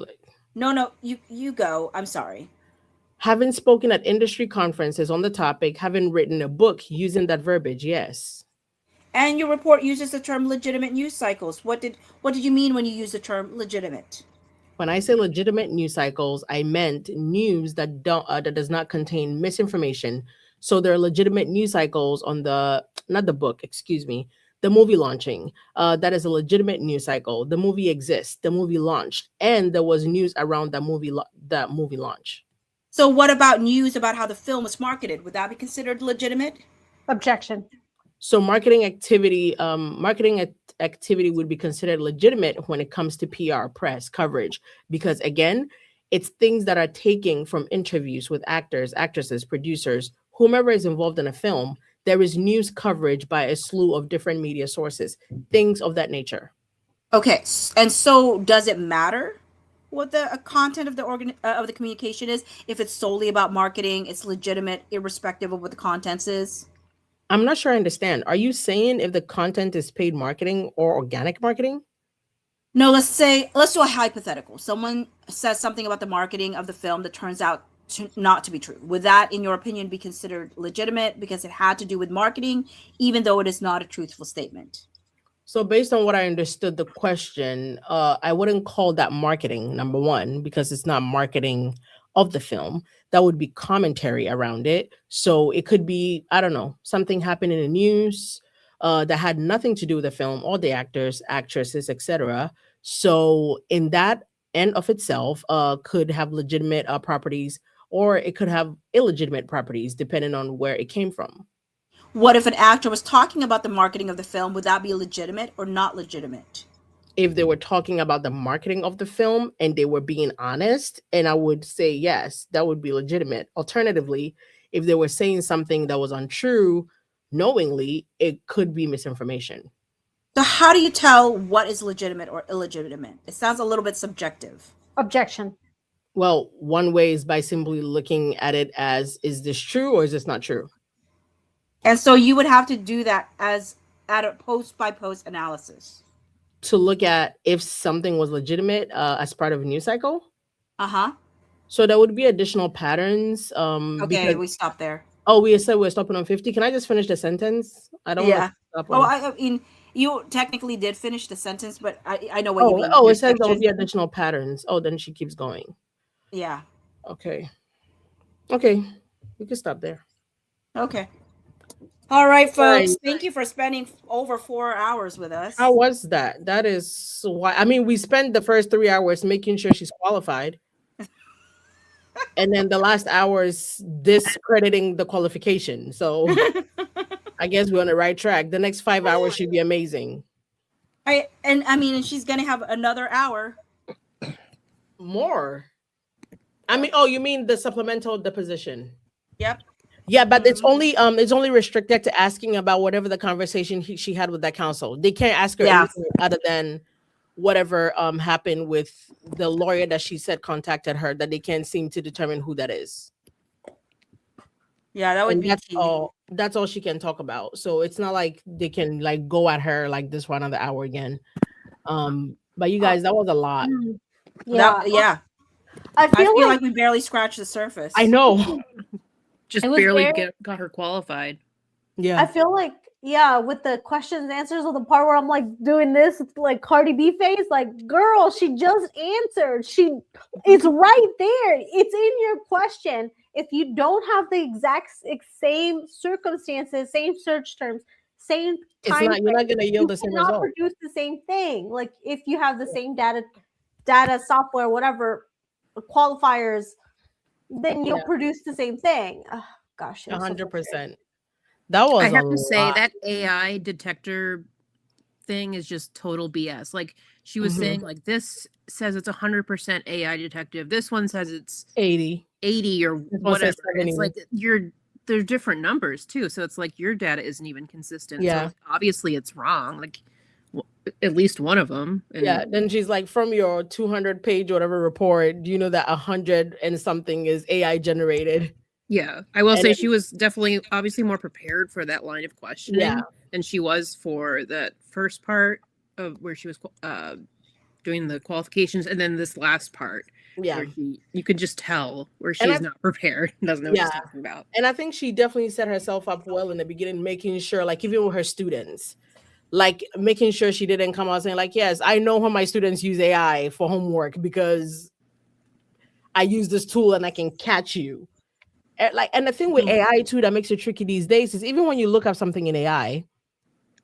No, you go. I'm sorry. Having spoken at industry conferences on the topic, having written a book using that verbiage, yes. And your report uses the term legitimate news cycles. What did you mean when you use the term legitimate? When I say legitimate news cycles, I meant news that that does not contain misinformation. So there are legitimate news cycles on not the book, excuse me, the movie launching. That is a legitimate news cycle. The movie exists, the movie launched, and there was news around that movie launch. So what about news about how the film was marketed? Would that be considered legitimate? Objection. So marketing activity would be considered legitimate when it comes to PR, press coverage, because again, it's things that are taken from interviews with actors, actresses, producers, whomever is involved in a film. There is news coverage by a slew of different media sources, things of that nature. Okay, and so does it matter what the content of the communication is? If it's solely about marketing, it's legitimate, irrespective of what the contents is. I'm not sure I understand. Are you saying if the content is paid marketing or organic marketing? No, let's do a hypothetical. Someone says something about the marketing of the film that turns out not to be true. Would that, in your opinion, be considered legitimate because it had to do with marketing, even though it is not a truthful statement? So based on what I understood the question, I wouldn't call that marketing, number one, because it's not marketing of the film. That would be commentary around it. So it could be, I don't know, something happened in the news that had nothing to do with the film or the actors, actresses, etc. So in that end of itself, could have legitimate properties, or it could have illegitimate properties depending on where it came from. What if an actor was talking about the marketing of the film? Would that be legitimate or not legitimate? If they were talking about the marketing of the film and they were being honest, and I would say yes, that would be legitimate. Alternatively, if they were saying something that was untrue knowingly, it could be misinformation. So how do you tell what is legitimate or illegitimate? It sounds a little bit subjective. Objection. Well, one way is by simply looking at it as, is this true or is this not true? And so you would have to do that as at a post by post analysis to look at if something was legitimate as part of a news cycle. Uh-huh. So there would be additional patterns. Okay, we stopped there. Oh, we said we're stopping on 50. Can I just finish the sentence? I don't want to stop on. I mean, you technically did finish the sentence, but I know what you mean. Oh, it says there will be additional patterns. Oh, then she keeps going. Yeah. Okay, we can stop there. Okay. All right, folks. Thank you for spending over 4 hours with us. How was that? That is why. I mean, we spent the first 3 hours making sure she's qualified, and then the last hours discrediting the qualification. So I guess we're on the right track. The next 5 hours should be amazing. And she's gonna have another hour. More. I mean, oh, you mean the supplemental deposition? Yep. Yeah, but it's only restricted to asking about whatever the conversation she had with that counsel. They can't ask her anything other than whatever happened with the lawyer that she said contacted her, that they can't seem to determine who that is. Yeah, that would be key. That's all she can talk about. So it's not like they can like go at her like this for another hour again. But you guys, that was a lot. Yeah. I feel like we barely scratched the surface. I know. Just barely got her qualified. Yeah. I feel like, with the questions and answers of the part where I'm like doing this, it's like Cardi B face, like, girl, she just answered. It's right there. It's in your question. If you don't have the exact same circumstances, same search terms, same time, you're not going to yield the same result. You cannot produce the same thing. Like if you have the same data, software, whatever qualifiers, then you'll produce the same thing. Oh, gosh, 100%. That was. I have to say that AI detector thing is just total BS. Like she was saying, like this says it's 100% AI detective. This one says it's 80 or whatever. It's like they're different numbers too. So it's like your data isn't even consistent. Yeah. So obviously it's wrong. Like at least one of them. And then she's like, from your 200-page whatever report, do you know that 100 and something is AI generated? Yeah, I will say she was definitely obviously more prepared for that line of questioning than she was for that first part of where she was doing the qualifications, and then this last part Yeah. where you could just tell where And she's not prepared, doesn't know what she's Yeah. talking about. And I think she definitely set herself up well in the beginning, making sure, like, even with her students, like making sure she didn't come out saying, like, yes, I know how my students use AI for homework because I use this tool and I can catch you. And the thing with AI too that makes it tricky these days is even when you look up something in AI,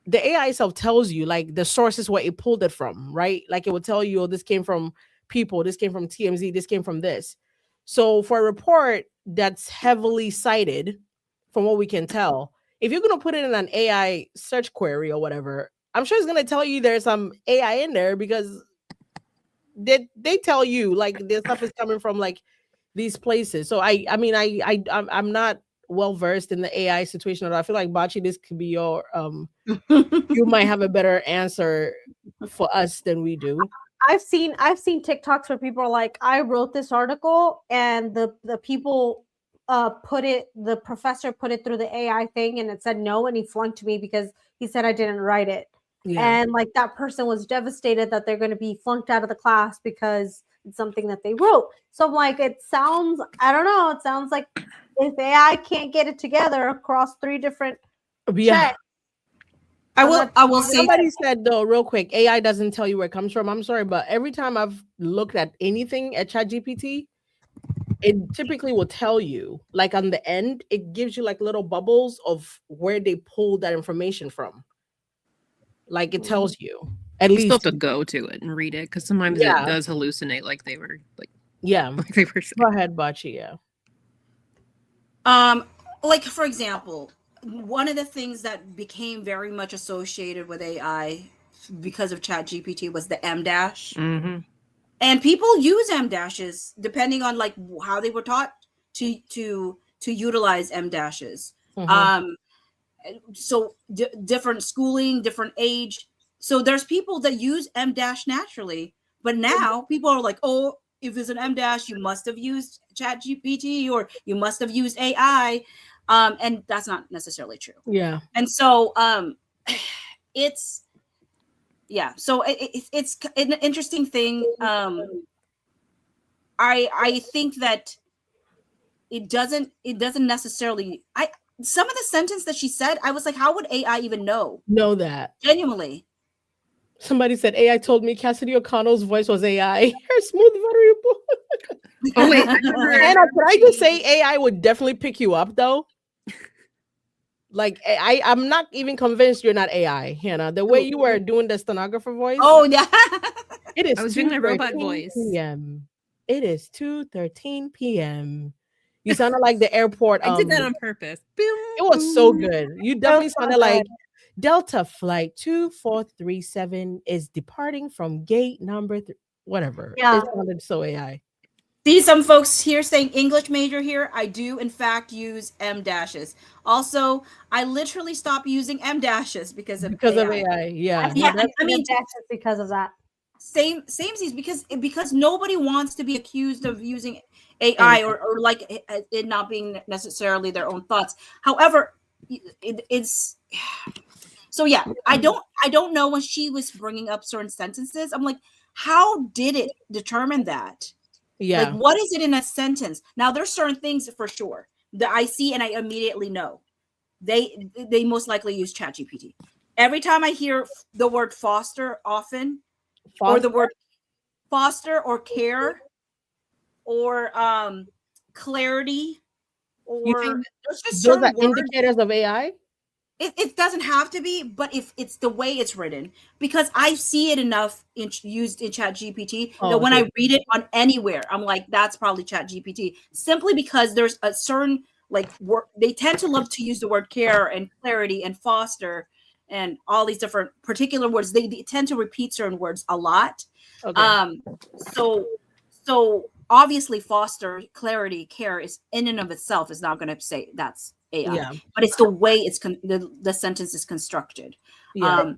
the AI itself tells you like the sources where it pulled it from, right? Like it will tell you, oh, this came from people, this came from TMZ, this came from this. So for a report that's heavily cited, from what we can tell, if you're going to put it in an AI search query or whatever, I'm sure it's going to tell you there's some AI in there because they tell you like this stuff is coming from like these places. So I'm not well versed in the AI situation at all. I feel like Bachi, this could be your you might have a better answer for us than we do. I've seen TikToks where people are like, I wrote this article and the people the professor put it through the AI thing and it said no and he flunked me because he said I didn't write it. Yeah. And like that person was devastated that they're going to be flunked out of the class because it's something that they wrote. So I'm like, it sounds like if AI can't get it together across 3 different checks, I will say somebody said though, real quick, AI doesn't tell you where it comes from. I'm sorry, but every time I've looked at anything at ChatGPT, it typically will tell you, like on the end, it gives you like little bubbles of where they pulled that information from. Like it tells you. At You least still have to go to it and read it because sometimes it does hallucinate like they were like like they were saying. Go ahead, Bachi. Yeah. Like for example, one of the things that became very much associated with AI because of ChatGPT was the M dash. Mm-hmm. And people use M dashes depending on like how they were taught to utilize M dashes. Mhm. So different schooling, different age. So there's people that use M dash naturally, but now people are like, oh, if it's an M dash, you must have used ChatGPT or you must have used AI, and that's not necessarily true. Yeah. And so it's so it's an interesting thing. I think that it doesn't necessarily some of the sentence that she said, I was like, how would AI even know that? Genuinely. Somebody said AI told me Cassidy O'Connell's voice was AI. Her smooth variable. Oh wait, Anna, could I just say AI would definitely pick you up though? Like I'm not even convinced you're not AI, Hannah. The way you were doing the stenographer voice. Oh yeah. It is. I was doing my robot voice. PM. It is 2:13 p.m. You sounded like the airport. I did that on purpose. It was so good. You definitely sounded like Delta flight 2437 is departing from gate number whatever. Yeah. It sounded so AI. See some folks here saying English major here. I do in fact use M dashes. Also, I literally stopped using M dashes because of AI. Yeah. I mean, because of that. Same because nobody wants to be accused of using AI or like it not being necessarily their own thoughts. However, it's so yeah. I don't know when she was bringing up certain sentences. I'm like, how did it determine that? Yeah. Like, what is it in a sentence? Now, there's certain things for sure that I see and I immediately know. They most likely use ChatGPT. Every time I hear the word foster often, or the word foster or care or clarity, or there's just those are indicators of AI. It doesn't have to be, but if it's the way it's written, because I see it enough used in ChatGPT that when I read it on anywhere, I'm like, that's probably ChatGPT. Simply because there's a certain like word, they tend to love to use the word care and clarity and foster and all these different particular words. They tend to repeat certain words a lot. Okay. So obviously, foster, clarity, care is in and of itself is not going to say that's AI, but it's the way it's the sentence is constructed. Yeah.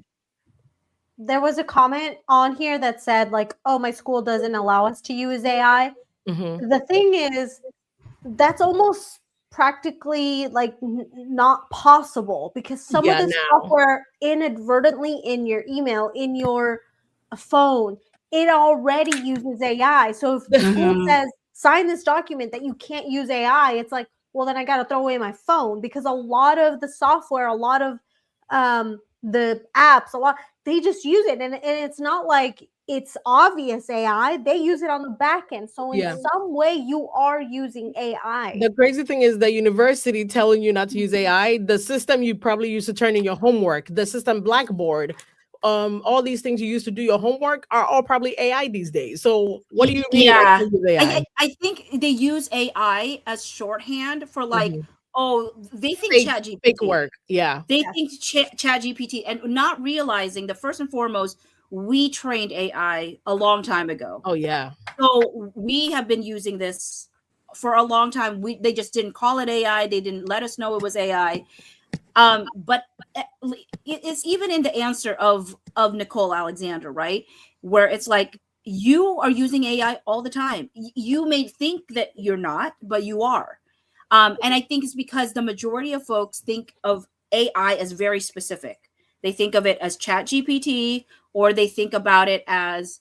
There was a comment on here that said like, "Oh, my school doesn't allow us to use AI." Mm-hmm. The thing is, that's almost practically like not possible because some of the software inadvertently in your email, in your phone, it already uses AI. So if the school Mhm. says sign this document that you can't use AI, it's like, well, then I got to throw away my phone, because a lot of the software, a lot of the apps, they just use it, and it's not like it's obvious AI. They use it on the back end. So in Yeah. some way, you are using AI. The crazy thing is the university telling you not to use AI, the system you probably used to turn in your homework, the system Blackboard, all these things you used to do your homework are all probably AI these days. So what do you mean? Yeah, I use AI? I think they use AI as shorthand for like, Mhm. oh, they think Fake, Chat fake GPT. work. Yeah. They Yes. think Chat GPT, and not realizing that first and foremost, we trained AI a long time ago. Oh yeah. So we have been using this for a long time. They just didn't call it AI. They didn't let us know it was AI. But it's even in the answer of Nicole Alexander, right? Where it's like, you are using AI all the time. You may think that you're not, but you are. And I think it's because the majority of folks think of AI as very specific. They think of it as Chat GPT, or they think about it as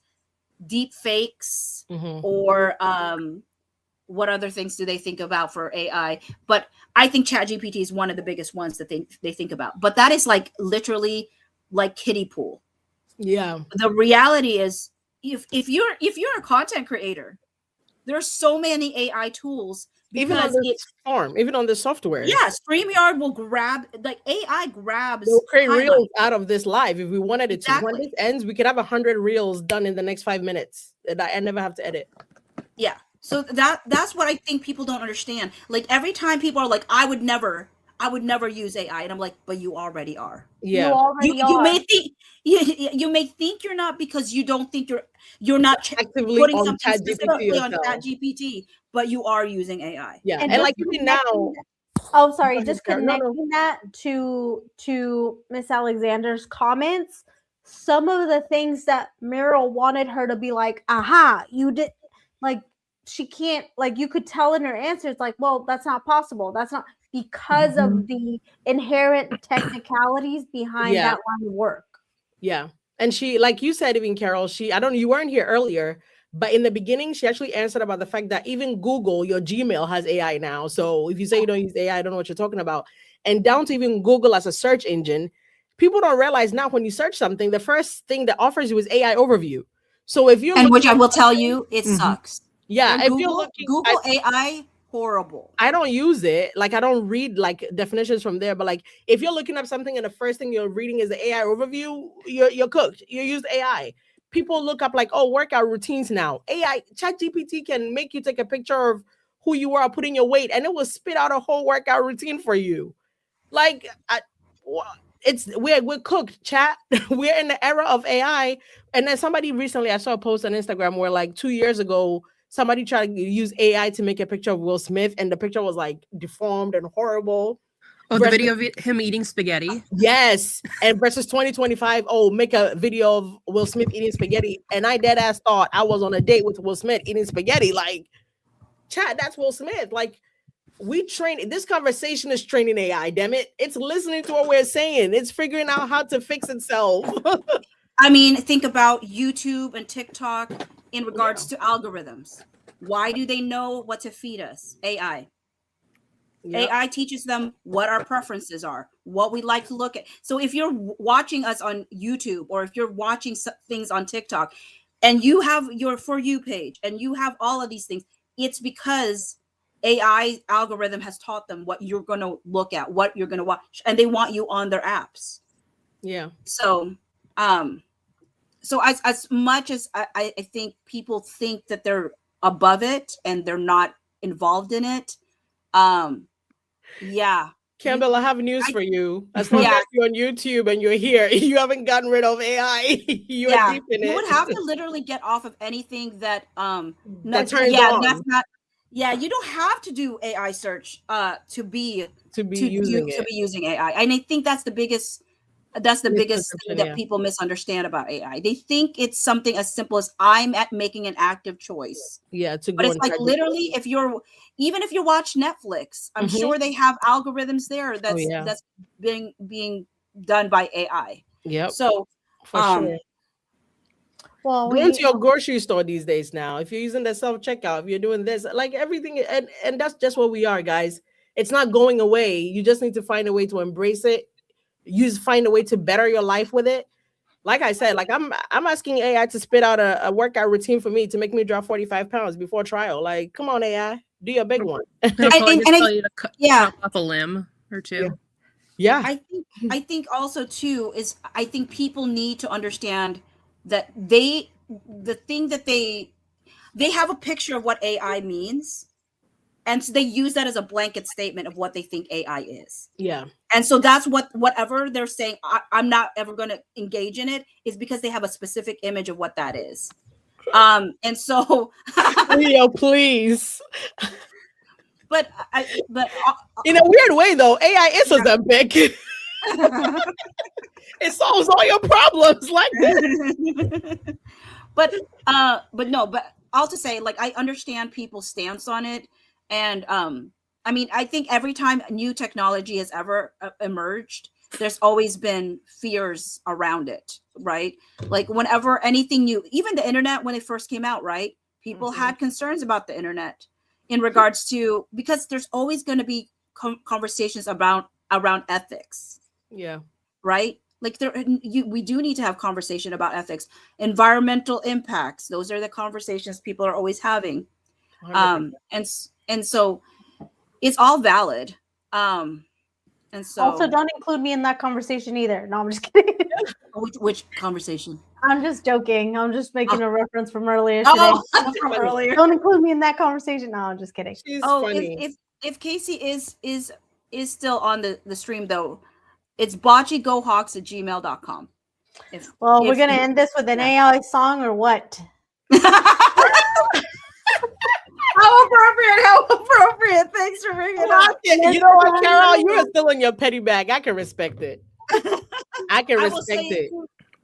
deep fakes, Mhm. or what other things do they think about for AI? But I think ChatGPT is one of the biggest ones that they think about. But that is like literally like kiddie pool. Yeah. The reality is, if you're a content creator, there's so many AI tools, Even on because this form, even on the software. yeah, StreamYard will grab, like, AI grabs They'll create highlights. reels out of this live if we wanted it to. When Exactly. this ends, we could have 100 reels done in the next 5 minutes that I never have to edit. Yeah. So that's what I think people don't understand. Like, every time people are like, I would never use AI, and I'm like, but you already are. You Yeah. already You are. may think you may think you're not, because you don't think you're not Actively putting on something ChatGPT specifically on yourself. ChatGPT, but you are using AI. Yeah. And And just like even now, connecting oh, go sorry, ahead, just Karen. No, no. connecting that to Miss Alexander's comments. Some of the things that Meryl wanted her to be like, aha, you did, like, she can't, like, you could tell in her answer, it's like, well, that's not possible. That's not, because of the inherent technicalities behind Yeah. that line of work. Yeah. And she, like you said, even Carol, you weren't here earlier, but in the beginning, she actually answered about the fact that even Google, your Gmail has AI now. So if you say you don't use AI, I don't know what you're talking about. And down to even Google as a search engine, people don't realize now when you search something, the first thing that offers you is AI overview. So if you're And which looking I at will tell something, you, it Mhm. sucks. yeah, if you're Google looking, Google AI, horrible. I don't use it. Like I don't read like definitions from there. But like if you're looking up something and the first thing you're reading is the AI overview, you're cooked. You use AI. People look up like, oh, workout routines now. AI ChatGPT can make you take a picture of who you are, putting your weight, and it will spit out a whole workout routine for you. Like we're cooked, chat. We're in the era of AI. And then somebody recently, I saw a post on Instagram where like 2 years ago, somebody tried to use AI to make a picture of Will Smith, and the picture was like deformed and horrible. Oh, the Versus- video of him eating spaghetti. Yes. And versus 2025, oh, make a video of Will Smith eating spaghetti. And I dead ass thought I was on a date with Will Smith eating spaghetti. Like, chat, that's Will Smith. Like, we train this conversation is training AI, damn it. It's listening to what we're saying, it's figuring out how to fix itself. I mean, think about YouTube and TikTok in regards to algorithms. Why do they know what to feed us? AI. Yep. AI teaches them what our preferences are, what we like to look at. So if you're watching us on YouTube, or if you're watching things on TikTok, and you have your For You page, and you have all of these things, it's because AI algorithm has taught them what you're going to look at, what you're going to watch, and they want you on their apps. Yeah. So, so as much as I think people think that they're above it and they're not involved in it, yeah. Campbell, I have news for you. As long Yeah. as you're on YouTube and you're here, you haven't gotten rid of AI. You're Yeah, deep in you it. would have to literally get off of anything that That turns yeah, on. that's not, yeah, you don't have to do AI search to be using AI. And I think that's the biggest thing Misconception, that yeah. people misunderstand about AI. They think it's something as simple as I'm at making an active choice. Yeah, to But go it's and like, try to- literally, even if you watch Netflix, I'm Mhm. sure they have algorithms there Oh, yeah. that's being done by AI. Yep, So for sure. Well, Go into your grocery store these days now. If you're using the self-checkout, if you're doing this, like everything, and that's just what we are, guys. It's not going away. You just need to find a way to embrace it. Find a way to better your life with it. Like I said, like I'm asking AI to spit out a workout routine for me to make me drop 45 pounds before trial. Like, come on, AI, do your big one. They'll probably just tell you to chop off a limb or two. Yeah. I think also too is I think people need to understand that they have a picture of what AI means, and so they use that as a blanket statement of what they think AI is. Yeah. And so that's whatever they're saying, I'm not ever going to engage in it, is because they have a specific image of what that is. And so Leo, please. But in a weird way though, AI is Ozempic. It solves all your problems like that. but all to say, like, I understand people's stance on it. And I mean, I think every time new technology has ever emerged, there's always been fears around it, right? Like whenever anything new, even the internet, when it first came out, right? People had concerns about the internet in regards to, because there's always going to be conversations around ethics. Yeah. Right? Like we do need to have conversation about ethics, environmental impacts. Those are the conversations people are always having. And so it's all valid. And so also don't include me in that conversation either. No, I'm just kidding. Which conversation? I'm just joking. I'm just making a reference from earlier today. From earlier. Don't include me in that conversation. No, I'm just kidding. She's funny. If Casey is still on the stream though, it's boccegohawks@gmail.com. Well, we're gonna end this with an AI song or what? How appropriate. Thanks for bringing it up. You know what, Carol? You are still in your petty bag. I can respect it. I can respect it.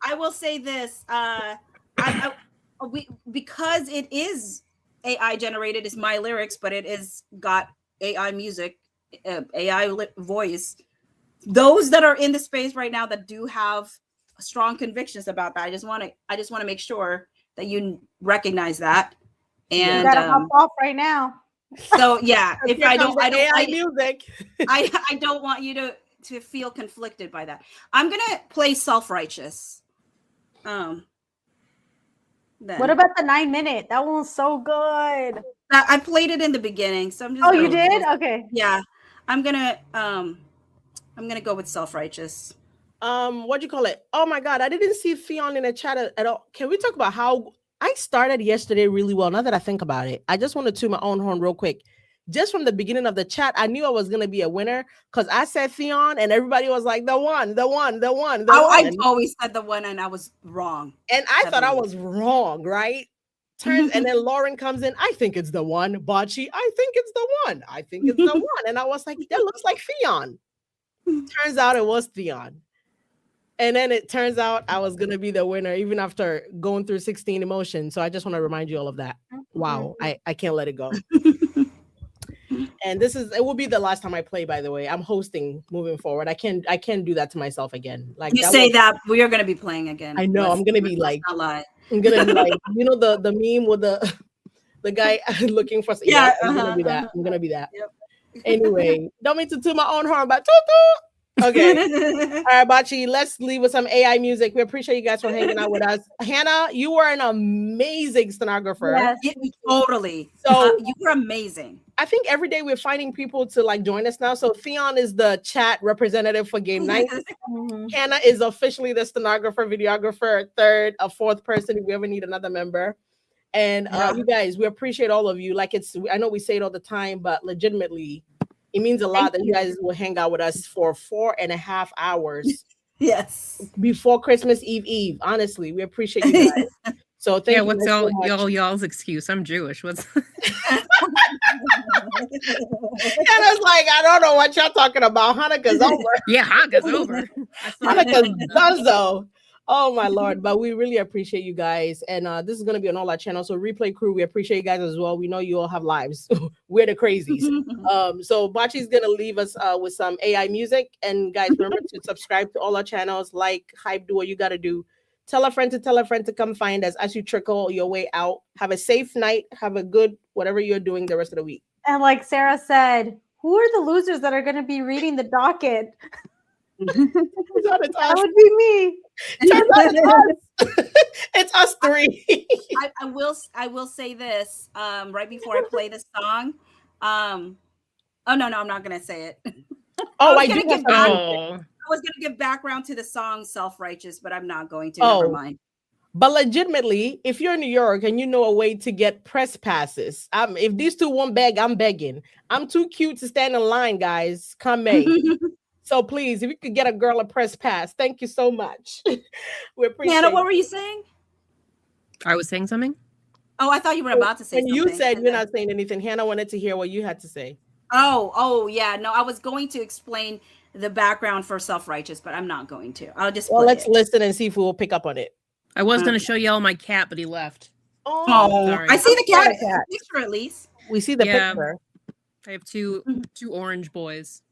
I will say this. Because it is AI generated, is my lyrics, but it is got AI music, AI voice. Those that are in the space right now that do have strong convictions about that, I just want to make sure that you recognize that. And you gotta hop off right now. So yeah, if I don't AI music. I don't want you to feel conflicted by that. I'm gonna play Self-Righteous. Then. What about the 9-minute? That one was so good. I played it in the beginning, so I'm just. Oh, you did? Okay. Yeah, I'm gonna go with Self-Righteous. What do you call it? Oh my God, I didn't see Theon in the chat at all. Can we talk about how I started yesterday really well? Now that I think about it, I just want to toot my own horn real quick. Just from the beginning of the chat, I knew I was going to be a winner because I said Theon and everybody was like, the one. I always said the one and I was wrong. And I thought I was wrong, right? And then Lauren comes in. I think it's the one. Bocce, I think it's the one. I think it's the one. And I was like, that looks like Theon. Turns out it was Theon. And then it turns out I was going to be the winner even after going through 16 emotions. So I just want to remind you all of that. Wow. I can't let it go. And it will be the last time I play, by the way. I'm hosting moving forward. I can't do that to myself again. Like you say that we are going to be playing again. I know. I'm going to be like, I'm going to be like, you know, the meme with the guy looking for. Yeah, I'm going to be that. I'm going to be that. Yep. Anyway, don't mean to toot my own horn, but toot. Okay. All right, Bocce, let's leave with some AI music. We appreciate you guys for hanging out with us. Hannah, you were an amazing stenographer. Yes, totally. So you were amazing. I think every day we're finding people to like join us now. So Theon is the chat representative for game night. Hannah is officially the stenographer, videographer, a fourth person if we ever need another member. And you guys, we appreciate all of you. Like I know we say it all the time, but legitimately, it means a lot that you guys will hang out with us for 4.5 hours. Yes. Before Christmas Eve. Honestly, we appreciate you guys. So thank you. What's y'all's excuse? I'm Jewish. What's And it's like, I don't know what y'all talking about. Hanukkah's over. Yeah, Hanukkah's over. Hanukkah's done though. Oh my Lord. But we really appreciate you guys. And this is gonna be on all our channels. So Replay Crew, we appreciate you guys as well. We know you all have lives. We're the crazies. So Bocce's gonna leave us with some AI music. And guys, remember to subscribe to all our channels, like, hype, do what you gotta do Tell a friend to come find us as you trickle your way out. Have a safe night. Have a good whatever you're doing the rest of the week. And like Sarah said, who are the losers that are going to be reading the docket? That would be me. It's us three. I will say this right before I play this song. Oh no, I'm not gonna say it. Oh, I was gonna give background to the song "Self-Righteous," but I'm not going to. Never mind. But legitimately, if you're in New York and you know a way to get press passes, if these two won't beg, I'm begging. I'm too cute to stand in line, guys. Come May. So please, if you could get a girl a press pass, thank you so much. We appreciate Hannah, what were you saying? I was saying something. Oh, I thought you were about to say and something. You said you're not saying anything. Hannah wanted to hear what you had to say. Oh, yeah. No, I was going to explain the background for Self-Righteous, but I'm not going to. I'll just let's listen and see if we'll pick up on it. I was going to show y'all my cat, but he left. Oh, sorry. I see the cat picture at least. We see the picture. I have two orange boys.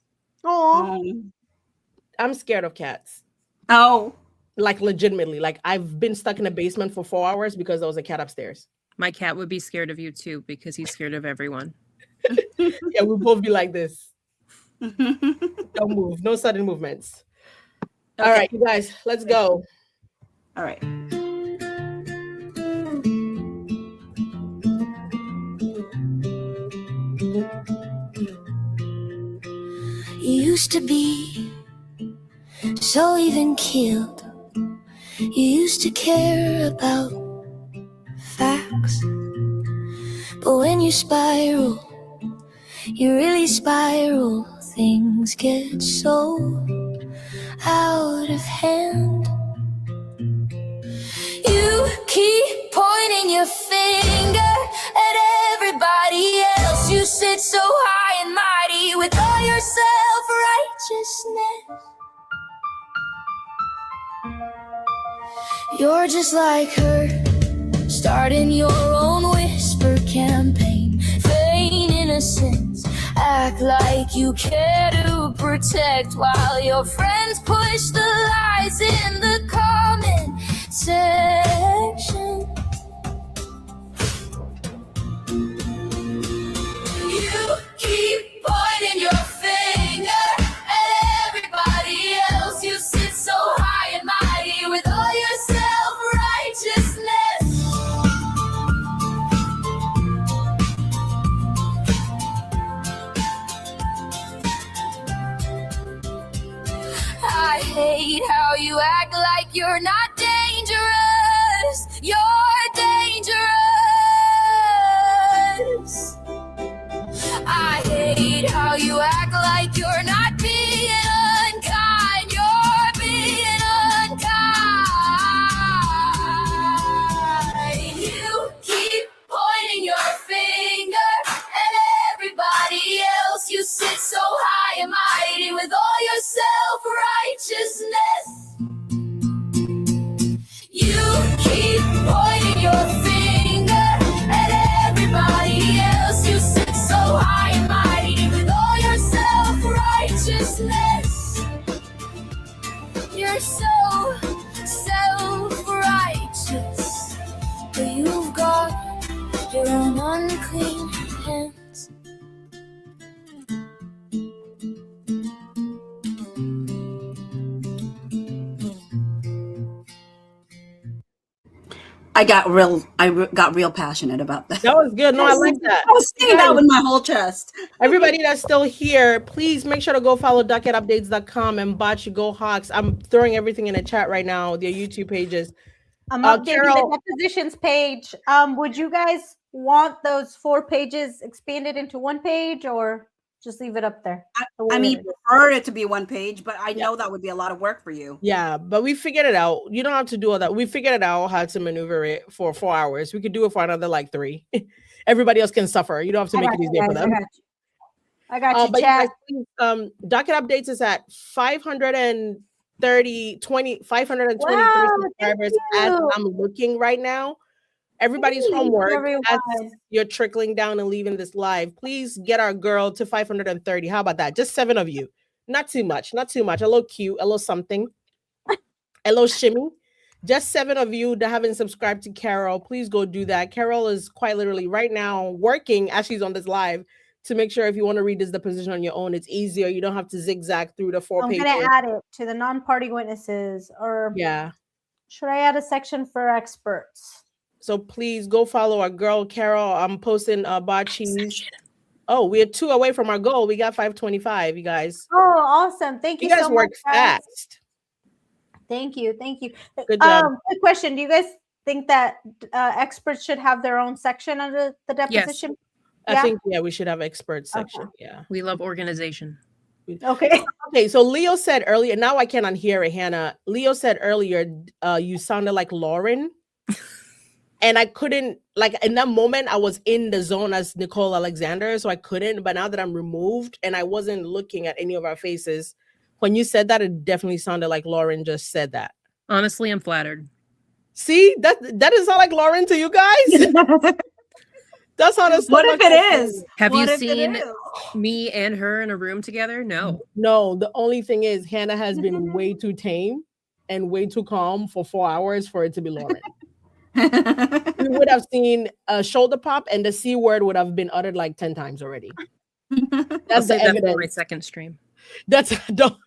Oh, I'm scared of cats. Oh, like legitimately. Like I've been stuck in a basement for 4 hours because there was a cat upstairs. My cat would be scared of you too because he's scared of everyone. Yeah, we'll both be like this. Don't move. No sudden movements. Okay. All right, you guys, let's go. All right. You used to be so even keeled. You used to care about facts. But when you spiral, you really spiral. Things get so out of hand. You keep pointing your finger at everybody else. You sit so high and mighty with all your self-righteousness. You're just like her, starting your own whisper campaign. Feign innocence, act like you care to protect, while your friends push the lies in the comment section. You keep pointing your finger at everybody else. You sit so high and mighty with all your self-righteousness. I hate how you act like you're not dangerous. You're dangerous. I hate how you act like you're not being unkind. You're being unkind. You keep pointing your finger at everybody else. You sit so high and mighty with all your self-righteousness. You keep pointing your finger at everybody else. You sit so high and mighty with all your self-righteousness. You're so self-righteous, but you've got your own unclean hands. I got real passionate about that. That was good. No, I like that. I was saying that with my whole chest. Everybody that's still here, please make sure to go follow ducketupdates.com and Botch Go Hawks. I'm throwing everything in the chat right now, their YouTube pages. I'm updating the depositions page. Would you guys want those 4 pages expanded into 1 page or just leave it up there? I mean, prefer it to be 1 page, but I know that would be a lot of work for you. Yeah, but we figured it out. You don't have to do all that. We figured it out how to maneuver it for 4 hours. We could do it for another like 3. Everybody else can suffer. You don't have to make it easier for them. I got you, but chat. You guys, Docket Updates is at 523 subscribers as I'm looking right now. Everybody's homework as you're trickling down and leaving this live. Please get our girl to 530. How about that? Just 7 of you. Not too much. Not too much. A little cute. A little something. A little shimmy. Just 7 of you that haven't subscribed to Carol, please go do that. Carol is quite literally right now working as she's on this live to make sure if you want to read this deposition on your own, it's easier. You don't have to zigzag through the 4 I'm pages. going to add it to the non-party witnesses, or Yeah. should I add a section for experts? So please go follow our girl Carol. I'm posting Bachi's. Oh, we're 2 away from our goal. We got 525, you guys. Oh, awesome. Thank you, You guys so work much, guys. fast. Thank you. Thank you. Good job. Quick question. Do you guys think that experts should have their own section under the deposition? I think, we should have experts section. Okay. Yeah. We love organization. Okay. Okay, so Leo said earlier, now I cannot hear it, Hannah. Leo said earlier, you sounded like Lauren. And I couldn't, like, in that moment, I was in the zone as Nicole Alexander, so I couldn't. But now that I'm removed and I wasn't looking at any of our faces, when you said that, it definitely sounded like Lauren just said that. Honestly, I'm flattered. See, that doesn't sound like Lauren to you guys? That's how this. What if it is? Have What you if it seen is? me and her in a room together? No. No, the only thing is Hannah has been way too tame and way too calm for 4 hours for it to be Lauren. We would have seen a shoulder pop and the C word would have been uttered like 10 times already. I'll That's the save that for evidence. my second stream. That's I don't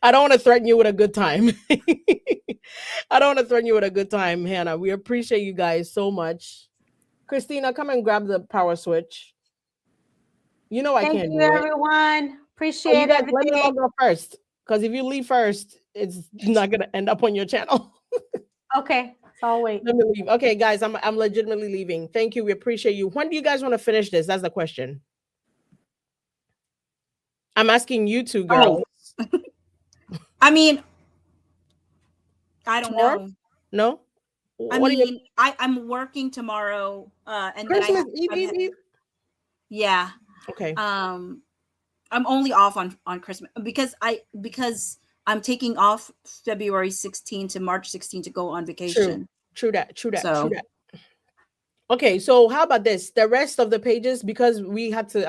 want to threaten you with a good time. I don't want to threaten you with a good time, Hannah. We appreciate you guys so much. Christina, come and grab the power switch. You know I Thank can't you, do it. everyone. Oh, you Appreciate guys, let me everything. go first. Because if you leave first, it's not gonna end up on your channel. Okay, so I'll wait. Let me leave. Okay, guys, I'm legitimately leaving. Thank you. We appreciate you. When do you guys want to finish this? That's the question. I'm asking you two girls. I mean, I don't Tomorrow? know. No? I What do you- mean, I'm working tomorrow, and then Christmas Eve? yeah. Okay. I'm only off on Christmas because I'm taking off February 16 to March 16 to go on vacation. True that. So- Okay, so how about this? The rest of the pages, because we had to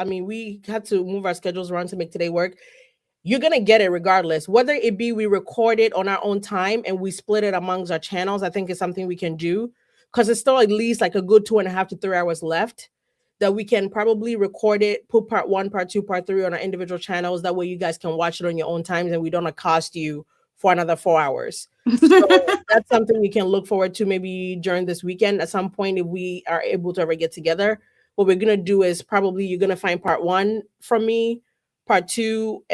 move our schedules around to make today work. You're gonna get it regardless, whether it be we record it on our own time and we split it amongst our channels. I think it's something we can do because it's still at least like a good 2.5 to 3 hours left that we can probably record it, put part 1, part 2, part 3 on our individual channels. That way you guys can watch it on your own times and we don't accost you for another 4 hours. So that's something we can look forward to maybe during this weekend at some point if we are able to ever get together. What we're gonna do is probably you're gonna find part 1 from me, part 2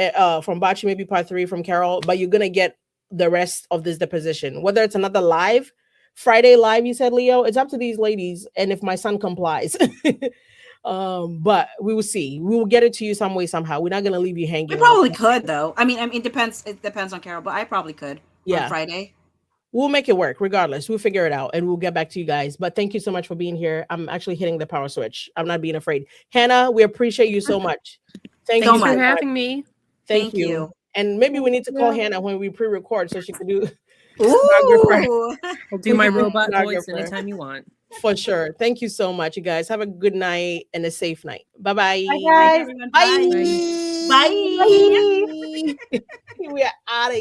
from Bachi, maybe part 3 from Carol, but you're gonna get the rest of this deposition. Whether it's another live, Friday live, you said, Leo, it's up to these ladies, and if my son complies. But we will see. We will get it to you some way, somehow. We're not gonna leave you hanging. We probably could though. I mean, it depends on Carol, but I probably could on Friday. We'll make it work regardless. We'll figure it out and we'll get back to you guys. But thank you so much for being here. I'm actually hitting the power switch. I'm not being afraid. Hannah, we appreciate you so much. Thanks you for so having much. me. Thank you. And maybe we need to call Hannah when we pre-record so she can do Ooh. I'll do my We can robot voice stenographer. anytime you want. for sure. Thank you so much, you guys. Have a good night and a safe night. Bye-bye. Bye, guys. Everyone, Bye. bye. We are out of